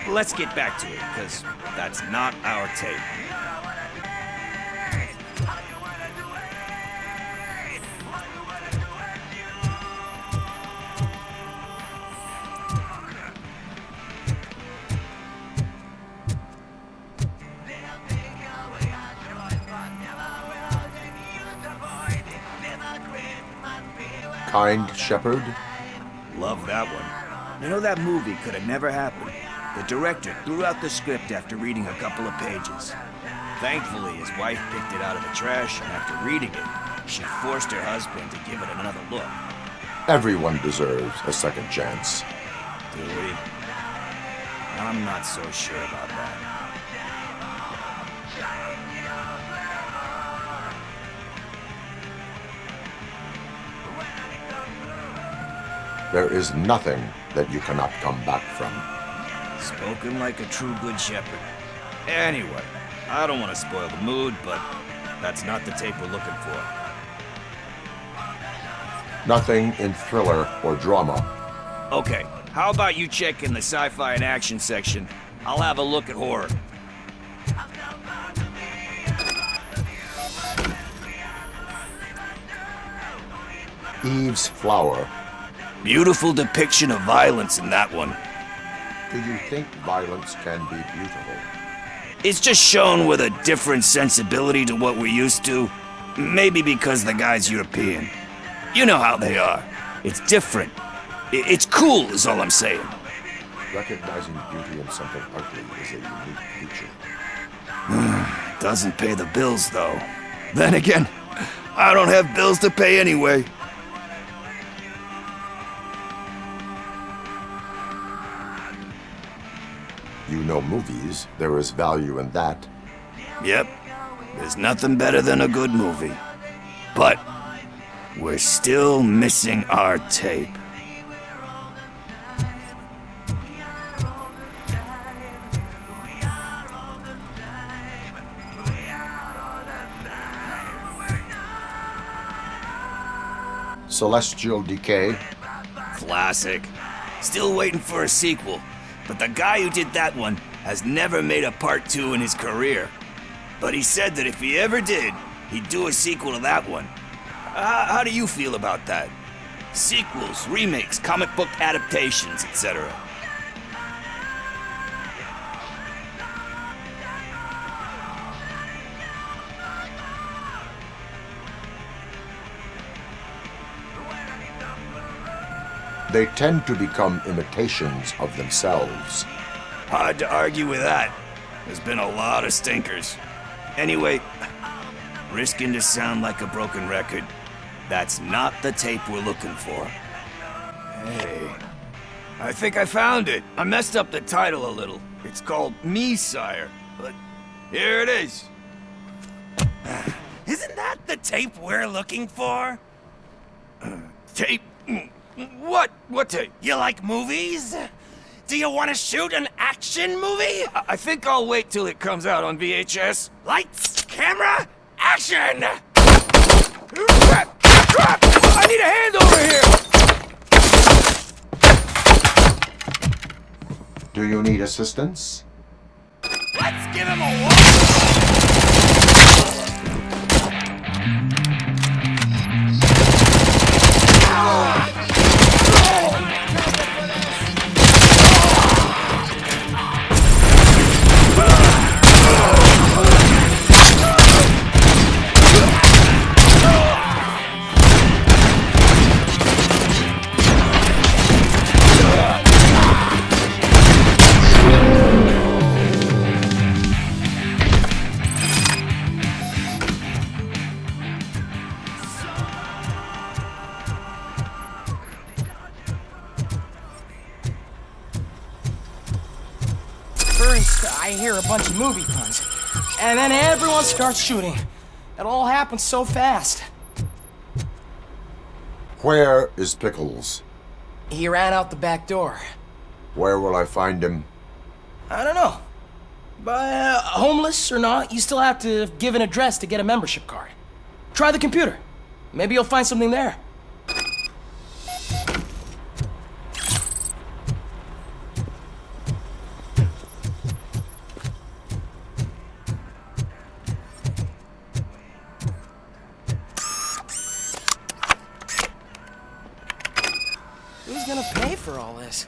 let's get back to it, because that's not our tape. Kind Shepherd? Love that one. You know, that movie could have never happened. The director threw out the script after reading a couple of pages. Thankfully, his wife picked it out of the trash, and after reading it, she forced her husband to give it another look. Everyone deserves a second chance. Do we? I'm not so sure about that. There is nothing that you cannot come back from. Spoken like a true good shepherd. Anyway, I don't want to spoil the mood, but that's not the tape we're looking for. Nothing in thriller or drama. Okay, how about you check in the sci-fi and action section? I'll have a look at horror. Eve's Flower. Beautiful depiction of violence in that one. Do you think violence can be beautiful? It's just shown with a different sensibility to what we're used to. Maybe because the guy's European. You know how they are. It's different. It's cool is all I'm saying. Recognizing beauty in something ugly is a unique feature. Doesn't pay the bills, though. Then again, I don't have bills to pay anyway. You know movies. There is value in that. Yep. There's nothing better than a good movie. But we're still missing our tape. Celestial Decay. Classic. Still waiting for a sequel. But the guy who did that one has never made a part 2 in his career. But he said that if he ever did, he'd do a sequel to that one. How do you feel about that? Sequels, remakes, comic book adaptations, etc. They tend to become imitations of themselves. Hard to argue with that. There's been a lot of stinkers. Anyway, risking to sound like a broken record, that's not the tape we're looking for. Hey, I think I found it. I messed up the title a little. It's called Me, Sire, but here it is. Isn't that the tape we're looking for? Tape? What? What tape? You like movies? Do you want to shoot an action movie? I think I'll wait till it comes out on VHS. Lights, camera, action! Crap! Crap! I need a hand over here! Do you need assistance? Let's give him a walk! First, I hear a bunch of movie puns, and then everyone starts shooting. It all happens so fast. Where is Pickles? He ran out the back door. Where will I find him? I don't know. But homeless or not, you still have to give an address to get a membership card. Try the computer. Maybe you'll find something there. Who's gonna pay for all this?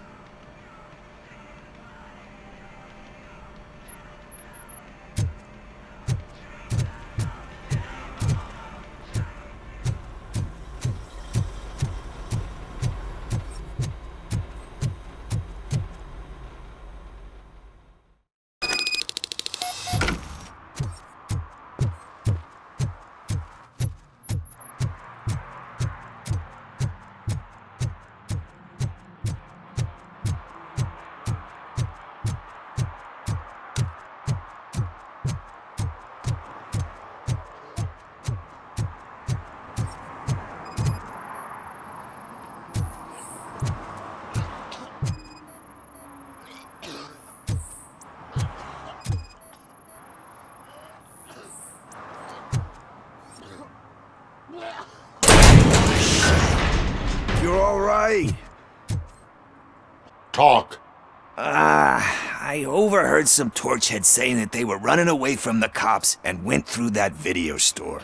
You're all right. Talk. I overheard some torchheads saying that they were running away from the cops and went through that video store.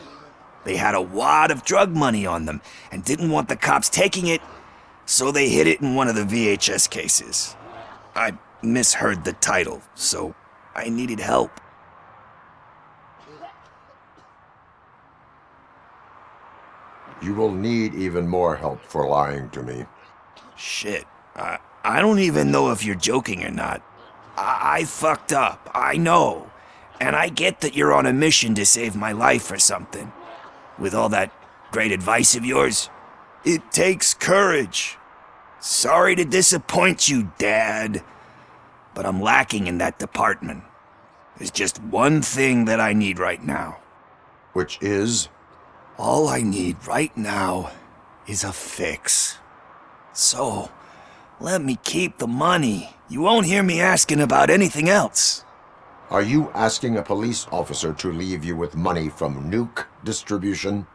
They had a wad of drug money on them and didn't want the cops taking it, so they hid it in one of the VHS cases. I misheard the title, so I needed help. You will need even more help for lying to me. Shit, I don't even know if you're joking or not. I fucked up, I know. And I get that you're on a mission to save my life or something. With all that great advice of yours, it takes courage. Sorry to disappoint you, Dad. But I'm lacking in that department. There's just one thing that I need right now. Which is? All I need right now is a fix. So, let me keep the money. You won't hear me asking about anything else. Are you asking a police officer to leave you with money from nuke distribution?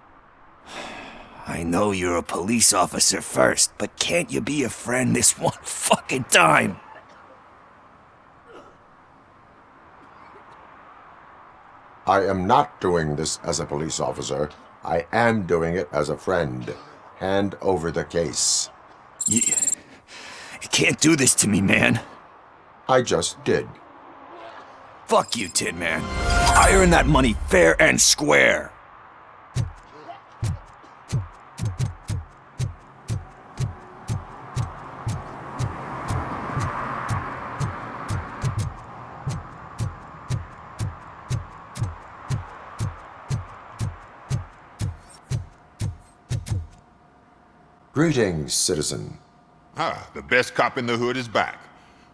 I know you're a police officer first, but can't you be a friend this one fucking time? I am not doing this as a police officer. I am doing it as a friend. Hand over the case. You can't do this to me, man. I just did. Fuck you, Tin Man. I earned that money fair and square. Greetings, citizen. Ah, the best cop in the hood is back.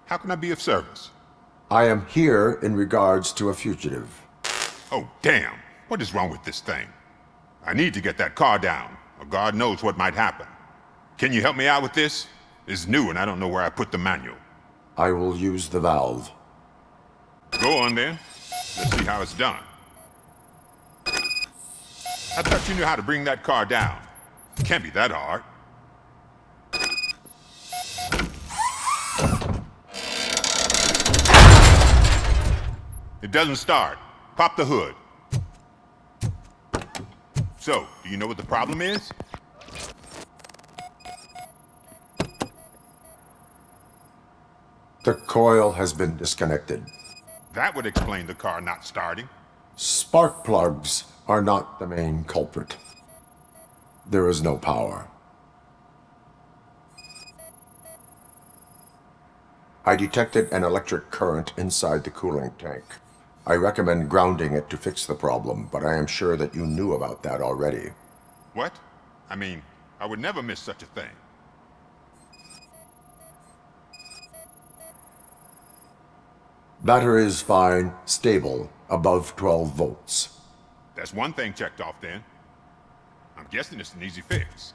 How can I be of service? I am here in regards to a fugitive. Oh, damn. What is wrong with this thing? I need to get that car down, or God knows what might happen. Can you help me out with this? It's new and I don't know where I put the manual. I will use the valve. Go on then. Let's see how it's done. I thought you knew how to bring that car down. Can't be that hard. It doesn't start. Pop the hood. So, do you know what the problem is? The coil has been disconnected. That would explain the car not starting. Spark plugs are not the main culprit. There is no power. I detected an electric current inside the cooling tank. I recommend grounding it to fix the problem, but I am sure that you knew about that already. What? I mean, I would never miss such a thing. Battery is fine, stable, above 12 volts. That's one thing checked off then. I'm guessing it's an easy fix.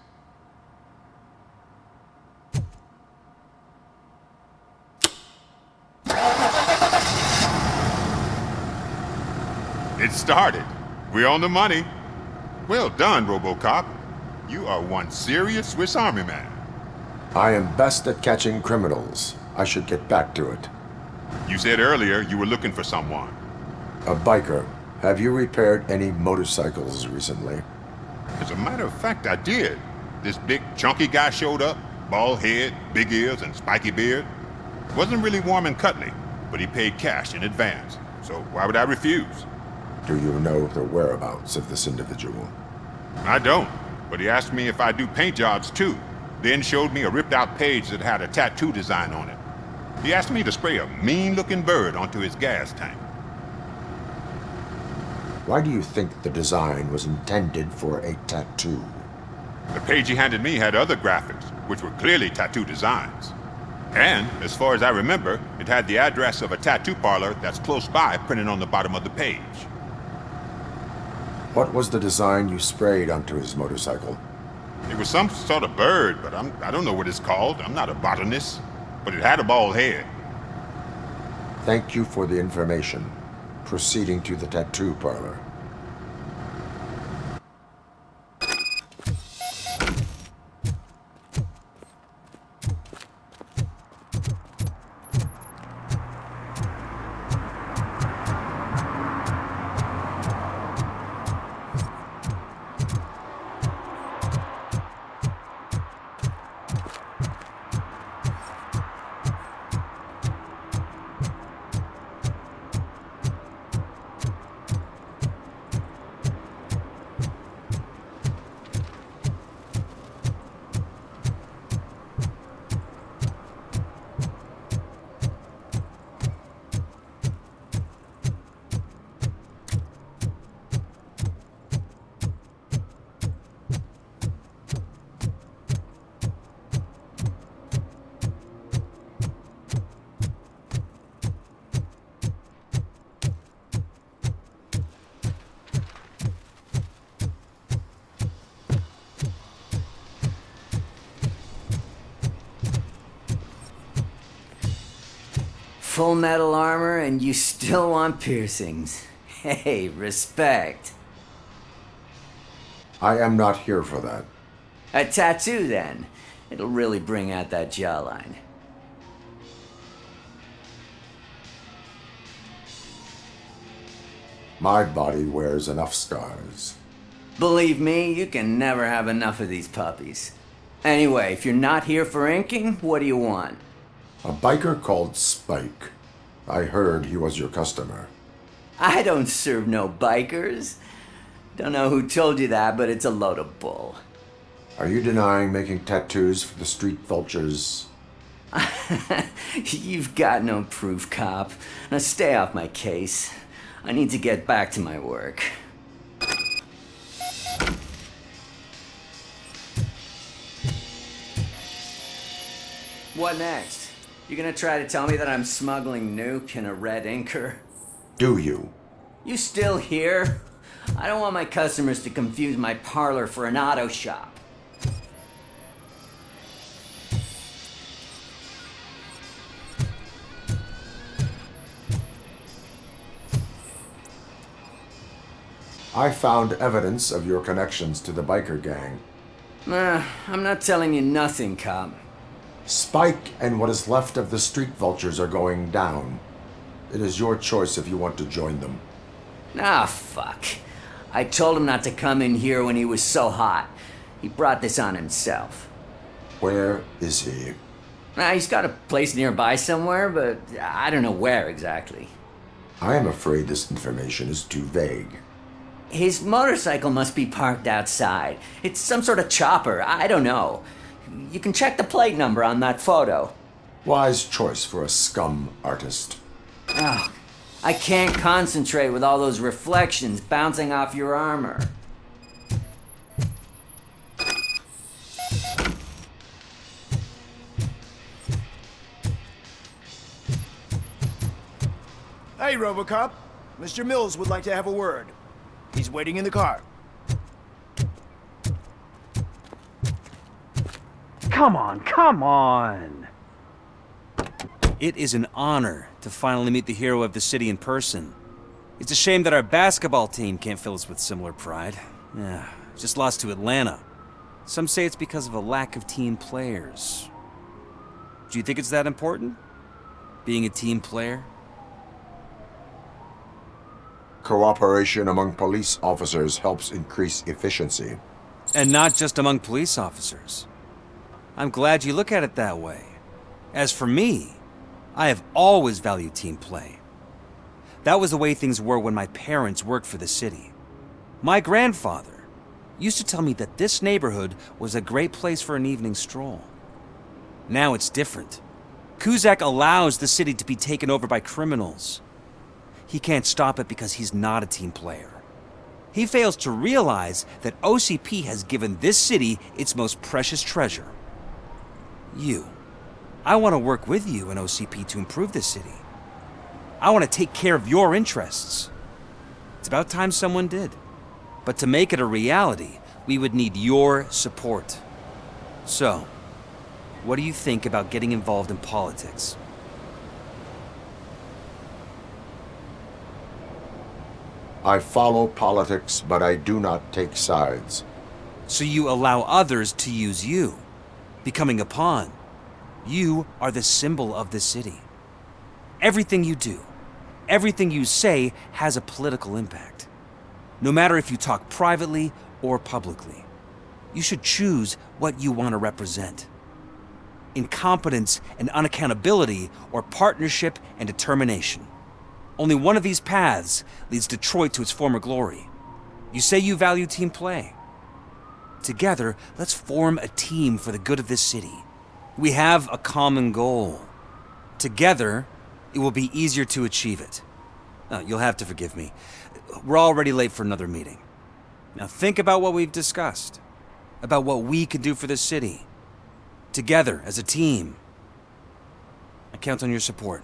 It started. We're on the money. Well done, Robocop. You are one serious Swiss Army man. I am best at catching criminals. I should get back to it. You said earlier you were looking for someone. A biker. Have you repaired any motorcycles recently? As a matter of fact, I did. This big, chunky guy showed up. Bald head, big ears, and spiky beard. Wasn't really warm and cuddly, but he paid cash in advance. So why would I refuse? Do you know the whereabouts of this individual? I don't, but he asked me if I do paint jobs too, then showed me a ripped out page that had a tattoo design on it. He asked me to spray a mean-looking bird onto his gas tank. Why do you think the design was intended for a tattoo? The page he handed me had other graphics, which were clearly tattoo designs. And, as far as I remember, it had the address of a tattoo parlor that's close by printed on the bottom of the page. What was the design you sprayed onto his motorcycle? It was some sort of bird, but I don't know what it's called. I'm not a botanist. But it had a bald head. Thank you for the information. Proceeding to the tattoo parlor. full metal armor and you still want piercings. Hey, respect. I am not here for that. A tattoo, then. It'll really bring out that jawline. My body wears enough scars. Believe me, you can never have enough of these puppies. Anyway, if you're not here for inking, what do you want? A biker called Spike. I heard he was your customer. I don't serve no bikers. Don't know who told you that, but it's a load of bull. Are you denying making tattoos for the Street Vultures? You've got no proof, cop. Now stay off my case. I need to get back to my work. What next? You gonna try to tell me that I'm smuggling nuke in a red inker? Do you? You still here? I don't want my customers to confuse my parlor for an auto shop. I found evidence of your connections to the biker gang. I'm not telling you nothing, cop. Spike and what is left of the Street Vultures are going down. It is your choice if you want to join them. Ah, fuck. I told him not to come in here when he was so hot. He brought this on himself. Where is he? He's got a place nearby somewhere, but I don't know where exactly. I am afraid this information is too vague. His motorcycle must be parked outside. It's some sort of chopper. I don't know. You can check the plate number on that photo. Wise choice for a scum artist. Oh, I can't concentrate with all those reflections bouncing off your armor. Hey, Robocop. Mr. Mills would like to have a word. He's waiting in the car. Come on, come on! It is an honor to finally meet the hero of the city in person. It's a shame that our basketball team can't fill us with similar pride. Yeah, just lost to Atlanta. Some say it's because of a lack of team players. Do you think it's that important? Being a team player? Cooperation among police officers helps increase efficiency. And not just among police officers. I'm glad you look at it that way. As for me, I have always valued team play. That was the way things were when my parents worked for the city. My grandfather used to tell me that this neighborhood was a great place for an evening stroll. Now it's different. Cusack allows the city to be taken over by criminals. He can't stop it because he's not a team player. He fails to realize that OCP has given this city its most precious treasure. You. I want to work with you and OCP to improve this city. I want to take care of your interests. It's about time someone did. But to make it a reality, we would need your support. So, what do you think about getting involved in politics? I follow politics, but I do not take sides. So you allow others to use you, becoming a pawn. You are the symbol of the city. Everything you do, everything you say has a political impact. No matter if you talk privately or publicly. You should choose what you want to represent. Incompetence and unaccountability, or partnership and determination. Only one of these paths leads Detroit to its former glory. You say you value team play. Together, let's form a team for the good of this city. We have a common goal. Together, it will be easier to achieve it. You'll have to forgive me. We're already late for another meeting. Now think about what we've discussed. About what we can do for this city. Together, as a team. I count on your support.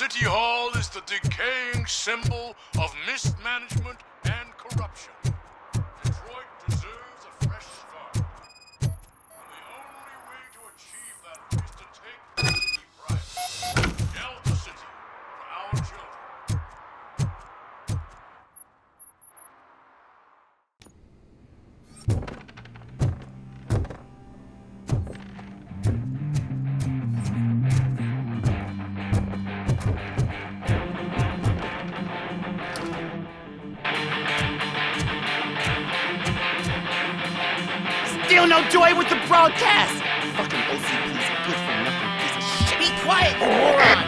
City Hall is the decaying symbol of mismanagement and corruption. Detroit deserves a fresh start. And the only way to achieve that is to take the city private. Delta City for our children. Still no joy with the broadcast! Fucking OCP's a good-for-nothing piece of shit. Be quiet, you moron!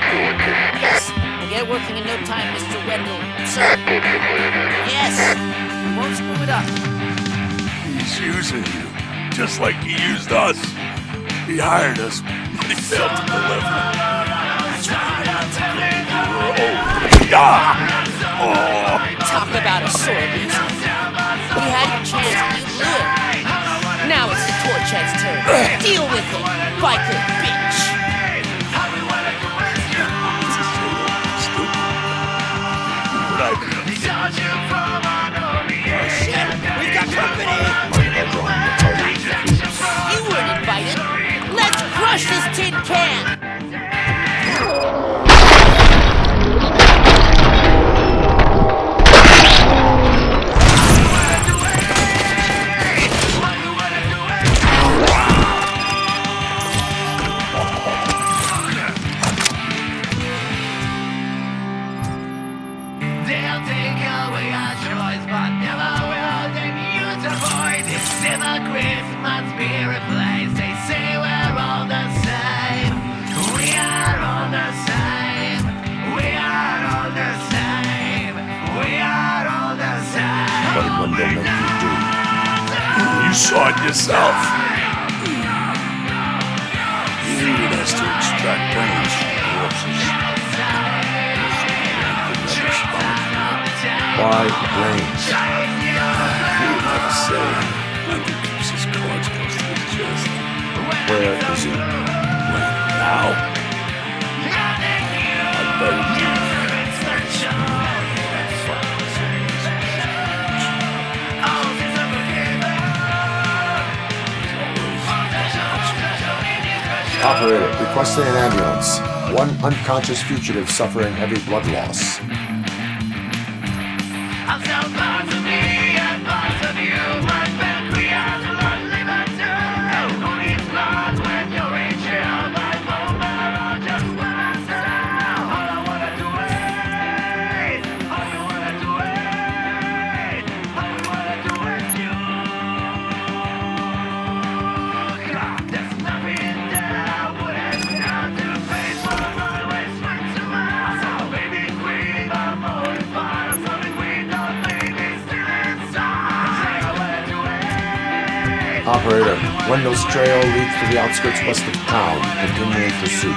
Yes, we'll get working in no time, Mr. Wendel. Sir. Yes, won't screw it up. He's using you, just like he used us. He hired us, but he failed to deliver. Talk about a sore loser. We had your chance and you blew it. Now it's the Torchhead's turn. Deal with it, biker bitch. Oh shit, we've got company! You weren't invited. Let's crush this tin can. You saw it yourself. You needed us to extract brains from corpses. Why brains? He would never say. Wendel keeps his cards close to his chest. Where is he? Now? I buried him. Operator, requesting an ambulance. One unconscious fugitive suffering heavy blood loss. Operator, Wendell's trail leads to the outskirts west of town. Continue pursuit.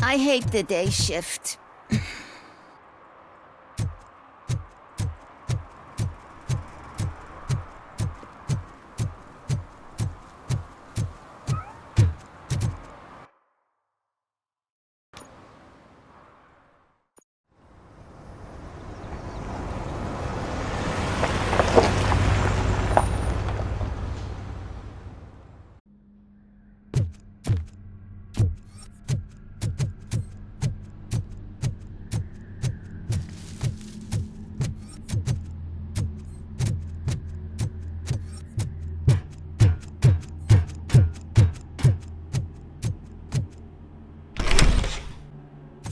I hate the day shift.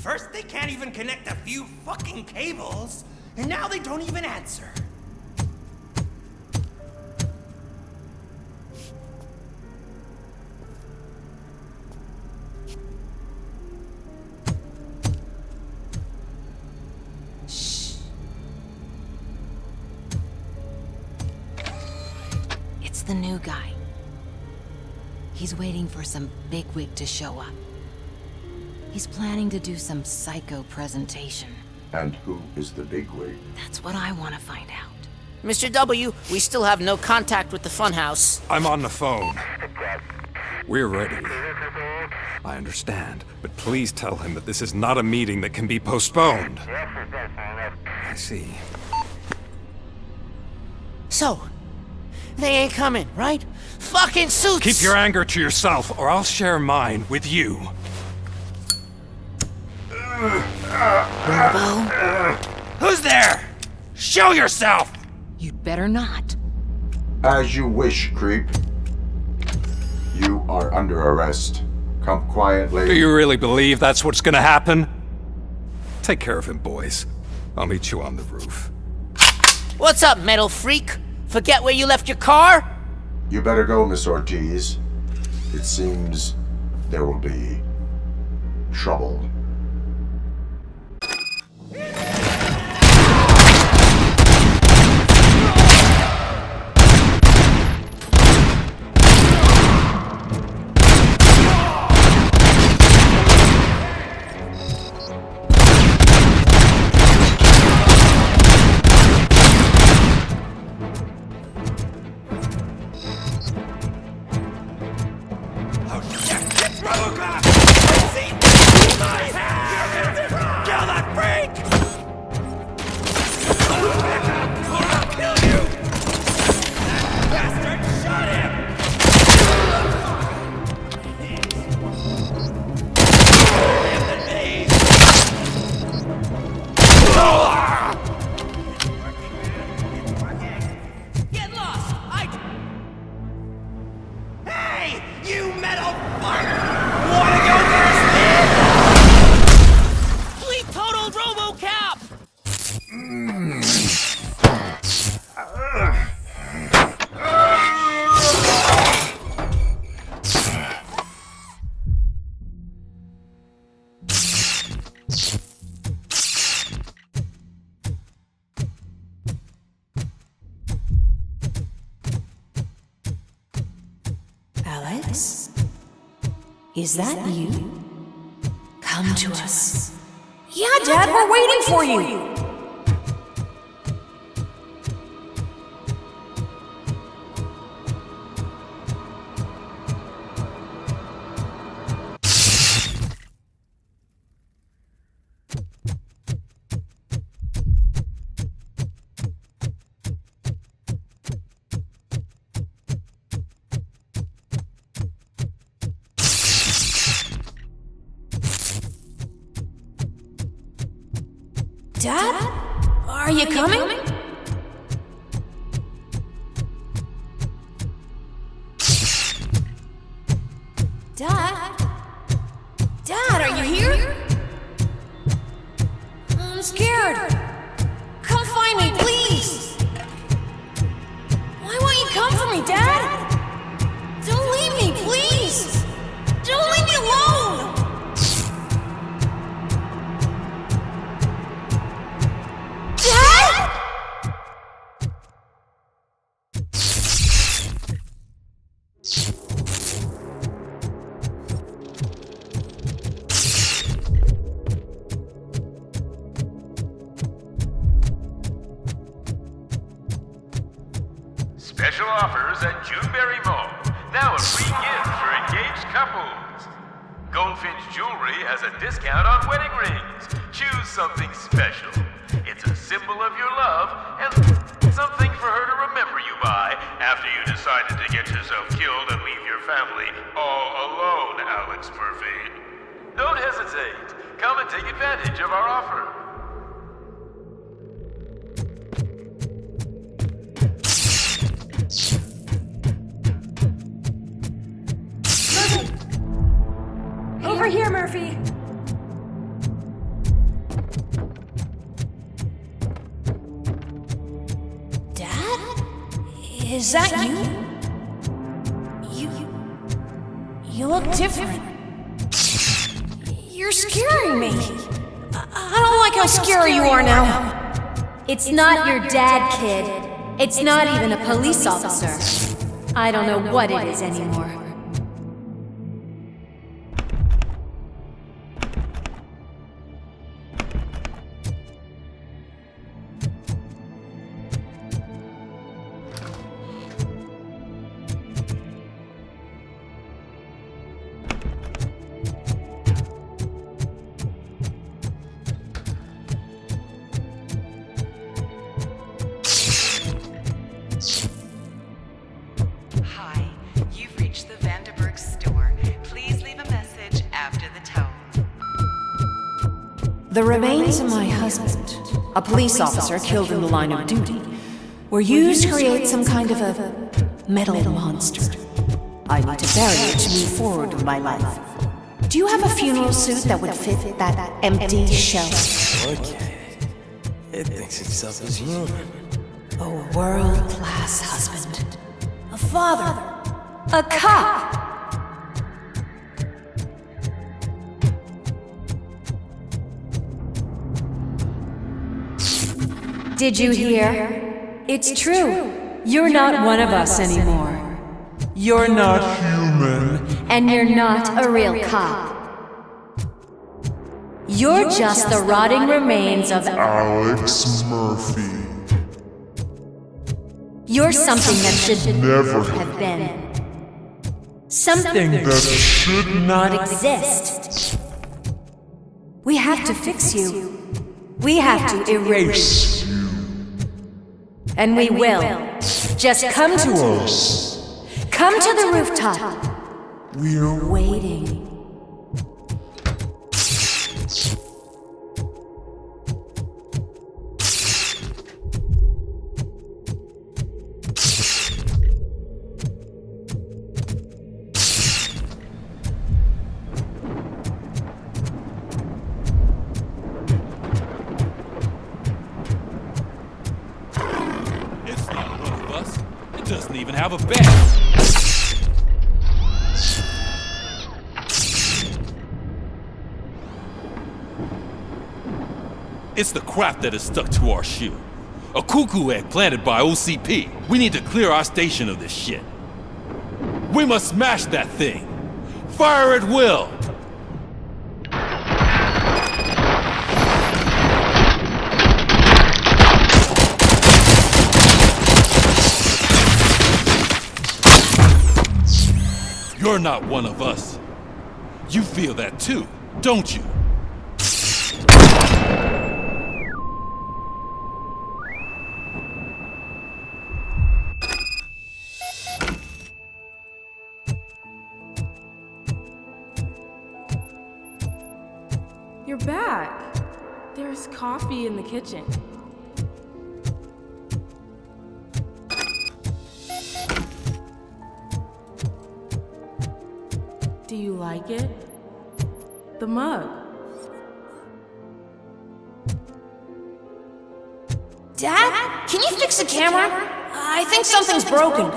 First, they can't even connect a few fucking cables, and now they don't even answer. Shh. It's the new guy. He's waiting for some bigwig to show up. He's planning to do some psycho presentation. And who is the bigwig? That's what I want to find out. Mr. W, we still have no contact with the funhouse. I'm on the phone. We're ready. I understand, but please tell him that this is not a meeting that can be postponed. I see. So, they ain't coming, right? Fucking suits! Keep your anger to yourself, or I'll share mine with you. Robo? Who's there? Show yourself! You'd better not. As you wish, creep. You are under arrest. Come quietly. Do you really believe that's what's gonna happen? Take care of him, boys. I'll meet you on the roof. What's up, metal freak? Forget where you left your car? You better go, Miss Ortiz. It seems there will be trouble. Robocop! See? My hand! Kill that freak! Or I'll kill you! That bastard shot him! Him than me! Get lost! Hey! You metal fuck! Wanna go first, man? Fleet total Robocop! Alex? Is that you? Come to us. Yeah, Dad, we're waiting for you. Dad? Are you coming? Dad? Dad, are you here? I'm scared. Come find me, please. Why won't you come for me, Dad? Don't leave me, please. Don't leave me alone. Special offers at Juneberry Mall. Now a free gift for engaged couples. Goldfinch Jewelry has a discount on wedding rings. Choose something special. It's a symbol of your love and something for her to remember you by after you decided to get yourself killed and leave your family all alone, Alex Murphy. Don't hesitate. Come and take advantage of our offer. Over here, Murphy. Is that you? You look different. You're scaring me. I don't like how scary you are now. It's not your dad, kid. It's not even a police officer. I don't know what it is anymore. The remains of my husband, a police officer killed in the line of duty, were used to create some kind of a metal monster. I need to bury it to move forward with my life. Do you have a funeral suit that would fit that empty shell? Okay. It thinks itself as human. A world-class husband. A father. A cop. Did you hear? It's true. You're not one of us anymore. You're not human. And you're not a real cop. You're just the rotting remains of Alex Murphy. You're something that should Never have been. Something that should not exist. We have to fix you. We have to erase you. And we will. Just come to us. Come to the rooftop. We're waiting. Doesn't even have a bed. It's the crap that is stuck to our shoe. A cuckoo egg planted by OCP. We need to clear our station of this shit. We must smash that thing. Fire at will. You're not one of us. You feel that too, don't you? You're back. There's coffee in the kitchen. Do you like it? The mug. Dad? Can you fix the camera? I think something's broken.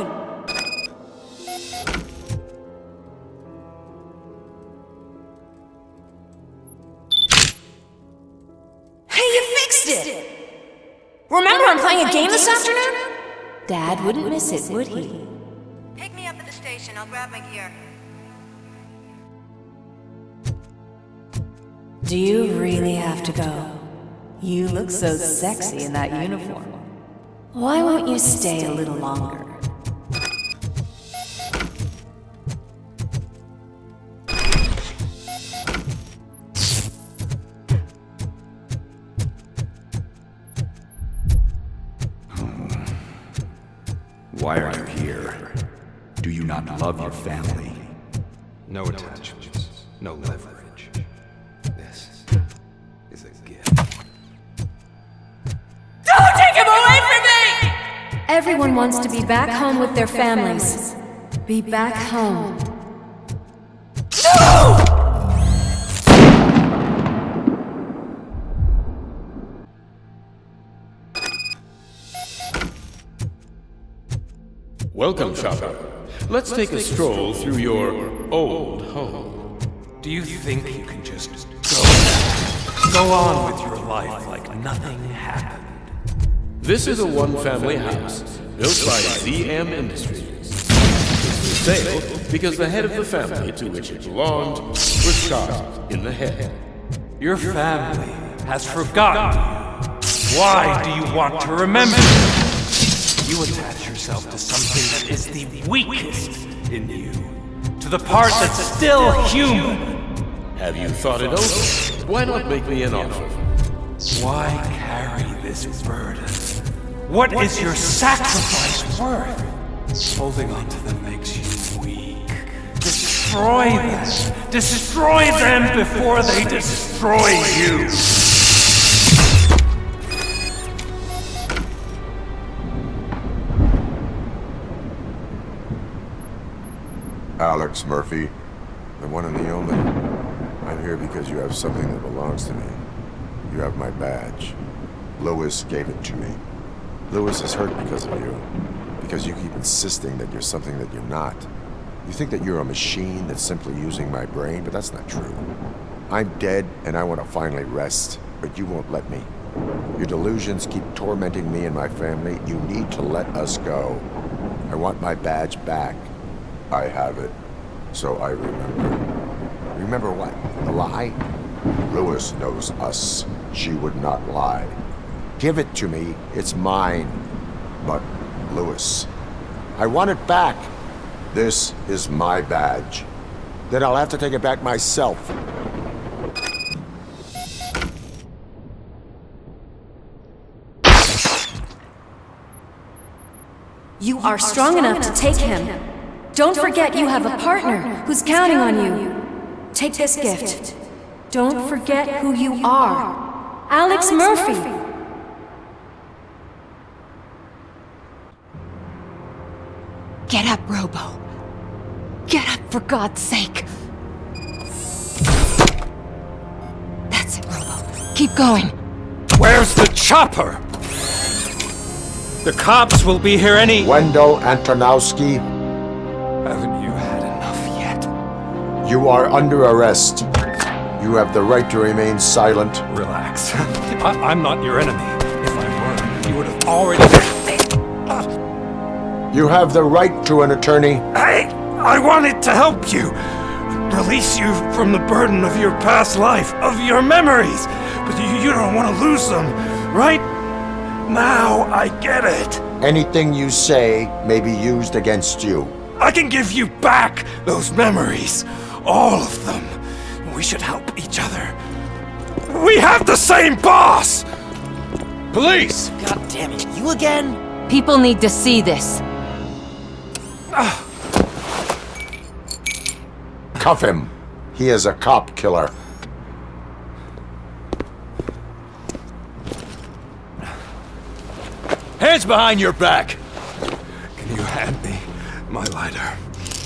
Hey, you fixed it! Remember I'm playing a game this afternoon? Dad wouldn't miss it, would he? Pick me up at the station. I'll grab my gear. Do you really have to go? You look so sexy in that uniform. Why won't you stay a little longer? Why are you here? Do you not love your family? No attachments, no leverage. This is a gift. Don't take him away from me! Everyone wants to be back home with their families. Be back home. No! Welcome, shopper. Let's take a stroll through your old home. Do you think you can just go on with your life like nothing happened? This is a one-family house built by ZM Industries. It's for sale because the head of the family to which it belonged was shot in the head. Your family has forgotten you. Why do you want to remember? You attach yourself to something that is the weakest in you, to the part that's still human. Have you thought it over? Why not make me an offer? Why carry this burden? What is your sacrifice worth? Holding on to them makes you weak. Destroy them! Destroy them before they destroy you! Alex Murphy, the one and the only. I'm here because you have something that belongs to me. You have my badge. Lewis gave it to me. Lewis is hurt because of you. Because you keep insisting that you're something that you're not. You think that you're a machine that's simply using my brain, but that's not true. I'm dead, and I want to finally rest, but you won't let me. Your delusions keep tormenting me and my family. You need to let us go. I want my badge back. I have it, so I remember. Remember what? The lie? Lewis knows us. She would not lie. Give it to me. It's mine. But, Lewis, I want it back. This is my badge. Then I'll have to take it back myself. You are strong enough to take him. Don't forget you have a partner who's counting on you. Take this gift. Don't forget who you are. Alex Murphy. Get up, Robo. Get up, for God's sake. That's it, Robo. Keep going. Where's the chopper? The cops will be here any... Wendel Antonowski. Haven't you had enough yet? You are under arrest. You have the right to remain silent. Relax. I'm not your enemy. If I were, you would have already... You have the right to an attorney. I wanted to help you. Release you from the burden of your past life, of your memories. But you don't want to lose them, right? Now I get it. Anything you say may be used against you. I can give you back those memories. All of them. We should help each other. We have the same boss! Police! God damn it, you again? People need to see this. Cuff him. He is a cop killer. Hands behind your back! Can you hand me my lighter?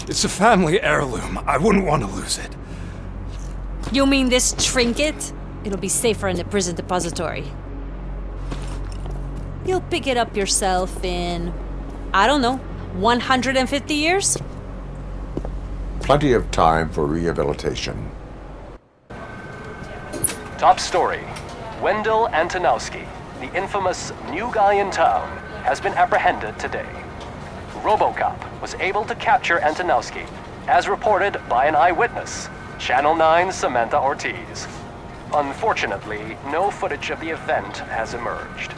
It's a family heirloom. I wouldn't want to lose it. You mean this trinket? It'll be safer in the prison depository. You'll pick it up yourself in, I don't know, 150 years? Plenty of time for rehabilitation. Top story. Wendel Antonowski, the infamous new guy in town, has been apprehended today. Robocop was able to capture Antonowski, as reported by an eyewitness, Channel 9's Samantha Ortiz. Unfortunately, no footage of the event has emerged.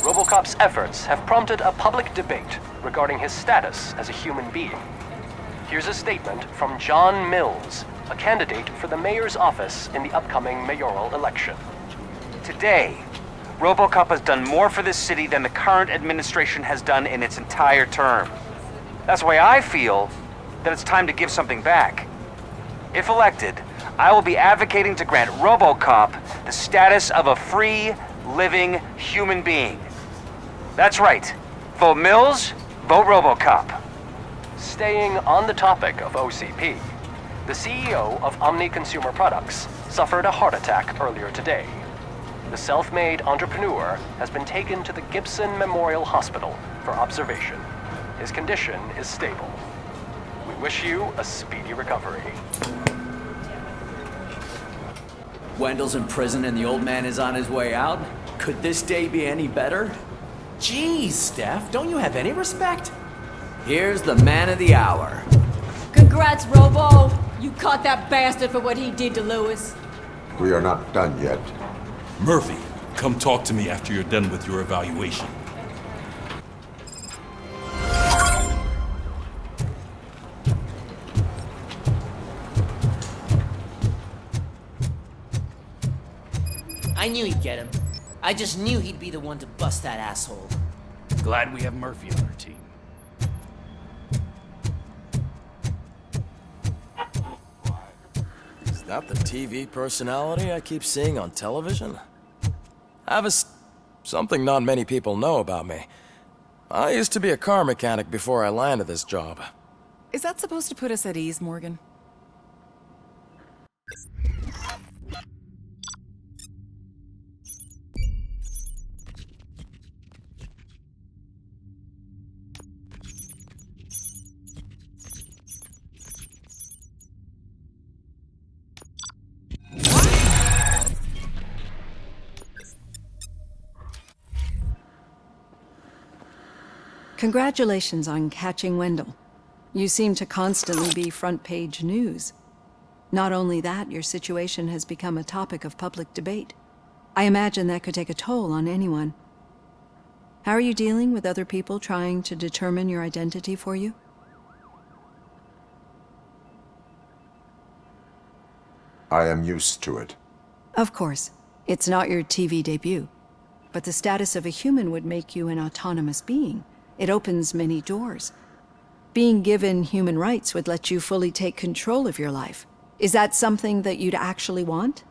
Robocop's efforts have prompted a public debate regarding his status as a human being. Here's a statement from John Mills, a candidate for the mayor's office in the upcoming mayoral election. Today, Robocop has done more for this city than the current administration has done in its entire term. That's why I feel that it's time to give something back. If elected, I will be advocating to grant Robocop the status of a free, living human being. That's right. Vote Mills, vote Robocop. Staying on the topic of OCP, the CEO of Omni Consumer Products suffered a heart attack earlier today. The self-made entrepreneur has been taken to the Gibson Memorial Hospital for observation. His condition is stable. We wish you a speedy recovery. Wendell's in prison and the old man is on his way out? Could this day be any better? Jeez, Steph, don't you have any respect? Here's the man of the hour. Congrats, Robo! You caught that bastard for what he did to Lewis. We are not done yet. Murphy, come talk to me after you're done with your evaluation. I knew he'd get him. I just knew he'd be the one to bust that asshole. Glad we have Murphy on our team. Is that the TV personality I keep seeing on television? I have something not many people know about me. I used to be a car mechanic before I landed this job. Is that supposed to put us at ease, Morgan? Congratulations on catching Wendell. You seem to constantly be front-page news. Not only that, your situation has become a topic of public debate. I imagine that could take a toll on anyone. How are you dealing with other people trying to determine your identity for you? I am used to it. Of course. It's not your TV debut. But the status of a human would make you an autonomous being. It opens many doors. Being given human rights would let you fully take control of your life. Is that something that you'd actually want?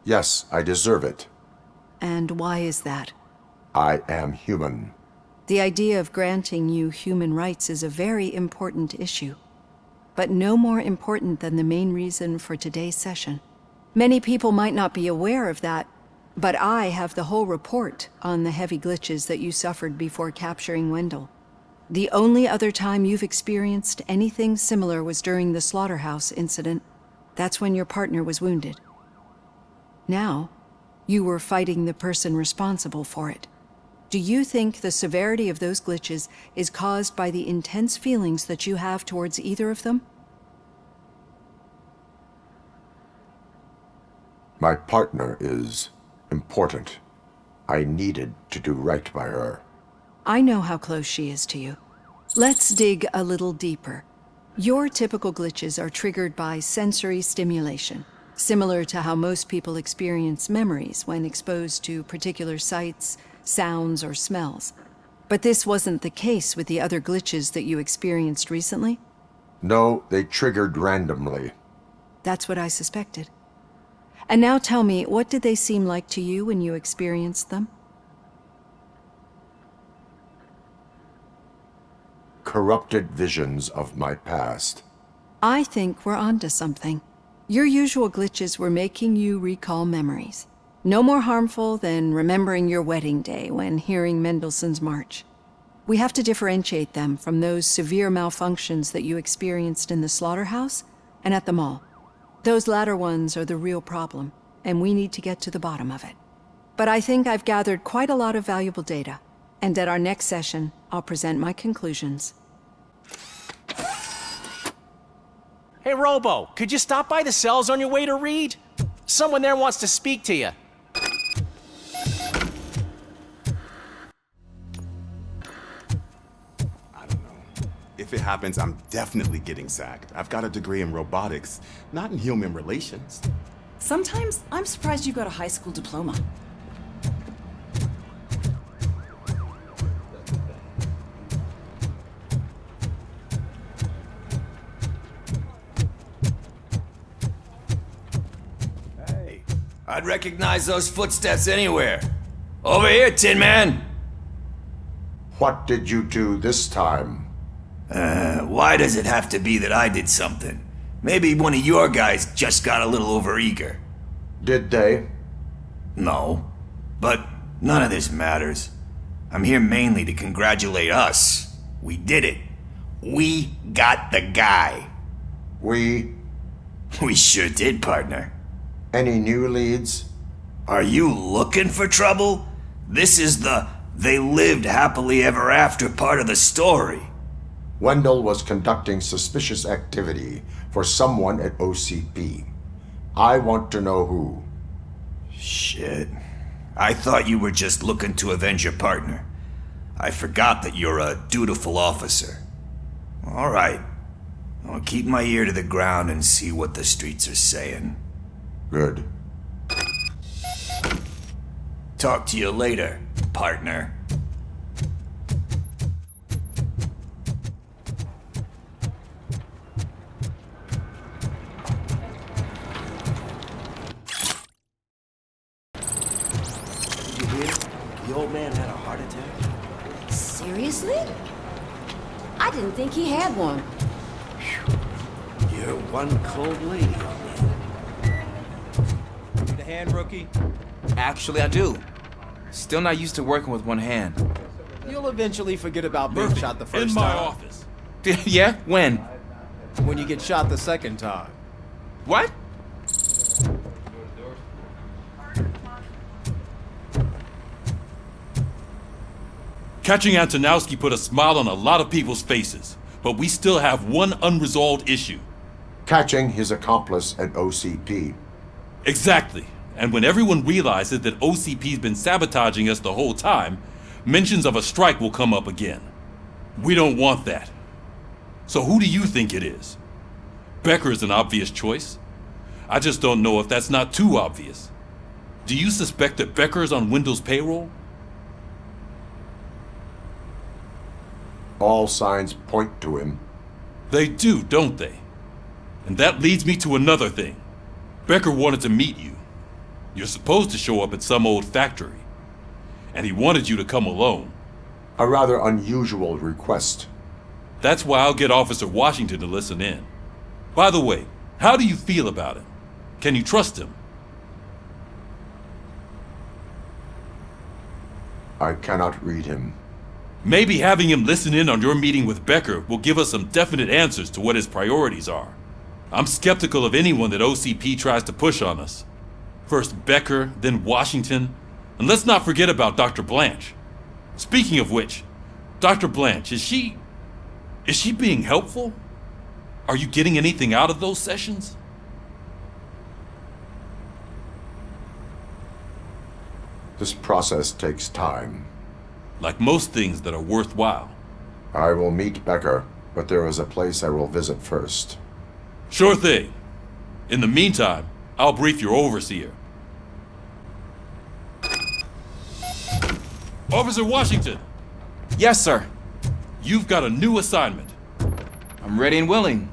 Yes, I deserve it. And why is that? I am human. The idea of granting you human rights is a very important issue, but no more important than the main reason for today's session. Many people might not be aware of that, but I have the whole report on the heavy glitches that you suffered before capturing Wendell. The only other time you've experienced anything similar was during the slaughterhouse incident. That's when your partner was wounded. Now, you were fighting the person responsible for it. Do you think the severity of those glitches is caused by the intense feelings that you have towards either of them? My partner is important. I needed to do right by her. I know how close she is to you. Let's dig a little deeper. Your typical glitches are triggered by sensory stimulation, similar to how most people experience memories when exposed to particular sights, sounds, or smells. But this wasn't the case with the other glitches that you experienced recently? No, they triggered randomly. That's what I suspected. And now tell me, what did they seem like to you when you experienced them? Corrupted visions of my past. I think we're onto something. Your usual glitches were making you recall memories. No more harmful than remembering your wedding day when hearing Mendelssohn's March. We have to differentiate them from those severe malfunctions that you experienced in the slaughterhouse and at the mall. Those latter ones are the real problem, and we need to get to the bottom of it. But I think I've gathered quite a lot of valuable data, and at our next session, I'll present my conclusions. Hey, Robo, could you stop by the cells on your way to read? Someone there wants to speak to you. If it happens, I'm definitely getting sacked. I've got a degree in robotics, not in human relations. Sometimes I'm surprised you got a high school diploma. Hey, I'd recognize those footsteps anywhere. Over here, Tin Man! What did you do this time? Why does it have to be that I did something? Maybe one of your guys just got a little overeager. Did they? No, but none of this matters. I'm here mainly to congratulate us. We did it. We got the guy. We sure did, partner. Any new leads? Are you looking for trouble? This is the they lived happily ever after part of the story. Wendel was conducting suspicious activity for someone at OCP. I want to know who. Shit. I thought you were just looking to avenge your partner. I forgot that you're a dutiful officer. All right. I'll keep my ear to the ground and see what the streets are saying. Good. Talk to you later, partner. You hear? The old man had a heart attack. Seriously? I didn't think he had one. You're one cold lady, old man. Need a hand, rookie? Actually, I do. Still not used to working with one hand. You'll eventually forget about being shot the first in my time. office. Yeah? When? When you get shot the second time. What? Catching Antonowski put a smile on a lot of people's faces, but we still have one unresolved issue. Catching his accomplice at OCP. Exactly. And when everyone realizes that OCP's been sabotaging us the whole time, mentions of a strike will come up again. We don't want that. So who do you think it is? Becker is an obvious choice. I just don't know if that's not too obvious. Do you suspect that Becker is on Wendel's payroll? All signs point to him. They do, don't they? And that leads me to another thing. Becker wanted to meet you. You're supposed to show up at some old factory. And he wanted you to come alone. A rather unusual request. That's why I'll get Officer Washington to listen in. By the way, how do you feel about him? Can you trust him? I cannot read him. Maybe having him listen in on your meeting with Becker will give us some definite answers to what his priorities are. I'm skeptical of anyone that OCP tries to push on us. First Becker, then Washington, and let's not forget about Dr. Blanche. Speaking of which, Dr. Blanche, is she being helpful? Are you getting anything out of those sessions? This process takes time. Like most things that are worthwhile. I will meet Becker, but there is a place I will visit first. Sure thing. In the meantime, I'll brief your overseer. Officer Washington! Yes, sir. You've got a new assignment. I'm ready and willing.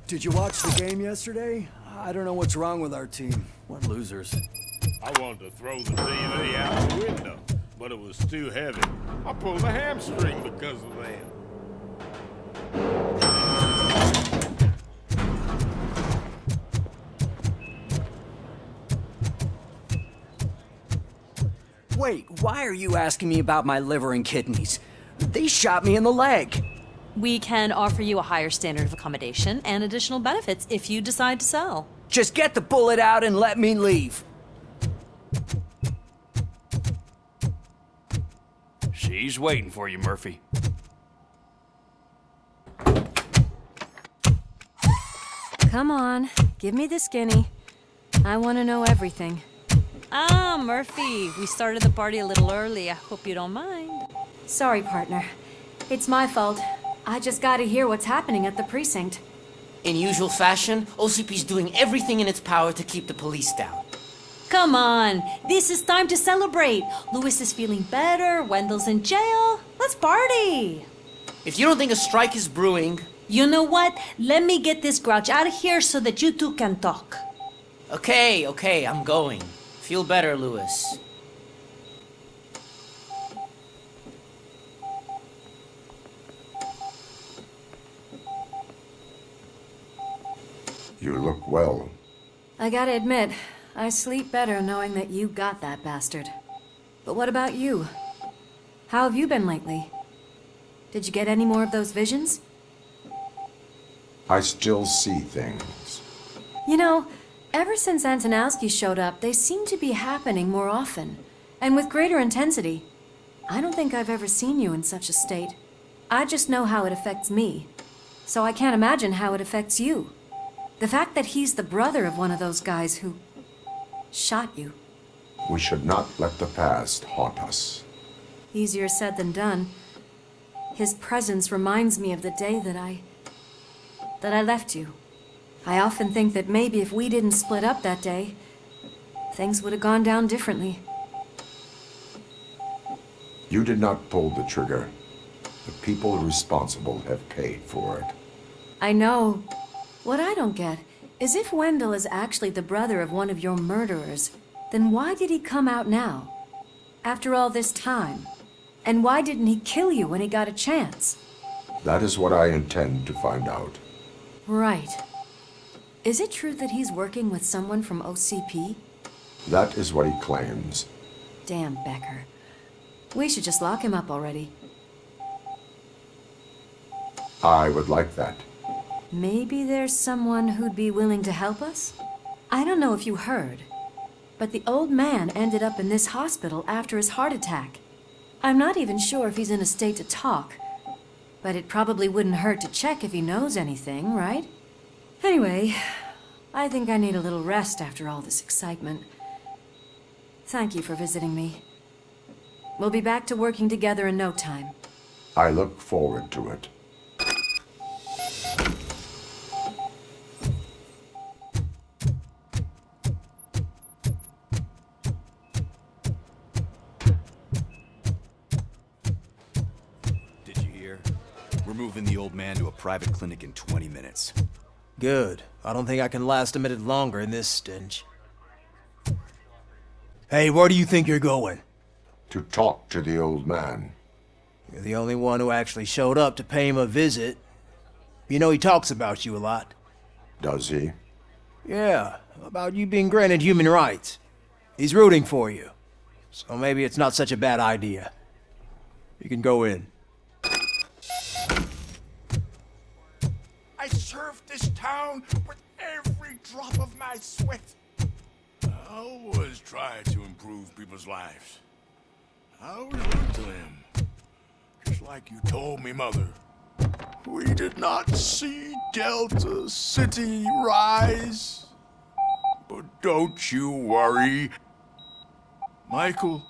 Did you watch the game yesterday? I don't know what's wrong with our team. What losers. I wanted to throw the TV out the window, but it was too heavy. I pulled a hamstring because of that. Wait, why are you asking me about my liver and kidneys? They shot me in the leg. We can offer you a higher standard of accommodation and additional benefits if you decide to sell. Just get the bullet out and let me leave. She's waiting for you, Murphy. Come on, give me the skinny. I want to know everything. Ah, Murphy, we started the party a little early. I hope you don't mind. Sorry, partner. It's my fault. I just gotta hear what's happening at the precinct. In usual fashion, OCP's doing everything in its power to keep the police down. Come on, this is time to celebrate. Louis is feeling better, Wendell's in jail. Let's party. If you don't think a strike is brewing... You know what? Let me get this grouch out of here so that you two can talk. Okay, I'm going. Feel better, Louis. You look well. I gotta admit, I sleep better knowing that you got that bastard. But what about you? How have you been lately? Did you get any more of those visions? I still see things. You know, ever since Antonowski showed up, they seem to be happening more often, and with greater intensity. I don't think I've ever seen you in such a state. I just know how it affects me, so I can't imagine how it affects you. The fact that he's the brother of one of those guys who shot you. We should not let the past haunt us. Easier said than done. His presence reminds me of the day that I left you. I often think that maybe if we didn't split up that day, things would have gone down differently. You did not pull the trigger. The people responsible have paid for it. I know. What I don't get is if Wendell is actually the brother of one of your murderers, then why did he come out now? After all this time? And why didn't he kill you when he got a chance? That is what I intend to find out. Right. Is it true that he's working with someone from OCP? That is what he claims. Damn Becker. We should just lock him up already. I would like that. Maybe there's someone who'd be willing to help us? I don't know if you heard, but the old man ended up in this hospital after his heart attack. I'm not even sure if he's in a state to talk, but it probably wouldn't hurt to check if he knows anything, right? Anyway, I think I need a little rest after all this excitement. Thank you for visiting me. We'll be back to working together in no time. I look forward to it. Did you hear? We're moving the old man to a private clinic in 20 minutes. Good. I don't think I can last a minute longer in this stench. Hey, where do you think you're going? To talk to the old man. You're the only one who actually showed up to pay him a visit. You know he talks about you a lot. Does he? Yeah, about you being granted human rights. He's rooting for you. So maybe it's not such a bad idea. You can go in. I served this town with every drop of my sweat. I always try to improve people's lives. I always look to them. Just like you told me, Mother. We did not see Delta City rise. But don't you worry. Michael,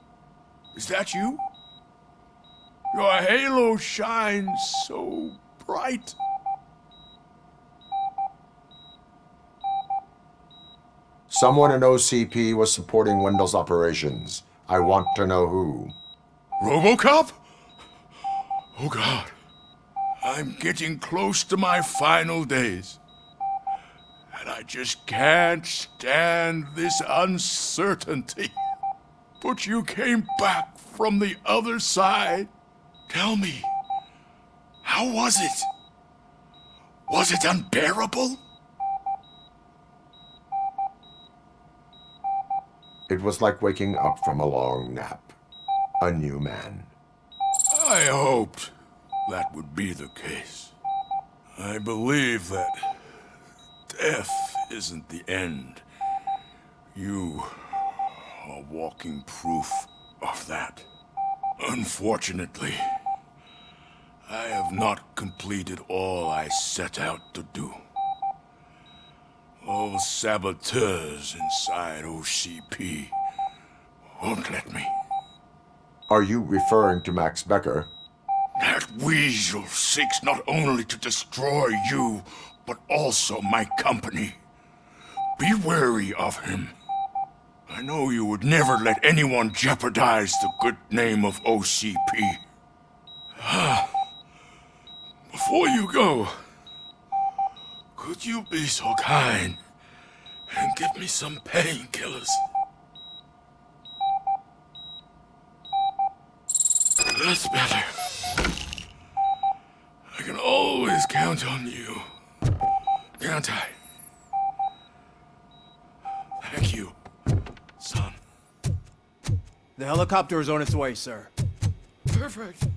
is that you? Your halo shines so bright. Someone in OCP was supporting Wendell's operations. I want to know who. Robocop? Oh God. I'm getting close to my final days. And I just can't stand this uncertainty. But you came back from the other side. Tell me, how was it? Was it unbearable? It was like waking up from a long nap. A new man. I hoped that would be the case. I believe that death isn't the end. You are walking proof of that. Unfortunately, I have not completed all I set out to do. All saboteurs inside OCP won't let me. Are you referring to Max Becker? That weasel seeks not only to destroy you, but also my company. Be wary of him. I know you would never let anyone jeopardize the good name of OCP. Before you go, could you be so kind and give me some painkillers? That's better. I can always count on you, can't I? Thank you, son. The helicopter is on its way, sir. Perfect.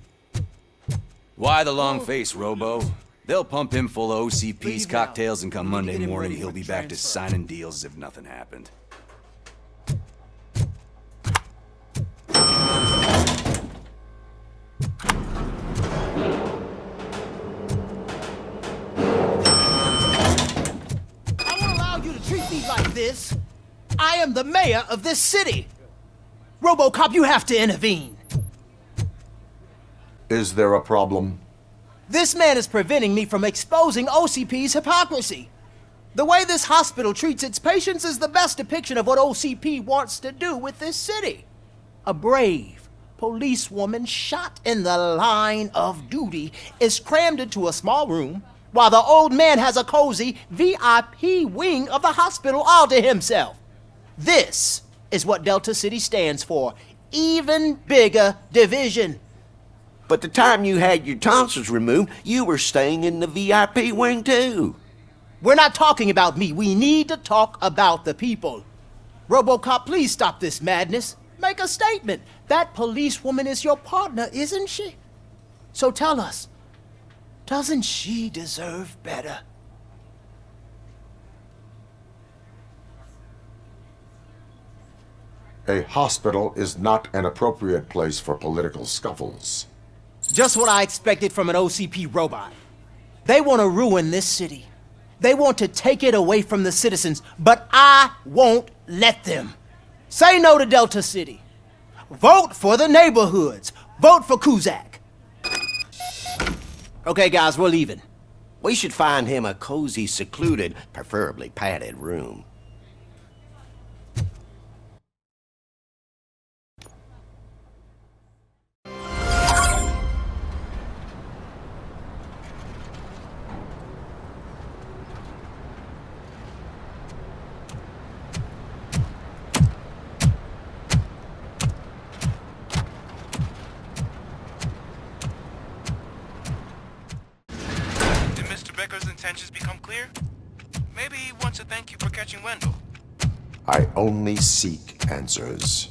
Why the long face, Robo? They'll pump him full of OCP's cocktails, and come Monday morning he'll be back to signing deals as if nothing happened. I won't allow you to treat me like this. I am the mayor of this city. Robocop, you have to intervene. Is there a problem? This man is preventing me from exposing OCP's hypocrisy. The way this hospital treats its patients is the best depiction of what OCP wants to do with this city. A brave policewoman shot in the line of duty is crammed into a small room, while the old man has a cozy VIP wing of the hospital all to himself. This is what Delta City stands for. Even bigger division. But the time you had your tonsils removed, you were staying in the VIP wing too. We're not talking about me. We need to talk about the people. Robocop, please stop this madness. Make a statement. That policewoman is your partner, isn't she? So tell us, doesn't she deserve better? A hospital is not an appropriate place for political scuffles. Just what I expected from an OCP robot. They want to ruin this city. They want to take it away from the citizens, but I won't let them. Say no to Delta City. Vote for the neighborhoods. Vote for Kuzak. Okay, guys, we're leaving. We should find him a cozy, secluded, preferably padded room. Intentions become clear? Maybe he wants to thank you for catching Wendel. I only seek answers.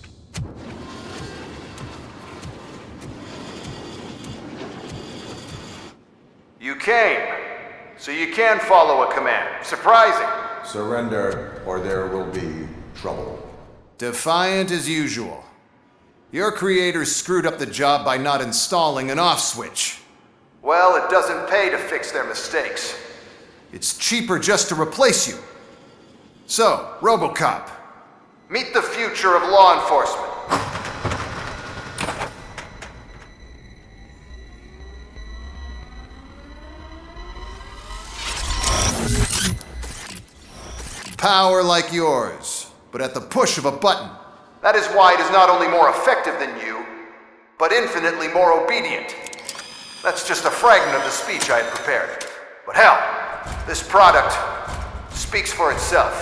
You came, so you can follow a command. Surprising. Surrender, or there will be trouble. Defiant as usual. Your creators screwed up the job by not installing an off switch. Well, it doesn't pay to fix their mistakes. It's cheaper just to replace you. So, Robocop, meet the future of law enforcement. Power like yours, but at the push of a button. That is why it is not only more effective than you, but infinitely more obedient. That's just a fragment of the speech I had prepared. But hell, this product speaks for itself.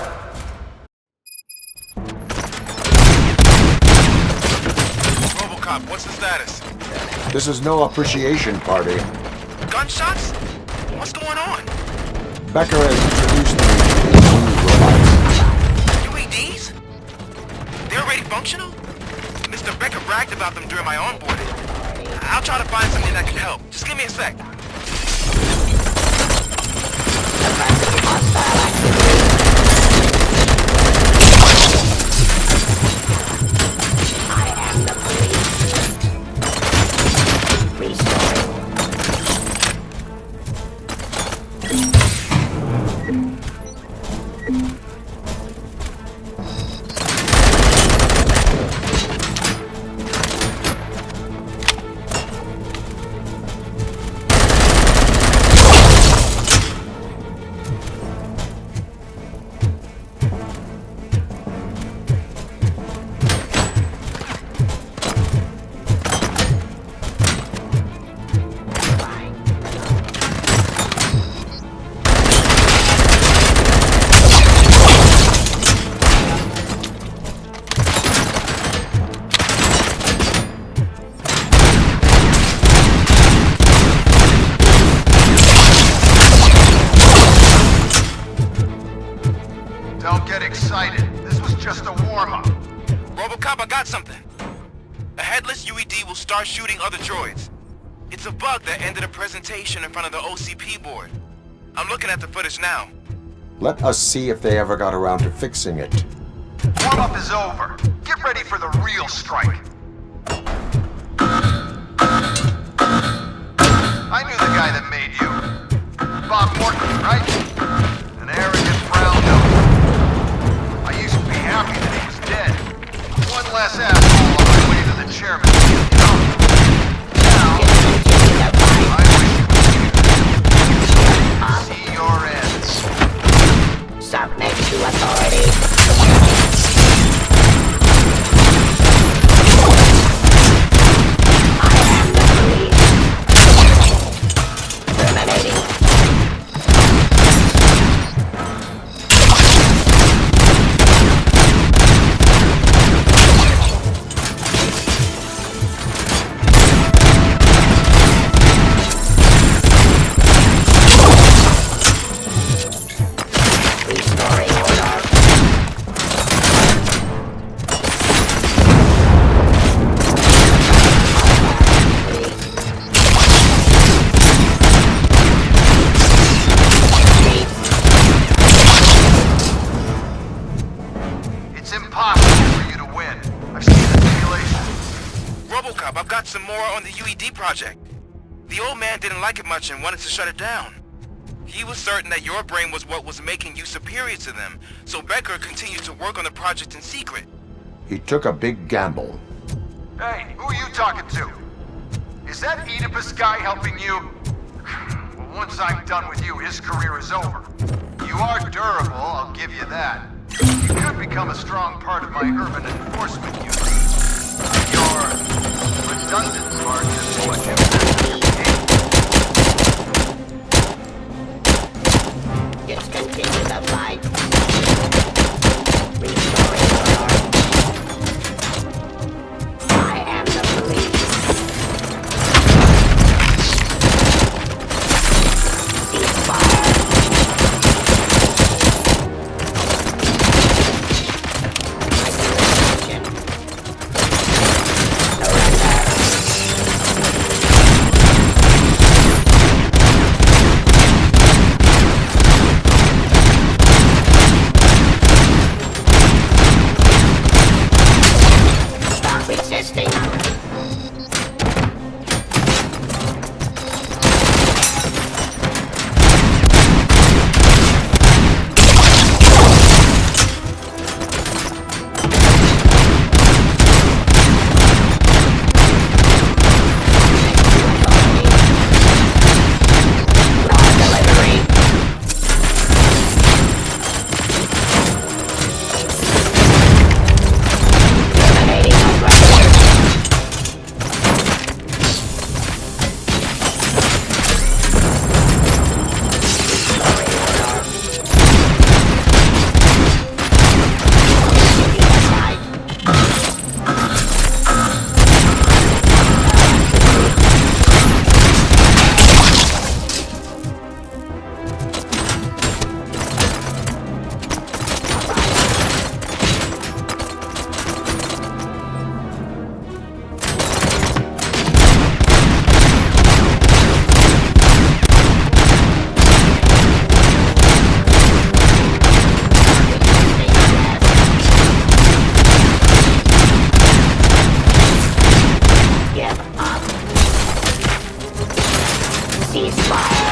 Robocop, what's the status? This is no appreciation party. Gunshots? What's going on? Becker has introduced me to new robots. UEDs? They're already functional? Mr. Becker bragged about them during my onboarding. I'll try to find something that can help. Just give me a sec. Robocop, I got something. A headless UED will start shooting other droids. It's a bug that ended a presentation in front of the OCP board. I'm looking at the footage now. Let us see if they ever got around to fixing it. Warm-up is over. Get ready for the real strike. I knew the guy that made you. Bob Morton, right? An arrogant brown nose. I used to be happy that he was dead. One less asshole on my way to the chairman. Now, I wish you see your ends. Submit to authority. Some more on the UED project. The old man didn't like it much and wanted to shut it down. He was certain that your brain was what was making you superior to them, so Becker continued to work on the project in secret. He took a big gamble. Hey, who are you talking to? Is that Oedipus guy helping you? Well, once I'm done with you, his career is over. You are durable, I'll give you that. You could become a strong part of my urban enforcement unit. Your redundant part is what you Just continue the fight. I am the police. Ceasefire.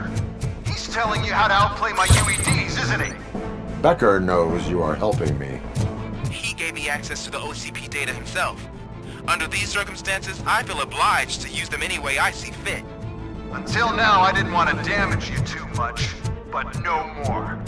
Becker. He's telling you how to outplay my UEDs, isn't he? Becker knows you are helping me. He gave me access to the OCP data himself. Under these circumstances, I feel obliged to use them any way I see fit. Until now, I didn't want to damage you too much, but no more.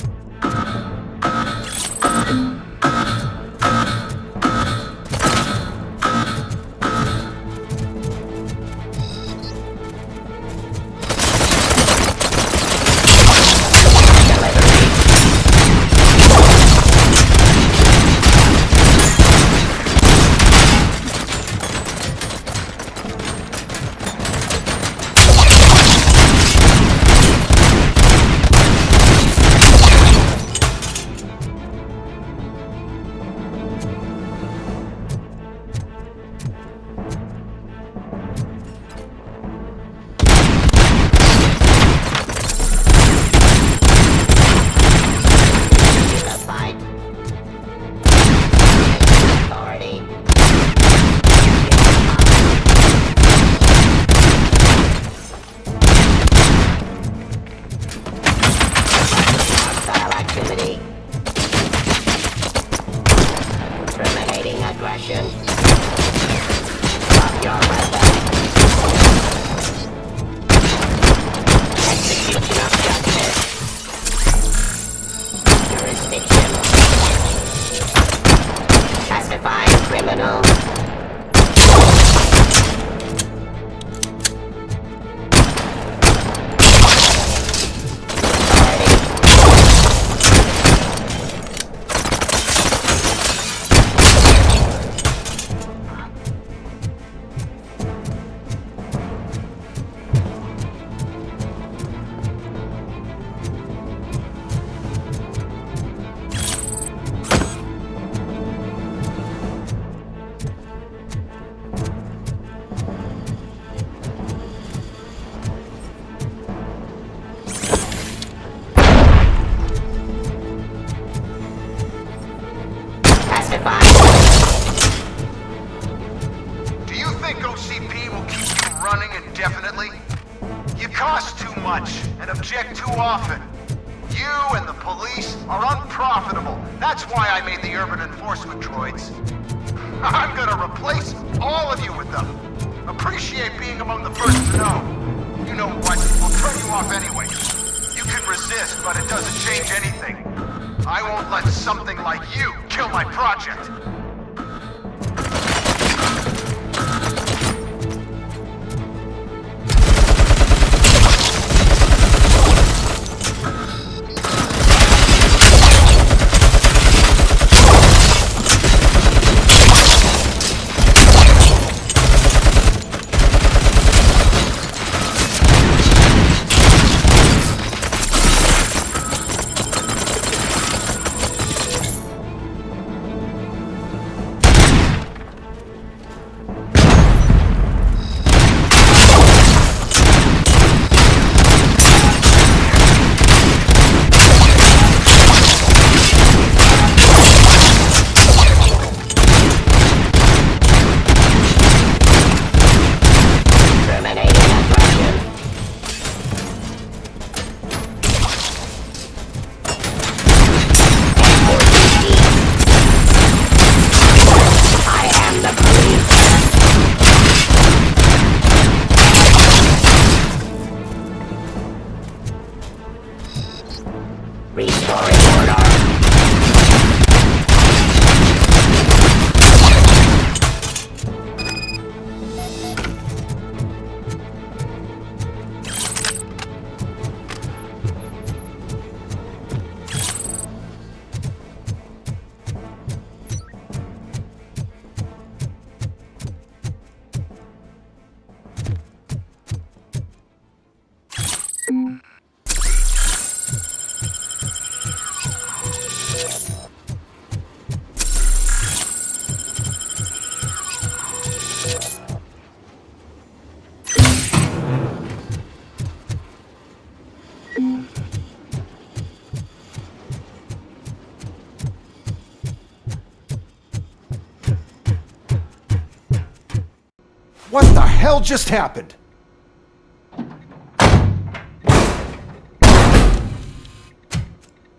What the hell just happened?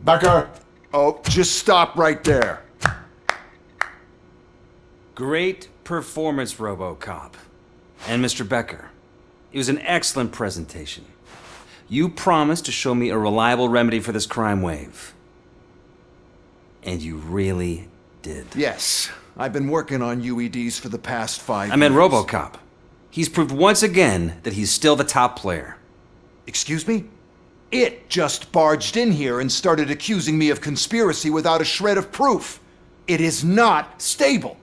Becker! Oh, just stop right there. Great performance, Robocop. And Mr. Becker, it was an excellent presentation. You promised to show me a reliable remedy for this crime wave. And you really did. Yes, I've been working on UEDs for the past 5 years. I meant Robocop. He's proved once again that he's still the top player. Excuse me? It just barged in here and started accusing me of conspiracy without a shred of proof. It is not stable.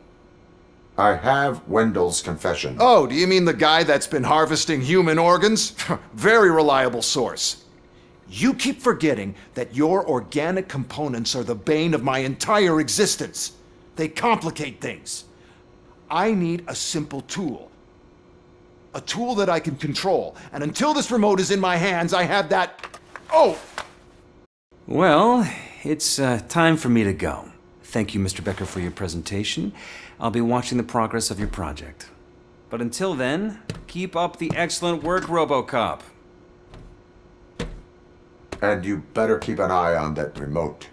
I have Wendell's confession. Oh, do you mean the guy that's been harvesting human organs? Very reliable source. You keep forgetting that your organic components are the bane of my entire existence. They complicate things. I need a simple tool. A tool that I can control. And until this remote is in my hands, I have that... Oh! Well, it's time for me to go. Thank you, Mr. Becker, for your presentation. I'll be watching the progress of your project. But until then, keep up the excellent work, Robocop. And you better keep an eye on that remote.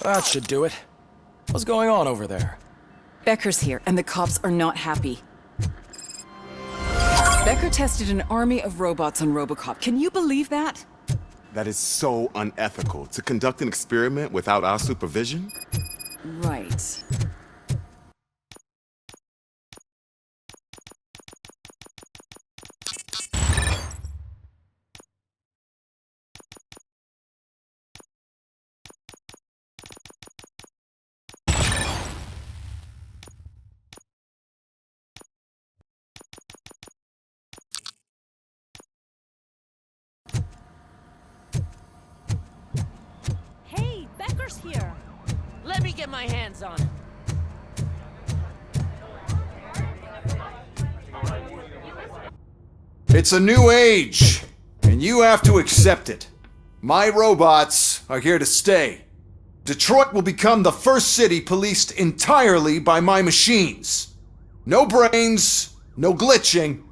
That should do it. What's going on over there? Becker's here, and the cops are not happy. Becker tested an army of robots on Robocop. Can you believe that? That is so unethical. To conduct an experiment without our supervision? Right. Here. Let me get my hands on it. It's a new age, and you have to accept it. My robots are here to stay. Detroit will become the first city policed entirely by my machines. No brains, no glitching,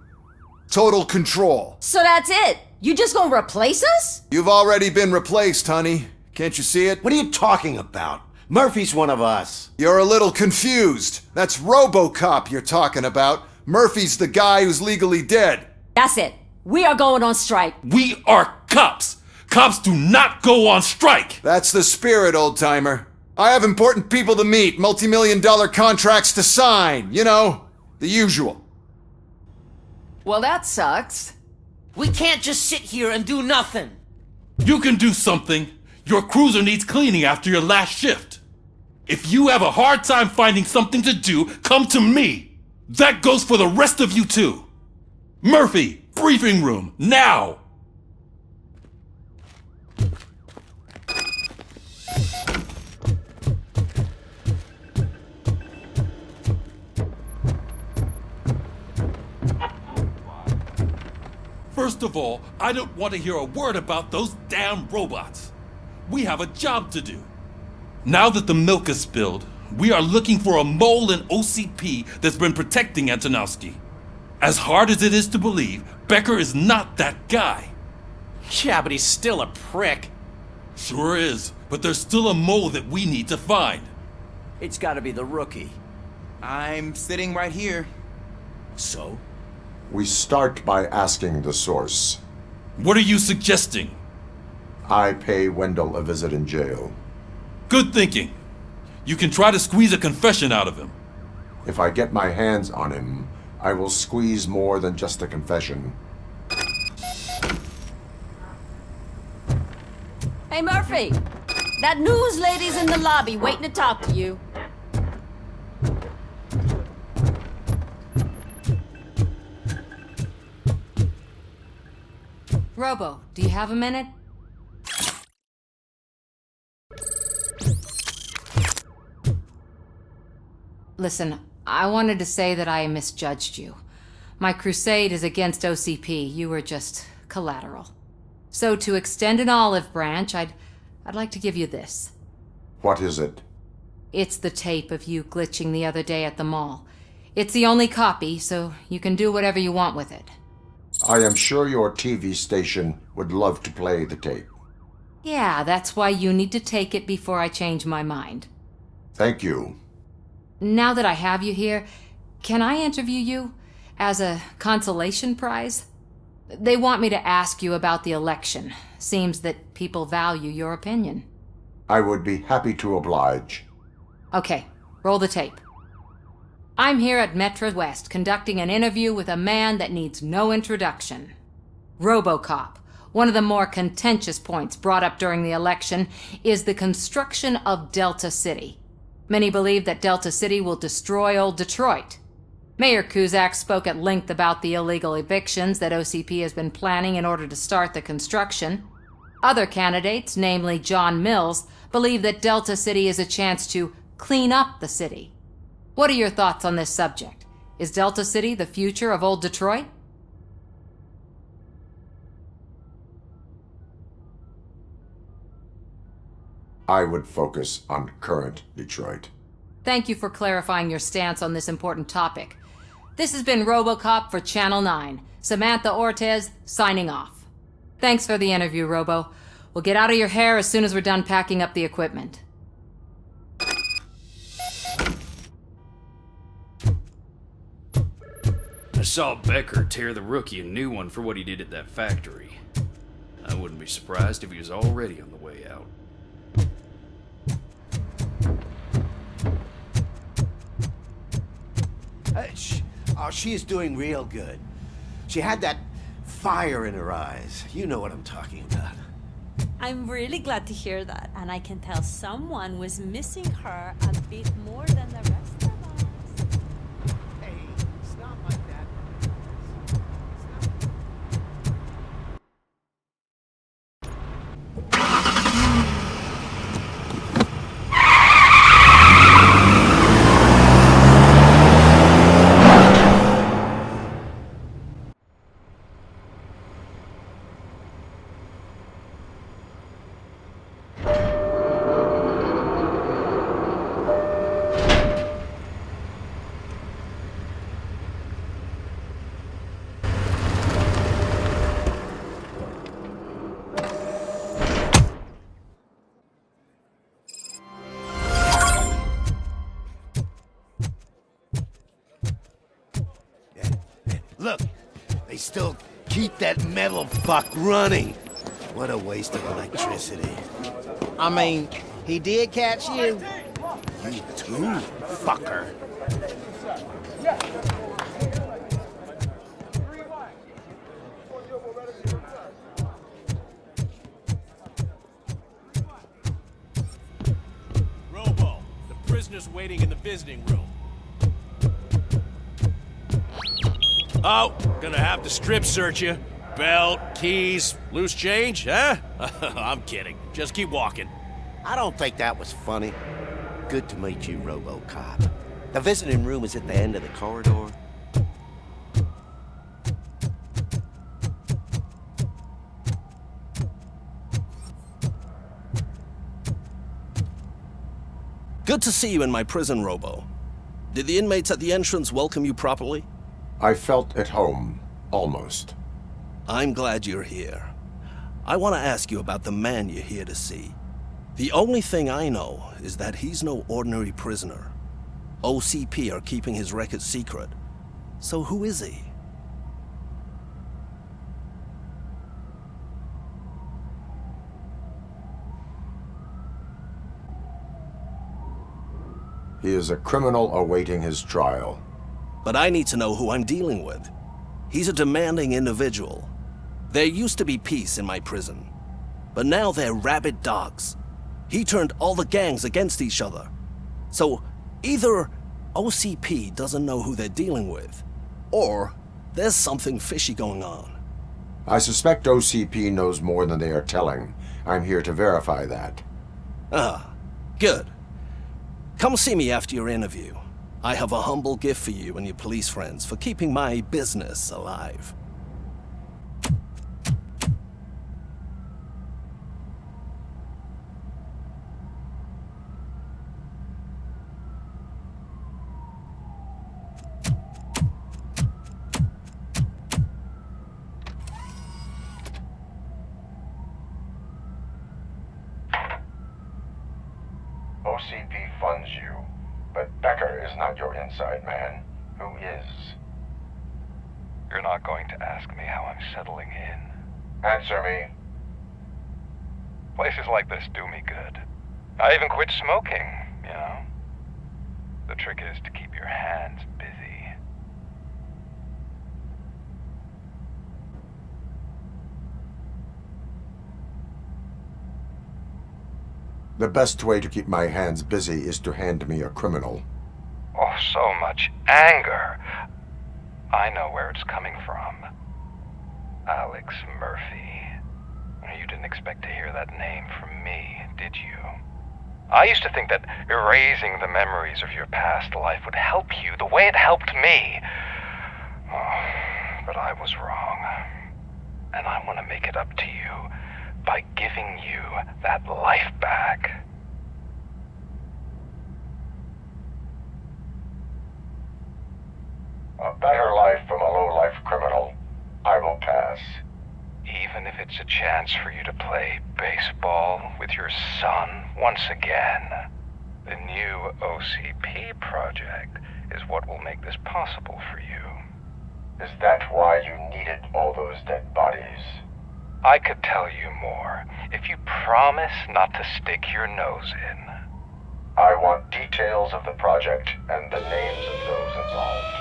total control. So that's it? You just gonna replace us? You've already been replaced, honey. Can't you see it? What are you talking about? Murphy's one of us. You're a little confused. That's Robocop you're talking about. Murphy's the guy who's legally dead. That's it. We are going on strike. We are cops. Cops do not go on strike. That's the spirit, old-timer. I have important people to meet, multi-million-dollar contracts to sign. You know, the usual. Well, that sucks. We can't just sit here and do nothing. You can do something. Your cruiser needs cleaning after your last shift. If you have a hard time finding something to do, come to me. That goes for the rest of you too. Murphy, briefing room, now! First of all, I don't want to hear a word about those damn robots. We have a job to do. Now that the milk is spilled, we are looking for a mole in OCP that's been protecting Antonowski. As hard as it is to believe, Becker is not that guy. Yeah, but he's still a prick. Sure is, but there's still a mole that we need to find. It's gotta be the rookie. I'm sitting right here. So? We start by asking the source. What are you suggesting? I pay Wendell a visit in jail. Good thinking. You can try to squeeze a confession out of him. If I get my hands on him, I will squeeze more than just a confession. Hey, Murphy. That news lady's in the lobby waiting to talk to you. Robo, do you have a minute? Listen, I wanted to say that I misjudged you. My crusade is against OCP. You were just collateral. So to extend an olive branch, I'd like to give you this. What is it? It's the tape of you glitching the other day at the mall. It's the only copy, so you can do whatever you want with it. I am sure your TV station would love to play the tape. Yeah, that's why you need to take it before I change my mind. Thank you. Now that I have you here, can I interview you as a consolation prize? They want me to ask you about the election. Seems that people value your opinion. I would be happy to oblige. Okay, roll the tape. I'm here at Metro West conducting an interview with a man that needs no introduction. Robocop. One of the more contentious points brought up during the election is the construction of Delta City. Many believe that Delta City will destroy old Detroit. Mayor Cusack spoke at length about the illegal evictions that OCP has been planning in order to start the construction. Other candidates, namely John Mills, believe that Delta City is a chance to clean up the city. What are your thoughts on this subject? Is Delta City the future of old Detroit? I would focus on current Detroit. Thank you for clarifying your stance on this important topic. This has been Robocop for Channel 9. Samantha Ortez, signing off. Thanks for the interview, Robo. We'll get out of your hair as soon as we're done packing up the equipment. I saw Becker tear the rookie a new one for what he did at that factory. I wouldn't be surprised if he was already on the way out. She is doing real good. She had that fire in her eyes. You know what I'm talking about. I'm really glad to hear that, and I can tell someone was missing her a bit more than the rest of us. Hey, it's not like that. Look, they still keep that metal fuck running. What a waste of electricity. I mean, he did catch you. You too, fucker. Robo, the prisoner's waiting in the visiting room. Oh, gonna have to strip search you. Belt, keys, loose change, huh? I'm kidding. Just keep walking. I don't think that was funny. Good to meet you, Robocop. The visiting room is at the end of the corridor. Good to see you in my prison, Robo. Did the inmates at the entrance welcome you properly? I felt at home, almost. I'm glad you're here. I want to ask you about the man you're here to see. The only thing I know is that he's no ordinary prisoner. OCP are keeping his record secret. So who is he? He is a criminal awaiting his trial. But I need to know who I'm dealing with. He's a demanding individual. There used to be peace in my prison, but now they're rabid dogs. He turned all the gangs against each other. So either OCP doesn't know who they're dealing with, or there's something fishy going on. I suspect OCP knows more than they are telling. I'm here to verify that. Ah, good. Come see me after your interview. I have a humble gift for you and your police friends for keeping my business alive. OCP funds you, but Becker is not your inside man. Who is? You're not going to ask me how I'm settling in. Answer me. Places like this do me good. I even quit smoking, you know. The trick is to keep your hands busy. The best way to keep my hands busy is to hand me a criminal. Oh, so much anger. I know where it's coming from. Alex Murphy. You didn't expect to hear that name from me, did you? I used to think that erasing the memories of your past life would help you the way it helped me. Oh, but I was wrong. And I want to make it up to you by giving you that life back. A better life from a low-life criminal. I will pass. Even if it's a chance for you to play baseball with your son once again. The new OCP project is what will make this possible for you. Is that why you needed all those dead bodies? I could tell you more if you promise not to stick your nose in. I want details of the project and the names of those involved.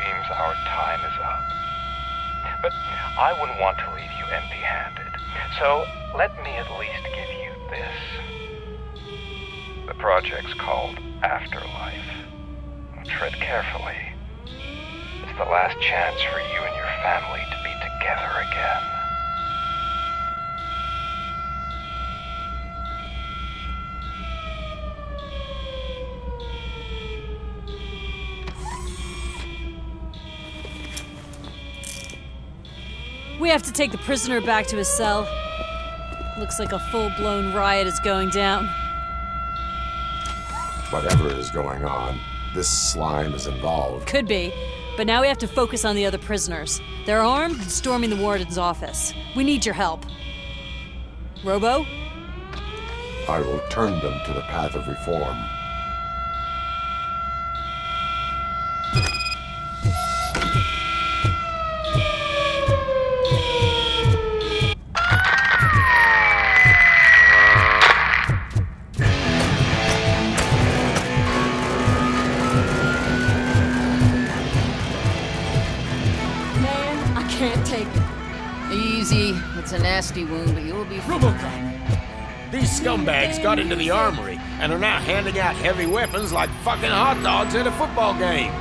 Seems our time is up. But I wouldn't want to leave you empty-handed, so let me at least give you this. The project's called Afterlife. Tread carefully. It's the last chance for you and your family to be together again. We have to take the prisoner back to his cell. Looks like a full-blown riot is going down. Whatever is going on, this slime is involved. Could be, but now we have to focus on the other prisoners. They're armed and storming the warden's office. We need your help. Robo? I will turn them to the path of reform. It's a nasty wound, but you'll be fine. Robocop! These scumbags got into the armory and are now handing out heavy weapons like fucking hot dogs at a football game.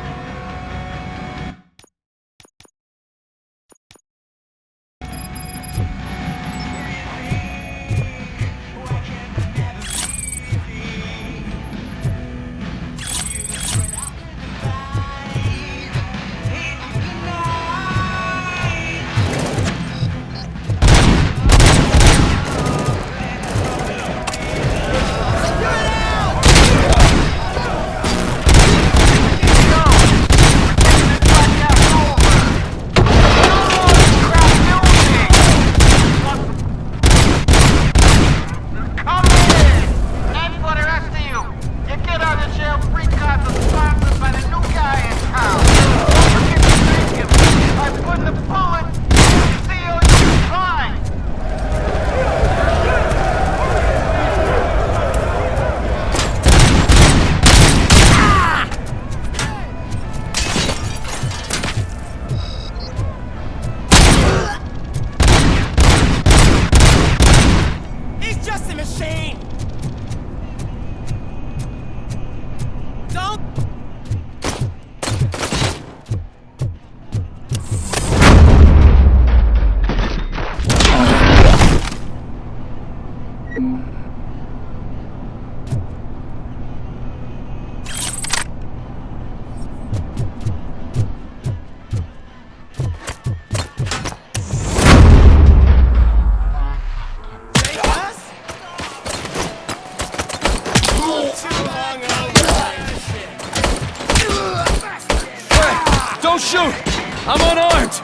I'm unarmed!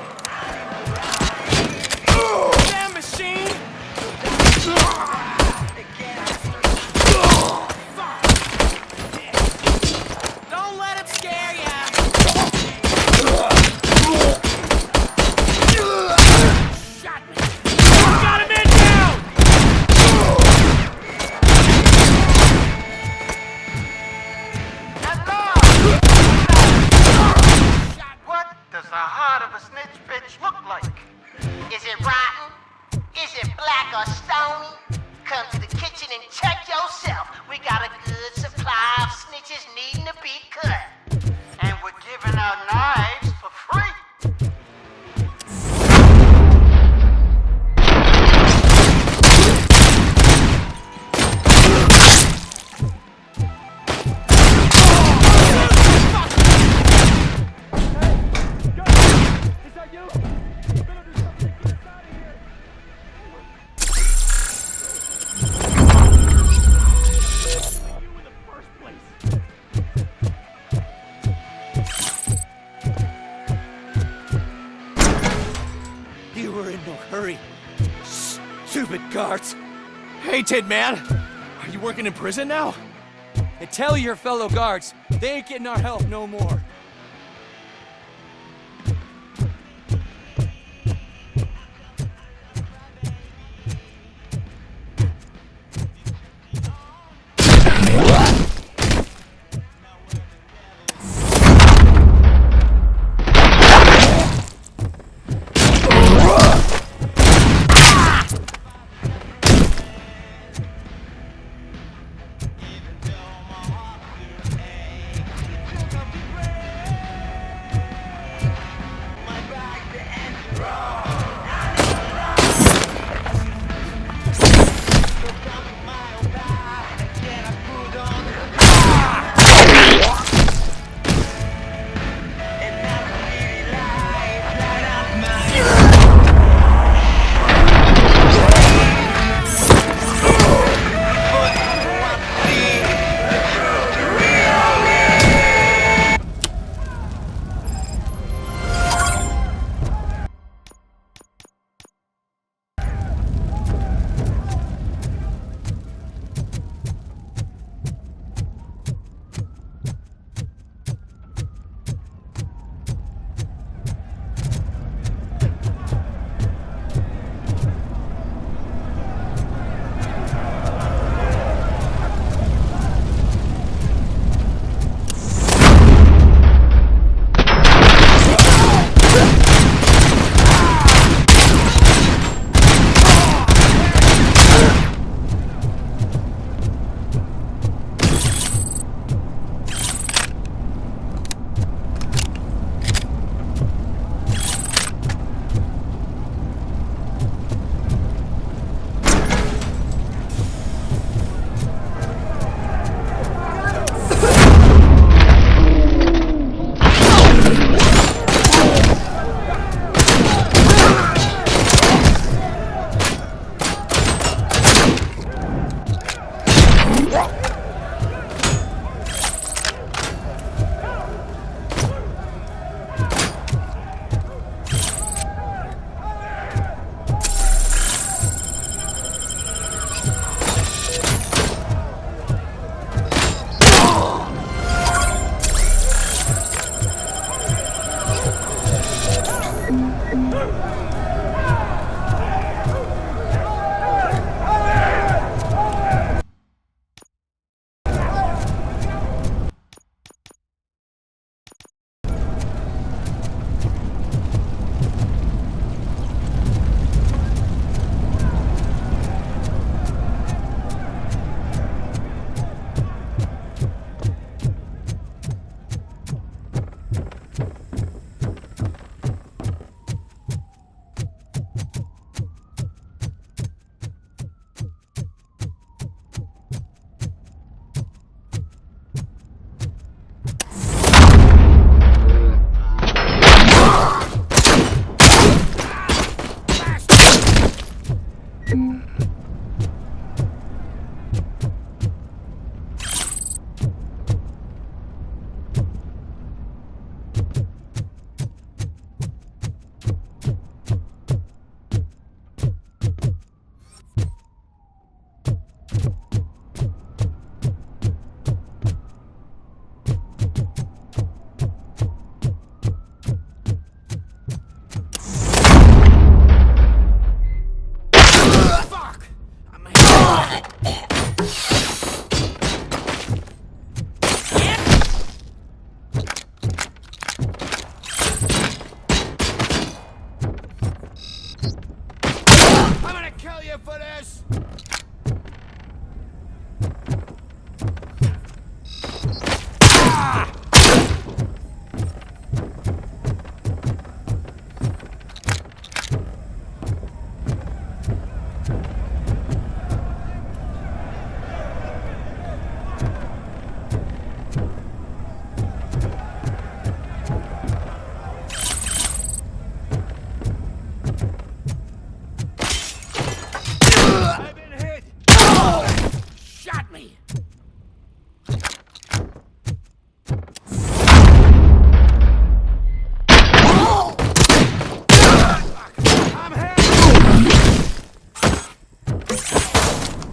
Damn machine! Don't let him scare ya! Shot me! Got him in down! What does the heart of a snitch bitch look like? Is it rotten? Is it black or stony? Come to the kitchen and check yourself. We got a good supply of snitches needing to be cut. And we're giving out knives for free. You were in no hurry. Stupid guards. Hey, Tin Man! Are you working in prison now? And tell your fellow guards, they ain't getting our help no more.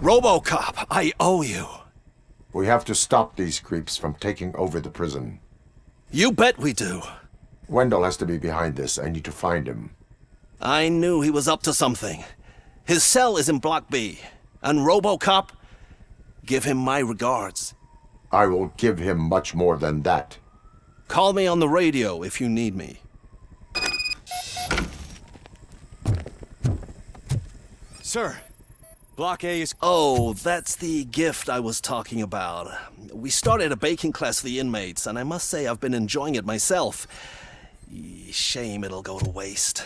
Robocop, I owe you. We have to stop these creeps from taking over the prison. You bet we do. Wendell has to be behind this. I need to find him. I knew he was up to something. His cell is in Block B. And Robocop, give him my regards. I will give him much more than that. Call me on the radio if you need me. Sir, Block A is... Oh, that's the gift I was talking about. We started a baking class for the inmates, and I must say I've been enjoying it myself. Shame it'll go to waste.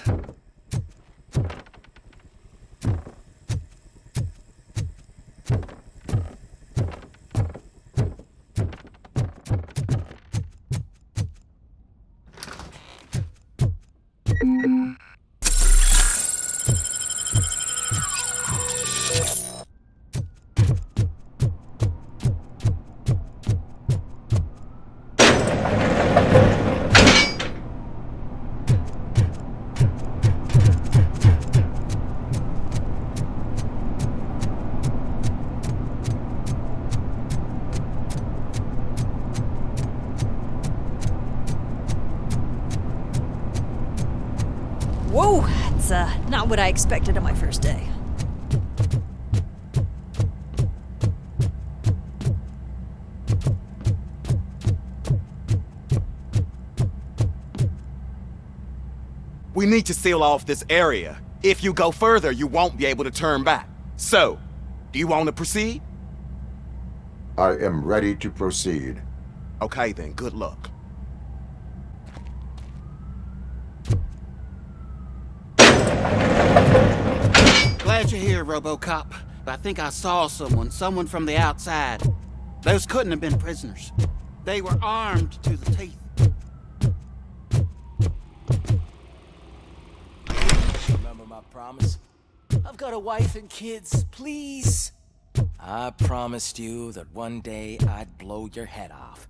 Whoa, that's not what I expected on my first day. We need to seal off this area. If you go further, you won't be able to turn back. So, do you want to proceed? I am ready to proceed. Okay then, good luck. Glad you're here, Robocop. I think I saw someone from the outside. Those couldn't have been prisoners. They were armed to the teeth. Remember my promise? I've got a wife and kids, please. I promised you that one day I'd blow your head off.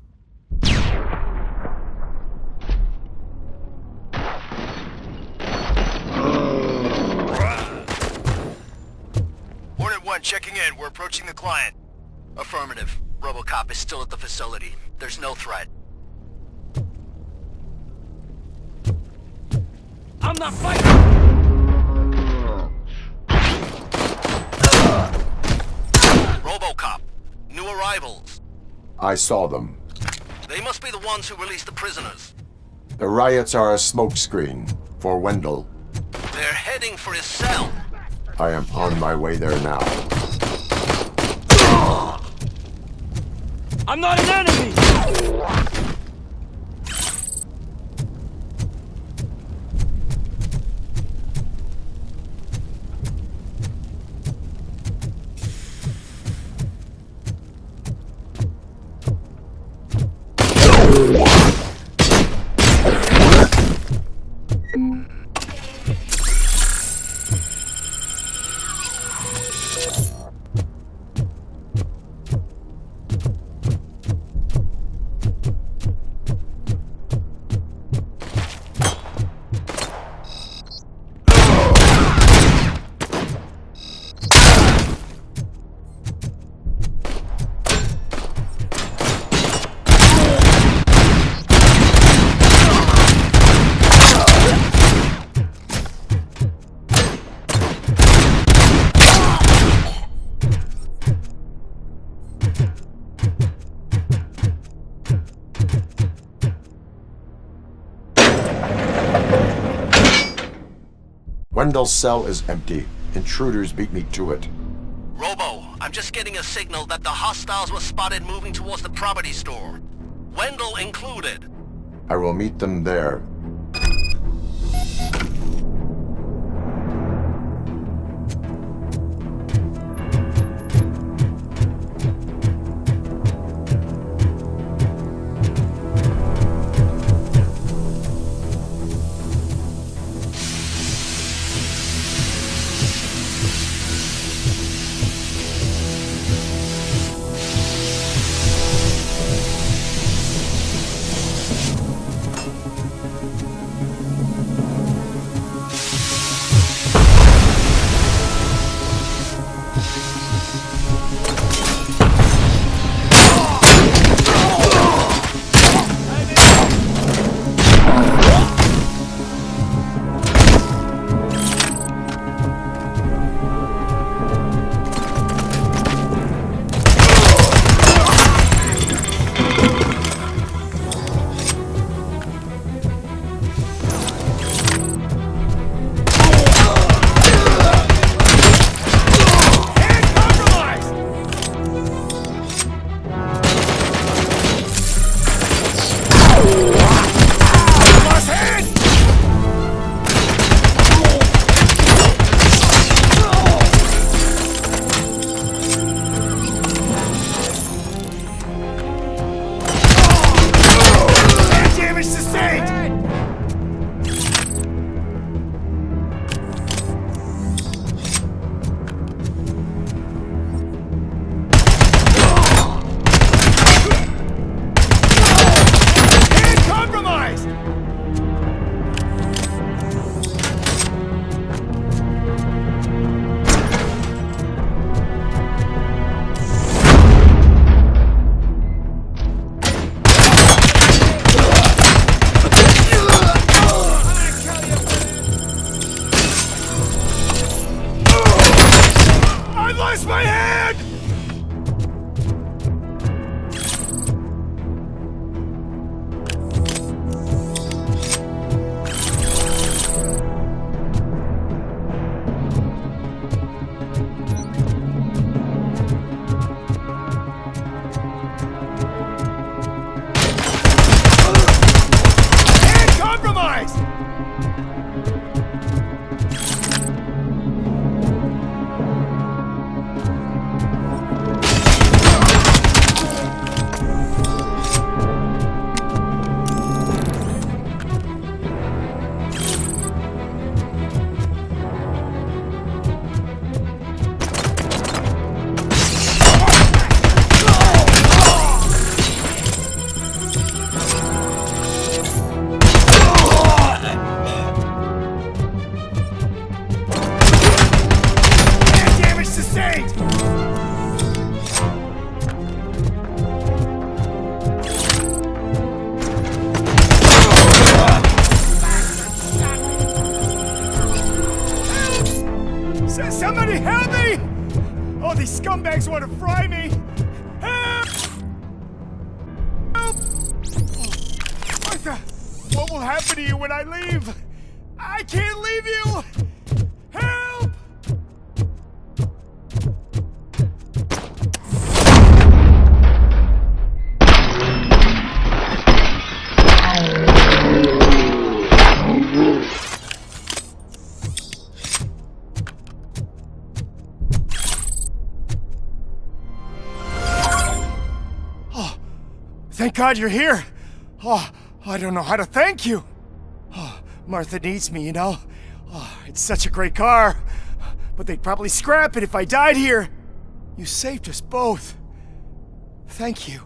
Hornet 1 checking in. We're approaching the client. Affirmative. Robocop is still at the facility. There's no threat. I'm not fighting! Robocop. New arrivals. I saw them. They must be the ones who released the prisoners. The riots are a smokescreen for Wendell. They're heading for his cell. I am on my way there now. I'm not an enemy! Wendell's cell is empty. Intruders beat me to it. Robo, I'm just getting a signal that the hostiles were spotted moving towards the property store. Wendell included. I will meet them there. scumbags! Somebody help me! Oh, these scumbags want to fry me! Help! Help! What will happen to you when I leave? I can't leave you! Help! Thank God you're here. Oh, I don't know how to thank you. Oh, Martha needs me, you know. Oh, it's such a great car. But they'd probably scrap it if I died here. You saved us both. Thank you.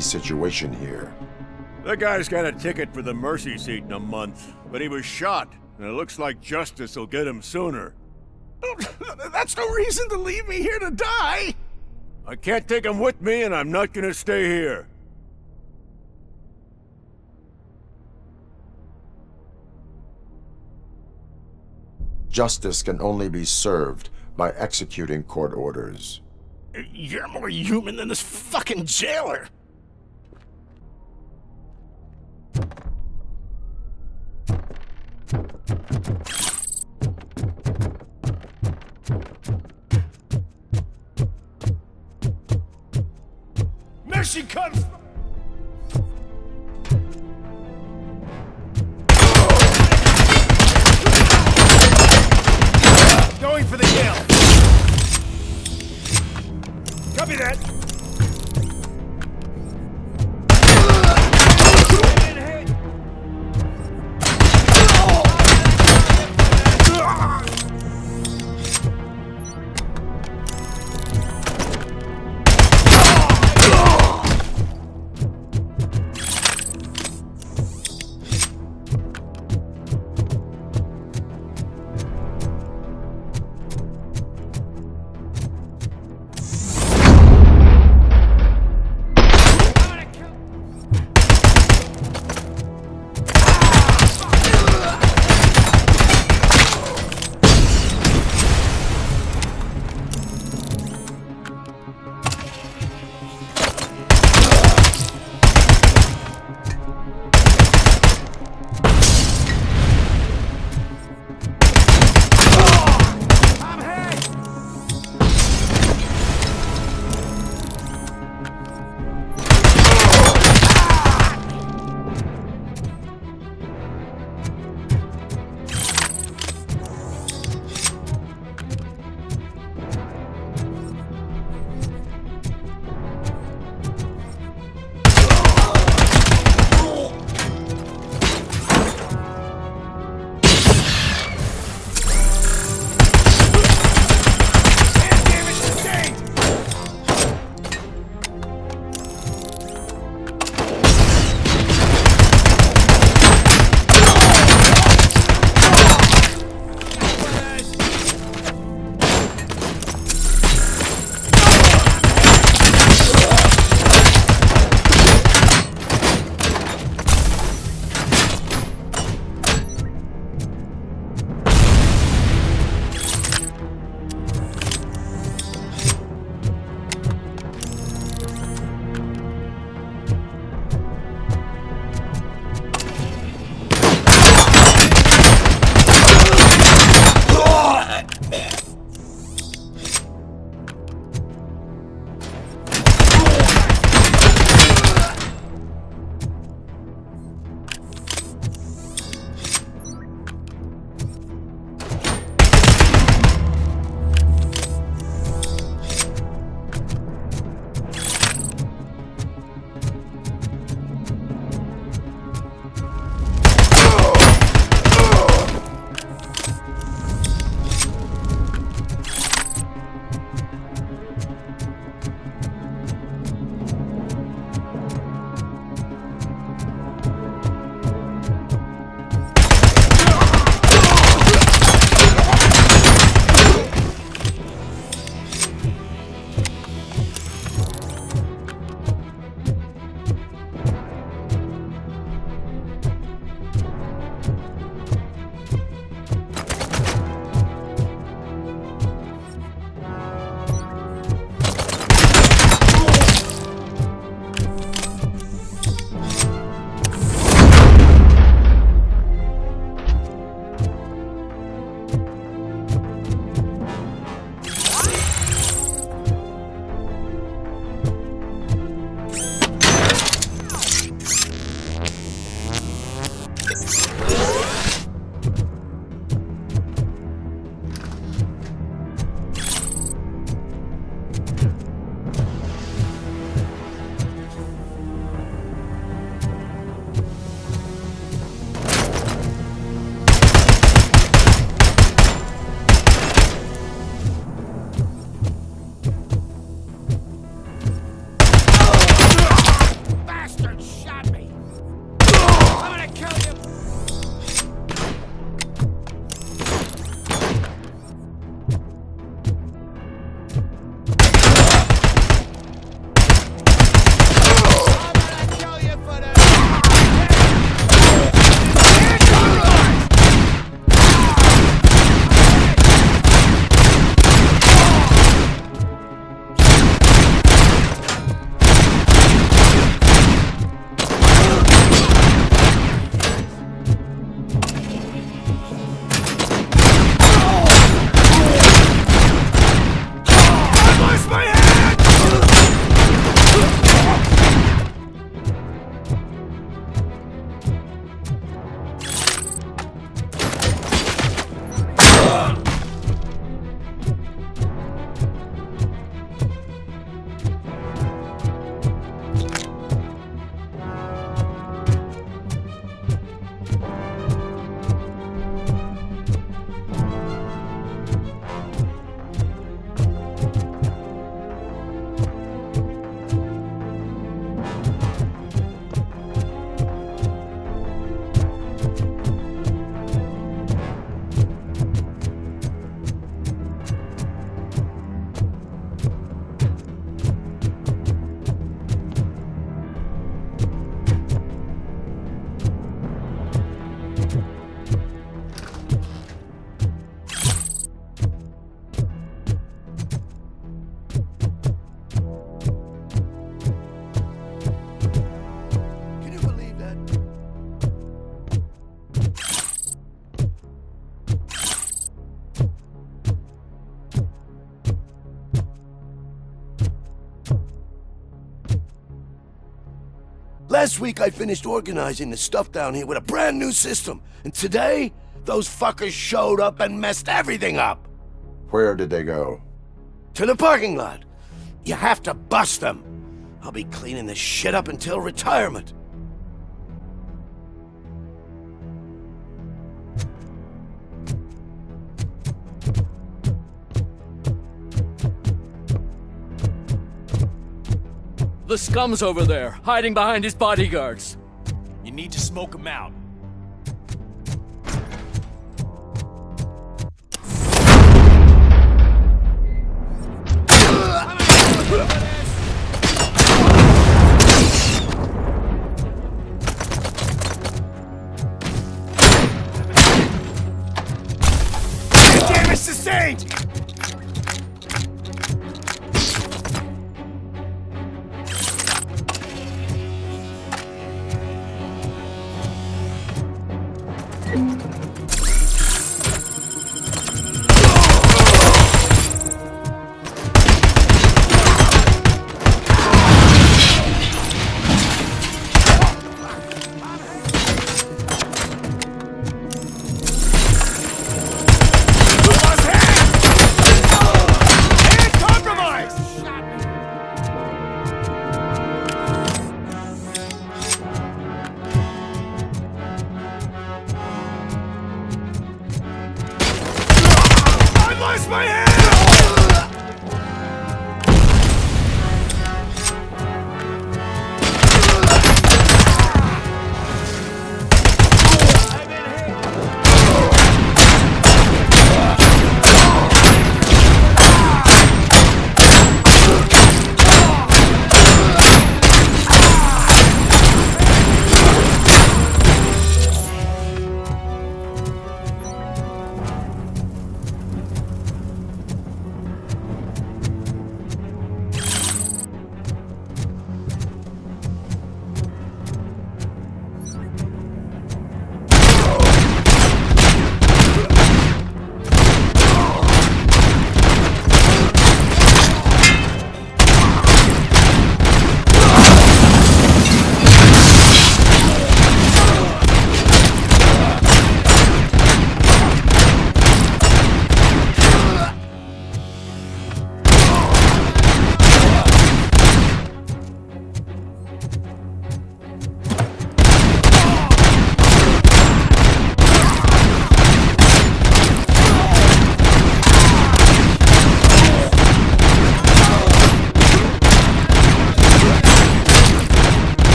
sticky situation here. The guy's got a ticket for the mercy seat in a month, but he was shot, and it looks like justice will get him sooner. That's no reason to leave me here to die! I can't take him with me, and I'm not gonna stay here. Justice can only be served by executing court orders. You're more human than this fucking jailer! There she comes! Going for the kill! Copy that! Last week I finished organizing the stuff down here with a brand new system. And today, those fuckers showed up and messed everything up. Where did they go? To the parking lot. You have to bust them. I'll be cleaning this shit up until retirement. The scum's over there, hiding behind his bodyguards. You need to smoke him out. Damage sustained!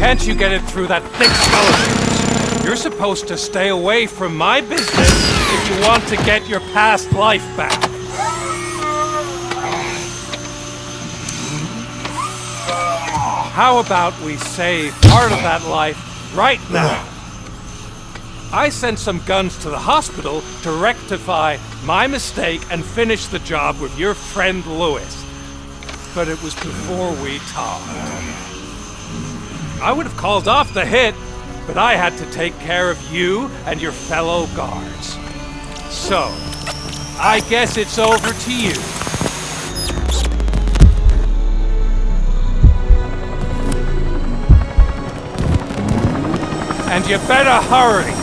Can't you get it through that thick skeleton? You're supposed to stay away from my business if you want to get your past life back. How about we save part of that life right now? I sent some guns to the hospital to rectify my mistake and finish the job with your friend Lewis. But it was before we talked. I would have called off the hit, but I had to take care of you and your fellow guards. So, I guess it's over to you. And you better hurry.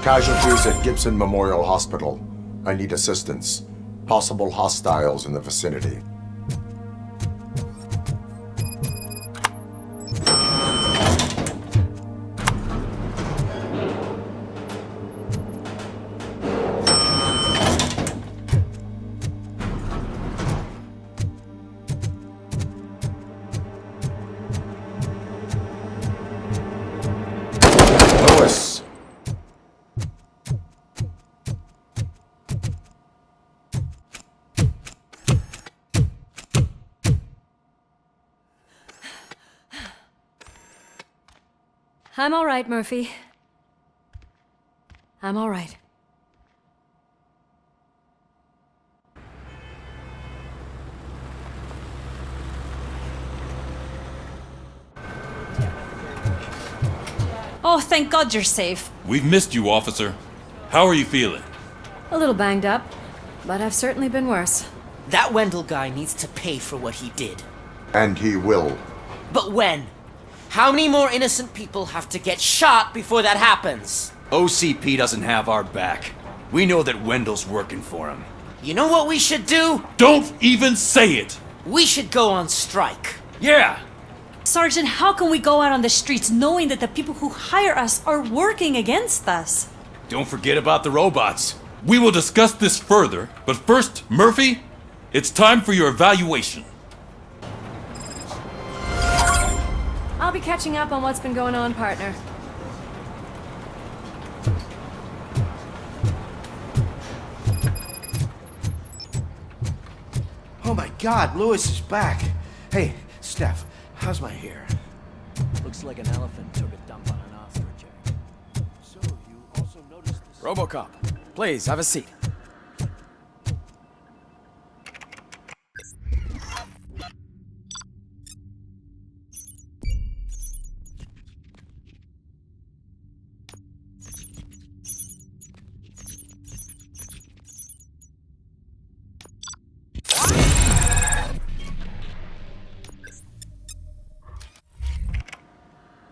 Casualties at Gibson Memorial Hospital. I need assistance. Possible hostiles in the vicinity. I'm all right, Murphy. I'm all right. Oh, thank God you're safe. We've missed you, officer. How are you feeling? A little banged up, but I've certainly been worse. That Wendel guy needs to pay for what he did. And he will. But when? How many more innocent people have to get shot before that happens? OCP doesn't have our back. We know that Wendel's working for him. You know what we should do? Don't even say it! We should go on strike. Yeah! Sergeant, how can we go out on the streets knowing that the people who hire us are working against us? Don't forget about the robots. We will discuss this further, but first, Murphy, it's time for your evaluation. I'll be catching up on what's been going on, partner. Oh my God, Lewis is back. Hey, Steph, how's my hair? Looks like an elephant took a dump on an ostrich. So, you also noticed this... Robocop, please, have a seat.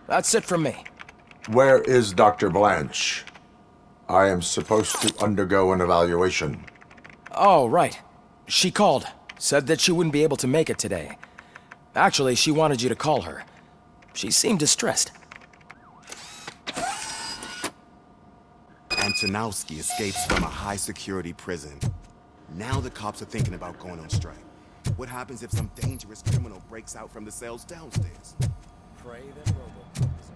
That's it from me. Where is Dr. Blanche? I am supposed to undergo an evaluation. Oh, right. She called. Said that she wouldn't be able to make it today. Actually, she wanted you to call her. She seemed distressed. Antonowski escapes from a high-security prison. Now the cops are thinking about going on strike. What happens if some dangerous criminal breaks out from the cells downstairs? Pray that Robocop is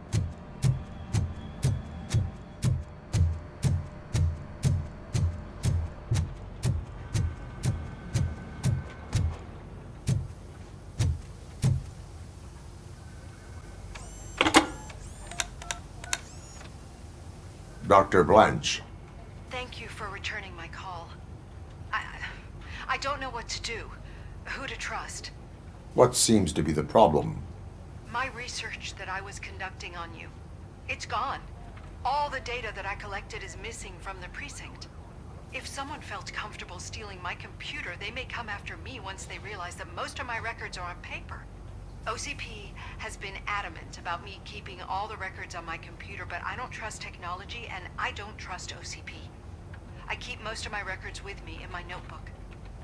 Dr. Blanche. Thank you for returning my call. I don't know what to do, who to trust. What seems to be the problem? My research that I was conducting on you, it's gone. All the data that I collected is missing from the precinct. If someone felt comfortable stealing my computer, they may come after me once they realize that most of my records are on paper. OCP has been adamant about me keeping all the records on my computer, but I don't trust technology and I don't trust OCP. I keep most of my records with me in my notebook.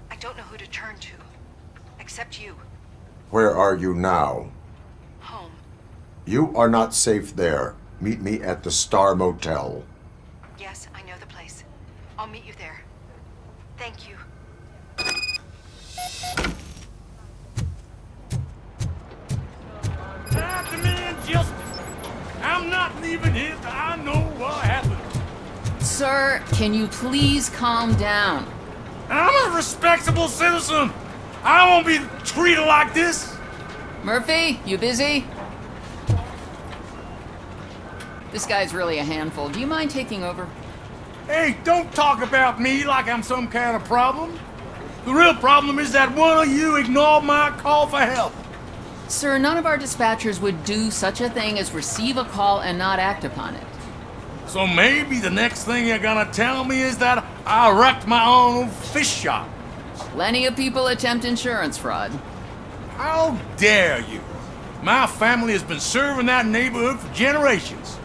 I don't know who to turn to, except you. Where are you now? Home. You are not safe there. Meet me at the Star Motel. Yes, I know the place. I'll meet you there. Thank you. I demand justice. I'm not leaving here till I know what happened. Sir, can you please calm down? I'm a respectable citizen. I won't be treated like this. Murphy, you busy? This guy's really a handful. Do you mind taking over? Hey, don't talk about me like I'm some kind of problem. The real problem is that one of you ignored my call for help. Sir, none of our dispatchers would do such a thing as receive a call and not act upon it. So maybe the next thing you're gonna tell me is that I wrecked my own fish shop. Plenty of people attempt insurance fraud. How dare you? My family has been serving that neighborhood for generations.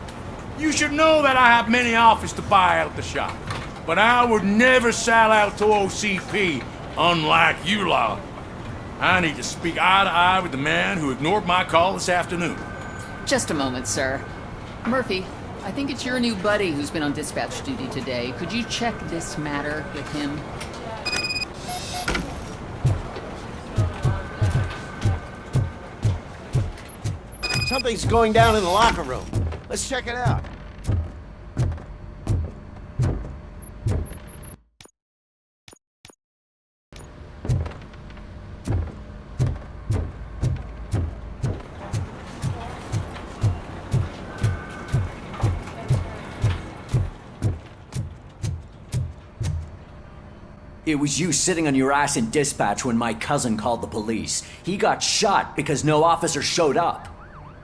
You should know that I have many offers to buy out the shop. But I would never sell out to OCP, unlike you lot. I need to speak eye to eye with the man who ignored my call this afternoon. Just a moment, sir. Murphy, I think it's your new buddy who's been on dispatch duty today. Could you check this matter with him? Something's going down in the locker room. Let's check it out. It was you sitting on your ass in dispatch when my cousin called the police. He got shot because no officer showed up.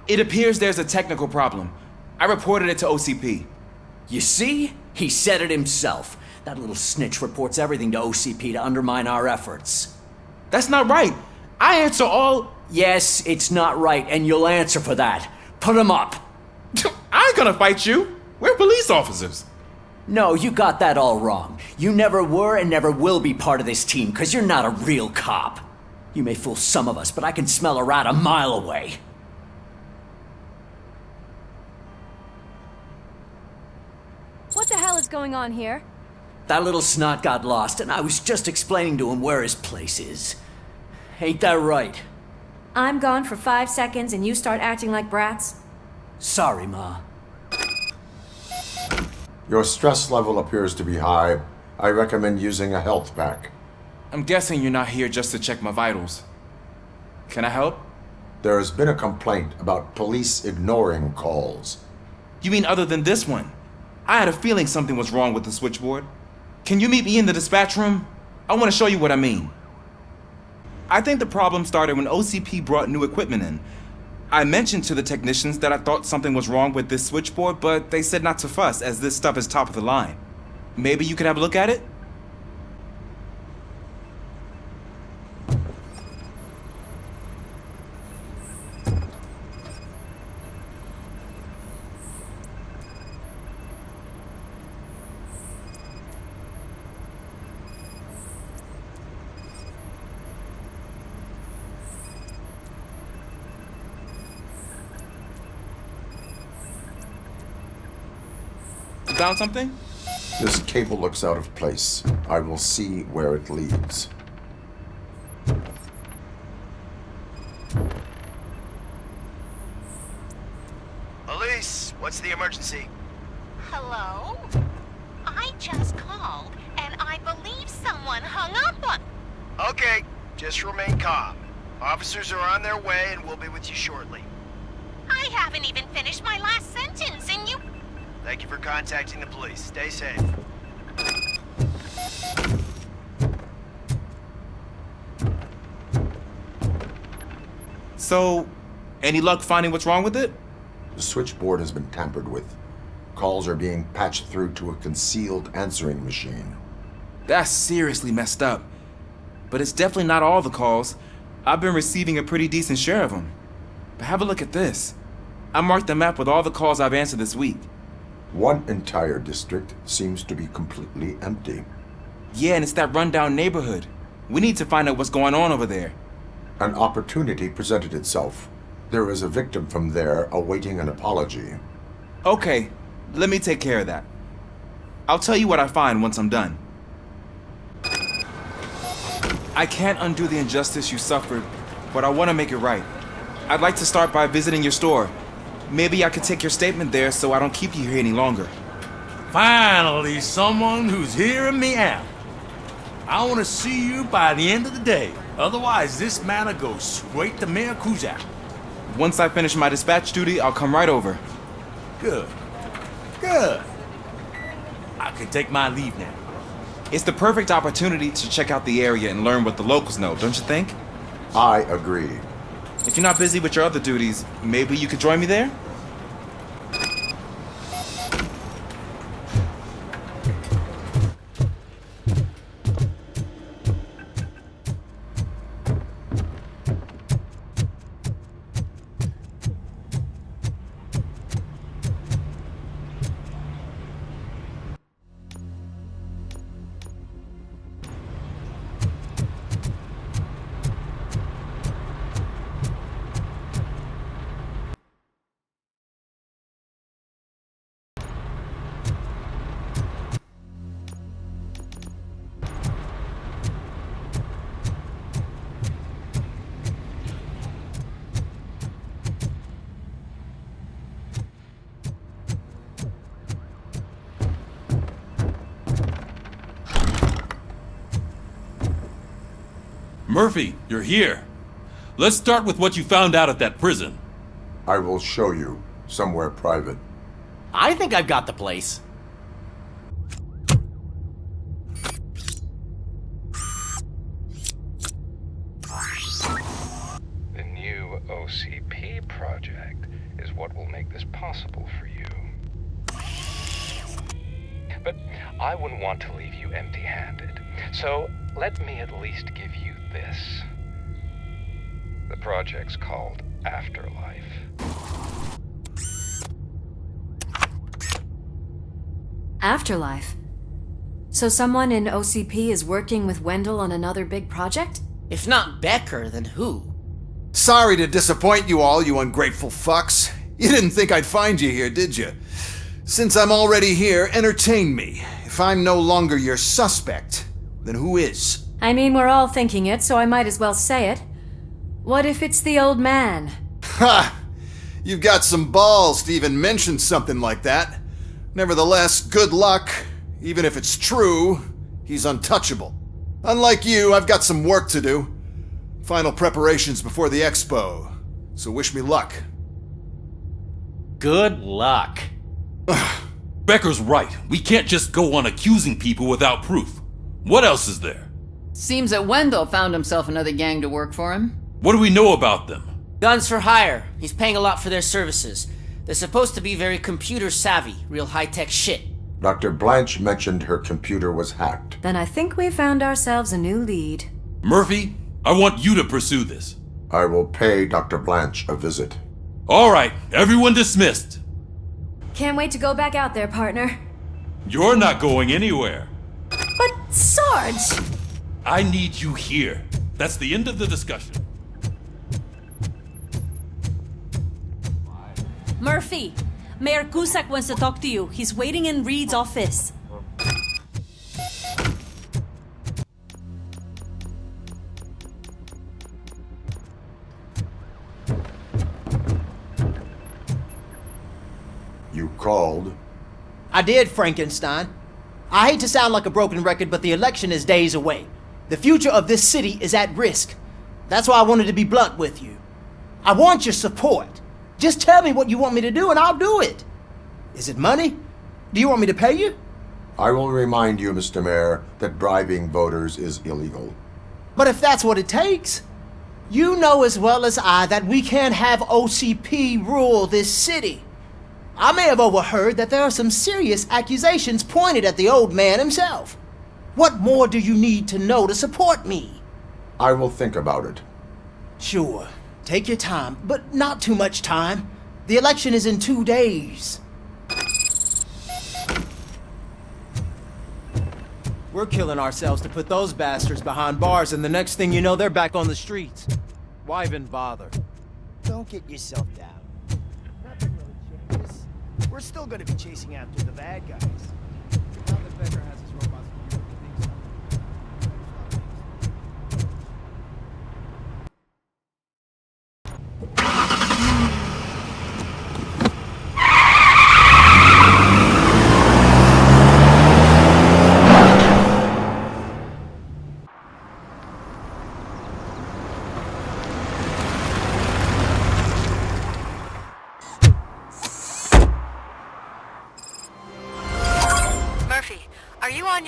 It appears there's a technical problem. I reported it to OCP. You see? He said it himself. That little snitch reports everything to OCP to undermine our efforts. That's not right. I answer all... Yes, it's not right, and you'll answer for that. Put him up. I ain't gonna fight you. We're police officers. No, you got that all wrong. You never were and never will be part of this team, because you're not a real cop. You may fool some of us, but I can smell a rat a mile away. What the hell is going on here? That little snot got lost, and I was just explaining to him where his place is. Ain't that right? I'm gone for 5 seconds and you start acting like brats? Sorry, Ma. Your stress level appears to be high. I recommend using a health pack. I'm guessing you're not here just to check my vitals. Can I help? There has been a complaint about police ignoring calls. You mean other than this one? I had a feeling something was wrong with the switchboard. Can you meet me in the dispatch room? I want to show you what I mean. I think the problem started when OCP brought new equipment in. I mentioned to the technicians that I thought something was wrong with this switchboard, but they said not to fuss, as this stuff is top of the line. Maybe you could have a look at it? Found something? This cable looks out of place. I will see where it leads. Elise, what's the emergency? Hello? I just called, and I believe someone hung up on... Okay, just remain calm. Officers are on their way and we'll be with you shortly. I haven't even finished my last sentence, and you... Thank you for contacting the police. Stay safe. So, any luck finding what's wrong with it? The switchboard has been tampered with. Calls are being patched through to a concealed answering machine. That's seriously messed up. But it's definitely not all the calls. I've been receiving a pretty decent share of them. But have a look at this. I marked the map with all the calls I've answered this week. One entire district seems to be completely empty. Yeah, and it's that rundown neighborhood. We need to find out what's going on over there. An opportunity presented itself. There is a victim from there awaiting an apology. Okay, let me take care of that. I'll tell you what I find once I'm done. I can't undo the injustice you suffered, but I want to make it right. I'd like to start by visiting your store. Maybe I could take your statement there so I don't keep you here any longer. Finally, someone who's hearing me out. I want to see you by the end of the day. Otherwise, this matter goes straight to Mayor Kuzak. Once I finish my dispatch duty, I'll come right over. Good. Good. I can take my leave now. It's the perfect opportunity to check out the area and learn what the locals know, don't you think? I agree. If you're not busy with your other duties, maybe you could join me there? Murphy, you're here. Let's start with what you found out at that prison. I will show you somewhere private. I think I've got the place. The new OCP project is what will make this possible for you. But I wouldn't want to leave you empty-handed, so let me at least give you this. The project's called Afterlife. Afterlife? So someone in OCP is working with Wendel on another big project? If not Becker, then who? Sorry to disappoint you all, you ungrateful fucks. You didn't think I'd find you here, did you? Since I'm already here, entertain me. If I'm no longer your suspect, then who is? I mean, we're all thinking it, so I might as well say it. What if it's the old man? Ha! You've got some balls to even mention something like that. Nevertheless, good luck. Even if it's true, he's untouchable. Unlike you, I've got some work to do. Final preparations before the expo. So wish me luck. Good luck. Becker's right. We can't just go on accusing people without proof. What else is there? Seems that Wendell found himself another gang to work for him. What do we know about them? Guns for hire. He's paying a lot for their services. They're supposed to be very computer savvy, real high-tech shit. Dr. Blanche mentioned her computer was hacked. Then I think we found ourselves a new lead. Murphy, I want you to pursue this. I will pay Dr. Blanche a visit. All right, everyone dismissed. Can't wait to go back out there, partner. You're not going anywhere. But, Sarge! I need you here. That's the end of the discussion. Murphy, Mayor Cusack wants to talk to you. He's waiting in Reed's office. You called? I did, Frankenstein. I hate to sound like a broken record, but the election is days away. The future of this city is at risk. That's why I wanted to be blunt with you. I want your support. Just tell me what you want me to do and I'll do it. Is it money? Do you want me to pay you? I will remind you, Mr. Mayor, that bribing voters is illegal. But if that's what it takes, you know as well as I that we can't have OCP rule this city. I may have overheard that there are some serious accusations pointed at the old man himself. What more do you need to know to support me? I will think about it. Sure. Take your time, but not too much time. The election is in 2 days. We're killing ourselves to put those bastards behind bars, and the next thing you know, they're back on the streets. Why even bother? Don't get yourself down. Nothing really changes. We're still gonna be chasing after the bad guys. Now that Becker has his robots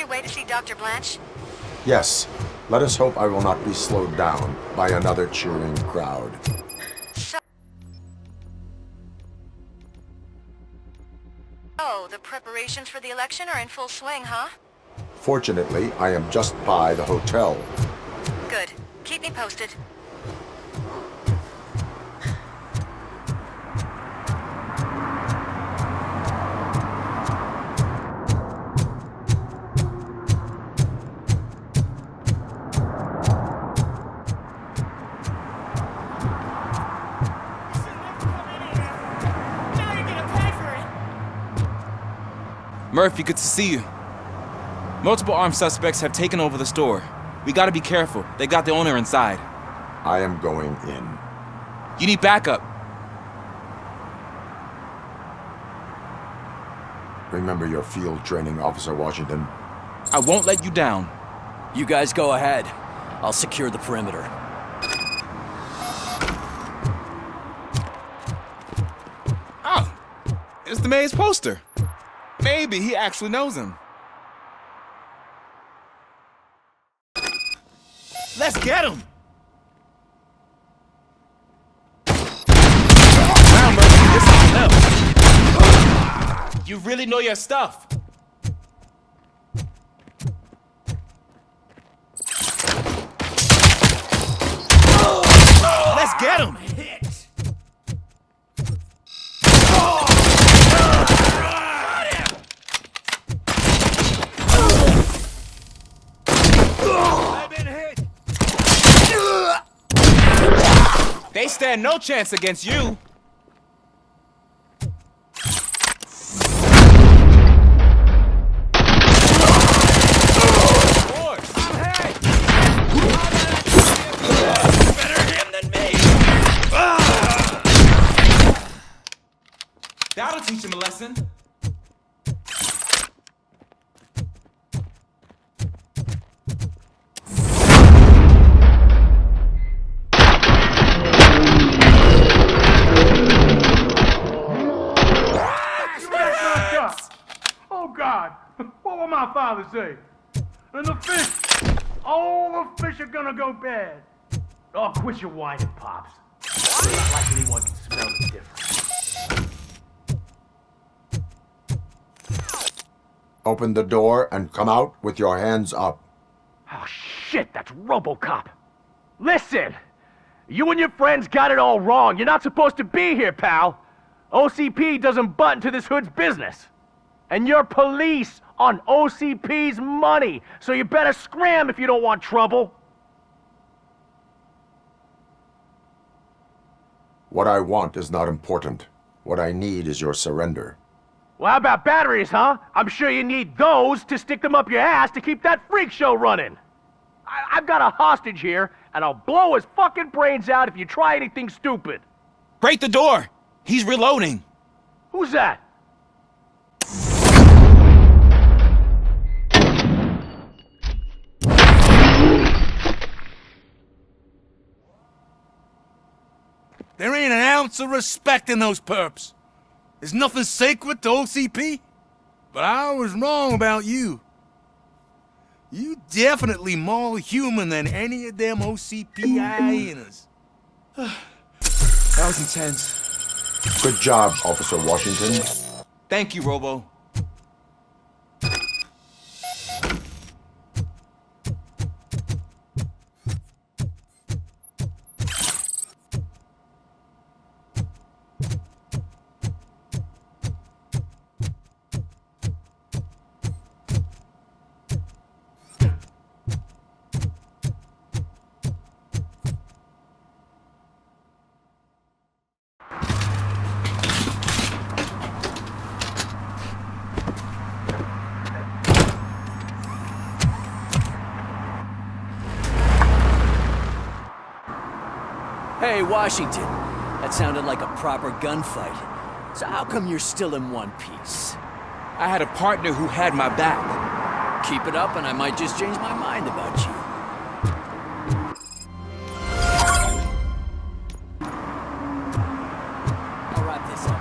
your way to see Dr. Blanche? Yes. Let us hope I will not be slowed down by another cheering crowd. Oh, the preparations for the election are in full swing, huh? Fortunately, I am just by the hotel. Good. Keep me posted. Murphy, good to see you. Multiple armed suspects have taken over the store. We gotta be careful. They got the owner inside. I am going in. You need backup. Remember your field training, Officer Washington. I won't let you down. You guys go ahead. I'll secure the perimeter. Oh, it's the mayor's poster. Maybe he actually knows him. Let's get him! Wow, Murphy, this is enough. You really know your stuff. Let's get him! They stand no chance against you. Better him than me. That'll teach him a lesson. What will my father say? And the fish, all the fish are gonna go bad. Oh, quit your whining, Pops. It's not like anyone can smell the difference. Open the door and come out with your hands up. Oh, shit, that's Robocop. Listen, you and your friends got it all wrong. You're not supposed to be here, pal. OCP doesn't butt into this hood's business. And you're police on OCP's money, so you better scram if you don't want trouble. What I want is not important. What I need is your surrender. Well, how about batteries, huh? I'm sure you need those to stick them up your ass to keep that freak show running. I've got a hostage here, and I'll blow his fucking brains out if you try anything stupid. Break the door! He's reloading. Who's that? There ain't an ounce of respect in those perps. There's nothing sacred to OCP. But I was wrong about you. You definitely more human than any of them OCP hyenas. That was intense. Good job, Officer Washington. Thank you, Robo. Hey, Washington. That sounded like a proper gunfight. So how come you're still in one piece? I had a partner who had my back. Keep it up and I might just change my mind about you. I'll wrap this up.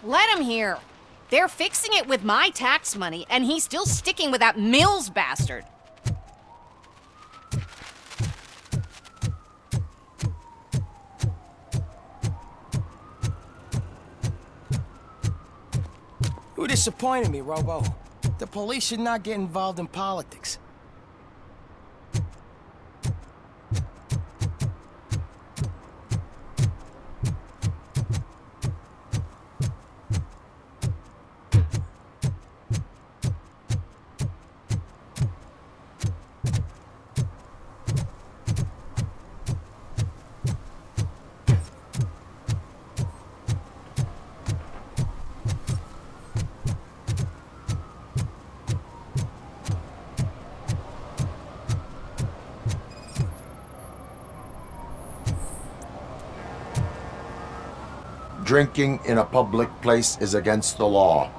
Let him hear. They're fixing it with my tax money, and he's still sticking with that Mills bastard. You disappointed me, Robo. The police should not get involved in politics. Drinking in a public place is against the law.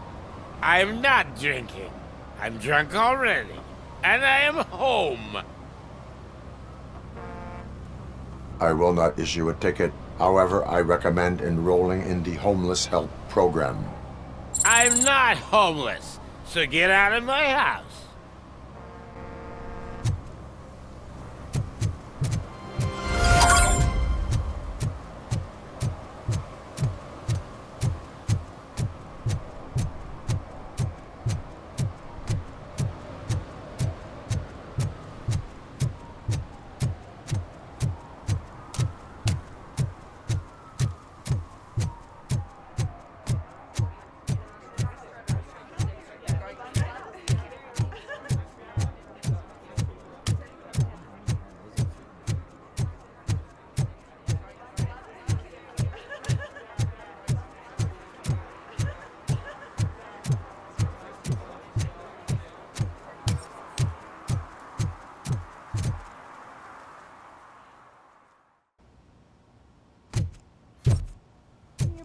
I'm not drinking. I'm drunk already. And I am home. I will not issue a ticket. However, I recommend enrolling in the homeless help program. I'm not homeless, so get out of my house.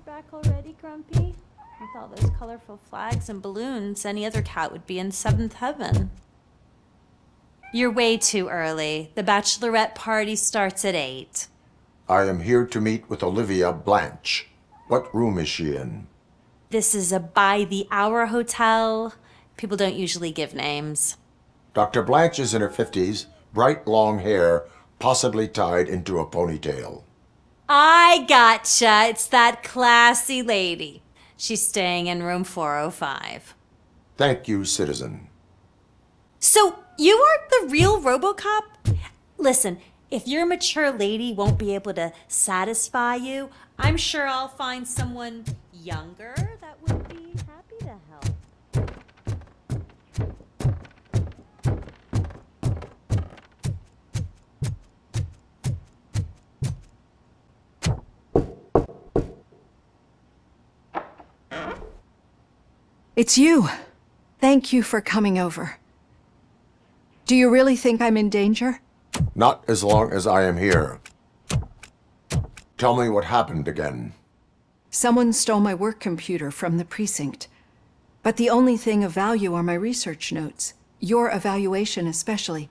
Back already, Grumpy? With all those colorful flags and balloons, any other cat would be in seventh heaven. You're way too early. The bachelorette party starts at 8. I am here to meet with Olivia Blanche. What room is she in? This is a by-the-hour hotel. People don't usually give names. Dr. Blanche is in her 50s, bright long hair, possibly tied into a ponytail. I gotcha. It's that classy lady. She's staying in room 405. Thank you, citizen. So, you aren't the real Robocop? Listen, if your mature lady won't be able to satisfy you, I'm sure I'll find someone younger that would be happy to help. It's you. Thank you for coming over. Do you really think I'm in danger? Not as long as I am here. Tell me what happened again. Someone stole my work computer from the precinct. But the only thing of value are my research notes. Your evaluation especially.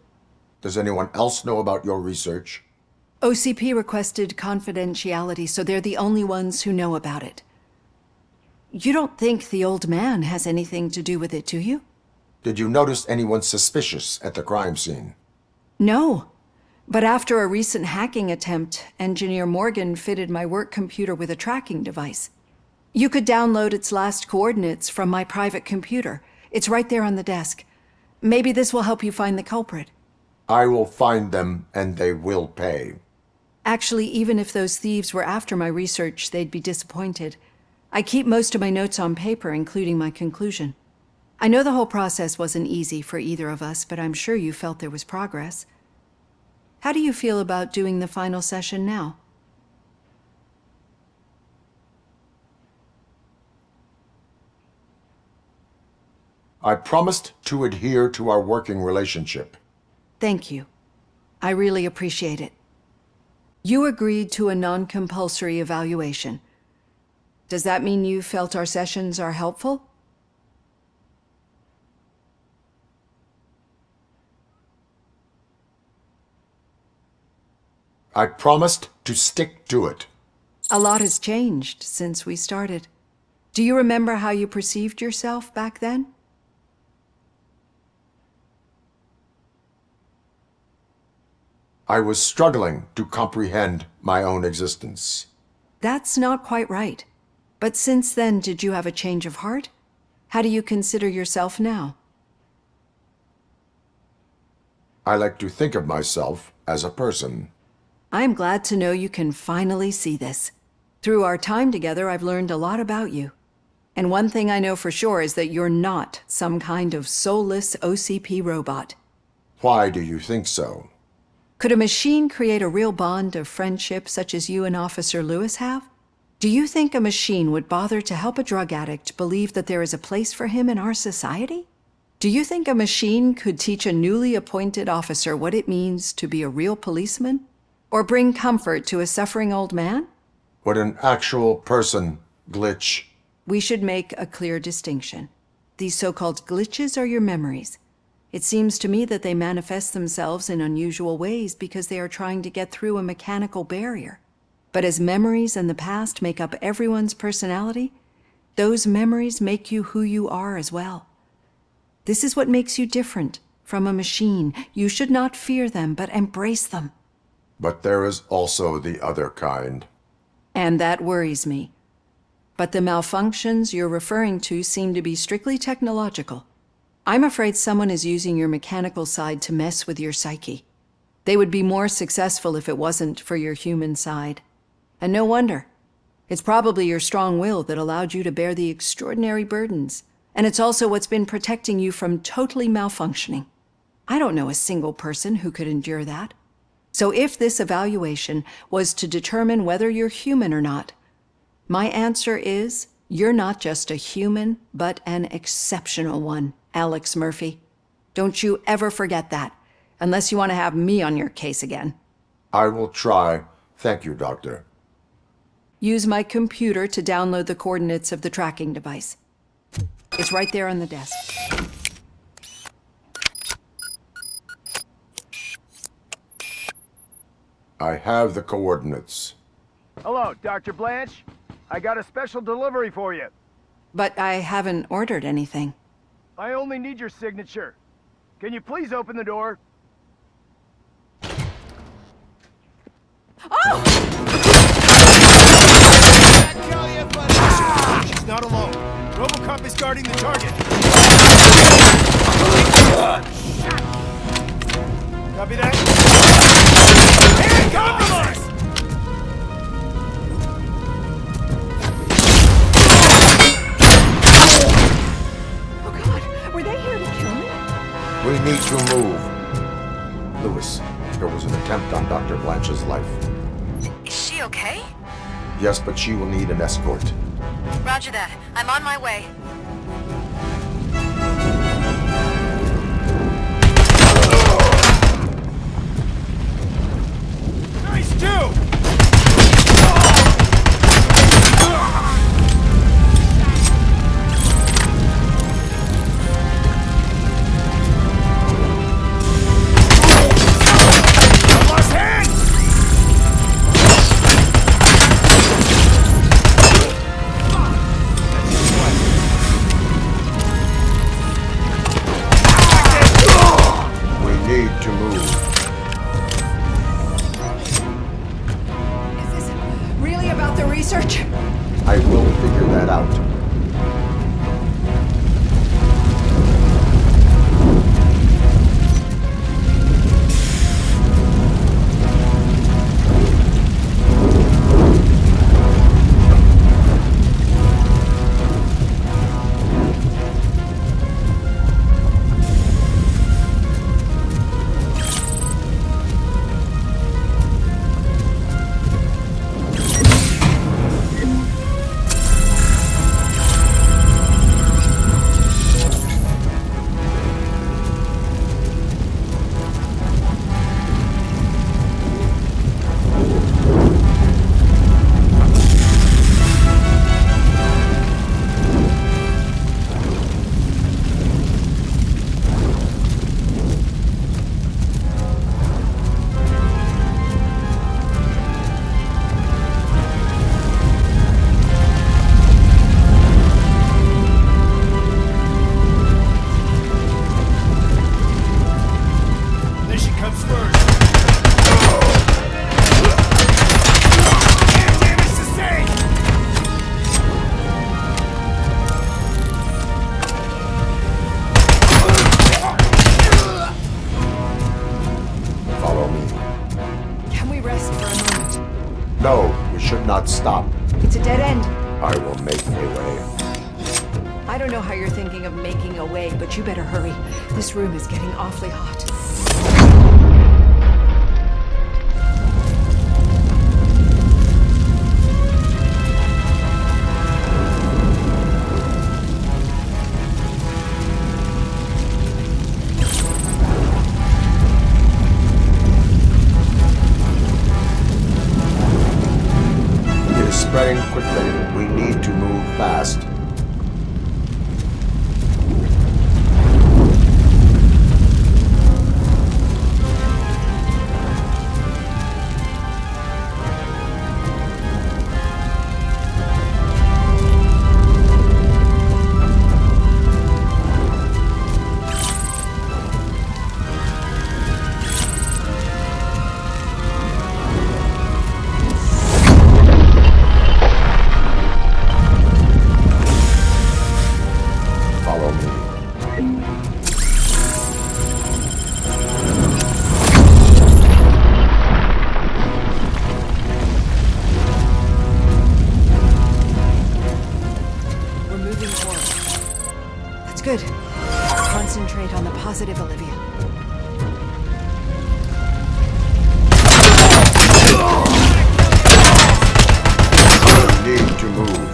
Does anyone else know about your research? OCP requested confidentiality, so they're the only ones who know about it. You don't think the old man has anything to do with it, do you? Did you notice anyone suspicious at the crime scene? No. But after a recent hacking attempt, Engineer Morgan fitted my work computer with a tracking device. You could download its last coordinates from my private computer. It's right there on the desk. Maybe this will help you find the culprit. I will find them, and they will pay. Actually, even if those thieves were after my research, they'd be disappointed. I keep most of my notes on paper, including my conclusion. I know the whole process wasn't easy for either of us, but I'm sure you felt there was progress. How do you feel about doing the final session now? I promised to adhere to our working relationship. Thank you. I really appreciate it. You agreed to a non-compulsory evaluation. Does that mean you felt our sessions are helpful? I promised to stick to it. A lot has changed since we started. Do you remember how you perceived yourself back then? I was struggling to comprehend my own existence. That's not quite right. But since then, did you have a change of heart? How do you consider yourself now? I like to think of myself as a person. I'm glad to know you can finally see this. Through our time together, I've learned a lot about you. And one thing I know for sure is that you're not some kind of soulless OCP robot. Why do you think so? Could a machine create a real bond of friendship such as you and Officer Lewis have? Do you think a machine would bother to help a drug addict believe that there is a place for him in our society? Do you think a machine could teach a newly appointed officer what it means to be a real policeman? Or bring comfort to a suffering old man? Would an actual person glitch? We should make a clear distinction. These so-called glitches are your memories. It seems to me that they manifest themselves in unusual ways because they are trying to get through a mechanical barrier. But as memories in the past make up everyone's personality, those memories make you who you are as well. This is what makes you different from a machine. You should not fear them, but embrace them. But there is also the other kind. And that worries me. But the malfunctions you're referring to seem to be strictly technological. I'm afraid someone is using your mechanical side to mess with your psyche. They would be more successful if it wasn't for your human side. And no wonder. It's probably your strong will that allowed you to bear the extraordinary burdens. And it's also what's been protecting you from totally malfunctioning. I don't know a single person who could endure that. So if this evaluation was to determine whether you're human or not, my answer is you're not just a human, but an exceptional one, Alex Murphy. Don't you ever forget that, unless you want to have me on your case again. I will try. Thank you, Doctor. Use my computer to download the coordinates of the tracking device. It's right there on the desk. I have the coordinates. Hello, Dr. Blanche. I got a special delivery for you. But I haven't ordered anything. I only need your signature. Can you please open the door? Oh! She's not alone. Robocop is guarding the target. Copy that? And compromise! Oh God, were they here to kill me? We need to move. Lewis, there was an attempt on Dr. Blanche's life. Is she okay? Yes, but she will need an escort. Roger that. I'm on my way. Nice too! I will figure that out. No, we should not stop. It's a dead end. I will make a way. I don't know how you're thinking of making a way, but you better hurry. This room is getting awfully hot. It is spreading quickly. We need to move fast. Follow me. We're moving forward. That's good. Concentrate on the positive, Olivia. We need to move.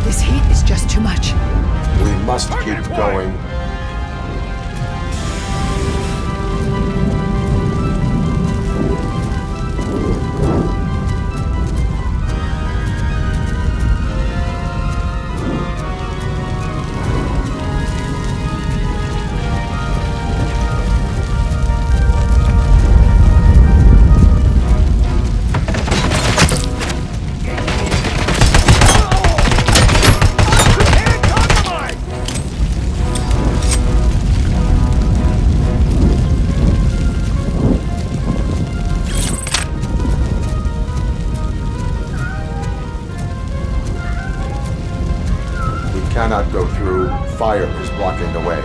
This heat is just too much. We must keep going. Cannot go through. Fire is blocking the way.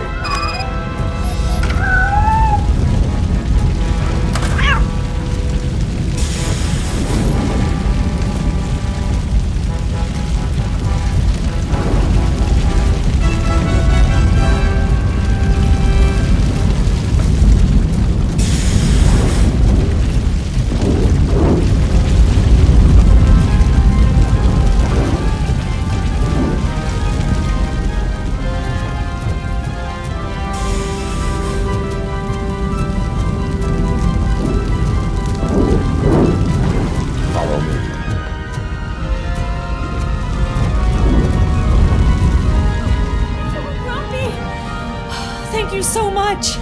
Thank you so much.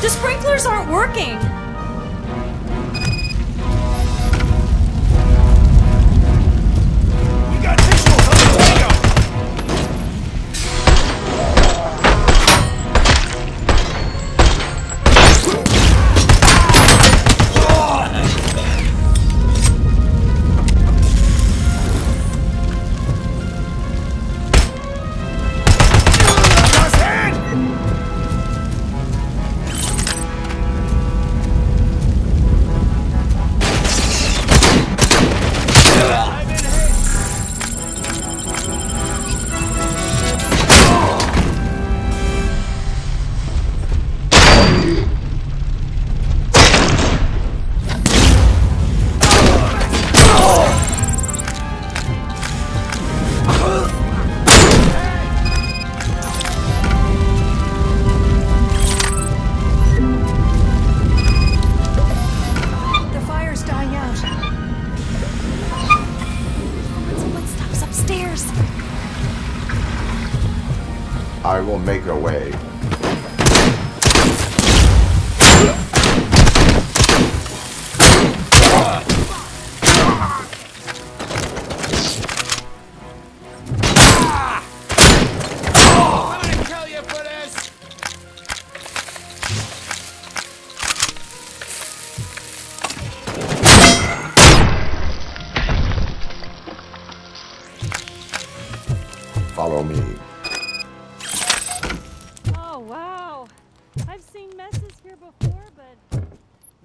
The sprinklers aren't working. We got visuals on the video. I will make a way. I'm gonna kill you for this! Wow. I've seen messes here before, but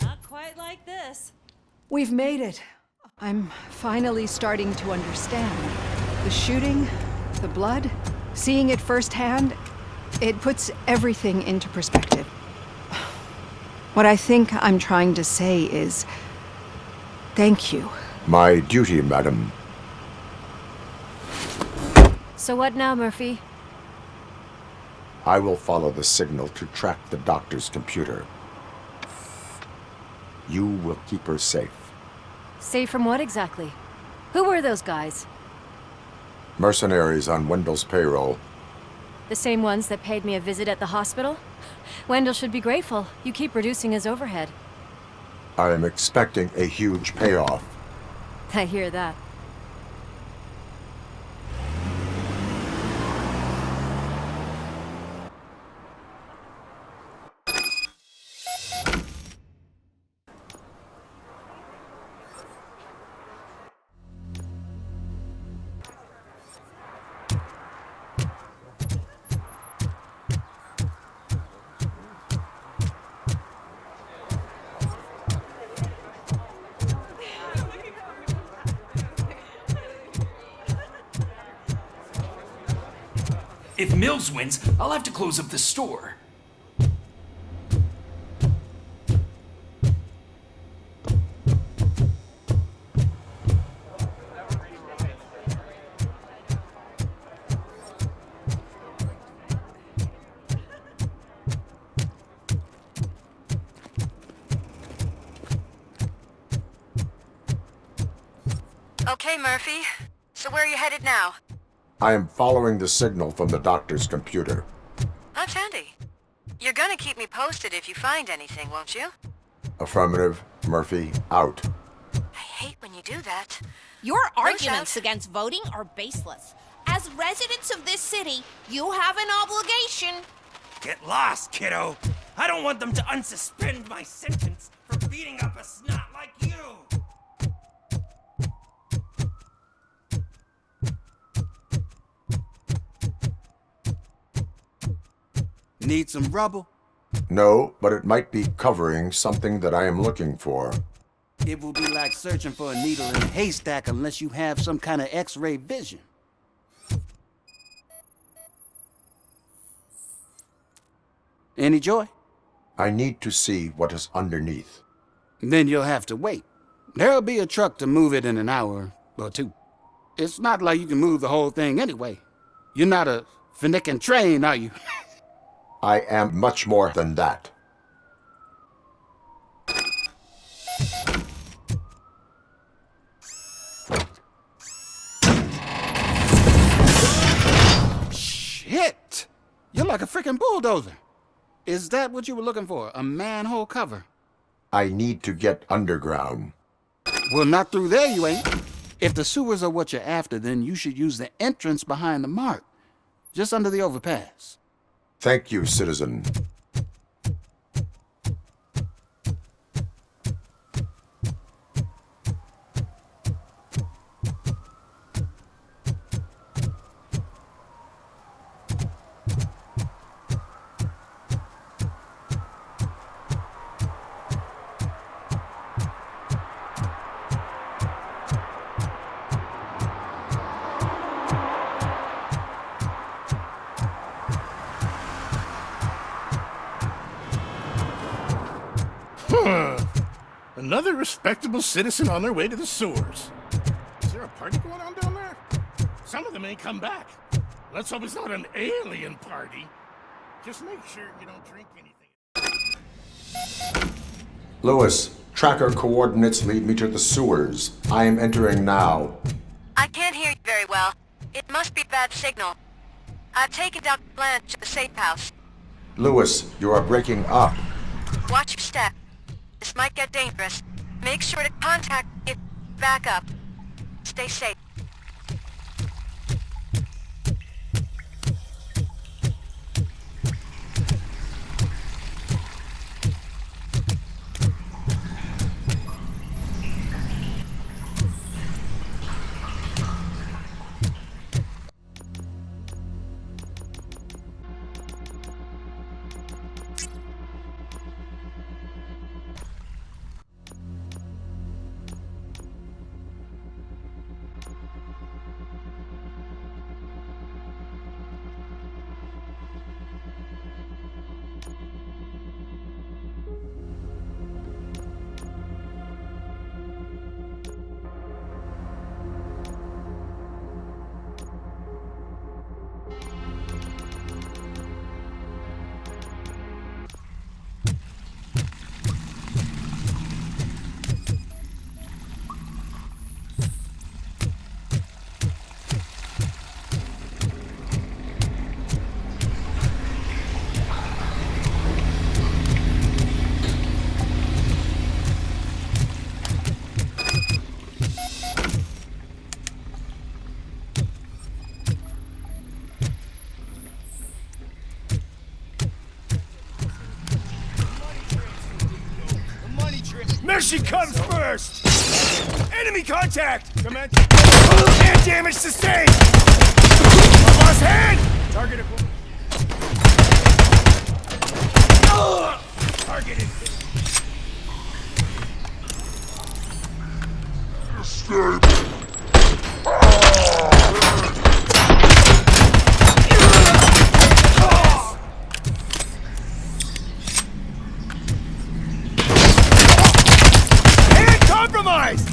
not quite like this. We've made it. I'm finally starting to understand. The shooting, the blood, seeing it firsthand, it puts everything into perspective. What I think I'm trying to say is, thank you. My duty, madam. So what now, Murphy? I will follow the signal to track the doctor's computer. You will keep her safe. Safe from what exactly? Who were those guys? Mercenaries on Wendel's payroll. The same ones that paid me a visit at the hospital? Wendel should be grateful. You keep reducing his overhead. I am expecting a huge payoff. I hear that. If Mills wins, I'll have to close up the store. Okay, Murphy. So where are you headed now? I am following the signal from the doctor's computer. That's handy. You're gonna keep me posted if you find anything, won't you? Affirmative. Murphy, out. I hate when you do that. Your No arguments shouts. against voting are baseless. As residents of this city, you have an obligation. Get lost, kiddo. I don't want them to unsuspend my sentence for beating up a snot like you. Need some rubble? No, but it might be covering something that I am looking for. It will be like searching for a needle in a haystack unless you have some kind of X-ray vision. Any joy? I need to see what is underneath. Then you'll have to wait. There'll be a truck to move it in an hour or two. It's not like you can move the whole thing anyway. You're not a finicking train, are you? I am much more than that. Shit! You're like a freaking bulldozer. Is that what you were looking for? A manhole cover? I need to get underground. Well, not through there, you ain't. If the sewers are what you're after, then you should use the entrance behind the mark, just under the overpass. Thank you, citizen. Another respectable citizen on their way to the sewers. Is there a party going on down there? Some of them ain't come back. Let's hope it's not an alien party. Just make sure you don't drink anything. Lewis, tracker coordinates lead me to the sewers. I am entering now. I can't hear you very well. It must be bad signal. I've taken Dr. Blanche to the safe house. Lewis, you are breaking up. Watch your step. This might get dangerous. Make sure to contact if back up. Stay safe. Mission comes first! Enemy contact! Command. Hand damage sustained! Lost hand! Target it. Targeted. Escape. Hand compromised!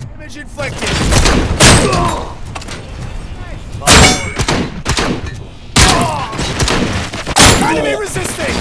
Damage inflicted. Enemy resisting.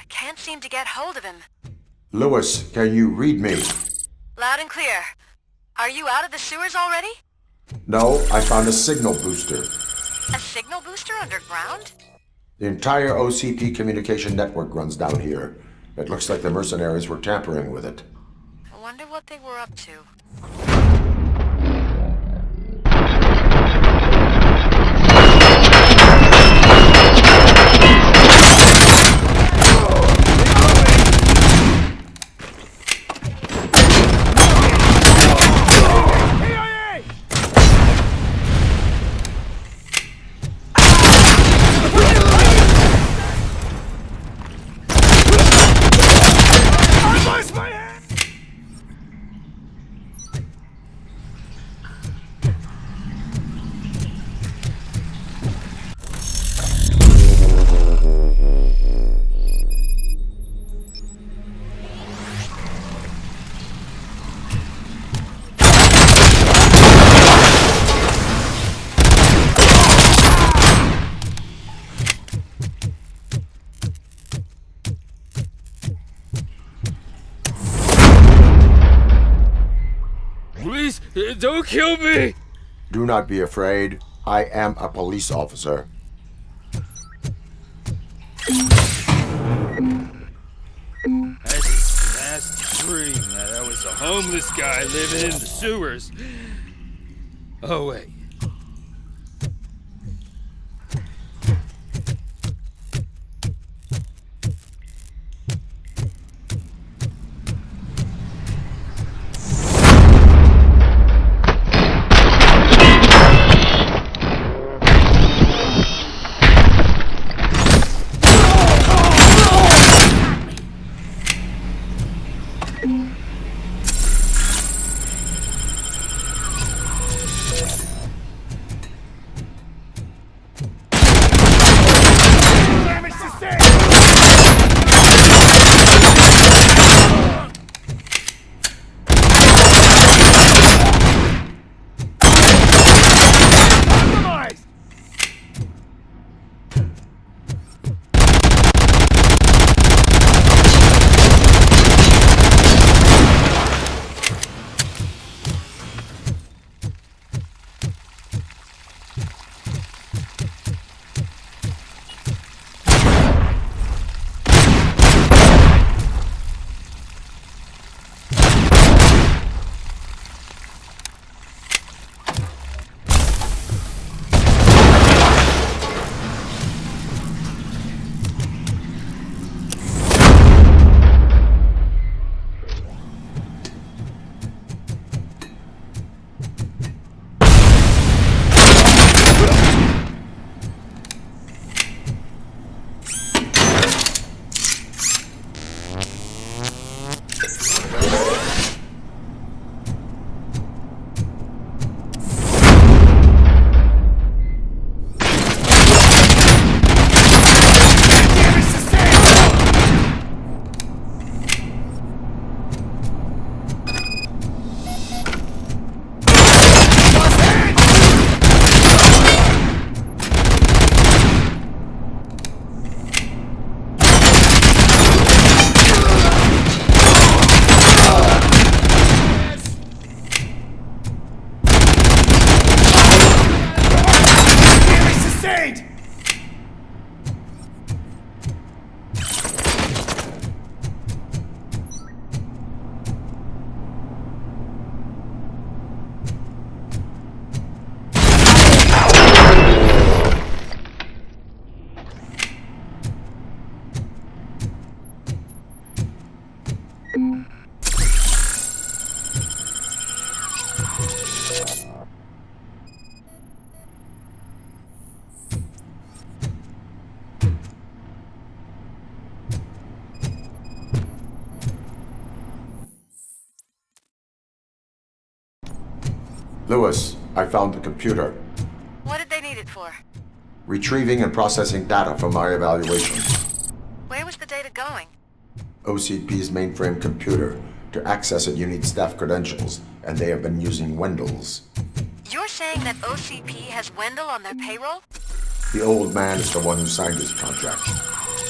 Can't seem to get hold of him. Lewis, can you read me? Loud and clear. Are you out of the sewers already? No, I found a signal booster. A signal booster underground? The entire OCP communication network runs down here. It looks like the mercenaries were tampering with it. I wonder what they were up to. Please, don't kill me! Do not be afraid. I am a police officer. That's dream that I was a homeless guy living in the sewers. Oh, wait. Lewis, I found the computer. What did they need it for? Retrieving and processing data from my evaluation. Where was the data going? OCP's mainframe computer. To access it, you need staff credentials, and they have been using Wendel's. You're saying that OCP has Wendel on their payroll? The old man is the one who signed his contract.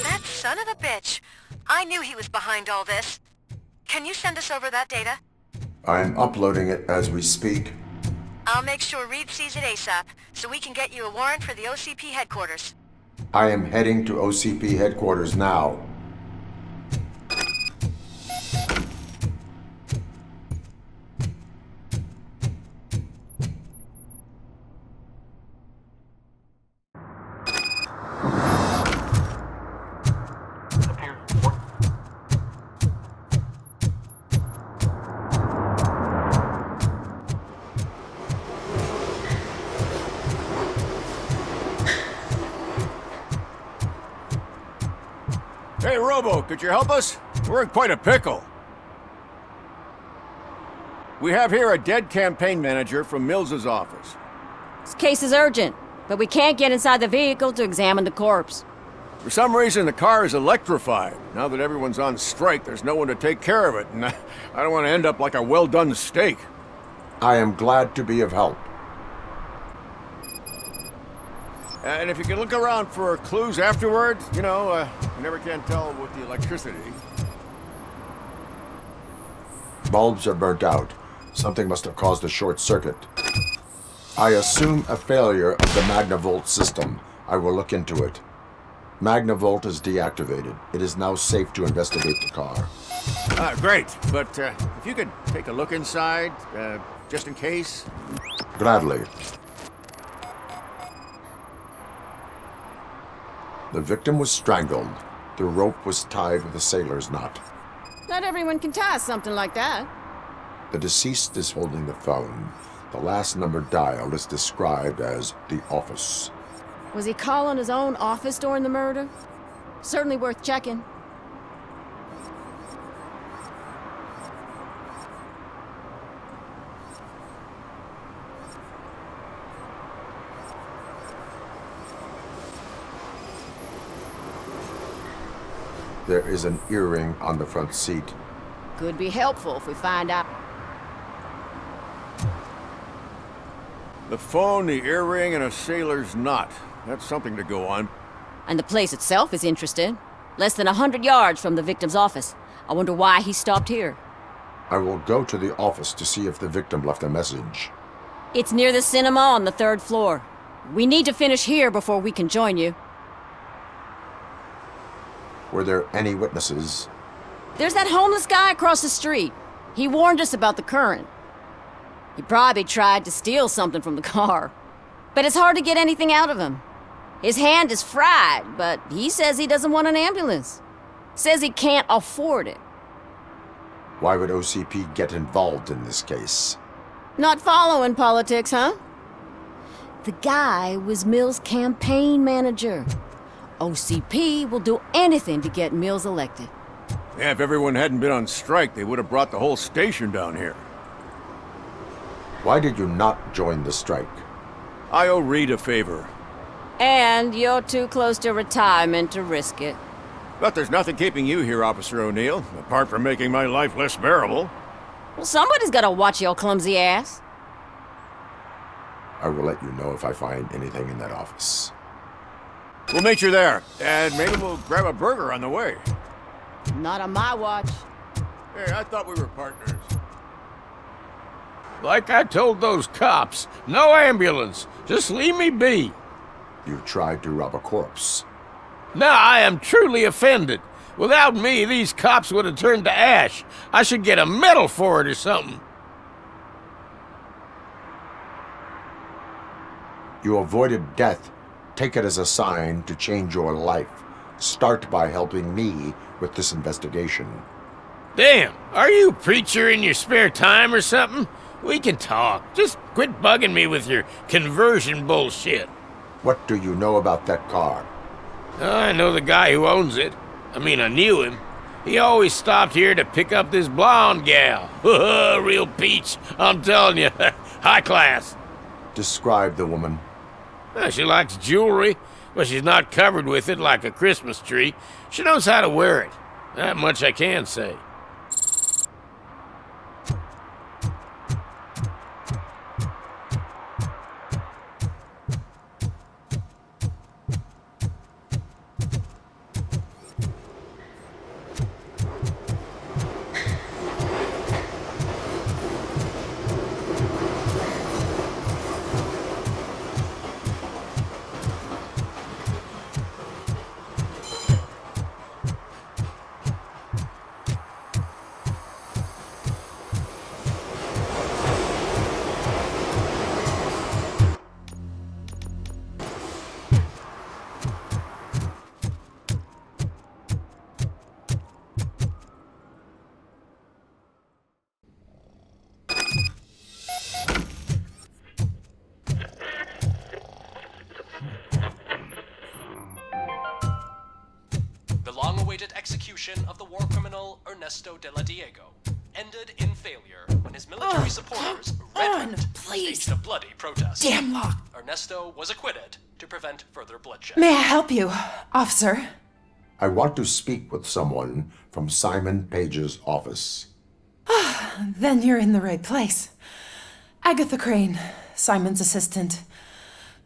That son of a bitch. I knew he was behind all this. Can you send us over that data? I'm uploading it as we speak. I'll make sure Reed sees it ASAP, so we can get you a warrant for the OCP headquarters. I am heading to OCP headquarters now. Hey, Robo, could you help us? We're in quite a pickle. We have here a dead campaign manager from Mills's office. This case is urgent, but we can't get inside the vehicle to examine the corpse. For some reason, the car is electrified. Now that everyone's on strike, there's no one to take care of it, and I don't want to end up like a well-done steak. I am glad to be of help. And if you can look around for clues afterwards, you know, you never can tell with the electricity. Bulbs are burnt out. Something must have caused a short circuit. I assume a failure of the Magnavolt system. I will look into it. Magnavolt is deactivated. It is now safe to investigate the car. Great, but if you could take a look inside, just in case. Gladly. The victim was strangled. The rope was tied with a sailor's knot. Not everyone can tie something like that. The deceased is holding the phone. The last number dialed is described as the office. Was he calling his own office during the murder? Certainly worth checking. There is an earring on the front seat. Could be helpful if we find out. The phone, the earring, and a sailor's knot. That's something to go on. And the place itself is interesting. Less than 100 yards from the victim's office. I wonder why he stopped here. I will go to the office to see if the victim left a message. It's near the cinema on the 3rd floor. We need to finish here before we can join you. Were there any witnesses? There's that homeless guy across the street. He warned us about the current. He probably tried to steal something from the car. But it's hard to get anything out of him. His hand is fried, but he says he doesn't want an ambulance. Says he can't afford it. Why would OCP get involved in this case? Not following politics, huh? The guy was Mills' campaign manager. OCP will do anything to get Mills elected. Yeah, if everyone hadn't been on strike, they would have brought the whole station down here. Why did you not join the strike? I owe Reed a favor. And you're too close to retirement to risk it. But there's nothing keeping you here, Officer O'Neill, apart from making my life less bearable. Well, somebody's gotta watch your clumsy ass. I will let you know if I find anything in that office. We'll meet you there, and maybe we'll grab a burger on the way. Not on my watch. Hey, I thought we were partners. Like I told those cops, no ambulance. Just leave me be. You tried to rob a corpse. Now I am truly offended. Without me, these cops would have turned to ash. I should get a medal for it or something. You avoided death. Take it as a sign to change your life. Start by helping me with this investigation. Damn, are you a preacher in your spare time or something? We can talk. Just quit bugging me with your conversion bullshit. What do you know about that car? I know the guy who owns it. I mean, I knew him. He always stopped here to pick up this blonde gal. Real peach, I'm telling you. High class. Describe the woman. She likes jewelry, but she's not covered with it like a Christmas tree. She knows how to wear it. That much I can say. long-awaited execution of the war criminal Ernesto de la Diego ended in failure when his military supporters staged a bloody protest. Damn lock. Ernesto was acquitted to prevent further bloodshed. May I help you, officer? I want to speak with someone from Simon Page's office. Then you're in the right place. Agatha Crane, Simon's assistant.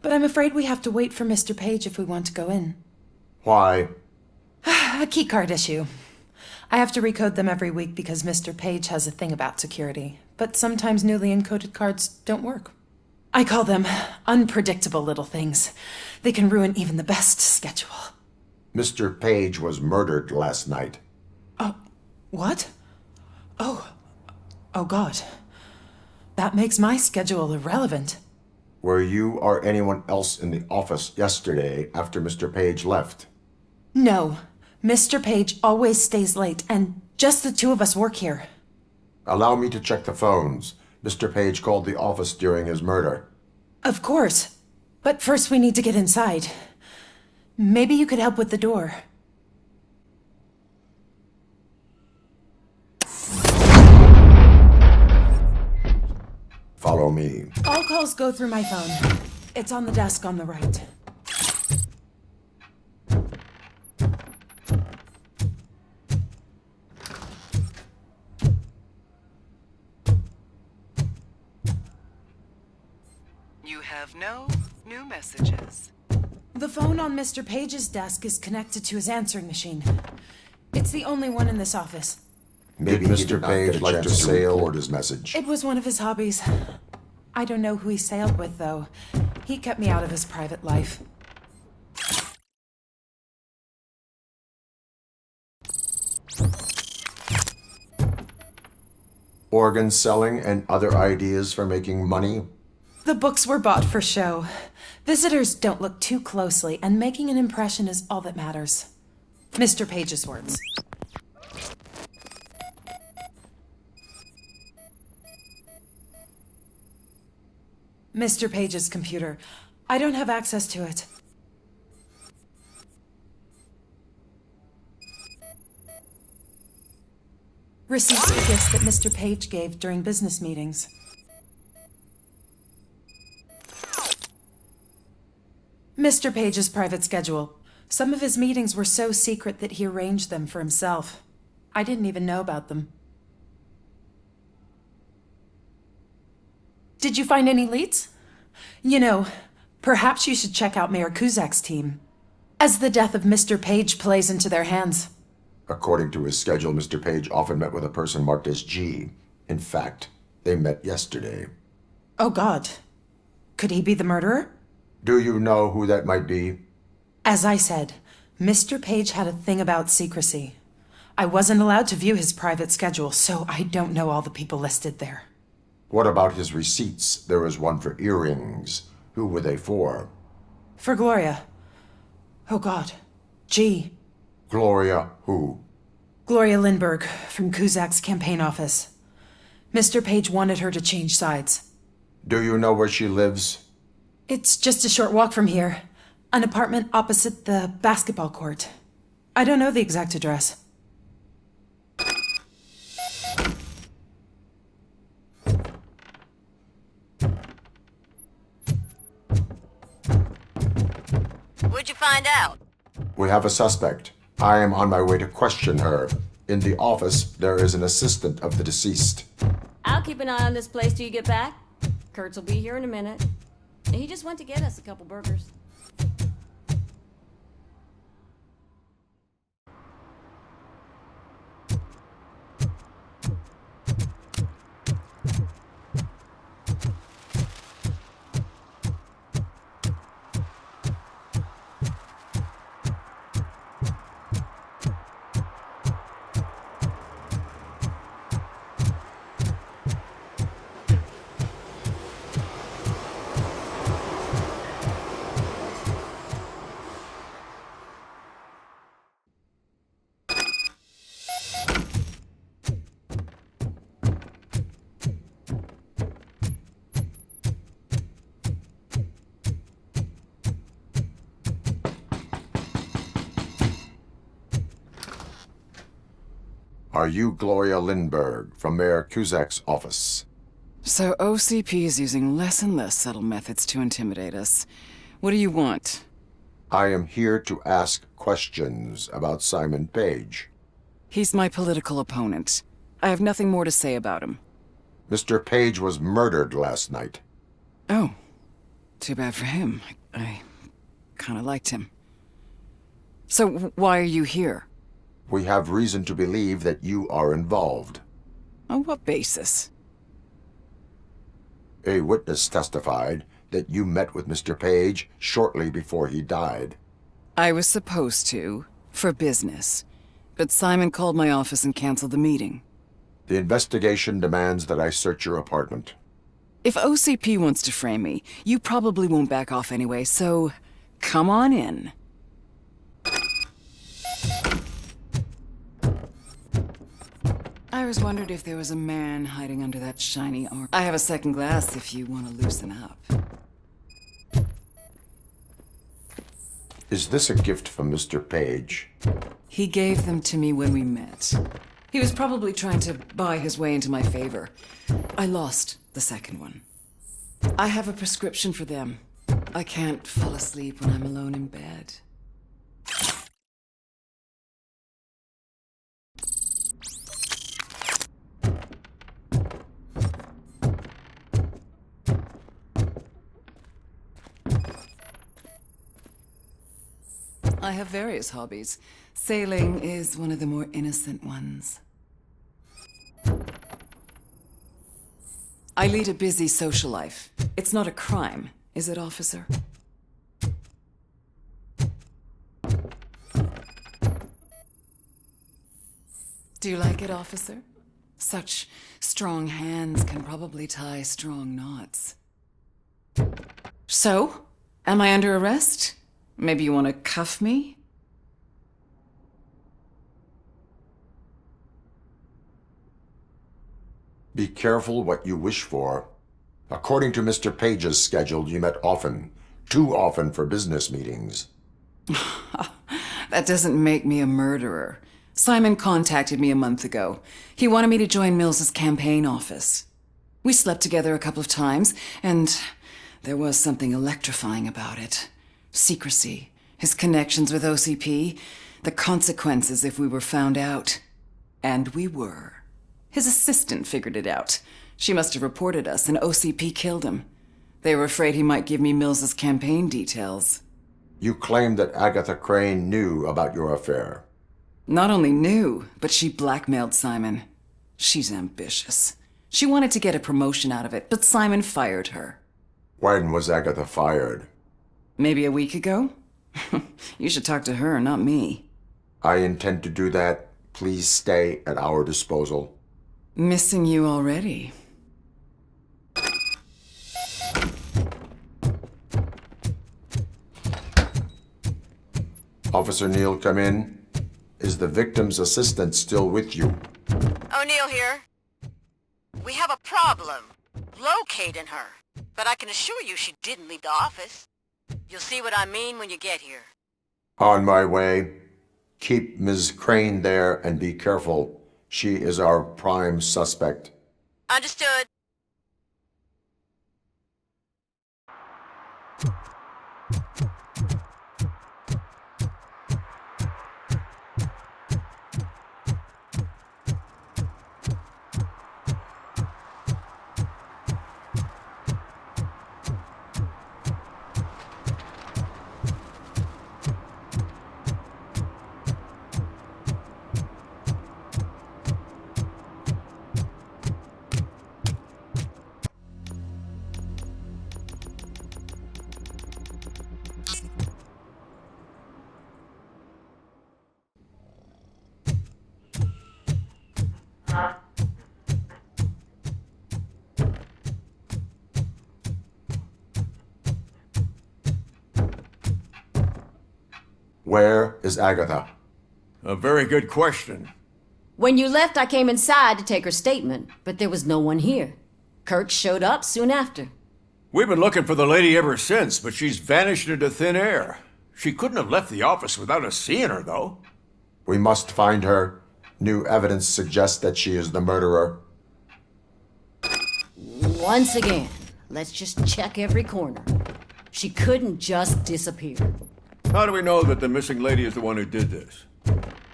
But I'm afraid we have to wait for Mr. Page if we want to go in. Why? A keycard issue. I have to recode them every week because Mr. Page has a thing about security. But sometimes newly encoded cards don't work. I call them unpredictable little things. They can ruin even the best schedule. Mr. Page was murdered last night. What? Oh God. That makes my schedule irrelevant. Were you or anyone else in the office yesterday after Mr. Page left? No. Mr. Page always stays late, and just the two of us work here. Allow me to check the phones. Mr. Page called the office during his murder. Of course. But first we need to get inside. Maybe you could help with the door. Follow me. All calls go through my phone. It's on the desk on the right. You have no new messages. The phone on Mr. Page's desk is connected to his answering machine. It's the only one in this office. Maybe Mr. Page liked to sail his message. It was one of his hobbies. I don't know who he sailed with, though. He kept me out of his private life. Organ selling and other ideas for making money? The books were bought for show. Visitors don't look too closely, and making an impression is all that matters. Mr. Page's words. Mr. Page's computer. I don't have access to it. Receipts for gifts that Mr. Page gave during business meetings. Mr. Page's private schedule. Some of his meetings were so secret that he arranged them for himself. I didn't even know about them. Did you find any leads? You know, perhaps you should check out Mayor Kuzak's team, as the death of Mr. Page plays into their hands. According to his schedule, Mr. Page often met with a person marked as G. In fact, they met yesterday. Oh God. Could he be the murderer? Do you know who that might be? As I said, Mr. Page had a thing about secrecy. I wasn't allowed to view his private schedule, so I don't know all the people listed there. What about his receipts? There was one for earrings. Who were they for? For Gloria. Oh God. G. Gloria who? Gloria Lindbergh, from Kuzak's campaign office. Mr. Page wanted her to change sides. Do you know where she lives? It's just a short walk from here. An apartment opposite the basketball court. I don't know the exact address. find out? We have a suspect. I am on my way to question her. In the office, there is an assistant of the deceased. I'll keep an eye on this place till you get back. Kurtz will be here in a minute. He just went to get us a couple burgers. Are you Gloria Lindbergh from Mayor Cusack's office? So OCP is using less and less subtle methods to intimidate us. What do you want? I am here to ask questions about Simon Page. He's my political opponent. I have nothing more to say about him. Mr. Page was murdered last night. Oh, too bad for him. I kind of liked him. So why are you here? We have reason to believe that you are involved. On what basis? A witness testified that you met with Mr. Page shortly before he died. I was supposed to, for business. But Simon called my office and canceled the meeting. The investigation demands that I search your apartment. If OCP wants to frame me, you probably won't back off anyway, so come on in. I always wondered if there was a man hiding under that shiny armor. I have a second glass if you want to loosen up. Is this a gift from Mr. Page? He gave them to me when we met. He was probably trying to buy his way into my favor. I lost the second one. I have a prescription for them. I can't fall asleep when I'm alone in bed. I have various hobbies. Sailing is one of the more innocent ones. I lead a busy social life. It's not a crime, is it, officer? Do you like it, officer? Such strong hands can probably tie strong knots. So, am I under arrest? Maybe you want to cuff me? Be careful what you wish for. According to Mr. Page's schedule, you met often. Too often for business meetings. That doesn't make me a murderer. Simon contacted me a month ago. He wanted me to join Mills's campaign office. We slept together a couple of times, and there was something electrifying about it. Secrecy, his connections with OCP, the consequences if we were found out. And we were. His assistant figured it out. She must have reported us, and OCP killed him. They were afraid he might give me Mills's campaign details. You claim that Agatha Crane knew about your affair. Not only knew, but she blackmailed Simon. She's ambitious. She wanted to get a promotion out of it, but Simon fired her. When was Agatha fired? Maybe a week ago? You should talk to her, not me. I intend to do that. Please stay at our disposal. Missing you already. Officer Neal, come in. Is the victim's assistant still with you? O'Neill here. We have a problem locating her, but I can assure you she didn't leave the office. You'll see what I mean when you get here. On my way. Keep Ms. Crane there and be careful. She is our prime suspect. Understood. Where is Agatha? A very good question. When you left, I came inside to take her statement, but there was no one here. Kurt showed up soon after. We've been looking for the lady ever since, but she's vanished into thin air. She couldn't have left the office without us seeing her, though. We must find her. New evidence suggests that she is the murderer. Once again, let's just check every corner. She couldn't just disappear. How do we know that the missing lady is the one who did this?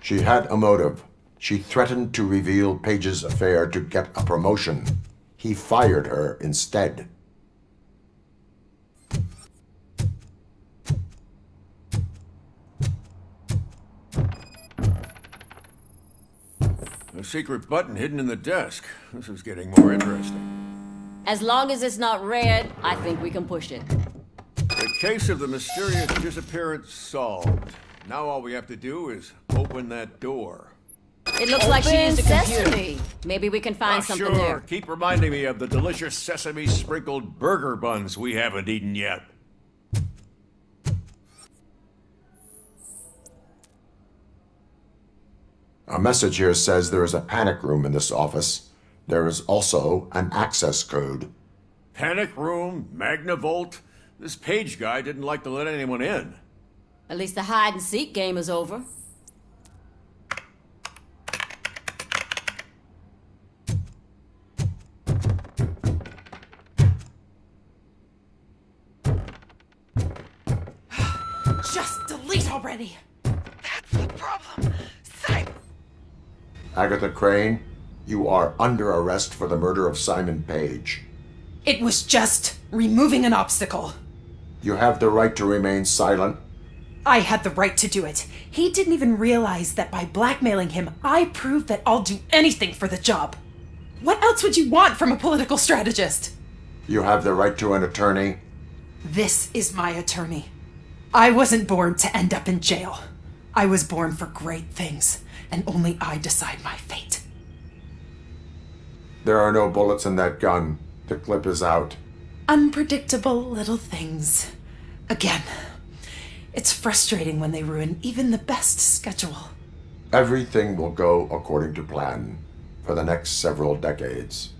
She had a motive. She threatened to reveal Page's affair to get a promotion. He fired her instead. A secret button hidden in the desk. This is getting more interesting. As long as it's not red, I think we can push it. The case of the mysterious disappearance solved. Now all we have to do is open that door. It looks like she used a computer. Maybe we can find something sure. there. Keep reminding me of the delicious sesame-sprinkled burger buns we haven't eaten yet. A message here says there is a panic room in this office. There is also an access code. Panic room, Magnavolt. This Page guy didn't like to let anyone in. At least the hide-and-seek game is over. Just delete already! That's the problem. Simon! Agatha Crane, you are under arrest for the murder of Simon Page. It was just removing an obstacle. You have the right to remain silent. I had the right to do it. He didn't even realize that by blackmailing him, I proved that I'll do anything for the job. What else would you want from a political strategist? You have the right to an attorney. This is my attorney. I wasn't born to end up in jail. I was born for great things, and only I decide my fate. There are no bullets in that gun. The clip is out. Unpredictable little things. Again, it's frustrating when they ruin even the best schedule. Everything will go according to plan for the next several decades.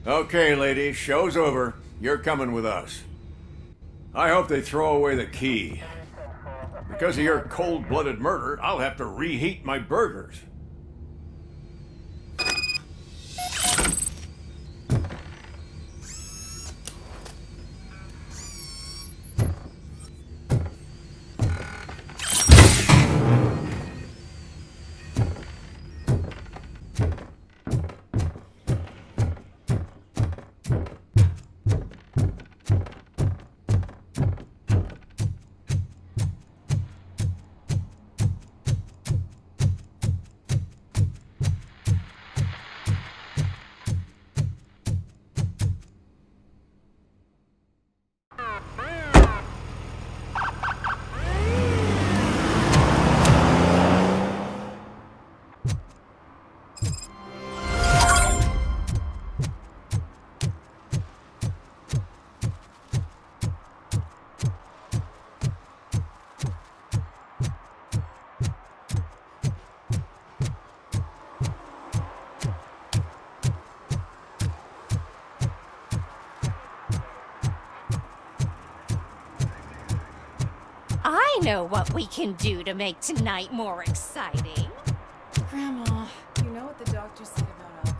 Okay, lady, show's over. You're coming with us. I hope they throw away the key. Because of your cold-blooded murder, I'll have to reheat my burgers. I know what we can do to make tonight more exciting. Grandma, you know what the doctor said about alcohol?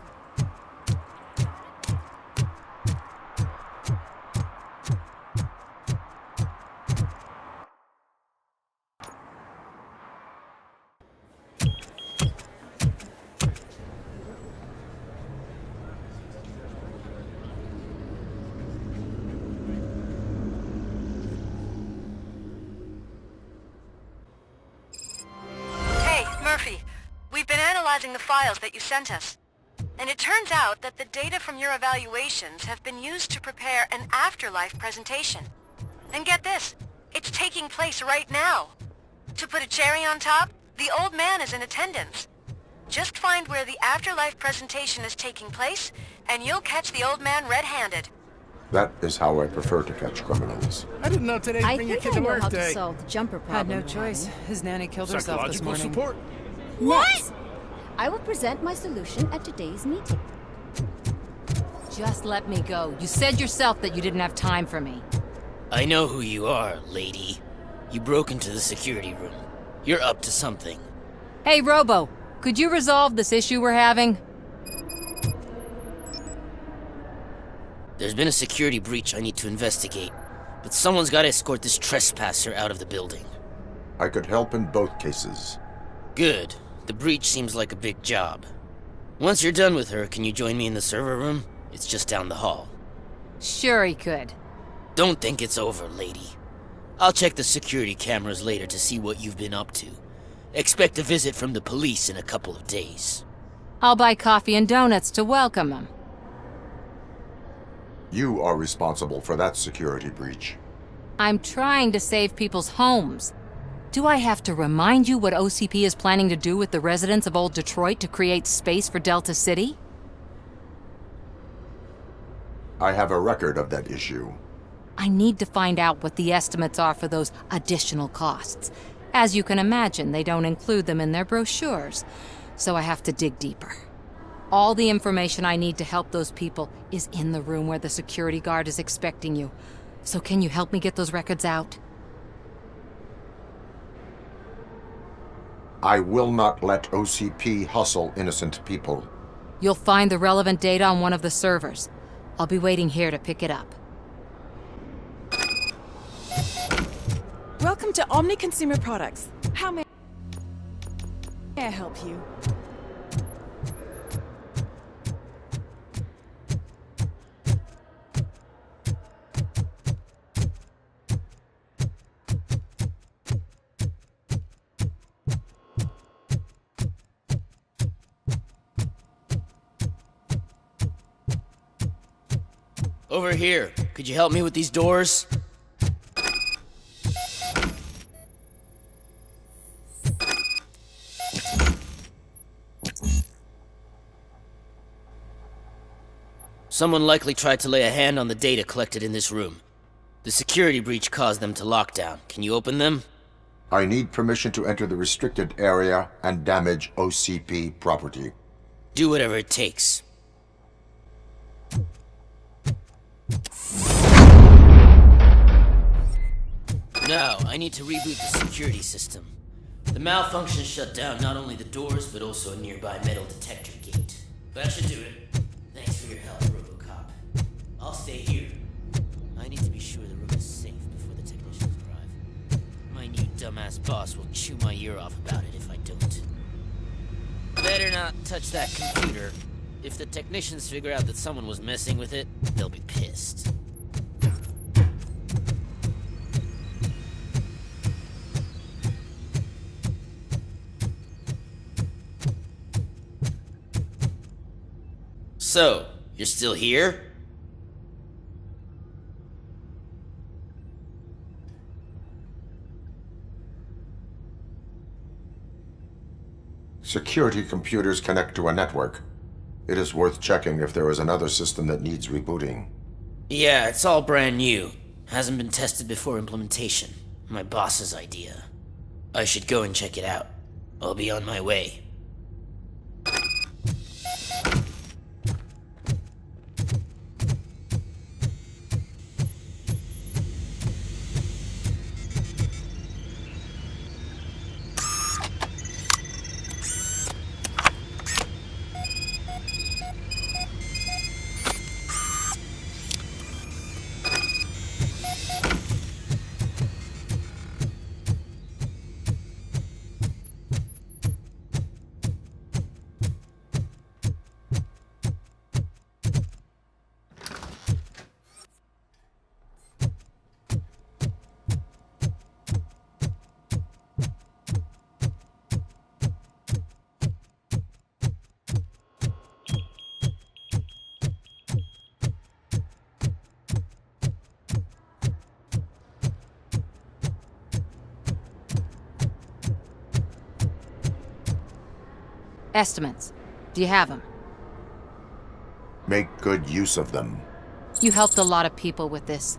Murphy, we've been analyzing the files that you sent us. And it turns out that the data from your evaluations have been used to prepare an afterlife presentation. And get this, it's taking place right now. To put a cherry on top, the old man is in attendance. Just find where the afterlife presentation is taking place, and you'll catch the old man red-handed. That is how I prefer to catch criminals. I didn't know today I bring your think kid I to know how to birthday. solve the jumper problem. Had no we're choice. having. His nanny killed herself this morning. Support. Next, I will present my solution at today's meeting. Just let me go. You said yourself that you didn't have time for me. I know who you are, lady. You broke into the security room. You're up to something. Hey, Robo, could you resolve this issue we're having? There's been a security breach I need to investigate, but someone's got to escort this trespasser out of the building. I could help in both cases. Good. The breach seems like a big job. Once you're done with her, can you join me in the server room? It's just down the hall. Sure he could. Don't think it's over, lady. I'll check the security cameras later to see what you've been up to. Expect a visit from the police in a couple of days. I'll buy coffee and donuts to welcome him. You are responsible for that security breach. I'm trying to save people's homes. Do I have to remind you what OCP is planning to do with the residents of Old Detroit to create space for Delta City? I have a record of that issue. I need to find out what the estimates are for those additional costs. As you can imagine, they don't include them in their brochures, so I have to dig deeper. All the information I need to help those people is in the room where the security guard is expecting you. So can you help me get those records out? I will not let OCP hustle innocent people. You'll find the relevant data on one of the servers. I'll be waiting here to pick it up. Welcome to Omni Consumer Products. How may I help you? Over here. Could you help me with these doors? Someone likely tried to lay a hand on the data collected in this room. The security breach caused them to lock down. Can you open them? I need permission to enter the restricted area and damage OCP property. Do whatever it takes. Now, I need to reboot the security system. The malfunction shut down not only the doors, but also a nearby metal detector gate. That should do it. Thanks for your help, Robocop. I'll stay here. I need to be sure the room is safe before the technicians arrive. My new dumbass boss will chew my ear off about it if I don't. Better not touch that computer. If the technicians figure out that someone was messing with it, they'll be pissed. So, you're still here? Security computers connect to a network. It is worth checking if there is another system that needs rebooting. Yeah, it's all brand new. Hasn't been tested before implementation. My boss's idea. I should go and check it out. I'll be on my way. Estimates. Do you have them? Make good use of them. You helped a lot of people with this,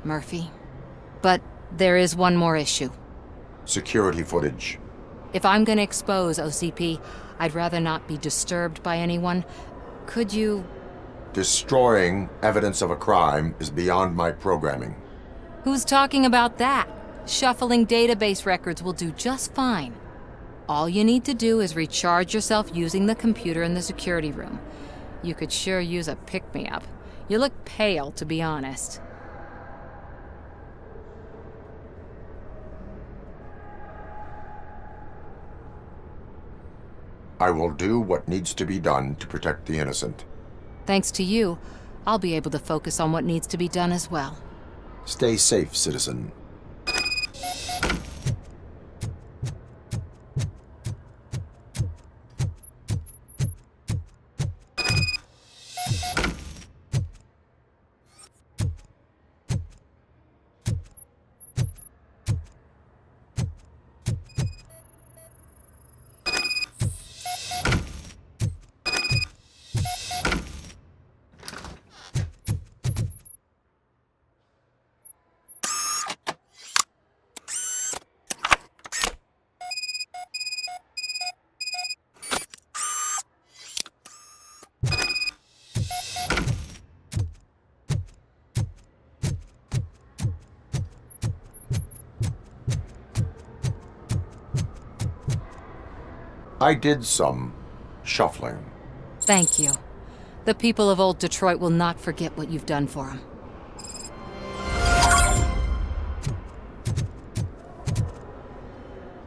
Murphy. But there is one more issue. Security footage. If I'm gonna expose OCP, I'd rather not be disturbed by anyone. Could you... Destroying evidence of a crime is beyond my programming. Who's talking about that? Shuffling database records will do just fine. All you need to do is recharge yourself using the computer in the security room. You could sure use a pick-me-up. You look pale, to be honest. I will do what needs to be done to protect the innocent. Thanks to you, I'll be able to focus on what needs to be done as well. Stay safe, citizen. I did some shuffling. Thank you. The people of old Detroit will not forget what you've done for them.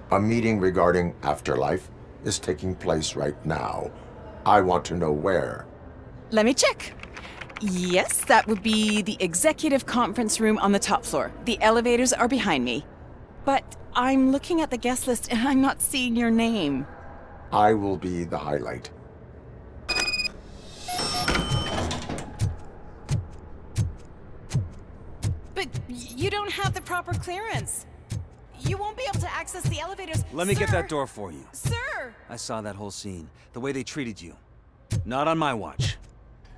A meeting regarding afterlife is taking place right now. I want to know where. Let me check. Yes, that would be the executive conference room on the top floor. The elevators are behind me. But I'm looking at the guest list and I'm not seeing your name. I will be the highlight. But you don't have the proper clearance. You won't be able to access the elevators. Let me get that door for you. Sir! I saw that whole scene. The way they treated you. Not on my watch.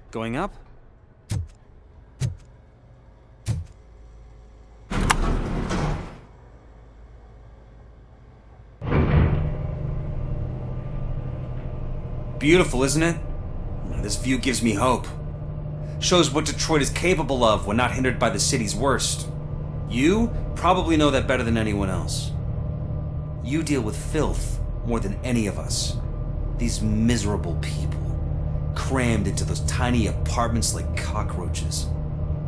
Going up? Beautiful, isn't it? This view gives me hope. Shows what Detroit is capable of when not hindered by the city's worst. You probably know that better than anyone else. You deal with filth more than any of us. These miserable people, crammed into those tiny apartments like cockroaches.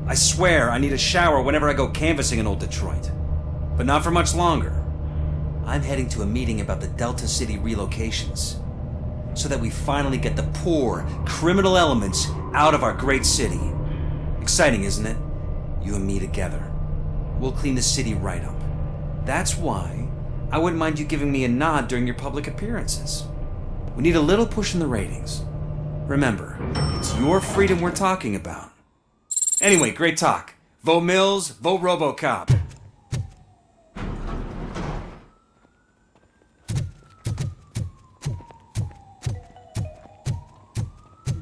I swear I need a shower whenever I go canvassing in old Detroit. But not for much longer. I'm heading to a meeting about the Delta City relocations, so that we finally get the poor, criminal elements out of our great city. Exciting, isn't it? You and me together. We'll clean the city right up. That's why I wouldn't mind you giving me a nod during your public appearances. We need a little push in the ratings. Remember, it's your freedom we're talking about. Anyway, great talk. Vote Mills, vote Robocop.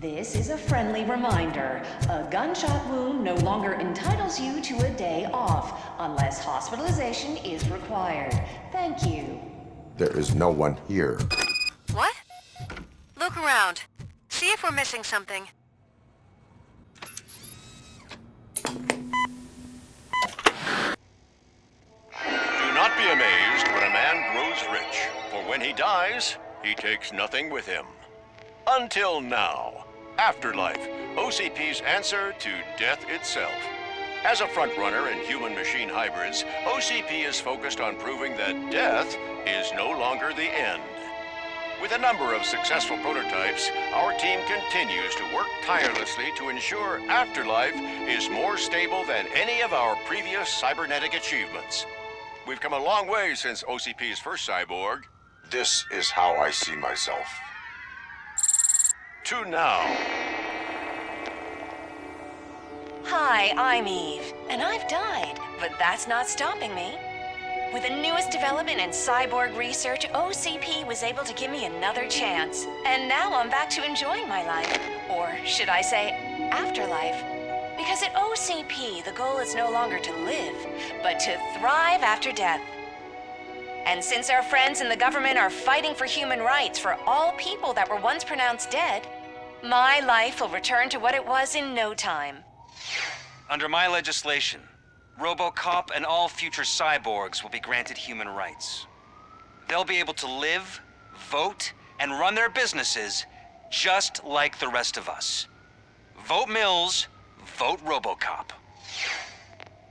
This is a friendly reminder. A gunshot wound no longer entitles you to a day off, unless hospitalization is required. Thank you. There is no one here. What? Look around. See if we're missing something. Do not be amazed when a man grows rich, for when he dies, he takes nothing with him. Until now. Afterlife, OCP's answer to death itself. As a frontrunner in human-machine hybrids, OCP is focused on proving that death is no longer the end. With a number of successful prototypes, our team continues to work tirelessly to ensure Afterlife is more stable than any of our previous cybernetic achievements. We've come a long way since OCP's first cyborg. This is how I see myself. To now. Hi, I'm Eve, and I've died, but that's not stopping me. With the newest development in cyborg research, OCP was able to give me another chance. And now I'm back to enjoying my life. Or should I say, afterlife. Because at OCP, the goal is no longer to live, but to thrive after death. And since our friends in the government are fighting for human rights for all people that were once pronounced dead, my life will return to what it was in no time. Under my legislation, Robocop and all future cyborgs will be granted human rights. They'll be able to live, vote, and run their businesses just like the rest of us. Vote Mills, vote Robocop.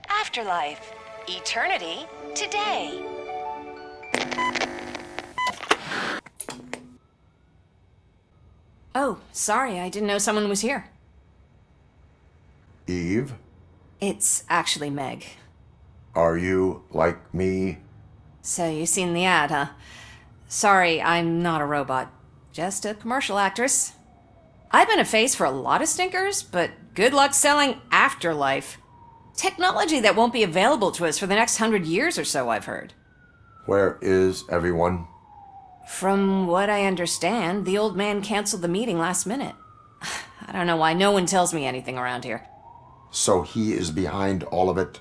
Afterlife. Eternity. Today. Oh, sorry, I didn't know someone was here. Eve, It's actually Meg. are you like me? So you've seen the ad, huh? Sorry, I'm not a robot. Just a commercial actress. I've been a face for a lot of stinkers, but good luck selling Afterlife. Technology that won't be available to us for the next 100 years or so, I've heard. Where is everyone? From what I understand, the old man canceled the meeting last minute. I don't know why no one tells me anything around here. So he is behind all of it?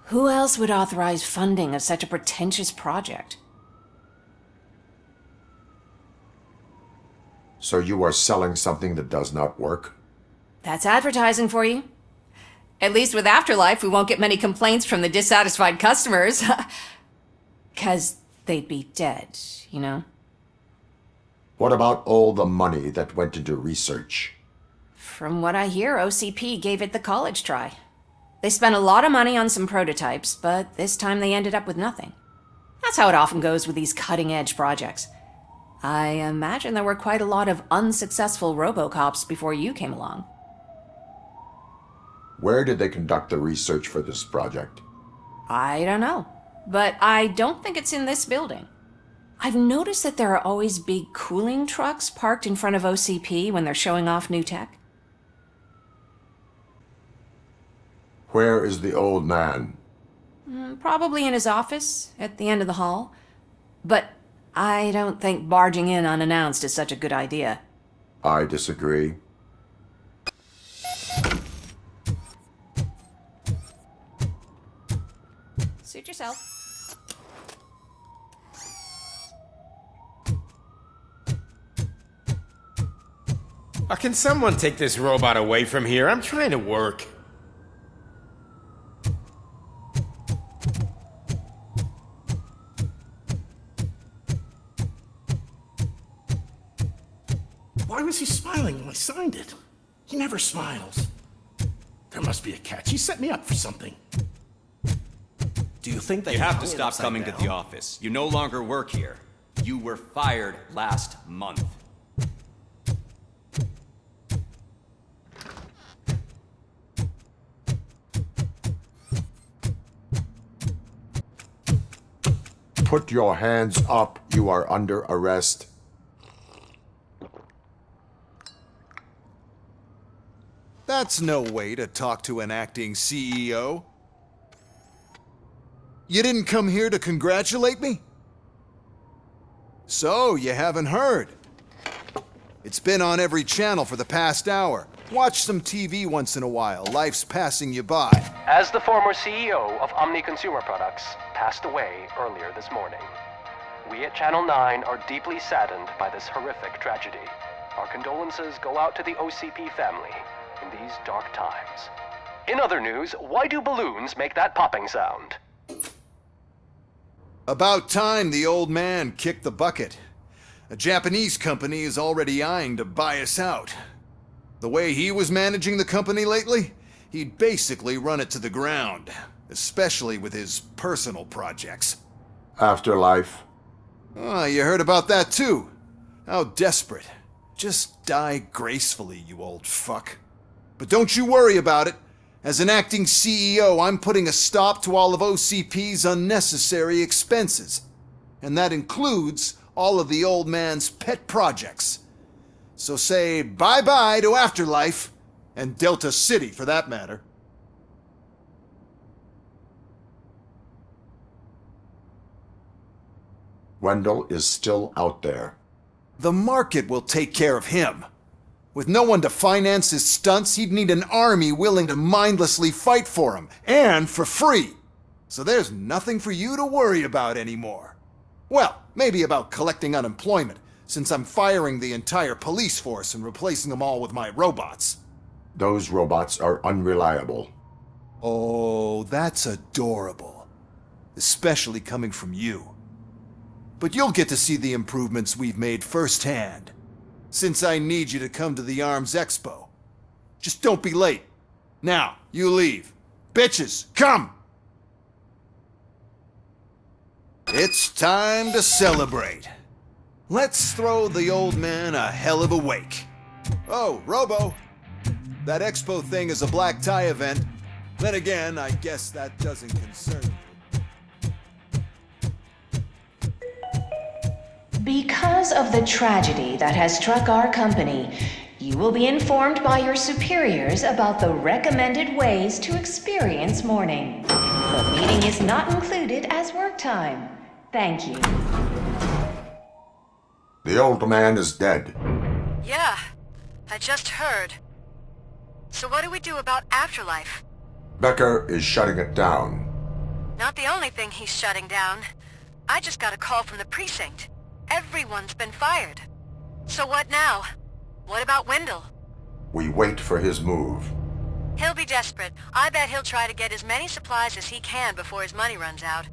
Who else would authorize funding of such a pretentious project? So you are selling something that does not work? That's advertising for you. At least with Afterlife, we won't get many complaints from the dissatisfied customers. 'Cause they'd be dead, you know? What about all the money that went into research? From what I hear, OCP gave it the college try. They spent a lot of money on some prototypes, but this time they ended up with nothing. That's how it often goes with these cutting-edge projects. I imagine there were quite a lot of unsuccessful Robocops before you came along. Where did they conduct the research for this project? I don't know, but I don't think it's in this building. I've noticed that there are always big cooling trucks parked in front of OCP when they're showing off new tech. Where is the old man? Probably in his office, at the end of the hall. But I don't think barging in unannounced is such a good idea. I disagree. Suit yourself. Can someone take this robot away from here? I'm trying to work. Why was he smiling when I signed it? He never smiles. There must be a catch. He set me up for something. Do you think that You have to hung it stop upside coming down? to the office. You no longer work here. You were fired last month. Put your hands up. You are under arrest. That's no way to talk to an acting CEO. You didn't come here to congratulate me? So, you haven't heard. It's been on every channel for the past hour. Watch some TV once in a while. Life's passing you by. As the former CEO of Omni Consumer Products passed away earlier this morning, we at Channel 9 are deeply saddened by this horrific tragedy. Our condolences go out to the OCP family in these dark times. In other news, why do balloons make that popping sound? About time the old man kicked the bucket. A Japanese company is already eyeing to buy us out. The way he was managing the company lately, he'd basically run it to the ground, especially with his personal projects. Afterlife. Oh, you heard about that too? How desperate. Just die gracefully, you old fuck. But don't you worry about it. As an acting CEO, I'm putting a stop to all of OCP's unnecessary expenses. And that includes all of the old man's pet projects. So say bye-bye to Afterlife, and Delta City for that matter. Wendel is still out there. The market will take care of him. With no one to finance his stunts, he'd need an army willing to mindlessly fight for him, and for free. So there's nothing for you to worry about anymore. Well, maybe about collecting unemployment, since I'm firing the entire police force and replacing them all with my robots. Those robots are unreliable. Oh, that's adorable. Especially coming from you. But you'll get to see the improvements we've made firsthand. Since I need you to come to the Arms Expo. Just don't be late. Now, you leave. Bitches, come! It's time to celebrate. Let's throw the old man a hell of a wake. Oh, Robo. That expo thing is a black tie event. Then again, I guess that doesn't concern you. Because of the tragedy that has struck our company, you will be informed by your superiors about the recommended ways to experience mourning. The meeting is not included as work time. Thank you. The old man is dead. Yeah, I just heard. So what do we do about afterlife? Becker is shutting it down. Not the only thing he's shutting down. I just got a call from the precinct. Everyone's been fired. So what now? What about Wendel? We wait for his move. He'll be desperate. I bet he'll try to get as many supplies as he can before his money runs out.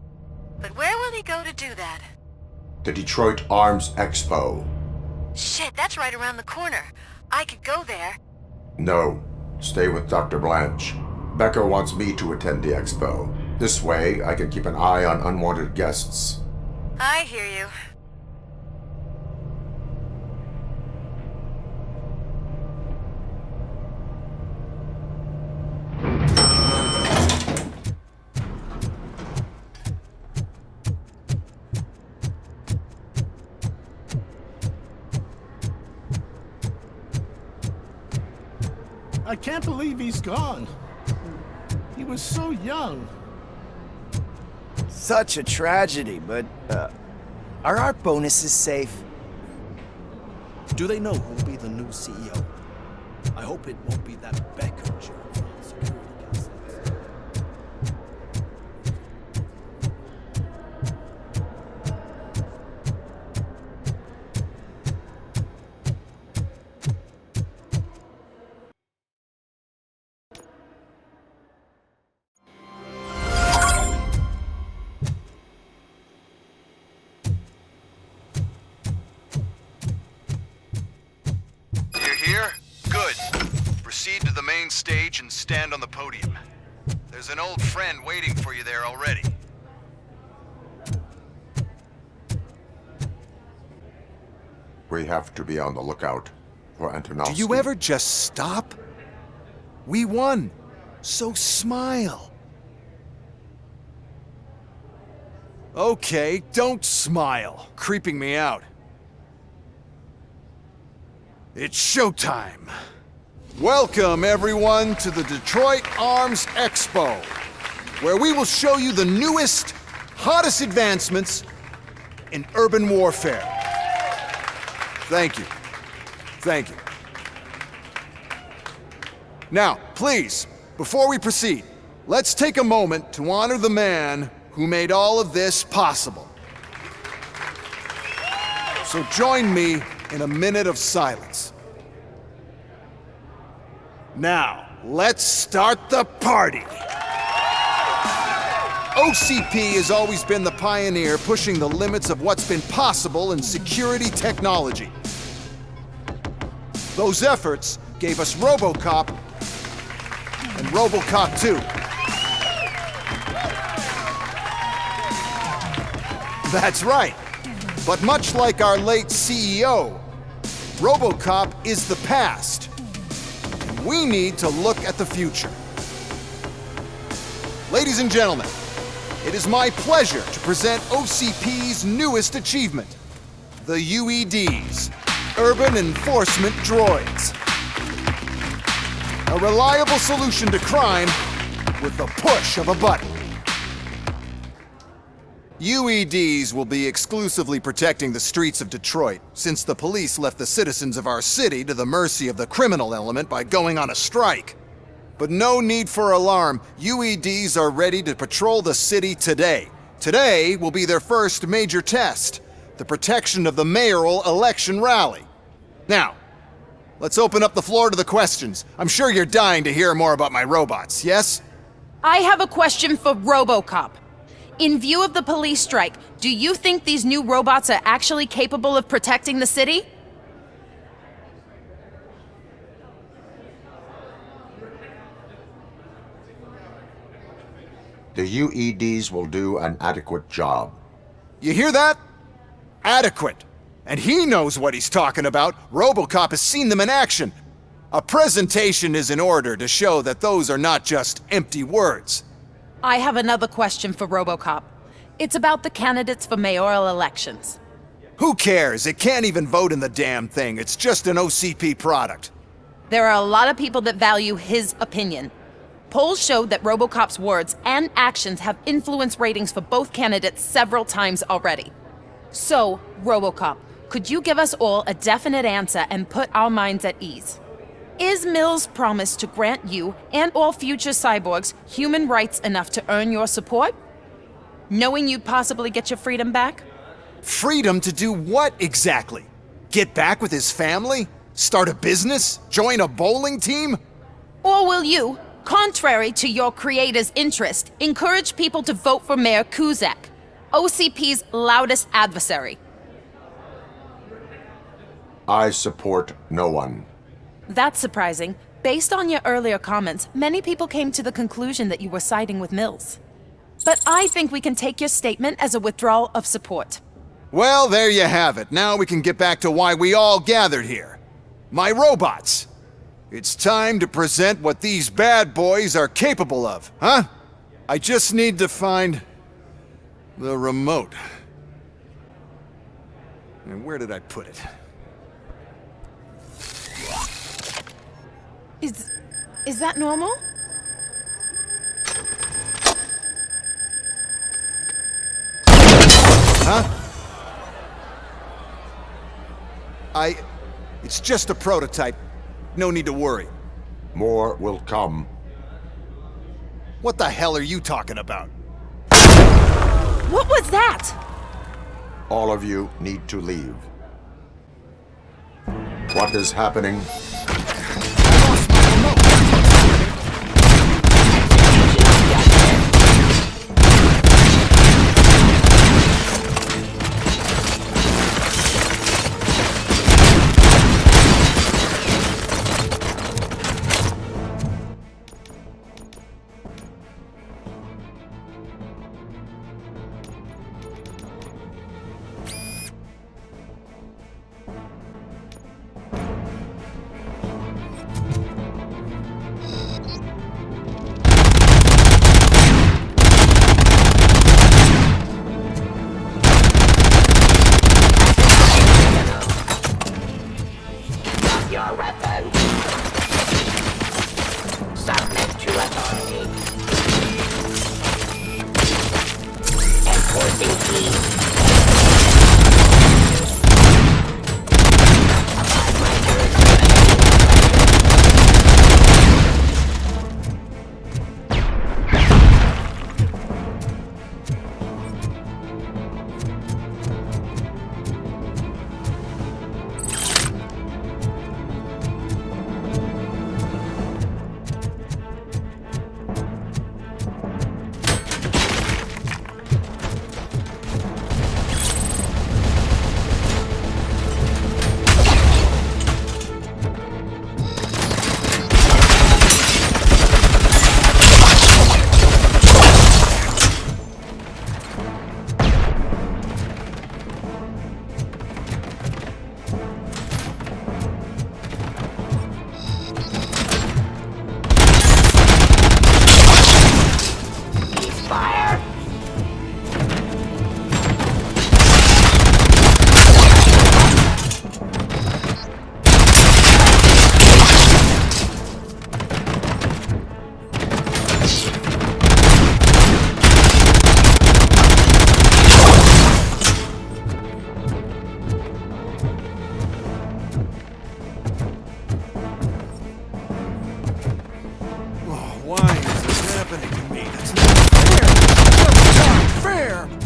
But where will he go to do that? The Detroit Arms Expo. Shit, that's right around the corner. I could go there. No, stay with Dr. Blanche. Becker wants me to attend the expo. This way, I can keep an eye on unwanted guests. I hear you. I can't believe he's gone. He was so young. Such a tragedy, but, are our bonuses safe? Do they know who'll be the new CEO? I hope it won't be that Becker jerk from the security guys. Proceed to the main stage and stand on the podium. There's an old friend waiting for you there already. We have to be on the lookout for Antonovsky. Do you ever just stop? We won, so smile. Okay, don't smile, creeping me out. It's showtime. Welcome, everyone, to the Detroit Arms Expo, where we will show you the newest, hottest advancements in urban warfare. Thank you. Thank you. Now, please, before we proceed, let's take a moment to honor the man who made all of this possible. So join me in a minute of silence. Now, let's start the party! OCP has always been the pioneer pushing the limits of what's been possible in security technology. Those efforts gave us Robocop and Robocop 2. That's right. But much like our late CEO, Robocop is the past. We need to look at the future. Ladies and gentlemen, it is my pleasure to present OCP's newest achievement, the UEDs, Urban Enforcement Droids. A reliable solution to crime with the push of a button. UEDs will be exclusively protecting the streets of Detroit, since the police left the citizens of our city to the mercy of the criminal element by going on a strike. But no need for alarm. UEDs are ready to patrol the city today. Today will be their first major test, the protection of the mayoral election rally. Now, let's open up the floor to the questions. I'm sure you're dying to hear more about my robots, yes? I have a question for Robocop. In view of the police strike, do you think these new robots are actually capable of protecting the city? The UEDs will do an adequate job. You hear that? Adequate. And he knows what he's talking about. Robocop has seen them in action. A presentation is in order to show that those are not just empty words. I have another question for Robocop. It's about the candidates for mayoral elections. Who cares? It can't even vote in the damn thing. It's just an OCP product. There are a lot of people that value his opinion. Polls showed that Robocop's words and actions have influenced ratings for both candidates several times already. So, Robocop, could you give us all a definite answer and put our minds at ease? Is Mills' promise to grant you and all future cyborgs human rights enough to earn your support? Knowing you'd possibly get your freedom back? Freedom to do what exactly? Get back with his family? Start a business? Join a bowling team? Or will you, contrary to your creator's interest, encourage people to vote for Mayor Kuzak, OCP's loudest adversary? I support no one. That's surprising. Based on your earlier comments, many people came to the conclusion that you were siding with Mills. But I think we can take your statement as a withdrawal of support. Well, there you have it. Now we can get back to why we all gathered here. My robots. It's time to present what these bad boys are capable of, huh? I just need to find the remote. And where did I put it? Is that normal? Huh? It's just a prototype. No need to worry. More will come. What the hell are you talking about? What was that? All of you need to leave. What is happening?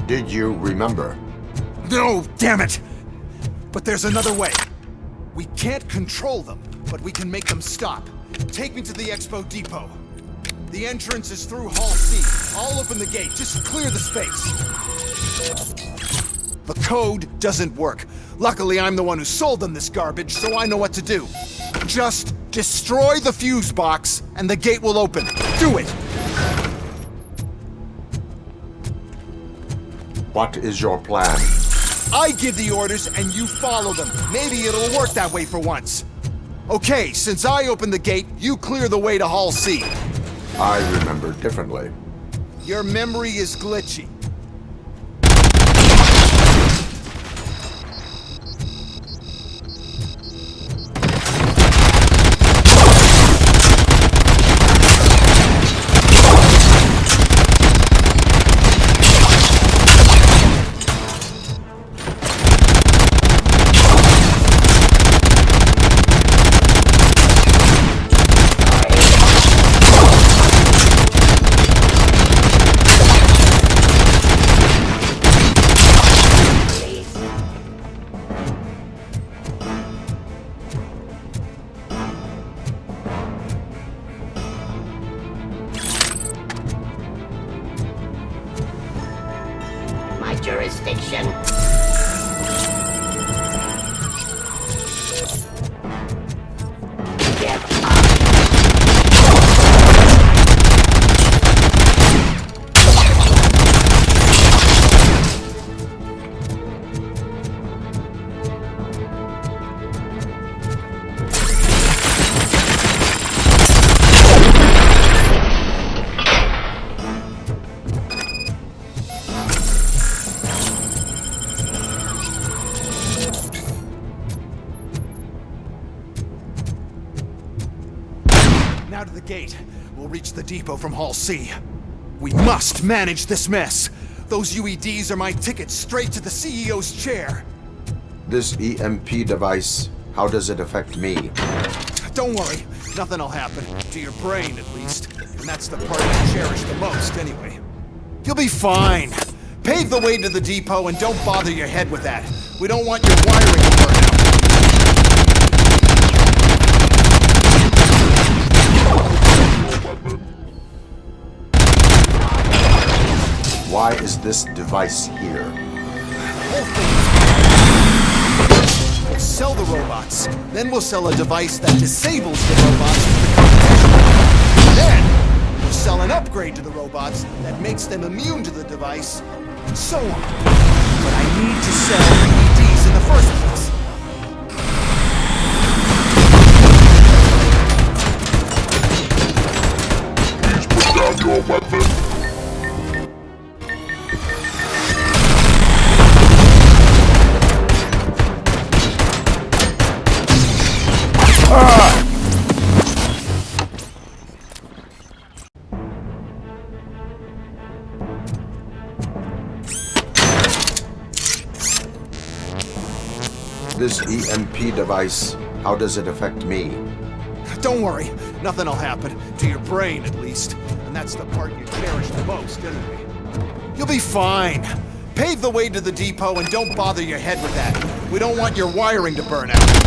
Did you remember? No, damn it! But there's another way. We can't control them, but we can make them stop. Take me to the Expo Depot. The entrance is through Hall C. I'll open the gate. Just clear the space. The code doesn't work. Luckily, I'm the one who sold them this garbage, so I know what to do. Just destroy the fuse box, and the gate will open. Do it! What is your plan? I give the orders, and you follow them. Maybe it'll work that way for once. Okay, since I opened the gate, you clear the way to Hall C. I remember differently. Your memory is glitchy. Jurisdiction. Now to the gate. We'll reach the depot from Hall C. We must manage this mess. Those UEDs are my ticket straight to the CEO's chair. This EMP device, how does it affect me? Don't worry, nothing'll happen. To your brain, at least. And that's the part you cherish the most, anyway. You'll be fine. Pave the way to the depot and don't bother your head with that. We don't want your wiring to burn out. Why is this device here? We'll sell the robots. Then we'll sell a device that disables the robots to the competition. Then we'll sell an upgrade to the robots that makes them immune to the device, and so on. But I need to sell EDs in the first place. Please put down your weapon. This EMP device, how does it affect me? Don't worry, nothing'll happen. To your brain, at least. And that's the part you cherish the most, anyway. You'll be fine. Pave the way to the depot and don't bother your head with that. We don't want your wiring to burn out.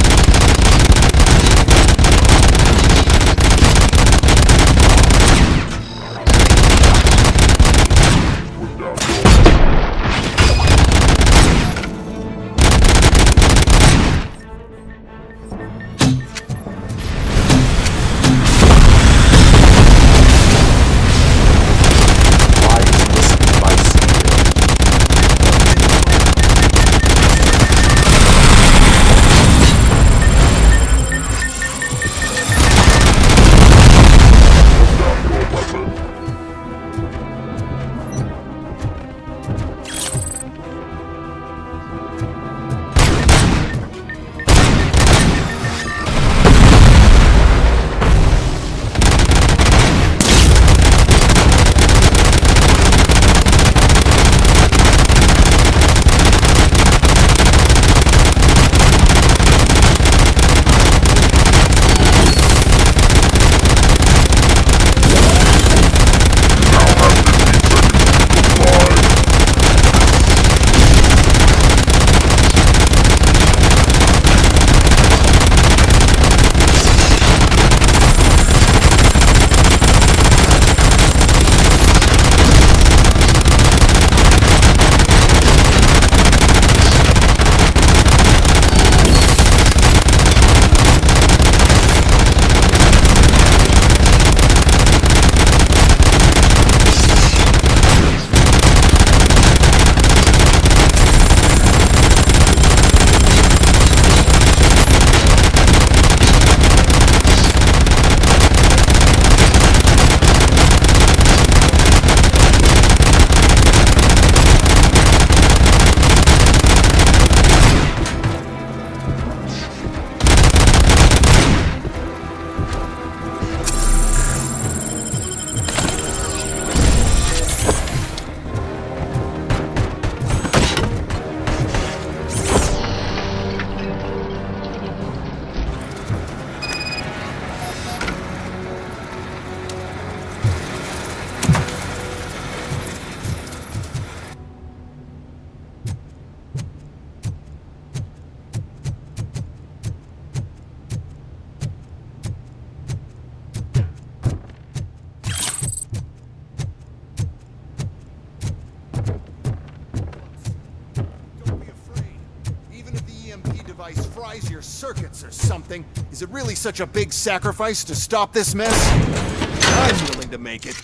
fries your circuits or something. Is it really such a big sacrifice to stop this mess? I'm willing to make it.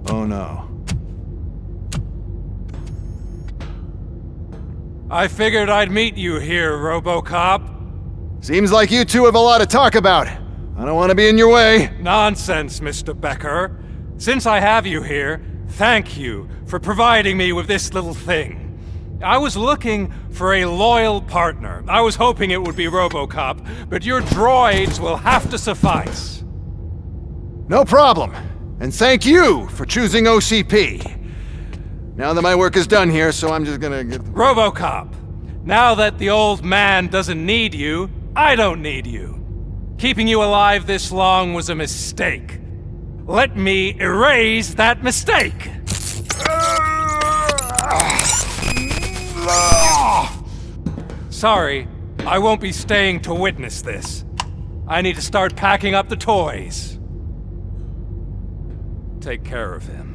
Oh no. I figured I'd meet you here, Robocop. Seems like you two have a lot to talk about. I don't want to be in your way. Nonsense, Mr. Becker. Since I have you here, thank you for providing me with this little thing. I was looking for a loyal partner. I was hoping it would be Robocop, but your droids will have to suffice. No problem. And thank you for choosing OCP. Now that my work is done here, so I'm just gonna get... Robocop, now that the old man doesn't need you, I don't need you. Keeping you alive this long was a mistake. Let me erase that mistake! Sorry, I won't be staying to witness this. I need to start packing up the toys. Take care of him.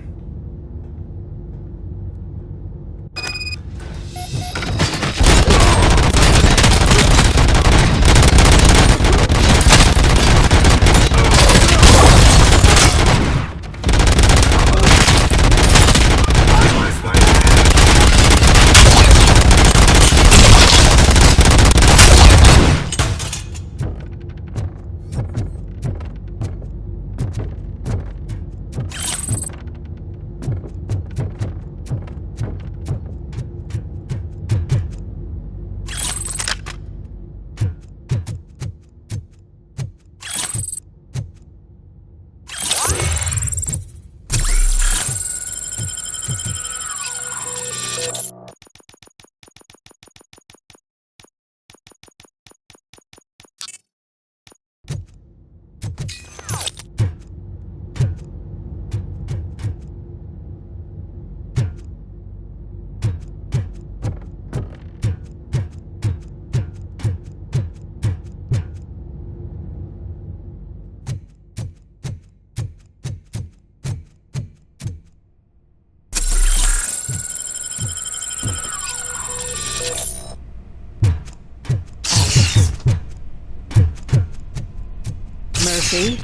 Murphy?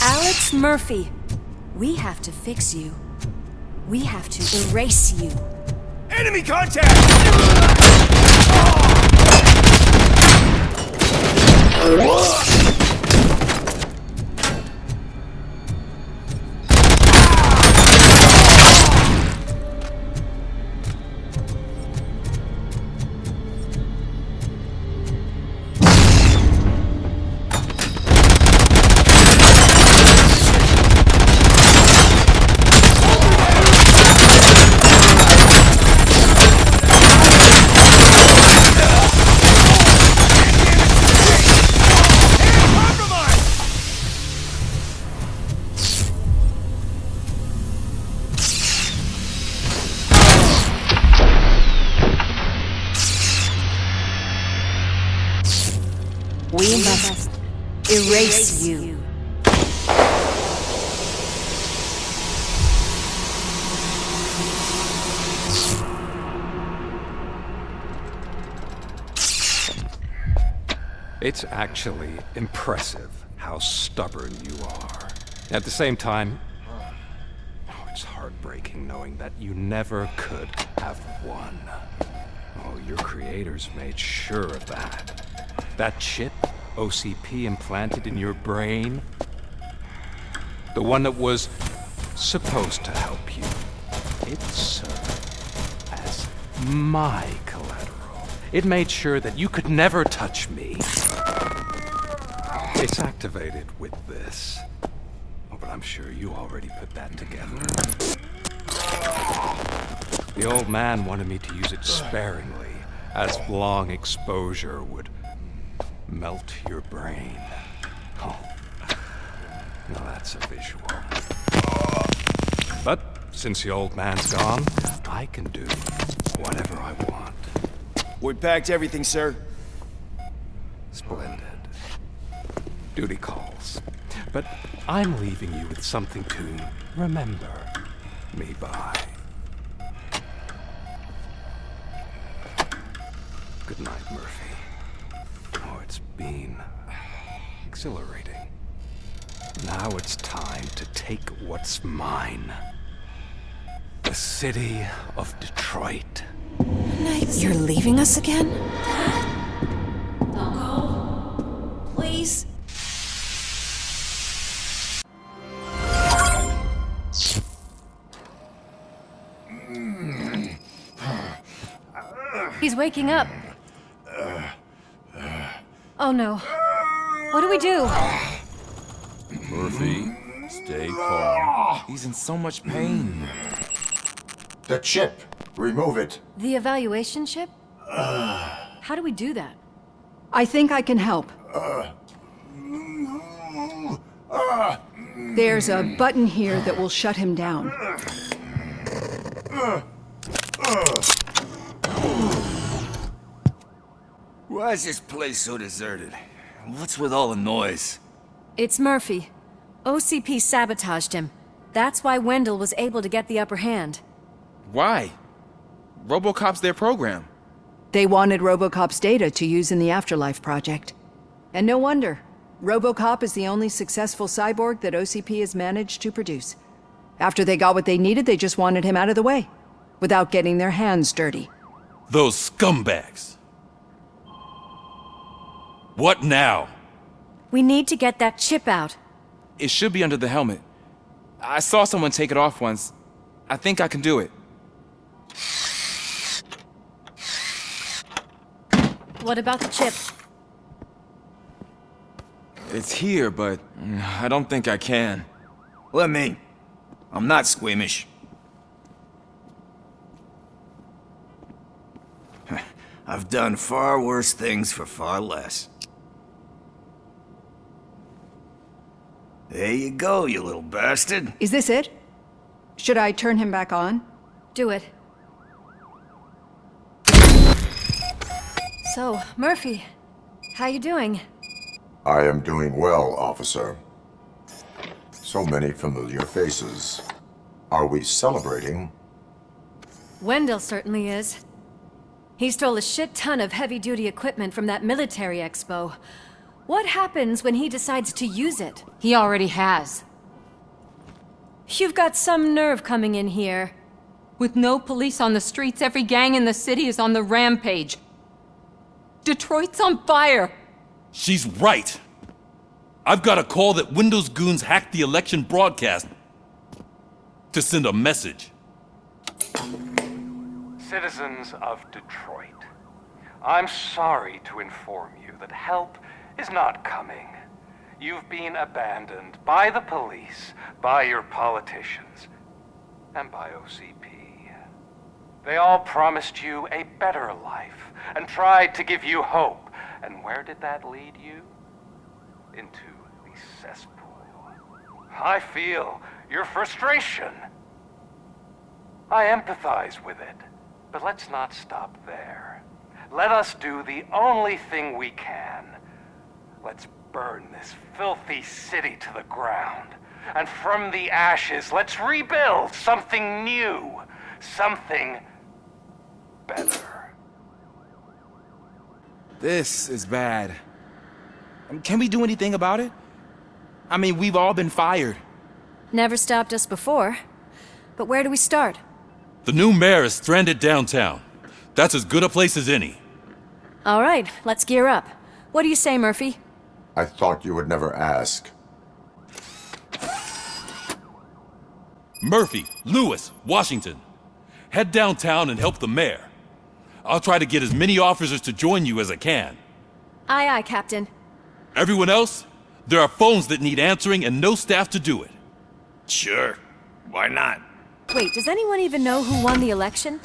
Alex Murphy, we have to fix you. We have to erase you. Enemy contact! We must erase you. It's actually impressive how stubborn you are. At the same time, it's heartbreaking knowing that you never could have won. Oh, your creators made sure of that. That chip OCP implanted in your brain, the one that was supposed to help you, it served as my collateral. It made sure that you could never touch me. It's activated with this. Oh, but I'm sure you already put that together. The old man wanted me to use it sparingly, as long exposure would melt your brain. Oh, now that's a visual. But since the old man's gone, I can do whatever I want. We packed everything, sir. Splendid. Duty calls. But I'm leaving you with something to remember me by. Good night, Murphy. Oh, it's been exhilarating. Now it's time to take what's mine. The city of Detroit. You're leaving us again? Don't go. Please. He's waking up. Oh no. What do we do? Murphy, stay calm. He's in so much pain. The chip. Remove it. The evaluation chip? How do we do that? I think I can help. There's a button here that will shut him down. Why is this place so deserted? What's with all the noise? It's Murphy. OCP sabotaged him. That's why Wendel was able to get the upper hand. Why? Robocop's their program. They wanted Robocop's data to use in the Afterlife project. And no wonder. Robocop is the only successful cyborg that OCP has managed to produce. After they got what they needed, they just wanted him out of the way, without getting their hands dirty. Those scumbags! What now? We need to get that chip out. It should be under the helmet. I saw someone take it off once. I think I can do it. What about the chip? It's here, but I don't think I can. Let me. I'm not squeamish. I've done far worse things for far less. There you go, you little bastard. Is this it? Should I turn him back on? Do it. So, Murphy, how you doing? I am doing well, officer. So many familiar faces. Are we celebrating? Wendel certainly is. He stole a shit ton of heavy-duty equipment from that military expo. What happens when he decides to use it? He already has. You've got some nerve coming in here. With no police on the streets, every gang in the city is on the rampage. Detroit's on fire! She's right! I've got a call that Windows goons hacked the election broadcast to send a message. Citizens of Detroit, I'm sorry to inform you that help is not coming. You've been abandoned by the police, by your politicians, and by OCP. They all promised you a better life and tried to give you hope. And where did that lead you? Into the cesspool. I feel your frustration. I empathize with it, but let's not stop there. Let us do the only thing we can. Let's burn this filthy city to the ground. And from the ashes, let's rebuild something new. Something better. This is bad. Can we do anything about it? I mean, we've all been fired. Never stopped us before. But where do we start? The new mayor is stranded downtown. That's as good a place as any. All right, let's gear up. What do you say, Murphy? I thought you would never ask. Murphy, Lewis, Washington. Head downtown and help the mayor. I'll try to get as many officers to join you as I can. Aye, aye, Captain. Everyone else, There are phones that need answering and no staff to do it. Sure. Why not? Wait, does anyone even know who won the election?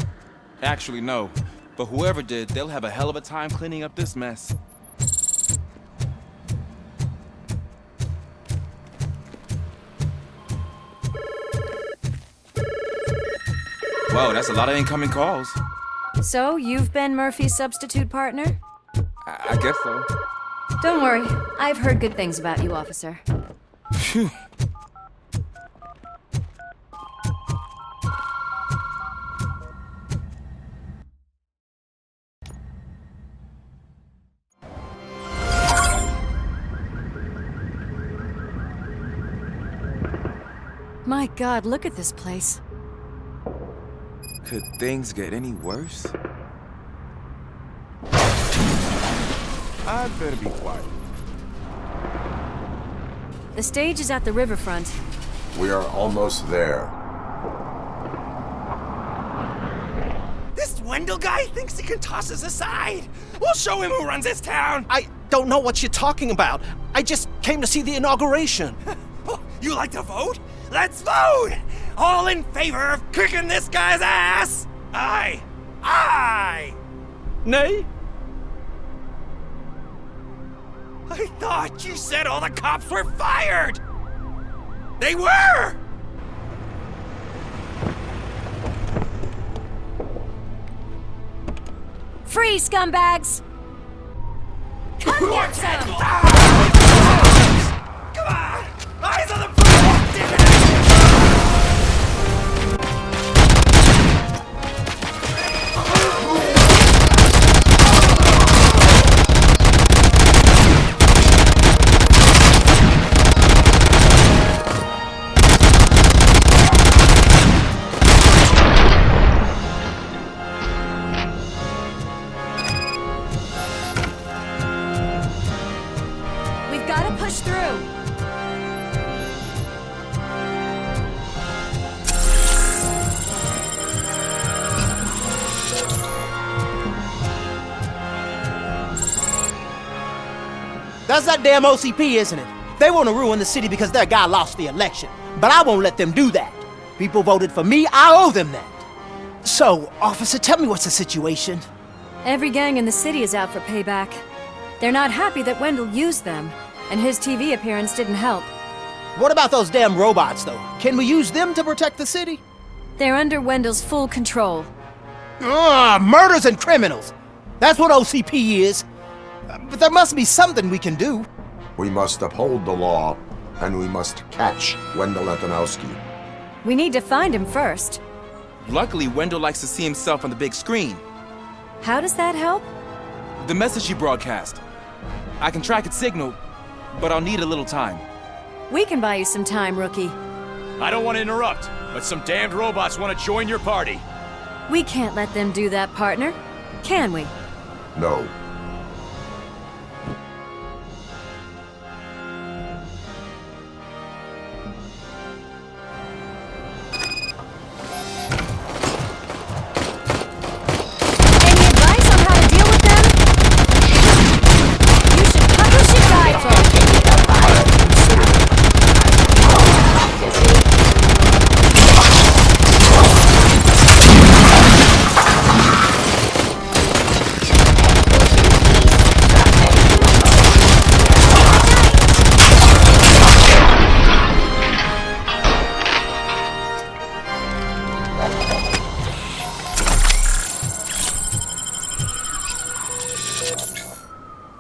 Actually, no. But whoever did, they'll have a hell of a time cleaning up this mess. Whoa, that's a lot of incoming calls. So, you've been Murphy's substitute partner? I guess so. Don't worry. I've heard good things about you, officer. Phew. My God, look at this place. Could things get any worse? I'd better be quiet. The stage is at the riverfront. We are almost there. This Wendel guy thinks he can toss us aside. We'll show him who runs this town. I don't know what you're talking about. I just came to see the inauguration. Oh, you like to vote? Let's vote! All in favor of kicking this guy's ass? Aye! Aye! Nay? I thought you said all the cops were fired! They were! Free, scumbags! Come get some! Come on! Eyes on the prize! Damn it! We've got to push through. That's that damn OCP, isn't it? They want to ruin the city because their guy lost the election. But I won't let them do that. People voted for me, I owe them that. So, officer, tell me what's the situation. Every gang in the city is out for payback. They're not happy that Wendel used them, and his TV appearance didn't help. What about those damn robots, though? Can we use them to protect the city? They're under Wendel's full control. Murders and criminals. That's what OCP is. But there must be something we can do. We must uphold the law, and we must catch Wendel Antonowski. We need to find him first. Luckily, Wendel likes to see himself on the big screen. How does that help? The message you broadcast. I can track its signal, but I'll need a little time. We can buy you some time, rookie. I don't want to interrupt, but some damned robots want to join your party. We can't let them do that, partner. Can we? No. Any advice on how to deal with them? You should publish your guide book.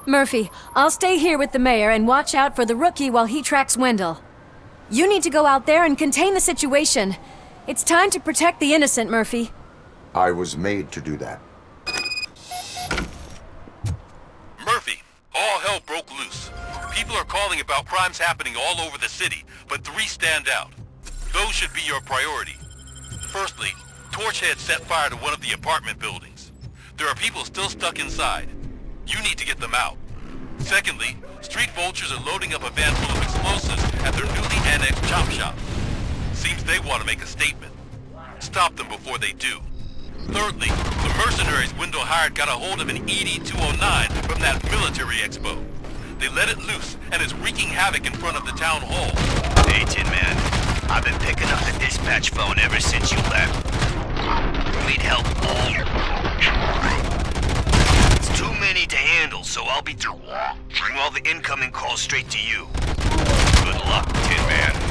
Murphy, I'll stay here with the mayor and watch out for the rookie while he tracks Wendel. You need to go out there and contain the situation. It's time to protect the innocent, Murphy. I was made to do that. Murphy, all hell broke loose. People are calling about crimes happening all over the city, but 3 stand out. Those should be your priority. Firstly, Torchhead set fire to one of the apartment buildings. There are people still stuck inside. You need to get them out. Secondly, Street Vultures are loading up a van full of explosives at their newly annexed chop shop. Seems they want to make a statement. Stop them before they do. Thirdly, the mercenaries Wendel hired got a hold of an ED-209 from that military expo. They let it loose, and is wreaking havoc in front of the town hall. Hey, Tin Man. I've been picking up the dispatch phone ever since you left. We'd help all. It's too many to handle, so I'll be bring all the incoming calls straight to you. Good luck, Tin Man.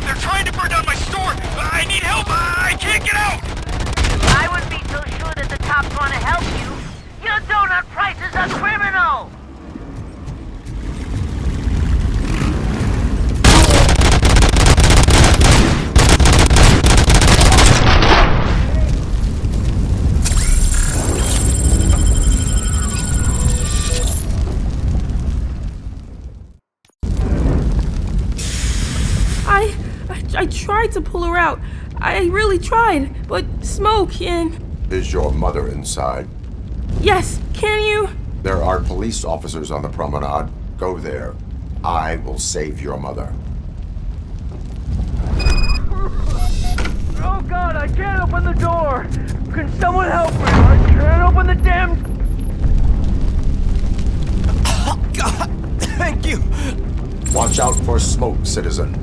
They're trying to burn down my store! I need help! I can't get out! I wouldn't be so sure that the cops want to help you. Your donut prices are criminal! I tried to pull her out. I really tried, but smoke and... Is your mother inside? Yes, can you? There are police officers on the promenade. Go there. I will save your mother. Oh God, I can't open the door! Can someone help me? I can't open the damn... Oh God, thank you! Watch out for smoke, citizen.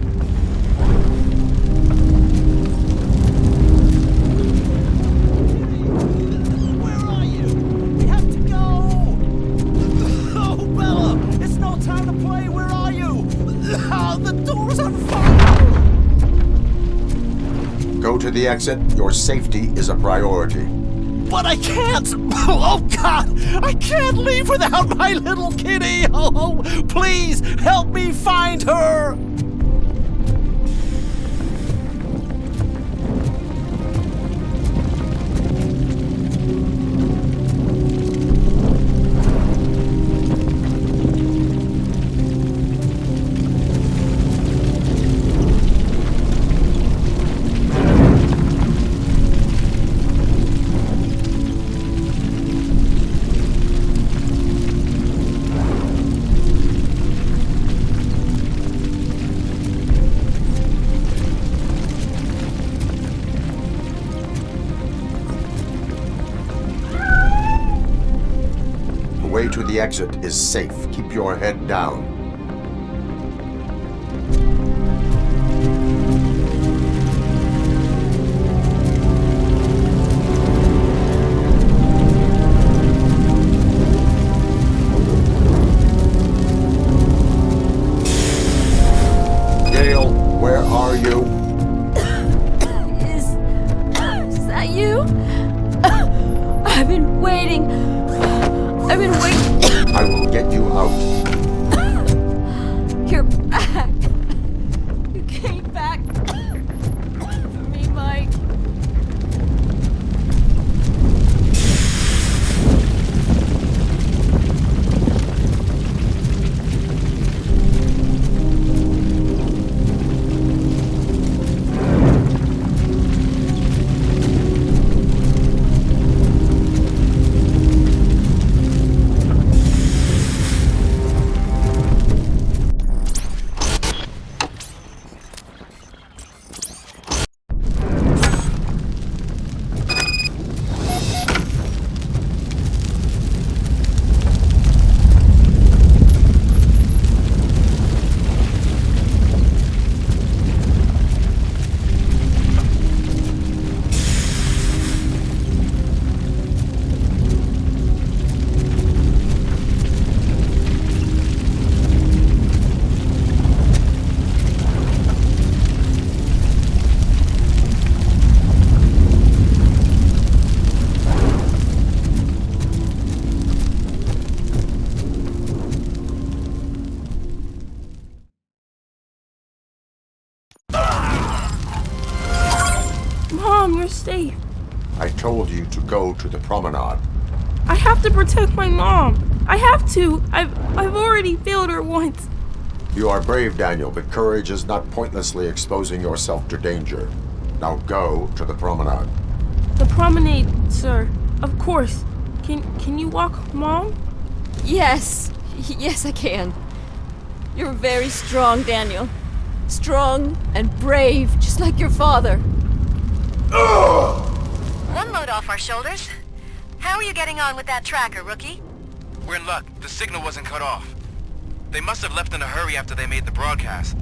Go to the exit. Your safety is a priority. But I can't! Oh, God! I can't leave without my little kitty! Oh, please, help me find her! To the exit is safe. Keep your head down. Gail, where are you? Is that you? I've been waiting. I will get you out. You're back. You came back for me, Mike. Mom, you're safe. I told you to go to the promenade. I have to protect my mom. I have to. I've already failed her once. You are brave, Daniel, but courage is not pointlessly exposing yourself to danger. Now go to the promenade. The promenade, sir. Of course. Can you walk, Mom? Yes. Yes, I can. You're very strong, Daniel. Strong and brave, just like your father. One load off our shoulders. How are you getting on with that tracker, rookie? We're in luck. The signal wasn't cut off. They must have left in a hurry after they made the broadcast.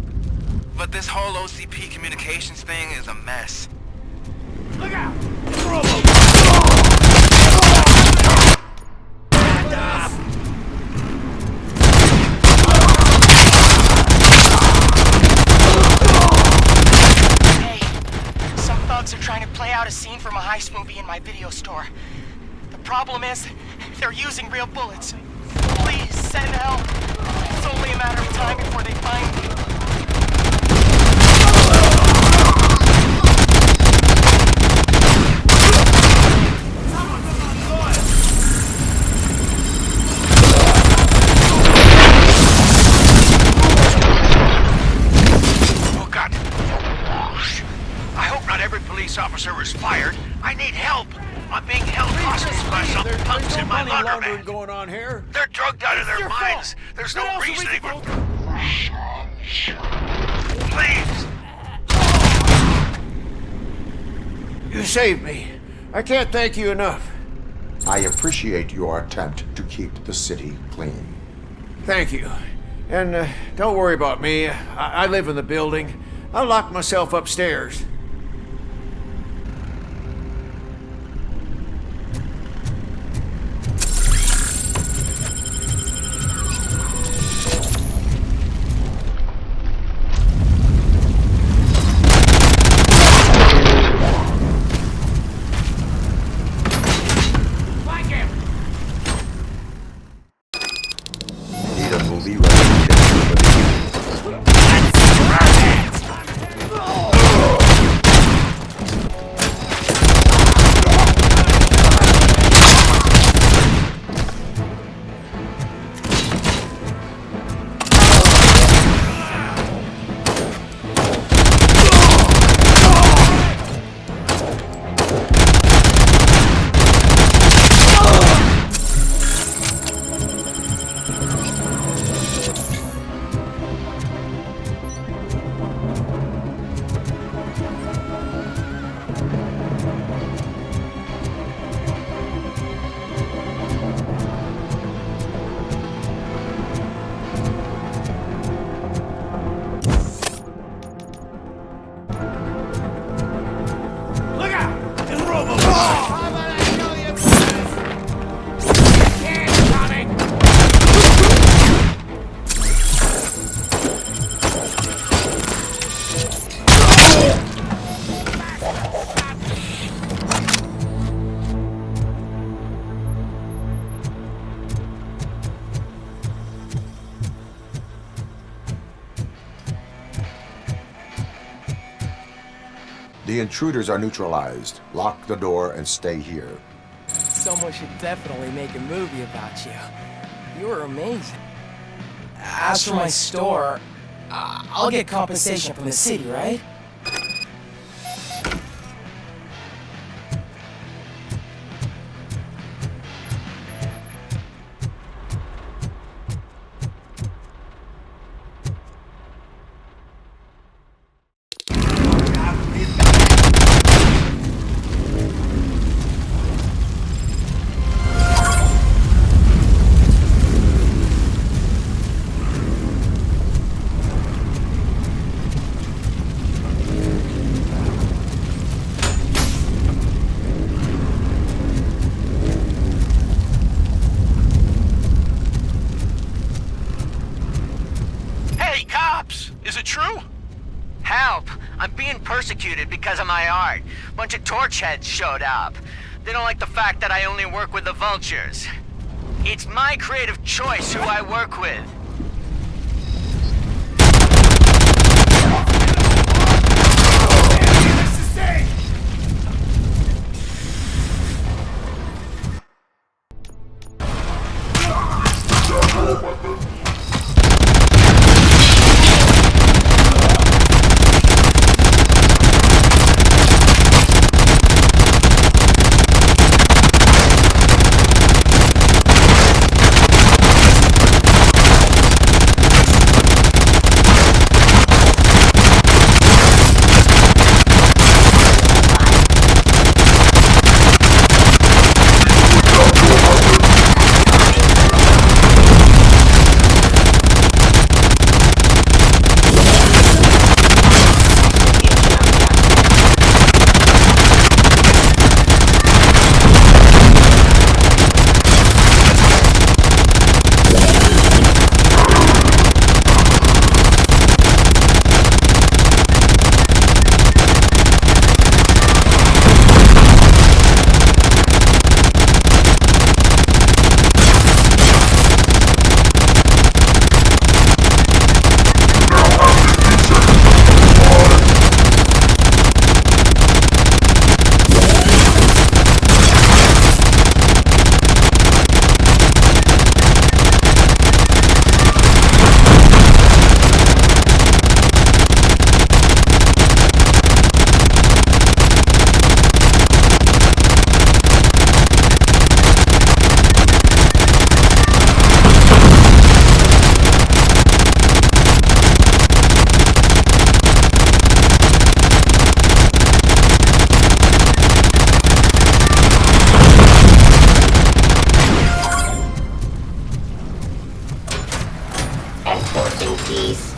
But this whole OCP communications thing is a mess. Look out! Hey, some thugs are trying to play out a scene from a heist movie in my video store. The problem is, they're using real bullets. Please, send help. It's only a matter of time before they find me. Oh, God. I hope not every police officer was fired. I need help. I'm being held hostage by some punks in my laundromat. Going on here. They're drugged out of their minds. There's no reasoning. Please. You saved me. I can't thank you enough. I appreciate your attempt to keep the city clean. Thank you. And don't worry about me. I live in the building. I'll lock myself upstairs. The intruders are neutralized. Lock the door and stay here. Someone should definitely make a movie about you. You were amazing. As for my store, I'll get compensation from the city, right? Persecuted because of my art. Bunch of torch heads showed up. They don't like the fact that I only work with the vultures. It's my creative choice who I work with. in peace.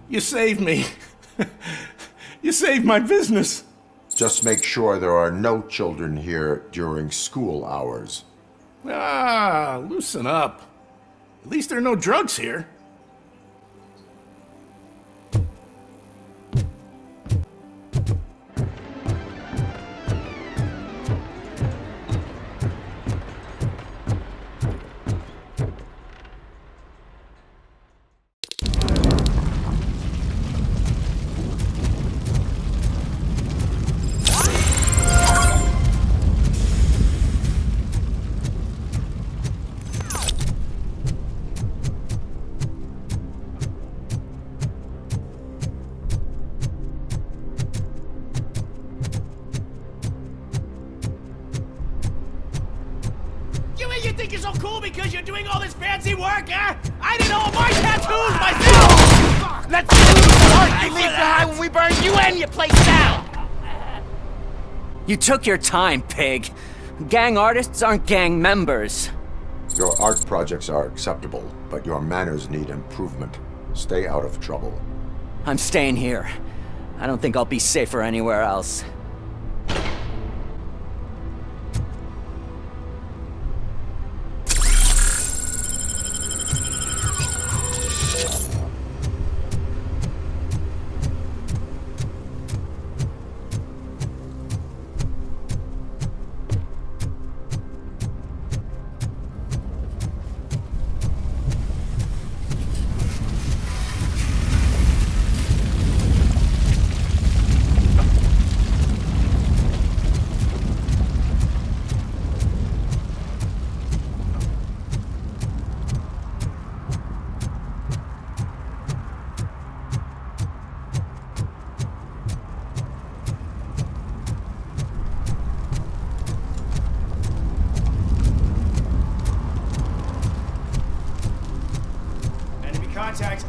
You saved me. You saved my business. Just make sure there are no children here during school hours. Ah, loosen up. At least there are no drugs here. You think you're so cool because you're doing all this fancy work, huh? I did all my tattoos myself! Let's see the art you leave behind when we burn you and your place down! You took your time, pig. Gang artists aren't gang members. Your art projects are acceptable, but your manners need improvement. Stay out of trouble. I'm staying here. I don't think I'll be safer anywhere else. Contact.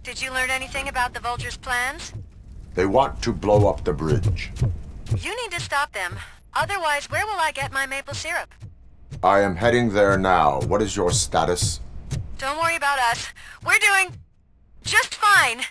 Did you learn anything about the Vultures' plans? They want to blow up the bridge. You need to stop them. Otherwise, where will I get my maple syrup? I am heading there now. What is your status? Don't worry about us. We're doing just fine.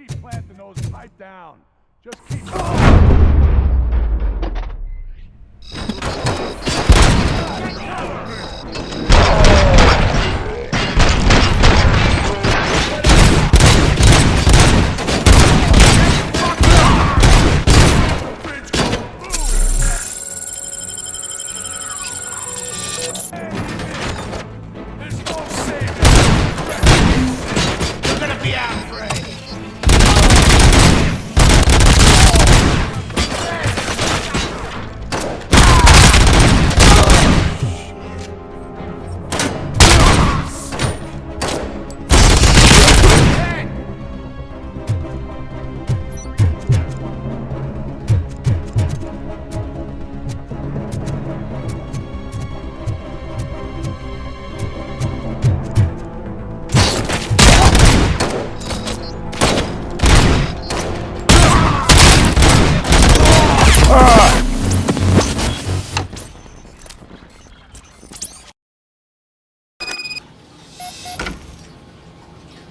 keep planting those pipe down. Just keep...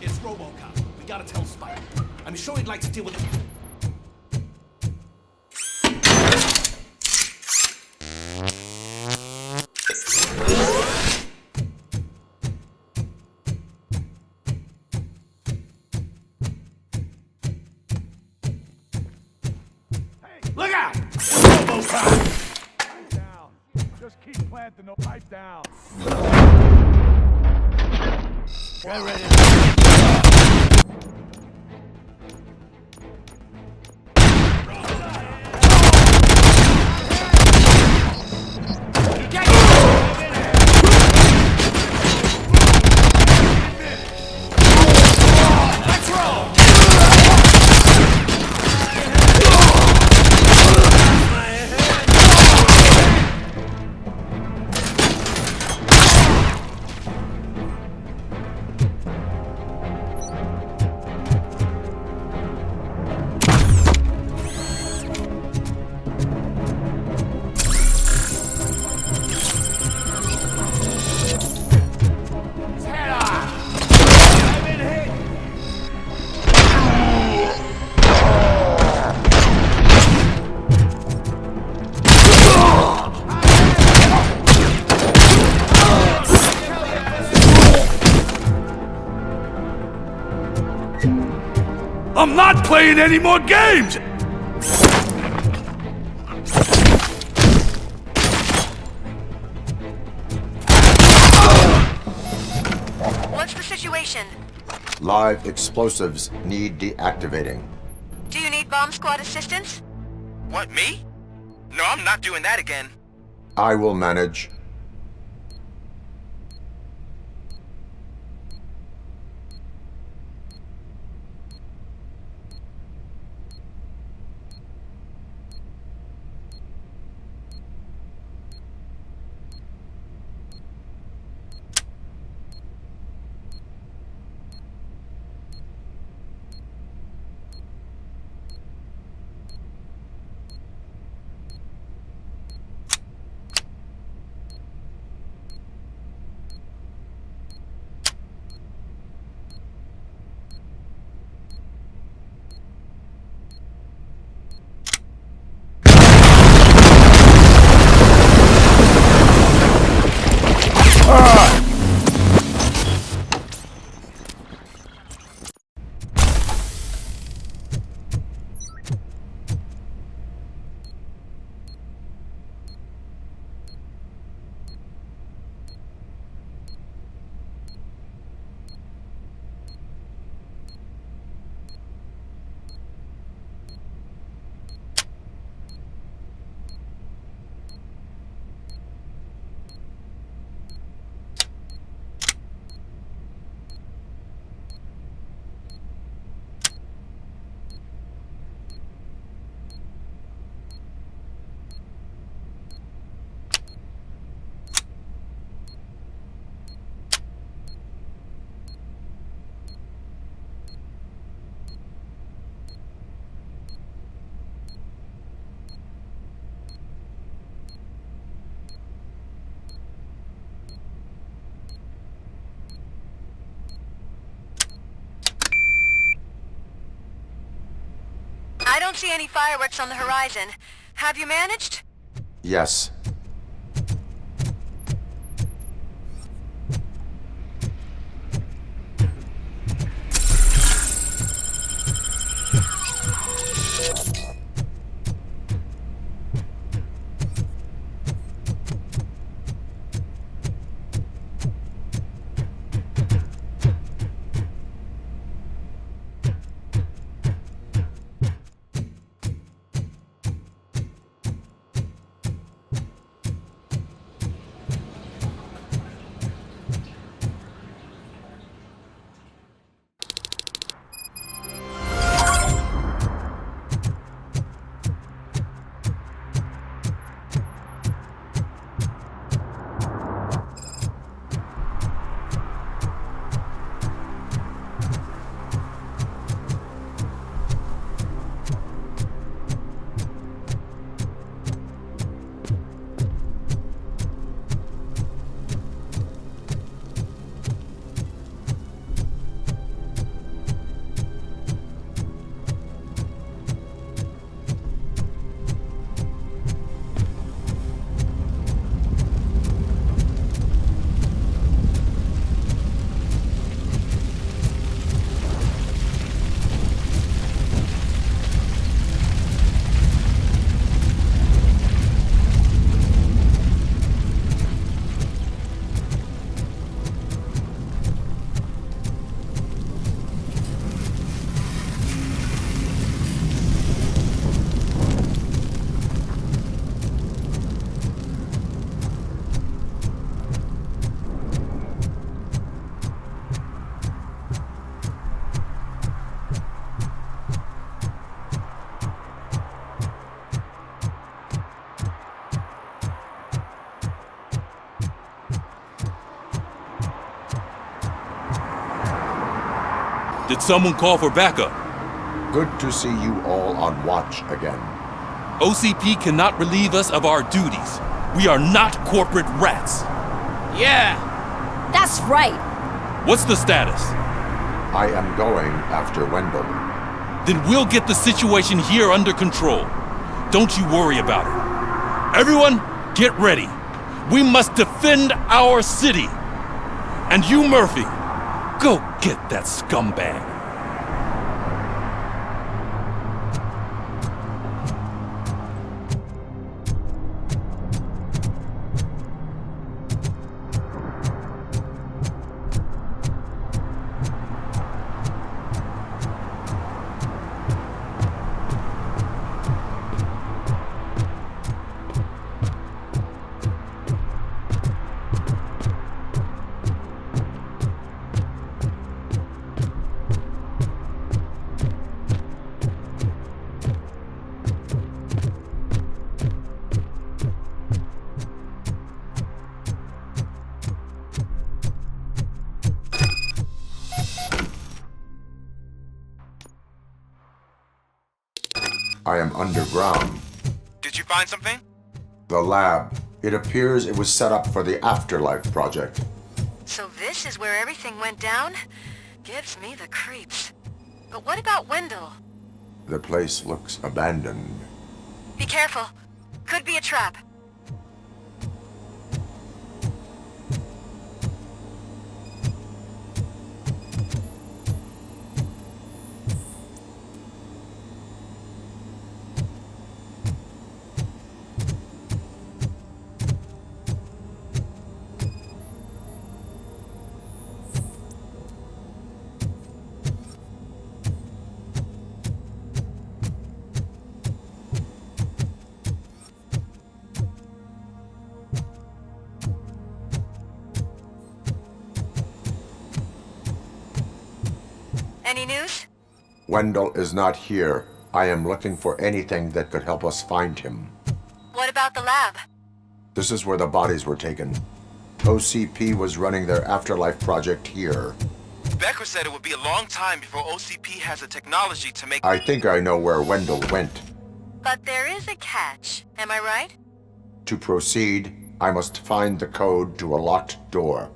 It's Robocop. We gotta tell Spike. I'm sure he'd like to deal with it. Look out! Robocop! Pipe down. Just keep planting the pipe down. Get ready. I'm not playing any more games! What's the situation? Live explosives need deactivating. Do you need bomb squad assistance? What, me? No, I'm not doing that again. I will manage. don't see any fireworks on the horizon. Have you managed? Yes. Did someone call for backup? Good to see you all on watch again. OCP cannot relieve us of our duties. We are not corporate rats. Yeah. That's right. What's the status? I am going after Wendel. Then we'll get the situation here under control. Don't you worry about it. Everyone, get ready. We must defend our city. And you, Murphy, go get that scumbag. I am underground. Did you find something? The lab. It appears it was set up for the Afterlife project. So this is where everything went down? Gives me the creeps. But what about Wendel? The place looks abandoned. Be careful. Could be a trap. Any news? Wendel is not here. I am looking for anything that could help us find him. What about the lab? This is where the bodies were taken. OCP was running their Afterlife project here. Becker said it would be a long time before OCP has the technology to make... I think I know where Wendel went. But there is a catch, am I right? To proceed, I must find the code to a locked door.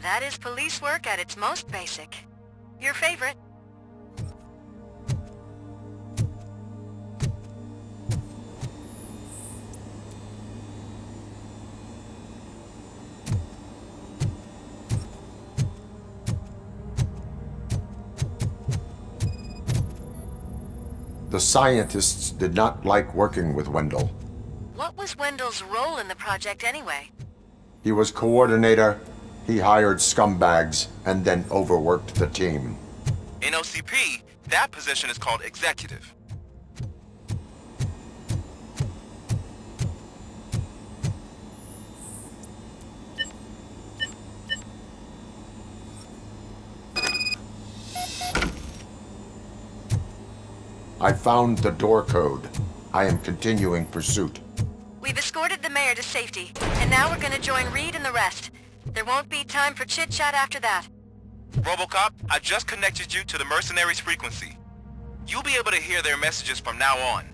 That is police work at its most basic. Your favorite. The scientists did not like working with Wendel. What was Wendel's role in the project anyway? He was coordinator, he hired scumbags, and then overworked the team. In OCP, that position is called executive. I found the door code. I am continuing pursuit. We've escorted the mayor to safety, and now we're gonna join Reed and the rest. There won't be time for chit-chat after that. Robocop, I just connected you to the mercenaries' frequency. You'll be able to hear their messages from now on.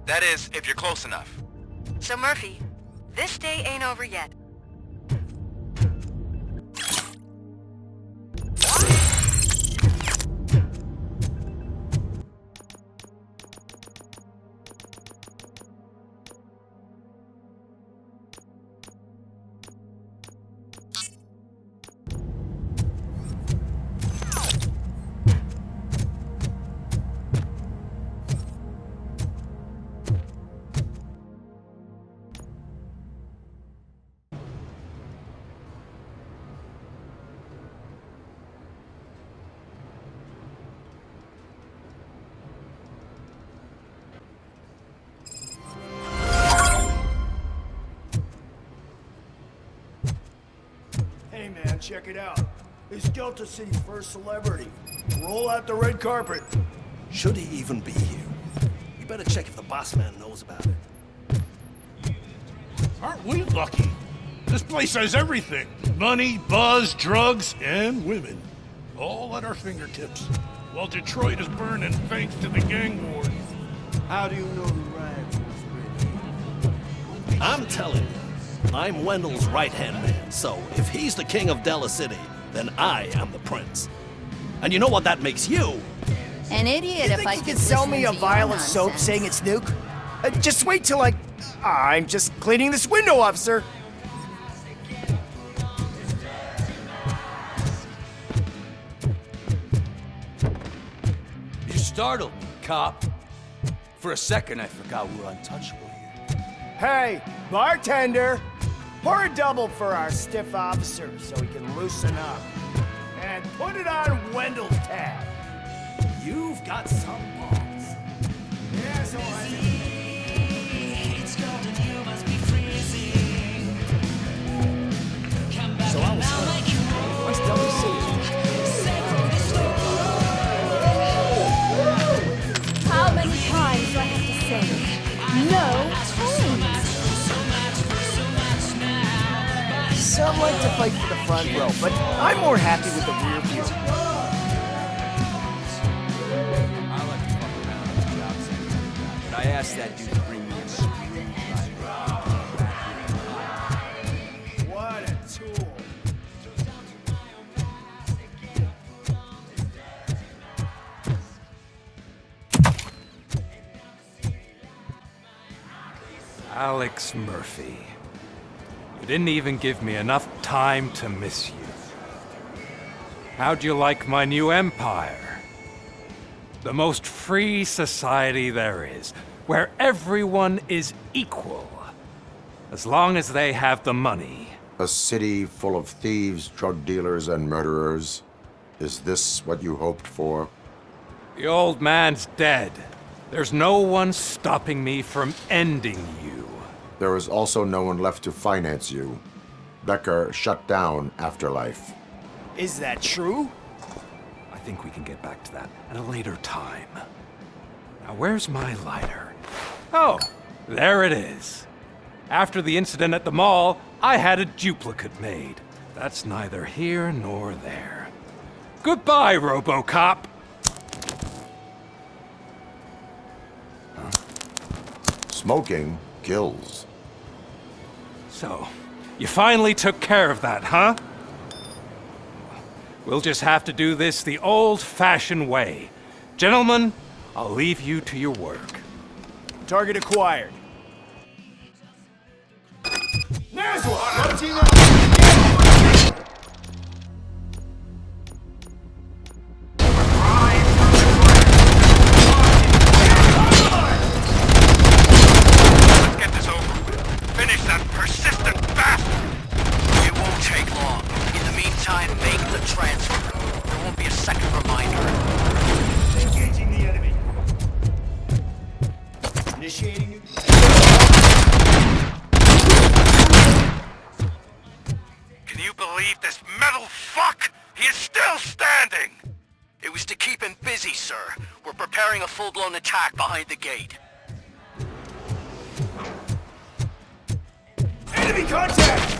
That is, if you're close enough. So Murphy, this day ain't over yet. Hey man, check it out. He's Delta City's first celebrity. Roll out the red carpet. Should he even be here? You better check if the boss man knows about it. Aren't we lucky? This place has everything. Money, buzz, drugs, and women. All at our fingertips. While Detroit is burning thanks to the gang war. How do you know the rag was written? I'm telling you. I'm Wendel's right-hand man, so if he's the king of Della City, then I am the prince. And you know what that makes you? An idiot if I You could can sell listen me a to vial your of soap nonsense. saying it's nuke? Just wait till I'm just cleaning this window, officer. You startled me, cop. For a second, I forgot we were untouchable here. Hey, bartender! Pour a double for our stiff officer so he can loosen up. And put it on Wendel's tab. You've got some balls. Yeah, so So I was what's Della City? How many times do I have to say it? No change. Some like to fight for the front row, but I'm more happy with the rear view. I like to fuck around on the job site, but I asked that dude to bring me in screen. What a tool. Alex Murphy. You didn't even give me enough time to miss you. How'd you like my new empire? The most free society there is, where everyone is equal, as long as they have the money. A city full of thieves, drug dealers, and murderers. Is this what you hoped for? The old man's dead. There's no one stopping me from ending you. There is also no one left to finance you. Becker shut down Afterlife. Is that true? I think we can get back to that at a later time. Now, where's my lighter? Oh, there it is. After the incident at the mall, I had a duplicate made. That's neither here nor there. Goodbye, Robocop! Smoking kills. So, you finally took care of that, huh? We'll just have to do this the old-fashioned way. Gentlemen, I'll leave you to your work. Target acquired. There's one! believe this metal fuck? He is still standing! It was to keep him busy, sir. We're preparing a full-blown attack behind the gate. Enemy contact!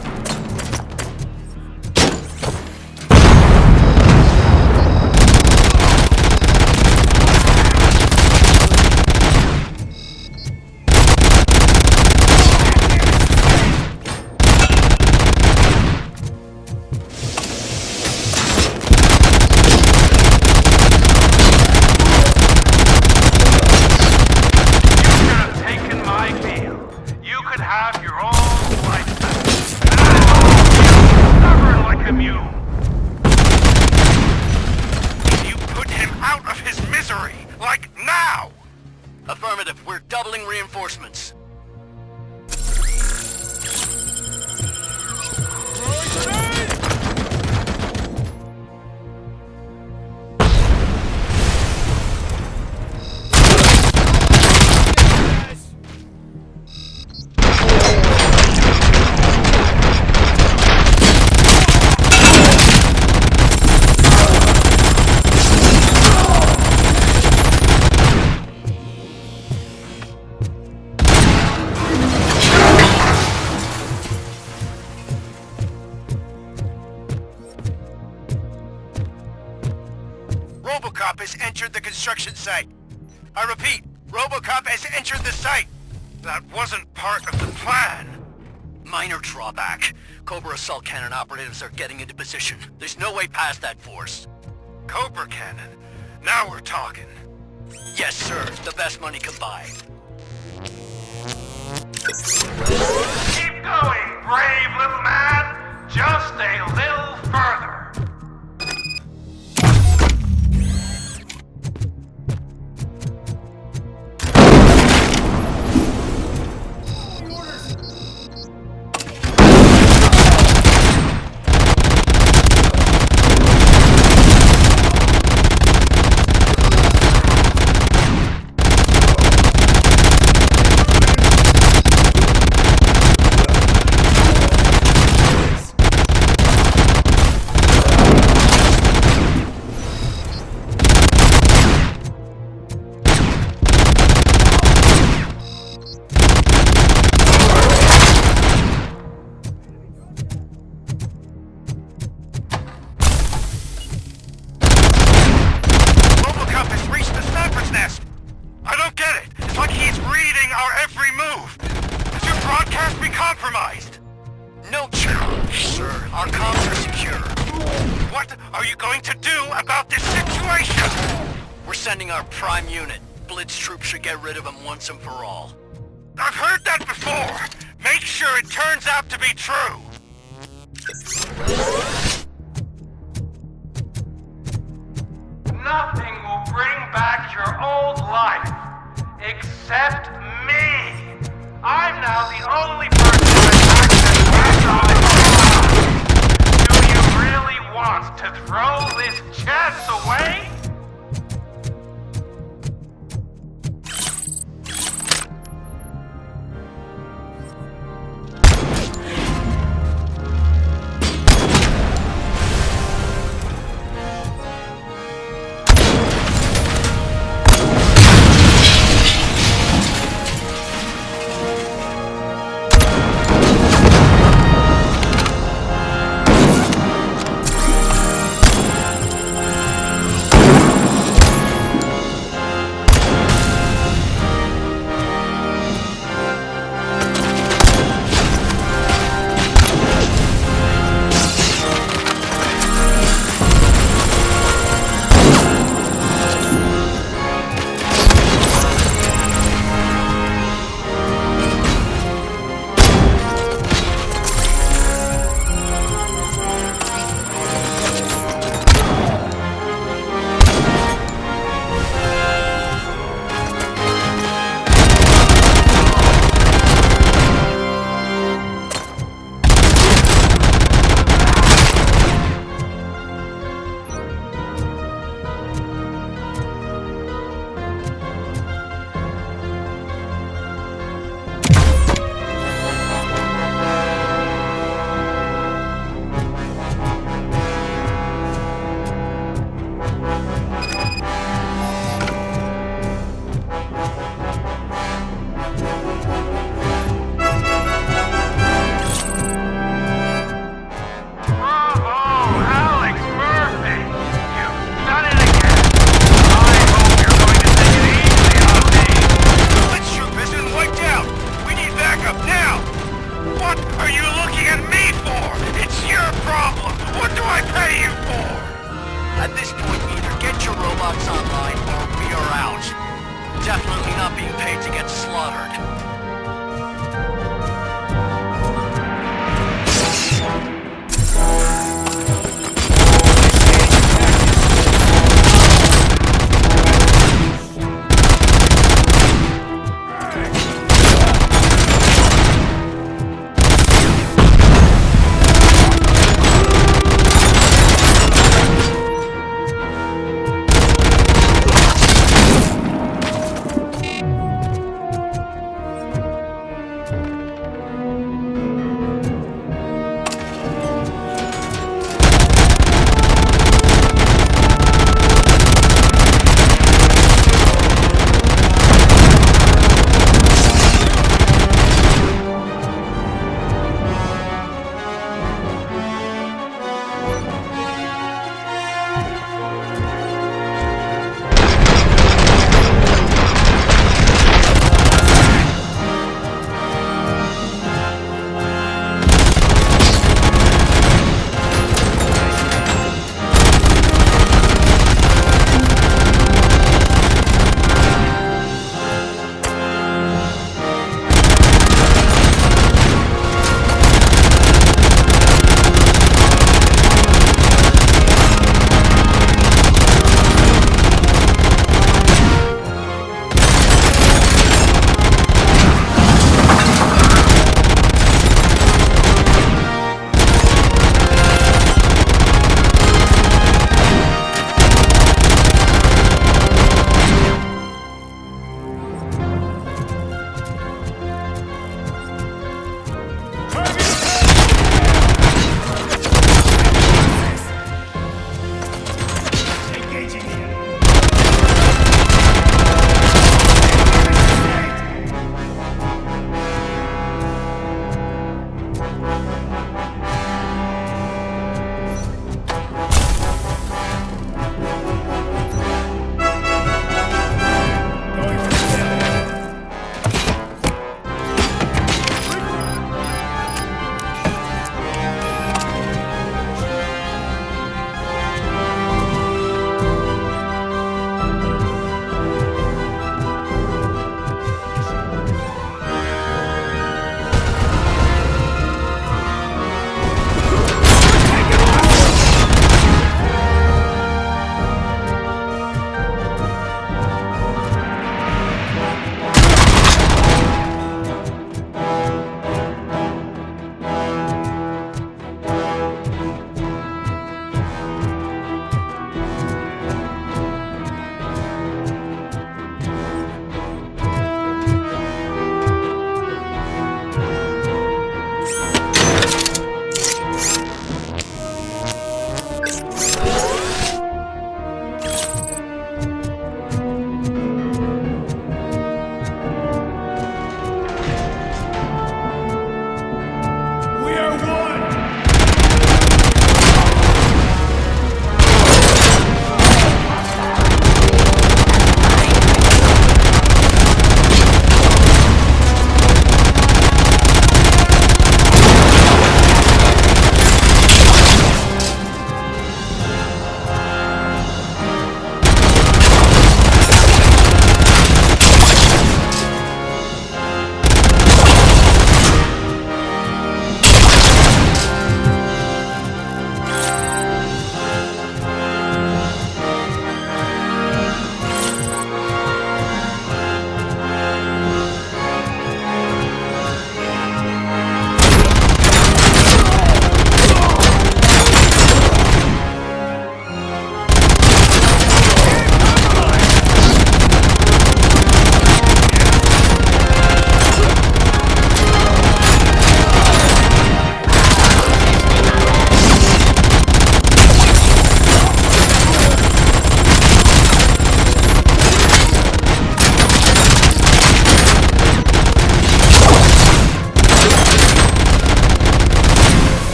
Affirmative. We're doubling reinforcements. Robocop has entered the construction site. I repeat, Robocop has entered the site. That wasn't part of the plan. Minor drawback. Cobra assault cannon operatives are getting into position. There's no way past that force. Cobra cannon? Now we're talking. Yes, sir. The best money can buy. Keep going, brave little man. Just a little further. Once and for all. I've heard that before! Make sure it turns out to be true! Nothing will bring back your old life, except me! I'm now the only person with access to the ground. Do you really want to throw this chance away?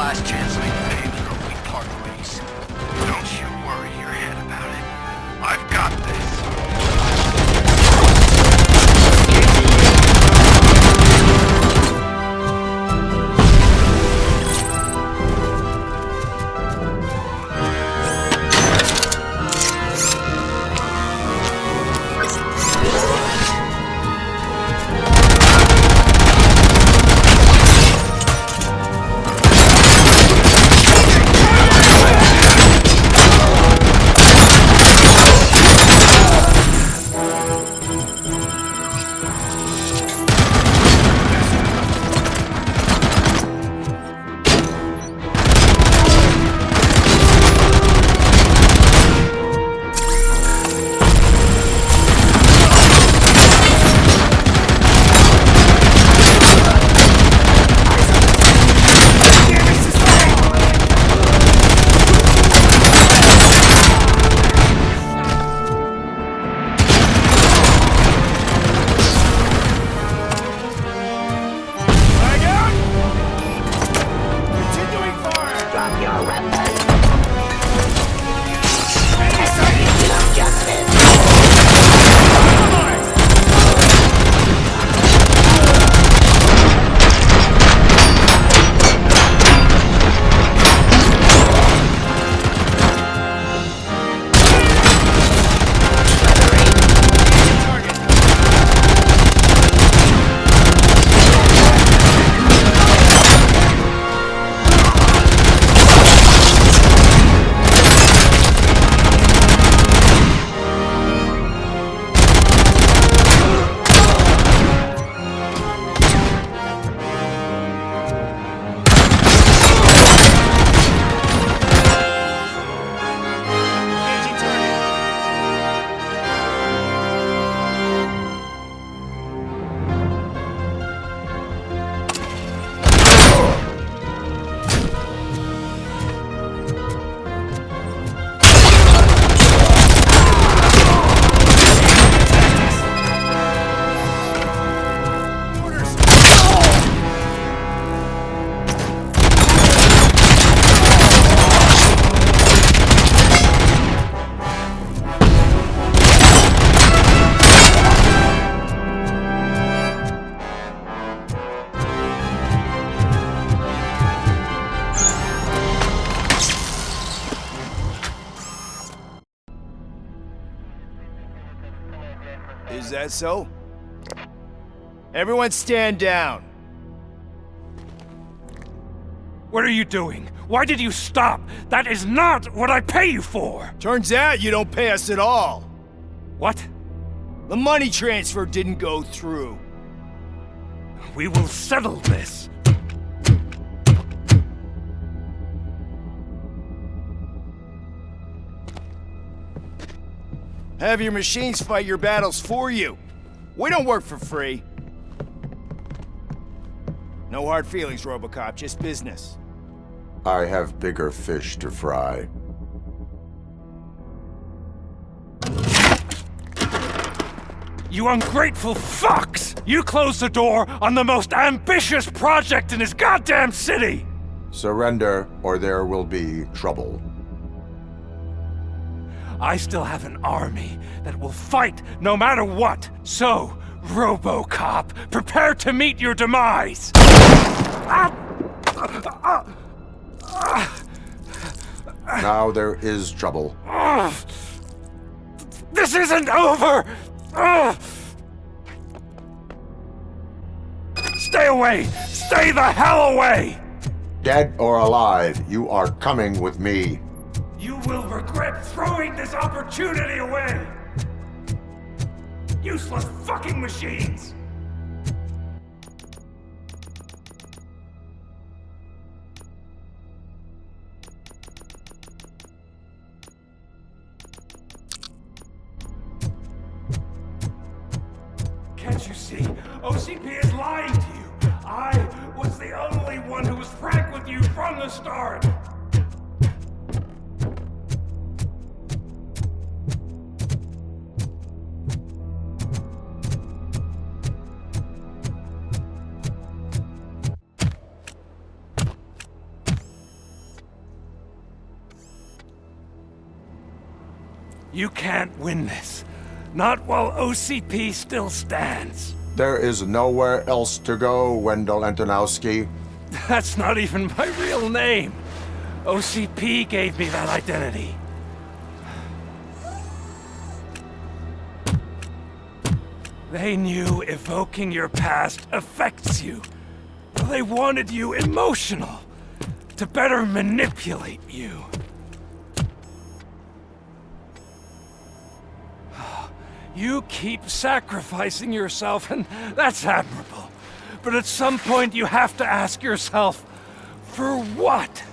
last chance to make the baby or we part ways. Don't you worry your head about it. I've got this. Is that so? Everyone stand down. What are you doing? Why did you stop? That is not what I pay you for! Turns out you don't pay us at all. What? The money transfer didn't go through. We will settle this. Have your machines fight your battles for you. We don't work for free. No hard feelings, Robocop, just business. I have bigger fish to fry. You ungrateful fucks! You closed the door on the most ambitious project in this goddamn city! Surrender, or there will be trouble. I still have an army that will fight no matter what. So, Robocop, prepare to meet your demise! Now there is trouble. This isn't over! Stay away! Stay the hell away! Dead or alive, you are coming with me. You will regret throwing this opportunity away! Useless fucking machines! Can't you see? OCP is lying to you! I was the only one who was frank with you from the start! You can't win this. Not while OCP still stands. There is nowhere else to go, Wendel Antonowski. That's not even my real name. OCP gave me that identity. They knew evoking your past affects you. They wanted you emotional, to better manipulate you. You keep sacrificing yourself, and that's admirable. But at some point you have to ask yourself, for what?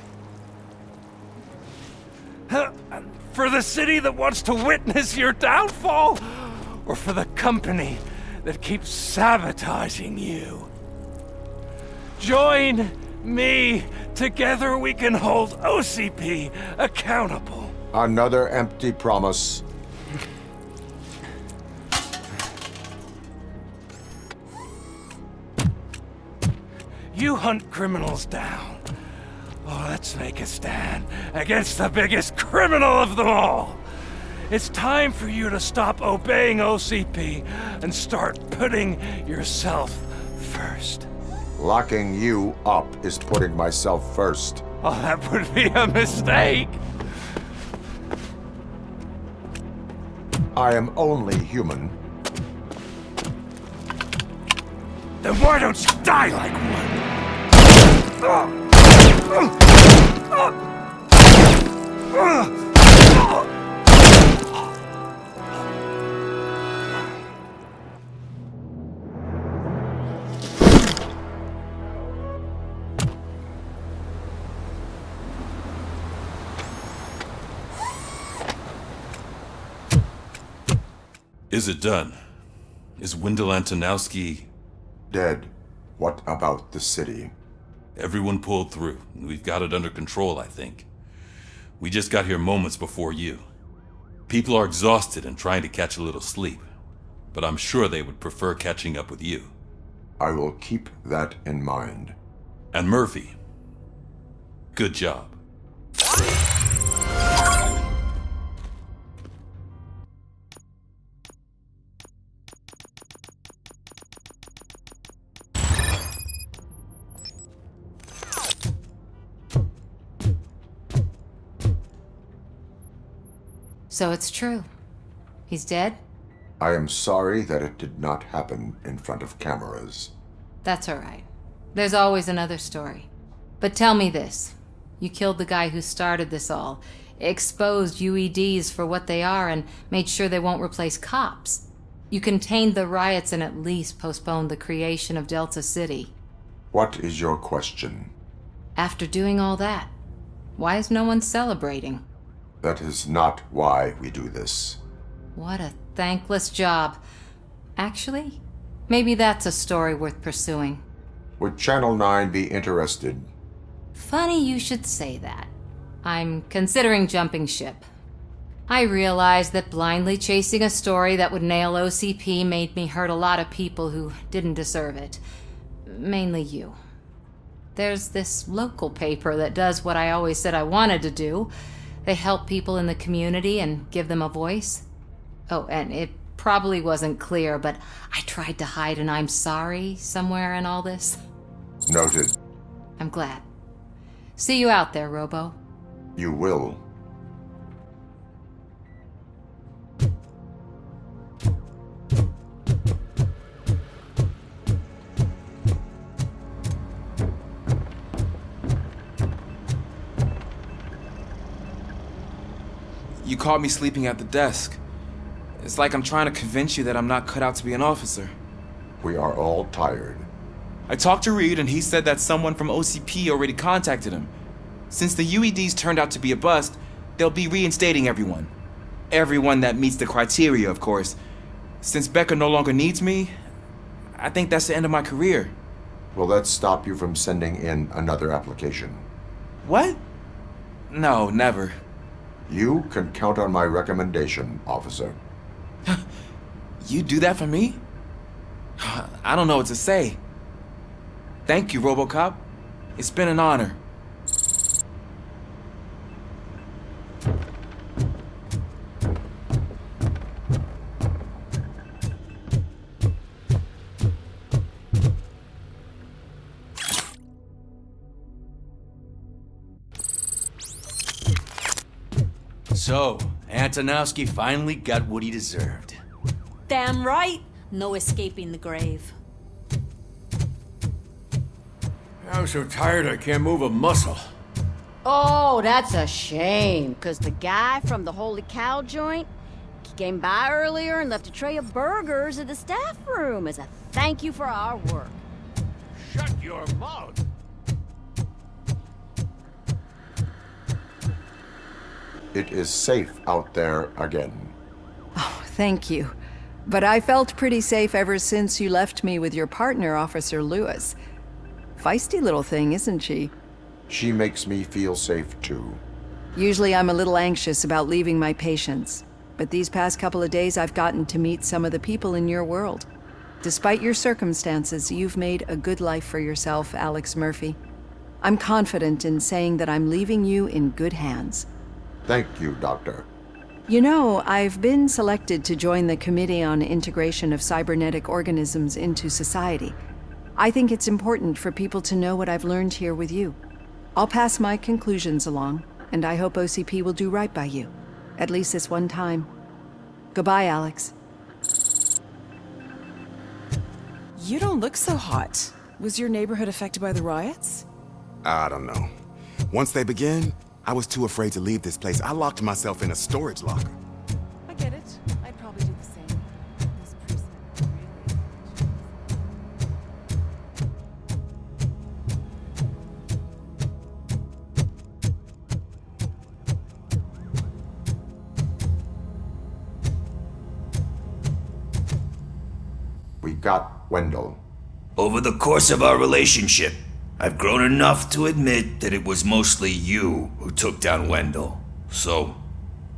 For the city that wants to witness your downfall? Or for the company that keeps sabotaging you? Join me. Together we can hold OCP accountable. Another empty promise. You hunt criminals down. Oh, let's make a stand against the biggest criminal of them all. It's time for you to stop obeying OCP and start putting yourself first. Locking you up is putting myself first. Oh, that would be a mistake. I am only human. Then why don't you die like one? Is it done? Is Wendel Antonowski dead? What about the city? Everyone pulled through. We've got it under control, I think. We just got here moments before you. People are exhausted and trying to catch a little sleep, but I'm sure they would prefer catching up with you. I will keep that in mind. And Murphy, good job. So it's true. He's dead? I am sorry that it did not happen in front of cameras. That's all right. There's always another story. But tell me this. You killed the guy who started this all, exposed UEDs for what they are, and made sure they won't replace cops. You contained the riots and at least postponed the creation of Delta City. What is your question? After doing all that, why is no one celebrating? That is not why we do this. What a thankless job. Actually, maybe that's a story worth pursuing. Would Channel 9 be interested? Funny you should say that. I'm considering jumping ship. I realized that blindly chasing a story that would nail OCP made me hurt a lot of people who didn't deserve it. Mainly you. There's this local paper that does what I always said I wanted to do. They help people in the community and give them a voice. Oh, and it probably wasn't clear, but I tried to hide an I'm sorry somewhere in all this. Noted. I'm glad. See you out there, Robo. You will. You caught me sleeping at the desk. It's like I'm trying to convince you that I'm not cut out to be an officer. We are all tired. I talked to Reed and he said that someone from OCP already contacted him. Since the UEDs turned out to be a bust, they'll be reinstating everyone. Everyone that meets the criteria, of course. Since Becca no longer needs me, I think that's the end of my career. Will that stop you from sending in another application? What? No, never. You can count on my recommendation, officer. You do that for me? I don't know what to say. Thank you, Robocop. It's been an honor. So, Antonowski finally got what he deserved. Damn right. No escaping the grave. I'm so tired I can't move a muscle. Oh, that's a shame, because the guy from the Holy Cow joint, he came by earlier and left a tray of burgers in the staff room as a thank you for our work. Shut your mouth. It is safe out there again. Oh, thank you. But I felt pretty safe ever since you left me with your partner, Officer Lewis. Feisty little thing, isn't she? She makes me feel safe too. Usually I'm a little anxious about leaving my patients, but these past couple of days I've gotten to meet some of the people in your world. Despite your circumstances, you've made a good life for yourself, Alex Murphy. I'm confident in saying that I'm leaving you in good hands. Thank you, Doctor. You know, I've been selected to join the Committee on Integration of Cybernetic Organisms into Society. I think it's important for people to know what I've learned here with you. I'll pass my conclusions along, and I hope OCP will do right by you. At least this one time. Goodbye, Alex. You don't look so hot. Was your neighborhood affected by the riots? I don't know. Once they begin, I was too afraid to leave this place. I locked myself in a storage locker. I get it. I'd probably do the same. This person We got Wendel. Over the course of our relationship, I've grown enough to admit that it was mostly you who took down Wendel. So,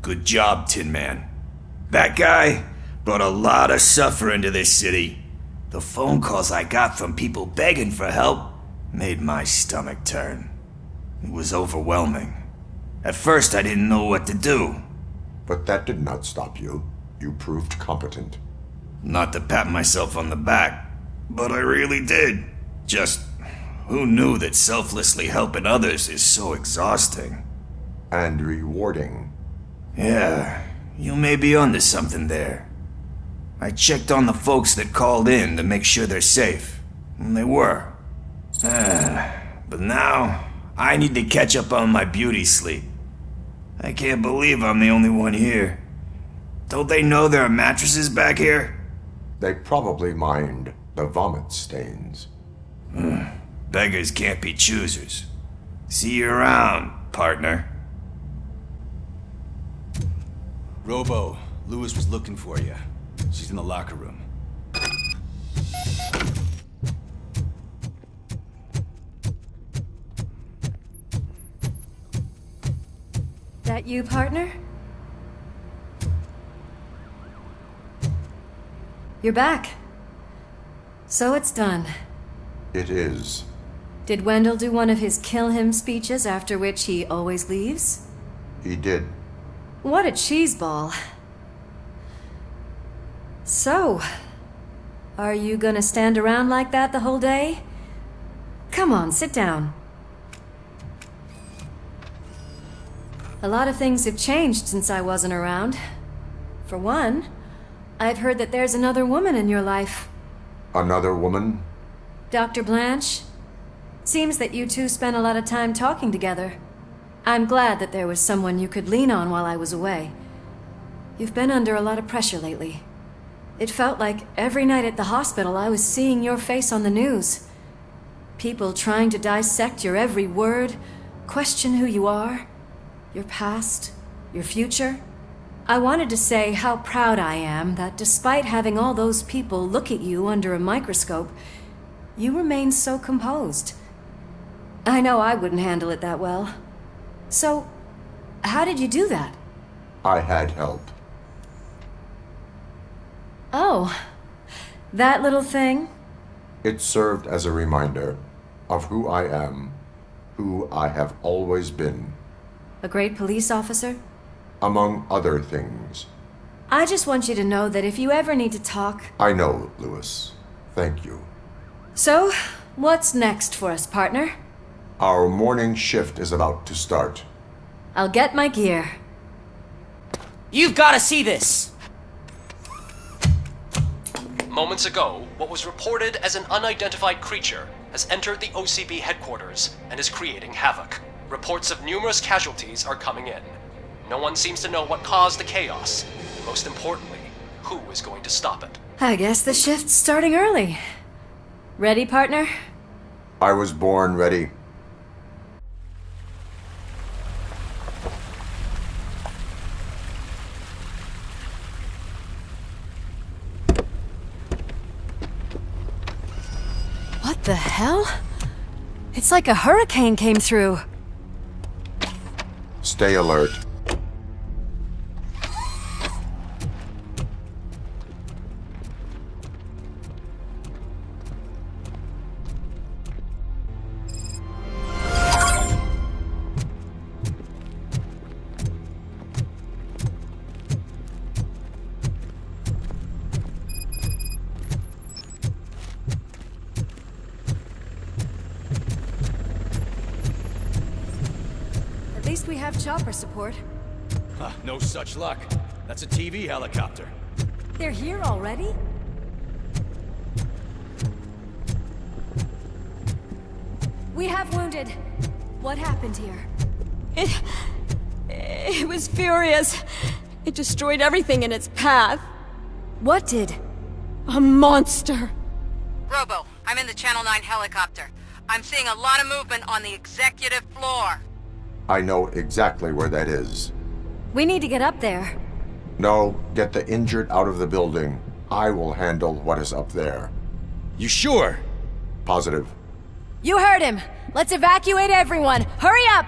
good job, Tin Man. That guy brought a lot of suffering to this city. The phone calls I got from people begging for help made my stomach turn. It was overwhelming. At first, I didn't know what to do. But that did not stop you. You proved competent. Not to pat myself on the back, but I really did. Just, who knew that selflessly helping others is so exhausting? And rewarding. Yeah, you may be onto something there. I checked on the folks that called in to make sure they're safe, and they were. But now, I need to catch up on my beauty sleep. I can't believe I'm the only one here. Don't they know there are mattresses back here? They probably mind the vomit stains. Beggars can't be choosers. See you around, partner. Robo, Lewis was looking for you. She's in the locker room. That you, partner? You're back. So it's done. It is. Did Wendell do one of his kill him speeches after which he always leaves? He did. What a cheeseball. So, are you gonna stand around like that the whole day? Come on, sit down. A lot of things have changed since I wasn't around. For one, I've heard that there's another woman in your life. Another woman? Dr. Blanche? Seems that you two spent a lot of time talking together. I'm glad that there was someone you could lean on while I was away. You've been under a lot of pressure lately. It felt like every night at the hospital I was seeing your face on the news. People trying to dissect your every word, question who you are, your past, your future. I wanted to say how proud I am that despite having all those people look at you under a microscope, you remain so composed. I know I wouldn't handle it that well. So, how did you do that? I had help. Oh, that little thing? It served as a reminder of who I am, who I have always been. A great police officer? Among other things. I just want you to know that if you ever need to talk... I know, Lewis. Thank you. So, what's next for us, partner? Our morning shift is about to start. I'll get my gear. You've got to see this! Moments ago, what was reported as an unidentified creature has entered the OCP headquarters and is creating havoc. Reports of numerous casualties are coming in. No one seems to know what caused the chaos. Most importantly, who is going to stop it? I guess the shift's starting early. Ready, partner? I was born ready. What the hell? It's like a hurricane came through. Stay alert. At least we have chopper support. No such luck. That's a TV helicopter. They're here already? We have wounded. What happened here? It was furious. It destroyed everything in its path. What did? A monster. Robo, I'm in the Channel 9 helicopter. I'm seeing a lot of movement on the executive floor. I know exactly where that is. We need to get up there. No, get the injured out of the building. I will handle what is up there. You sure? Positive. You heard him. Let's evacuate everyone. Hurry up!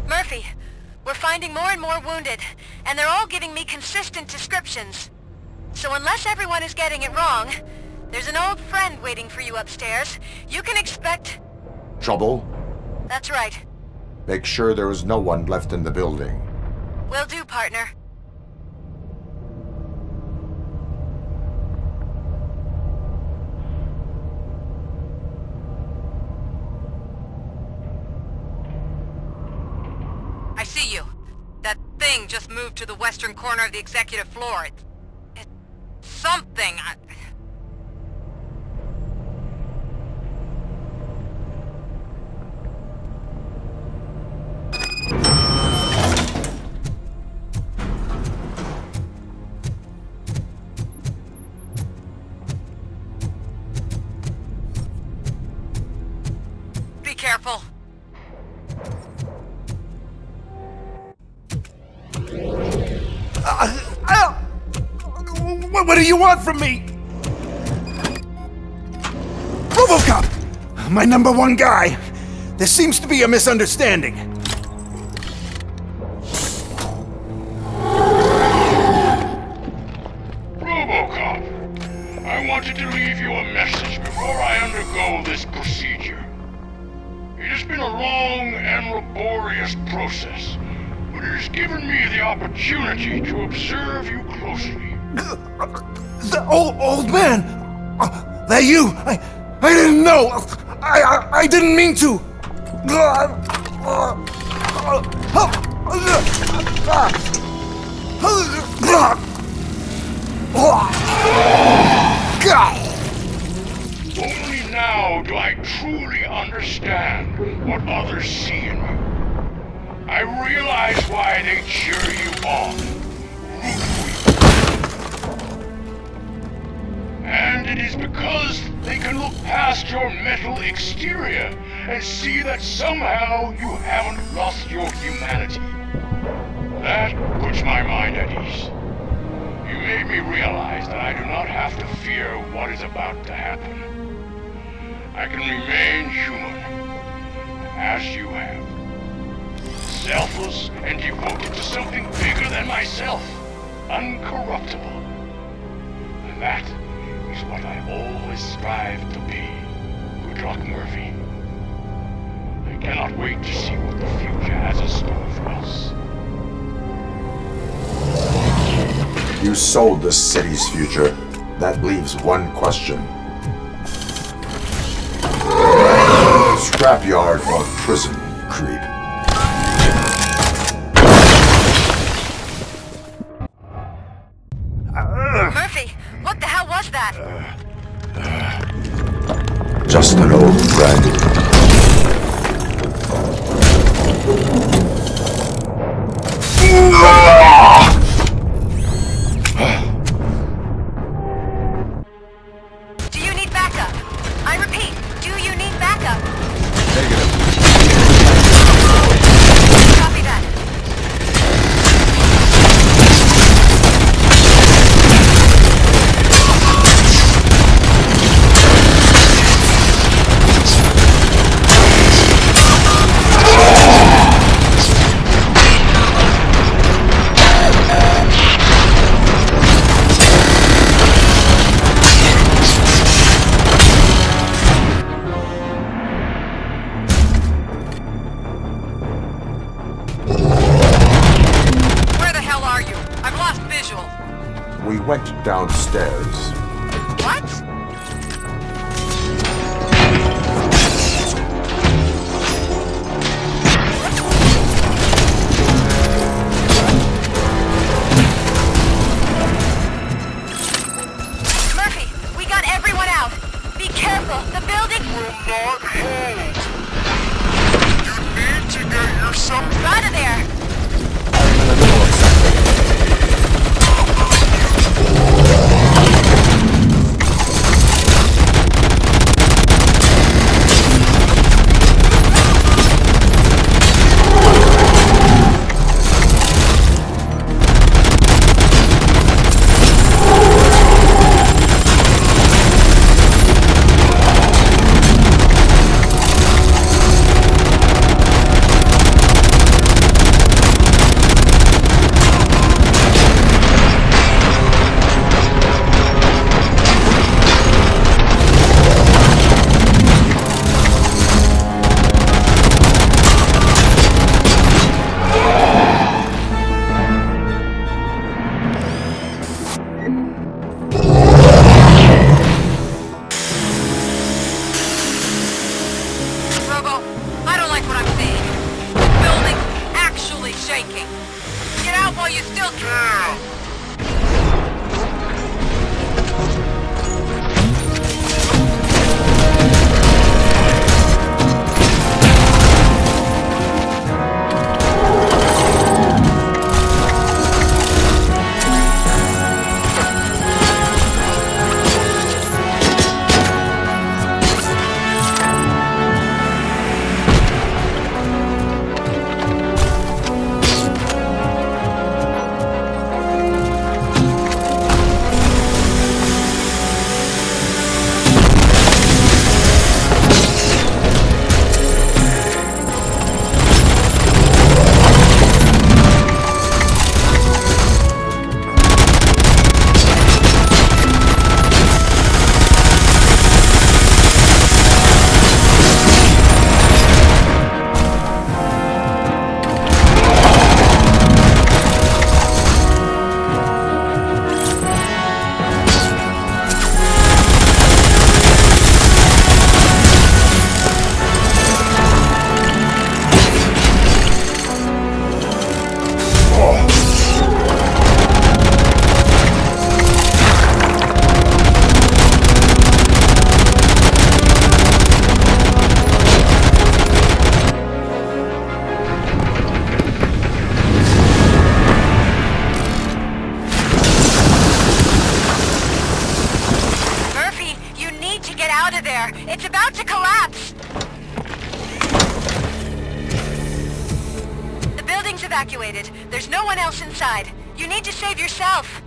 Murphy, we're finding more and more wounded, and they're all giving me consistent descriptions. So unless everyone is getting it wrong, there's an old friend waiting for you upstairs. You can expect... Trouble? That's right. Make sure there is no one left in the building. Will do, partner. I see you. That thing just moved to the western corner of the executive floor. It's something. Be careful. What do you want from me? Robocop! My #1 guy. There seems to be a misunderstanding. Robocop, I wanted to leave you a message before I undergo this procedure. It has been a long and laborious process, but it has given me the opportunity to observe you closely. The old man! That you! I didn't know! I didn't mean to! Only now do I truly understand what others see in you. I realize why they cheer you on, root for you. And it is because they can look past your metal exterior and see that somehow you haven't lost your humanity. That puts my mind at ease. You made me realize that I do not have to fear what is about to happen. I can remain human, as you have. Selfless and devoted to something bigger than myself. Uncorruptible. And that is what I always strive to be, Woodrock Murphy. I cannot wait to see what the future has in store for us. You sold the city's future. That leaves one question. Scrapyard or prison, creep? Murphy, what the hell was that? Just an old friend. Do you need backup? I repeat, do you need backup? Copy that. We went downstairs. What? Murphy, we got everyone out. Be careful, the building will not hold. You need to get yourself out of there. Evacuated. There's no one else inside. You need to save yourself.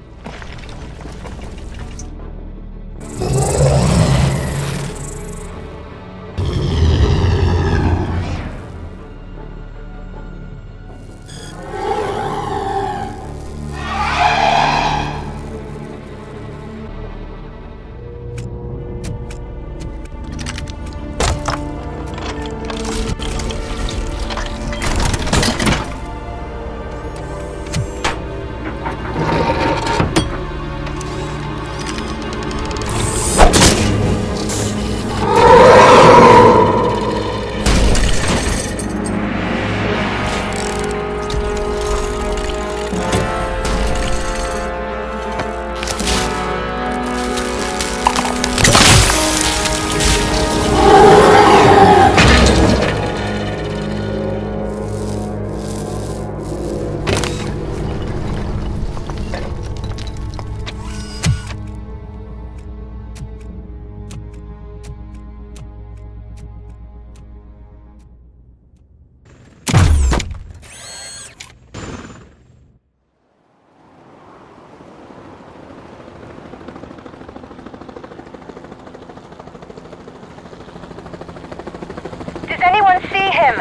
him?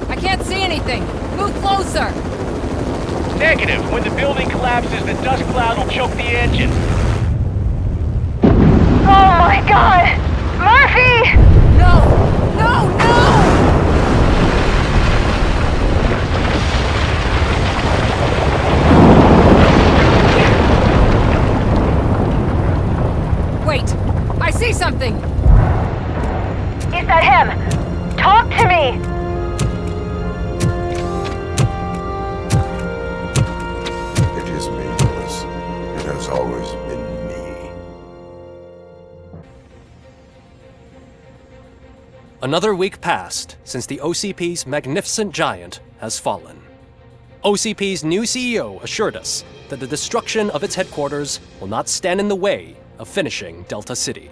I can't see anything. Move closer. Negative. When the building collapses, the dust cloud will choke the engine. Oh my god! Murphy! No! No, no! Wait! I see something! Is that him? Talk to me! It is me, Lewis. It has always been me. Another week passed since the OCP's magnificent giant has fallen. OCP's new CEO assured us that the destruction of its headquarters will not stand in the way of finishing Delta City.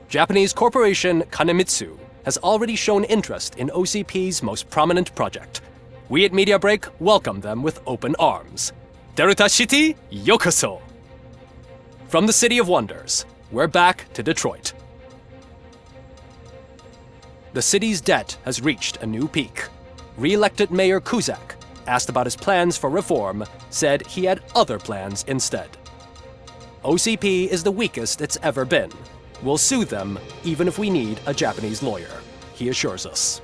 Japanese corporation Kanemitsu has already shown interest in OCP's most prominent project. We at Media Break welcome them with open arms. Delta City, yokoso! From the City of Wonders, we're back to Detroit. The city's debt has reached a new peak. Re-elected Mayor Cusack, asked about his plans for reform, said he had other plans instead. OCP is the weakest it's ever been. We'll sue them even if we need a Japanese lawyer, he assures us.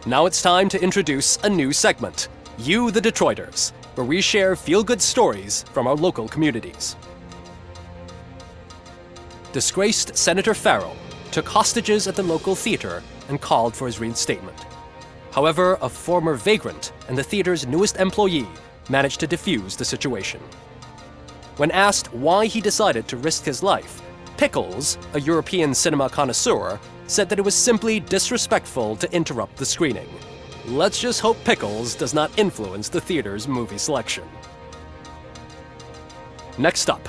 Now it's time to introduce a new segment, You the Detroiters, where we share feel-good stories from our local communities. Disgraced Senator Farrell took hostages at the local theater and called for his reinstatement. However, a former vagrant and the theater's newest employee managed to defuse the situation. When asked why he decided to risk his life, Pickles, a European cinema connoisseur, said that it was simply disrespectful to interrupt the screening. Let's just hope Pickles does not influence the theater's movie selection. Next up,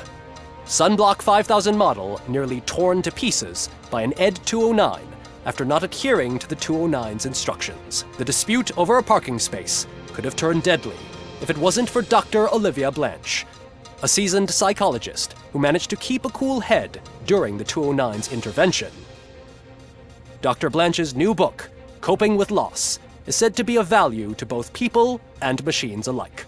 Sunblock 5000 model nearly torn to pieces by an ED 209 after not adhering to the 209's instructions. The dispute over a parking space could have turned deadly if it wasn't for Dr. Olivia Blanche, a seasoned psychologist who managed to keep a cool head during the 209's intervention. Dr. Blanche's new book, Coping with Loss, is said to be of value to both people and machines alike.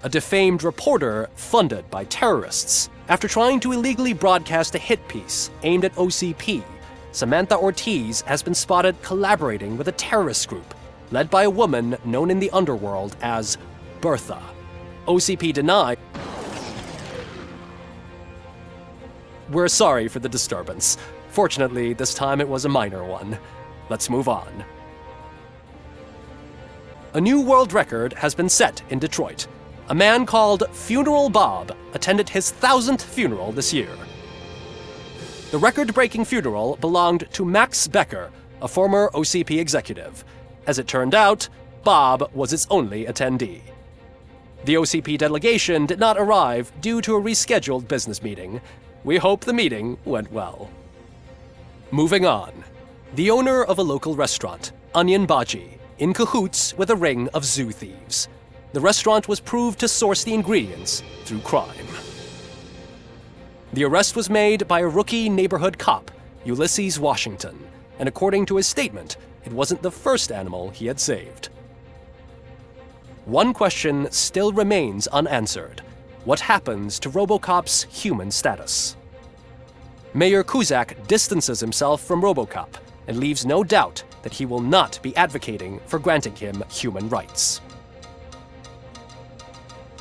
A defamed reporter funded by terrorists after trying to illegally broadcast a hit piece aimed at OCP, Samantha Ortiz has been spotted collaborating with a terrorist group led by a woman known in the underworld as Bertha. OCP denied. We're sorry for the disturbance. Fortunately, this time it was a minor one. Let's move on. A new world record has been set in Detroit. A man called Funeral Bob attended his 1000th funeral this year. The record-breaking funeral belonged to Max Becker, a former OCP executive. As it turned out, Bob was its only attendee. The OCP delegation did not arrive due to a rescheduled business meeting. We hope the meeting went well. Moving on. The owner of a local restaurant, Onion Baji, in cahoots with a ring of zoo thieves. The restaurant was proved to source the ingredients through crime. The arrest was made by a rookie neighborhood cop, Ulysses Washington, and according to his statement, it wasn't the first animal he had saved. One question still remains unanswered. What happens to Robocop's human status? Mayor Cusack distances himself from Robocop and leaves no doubt that he will not be advocating for granting him human rights.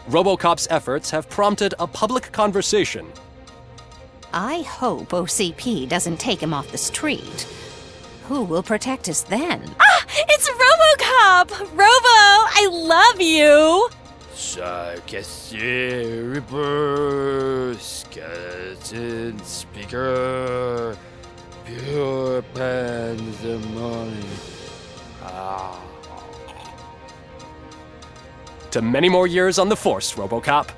Robocop's efforts have prompted a public conversation. I hope OCP doesn't take him off the street. Who will protect us then? Ah! It's Robocop! Robo, I love you! Cassier, Reaper, Skeleton, Speaker, Pure Pandemonium. To many more years on the force, Robocop.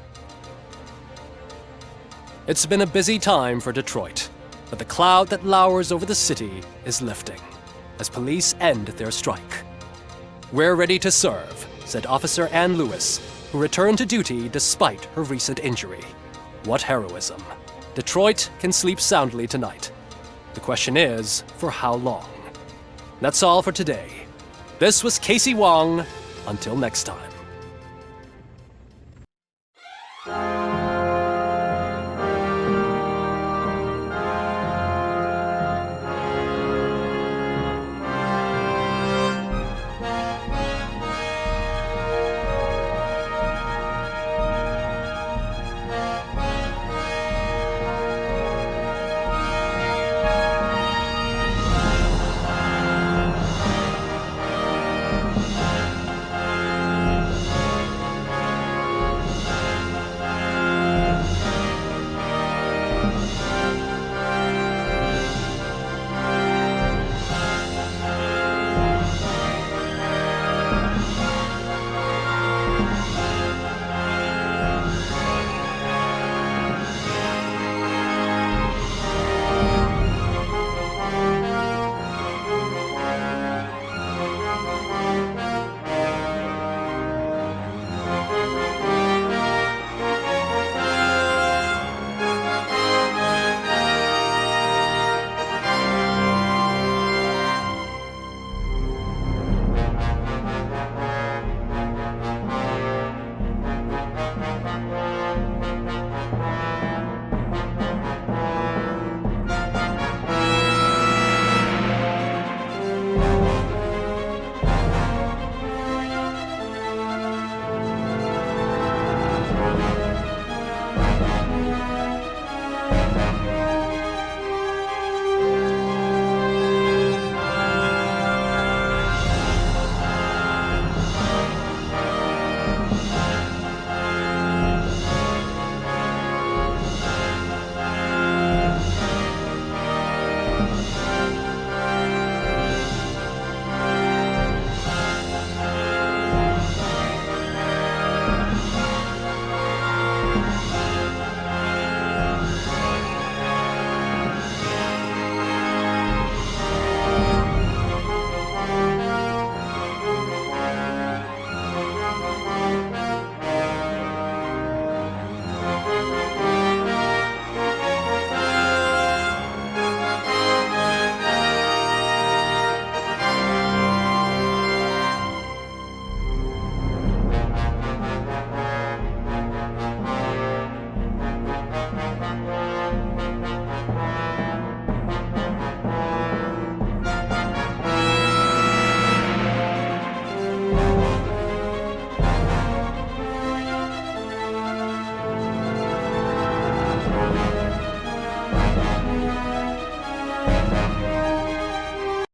It's been a busy time for Detroit, but the cloud that lowers over the city is lifting as police end their strike. We're ready to serve, said Officer Ann Lewis, who returned to duty despite her recent injury. What heroism. Detroit can sleep soundly tonight. The question is, for how long? That's all for today. This was Casey Wong. Until next time.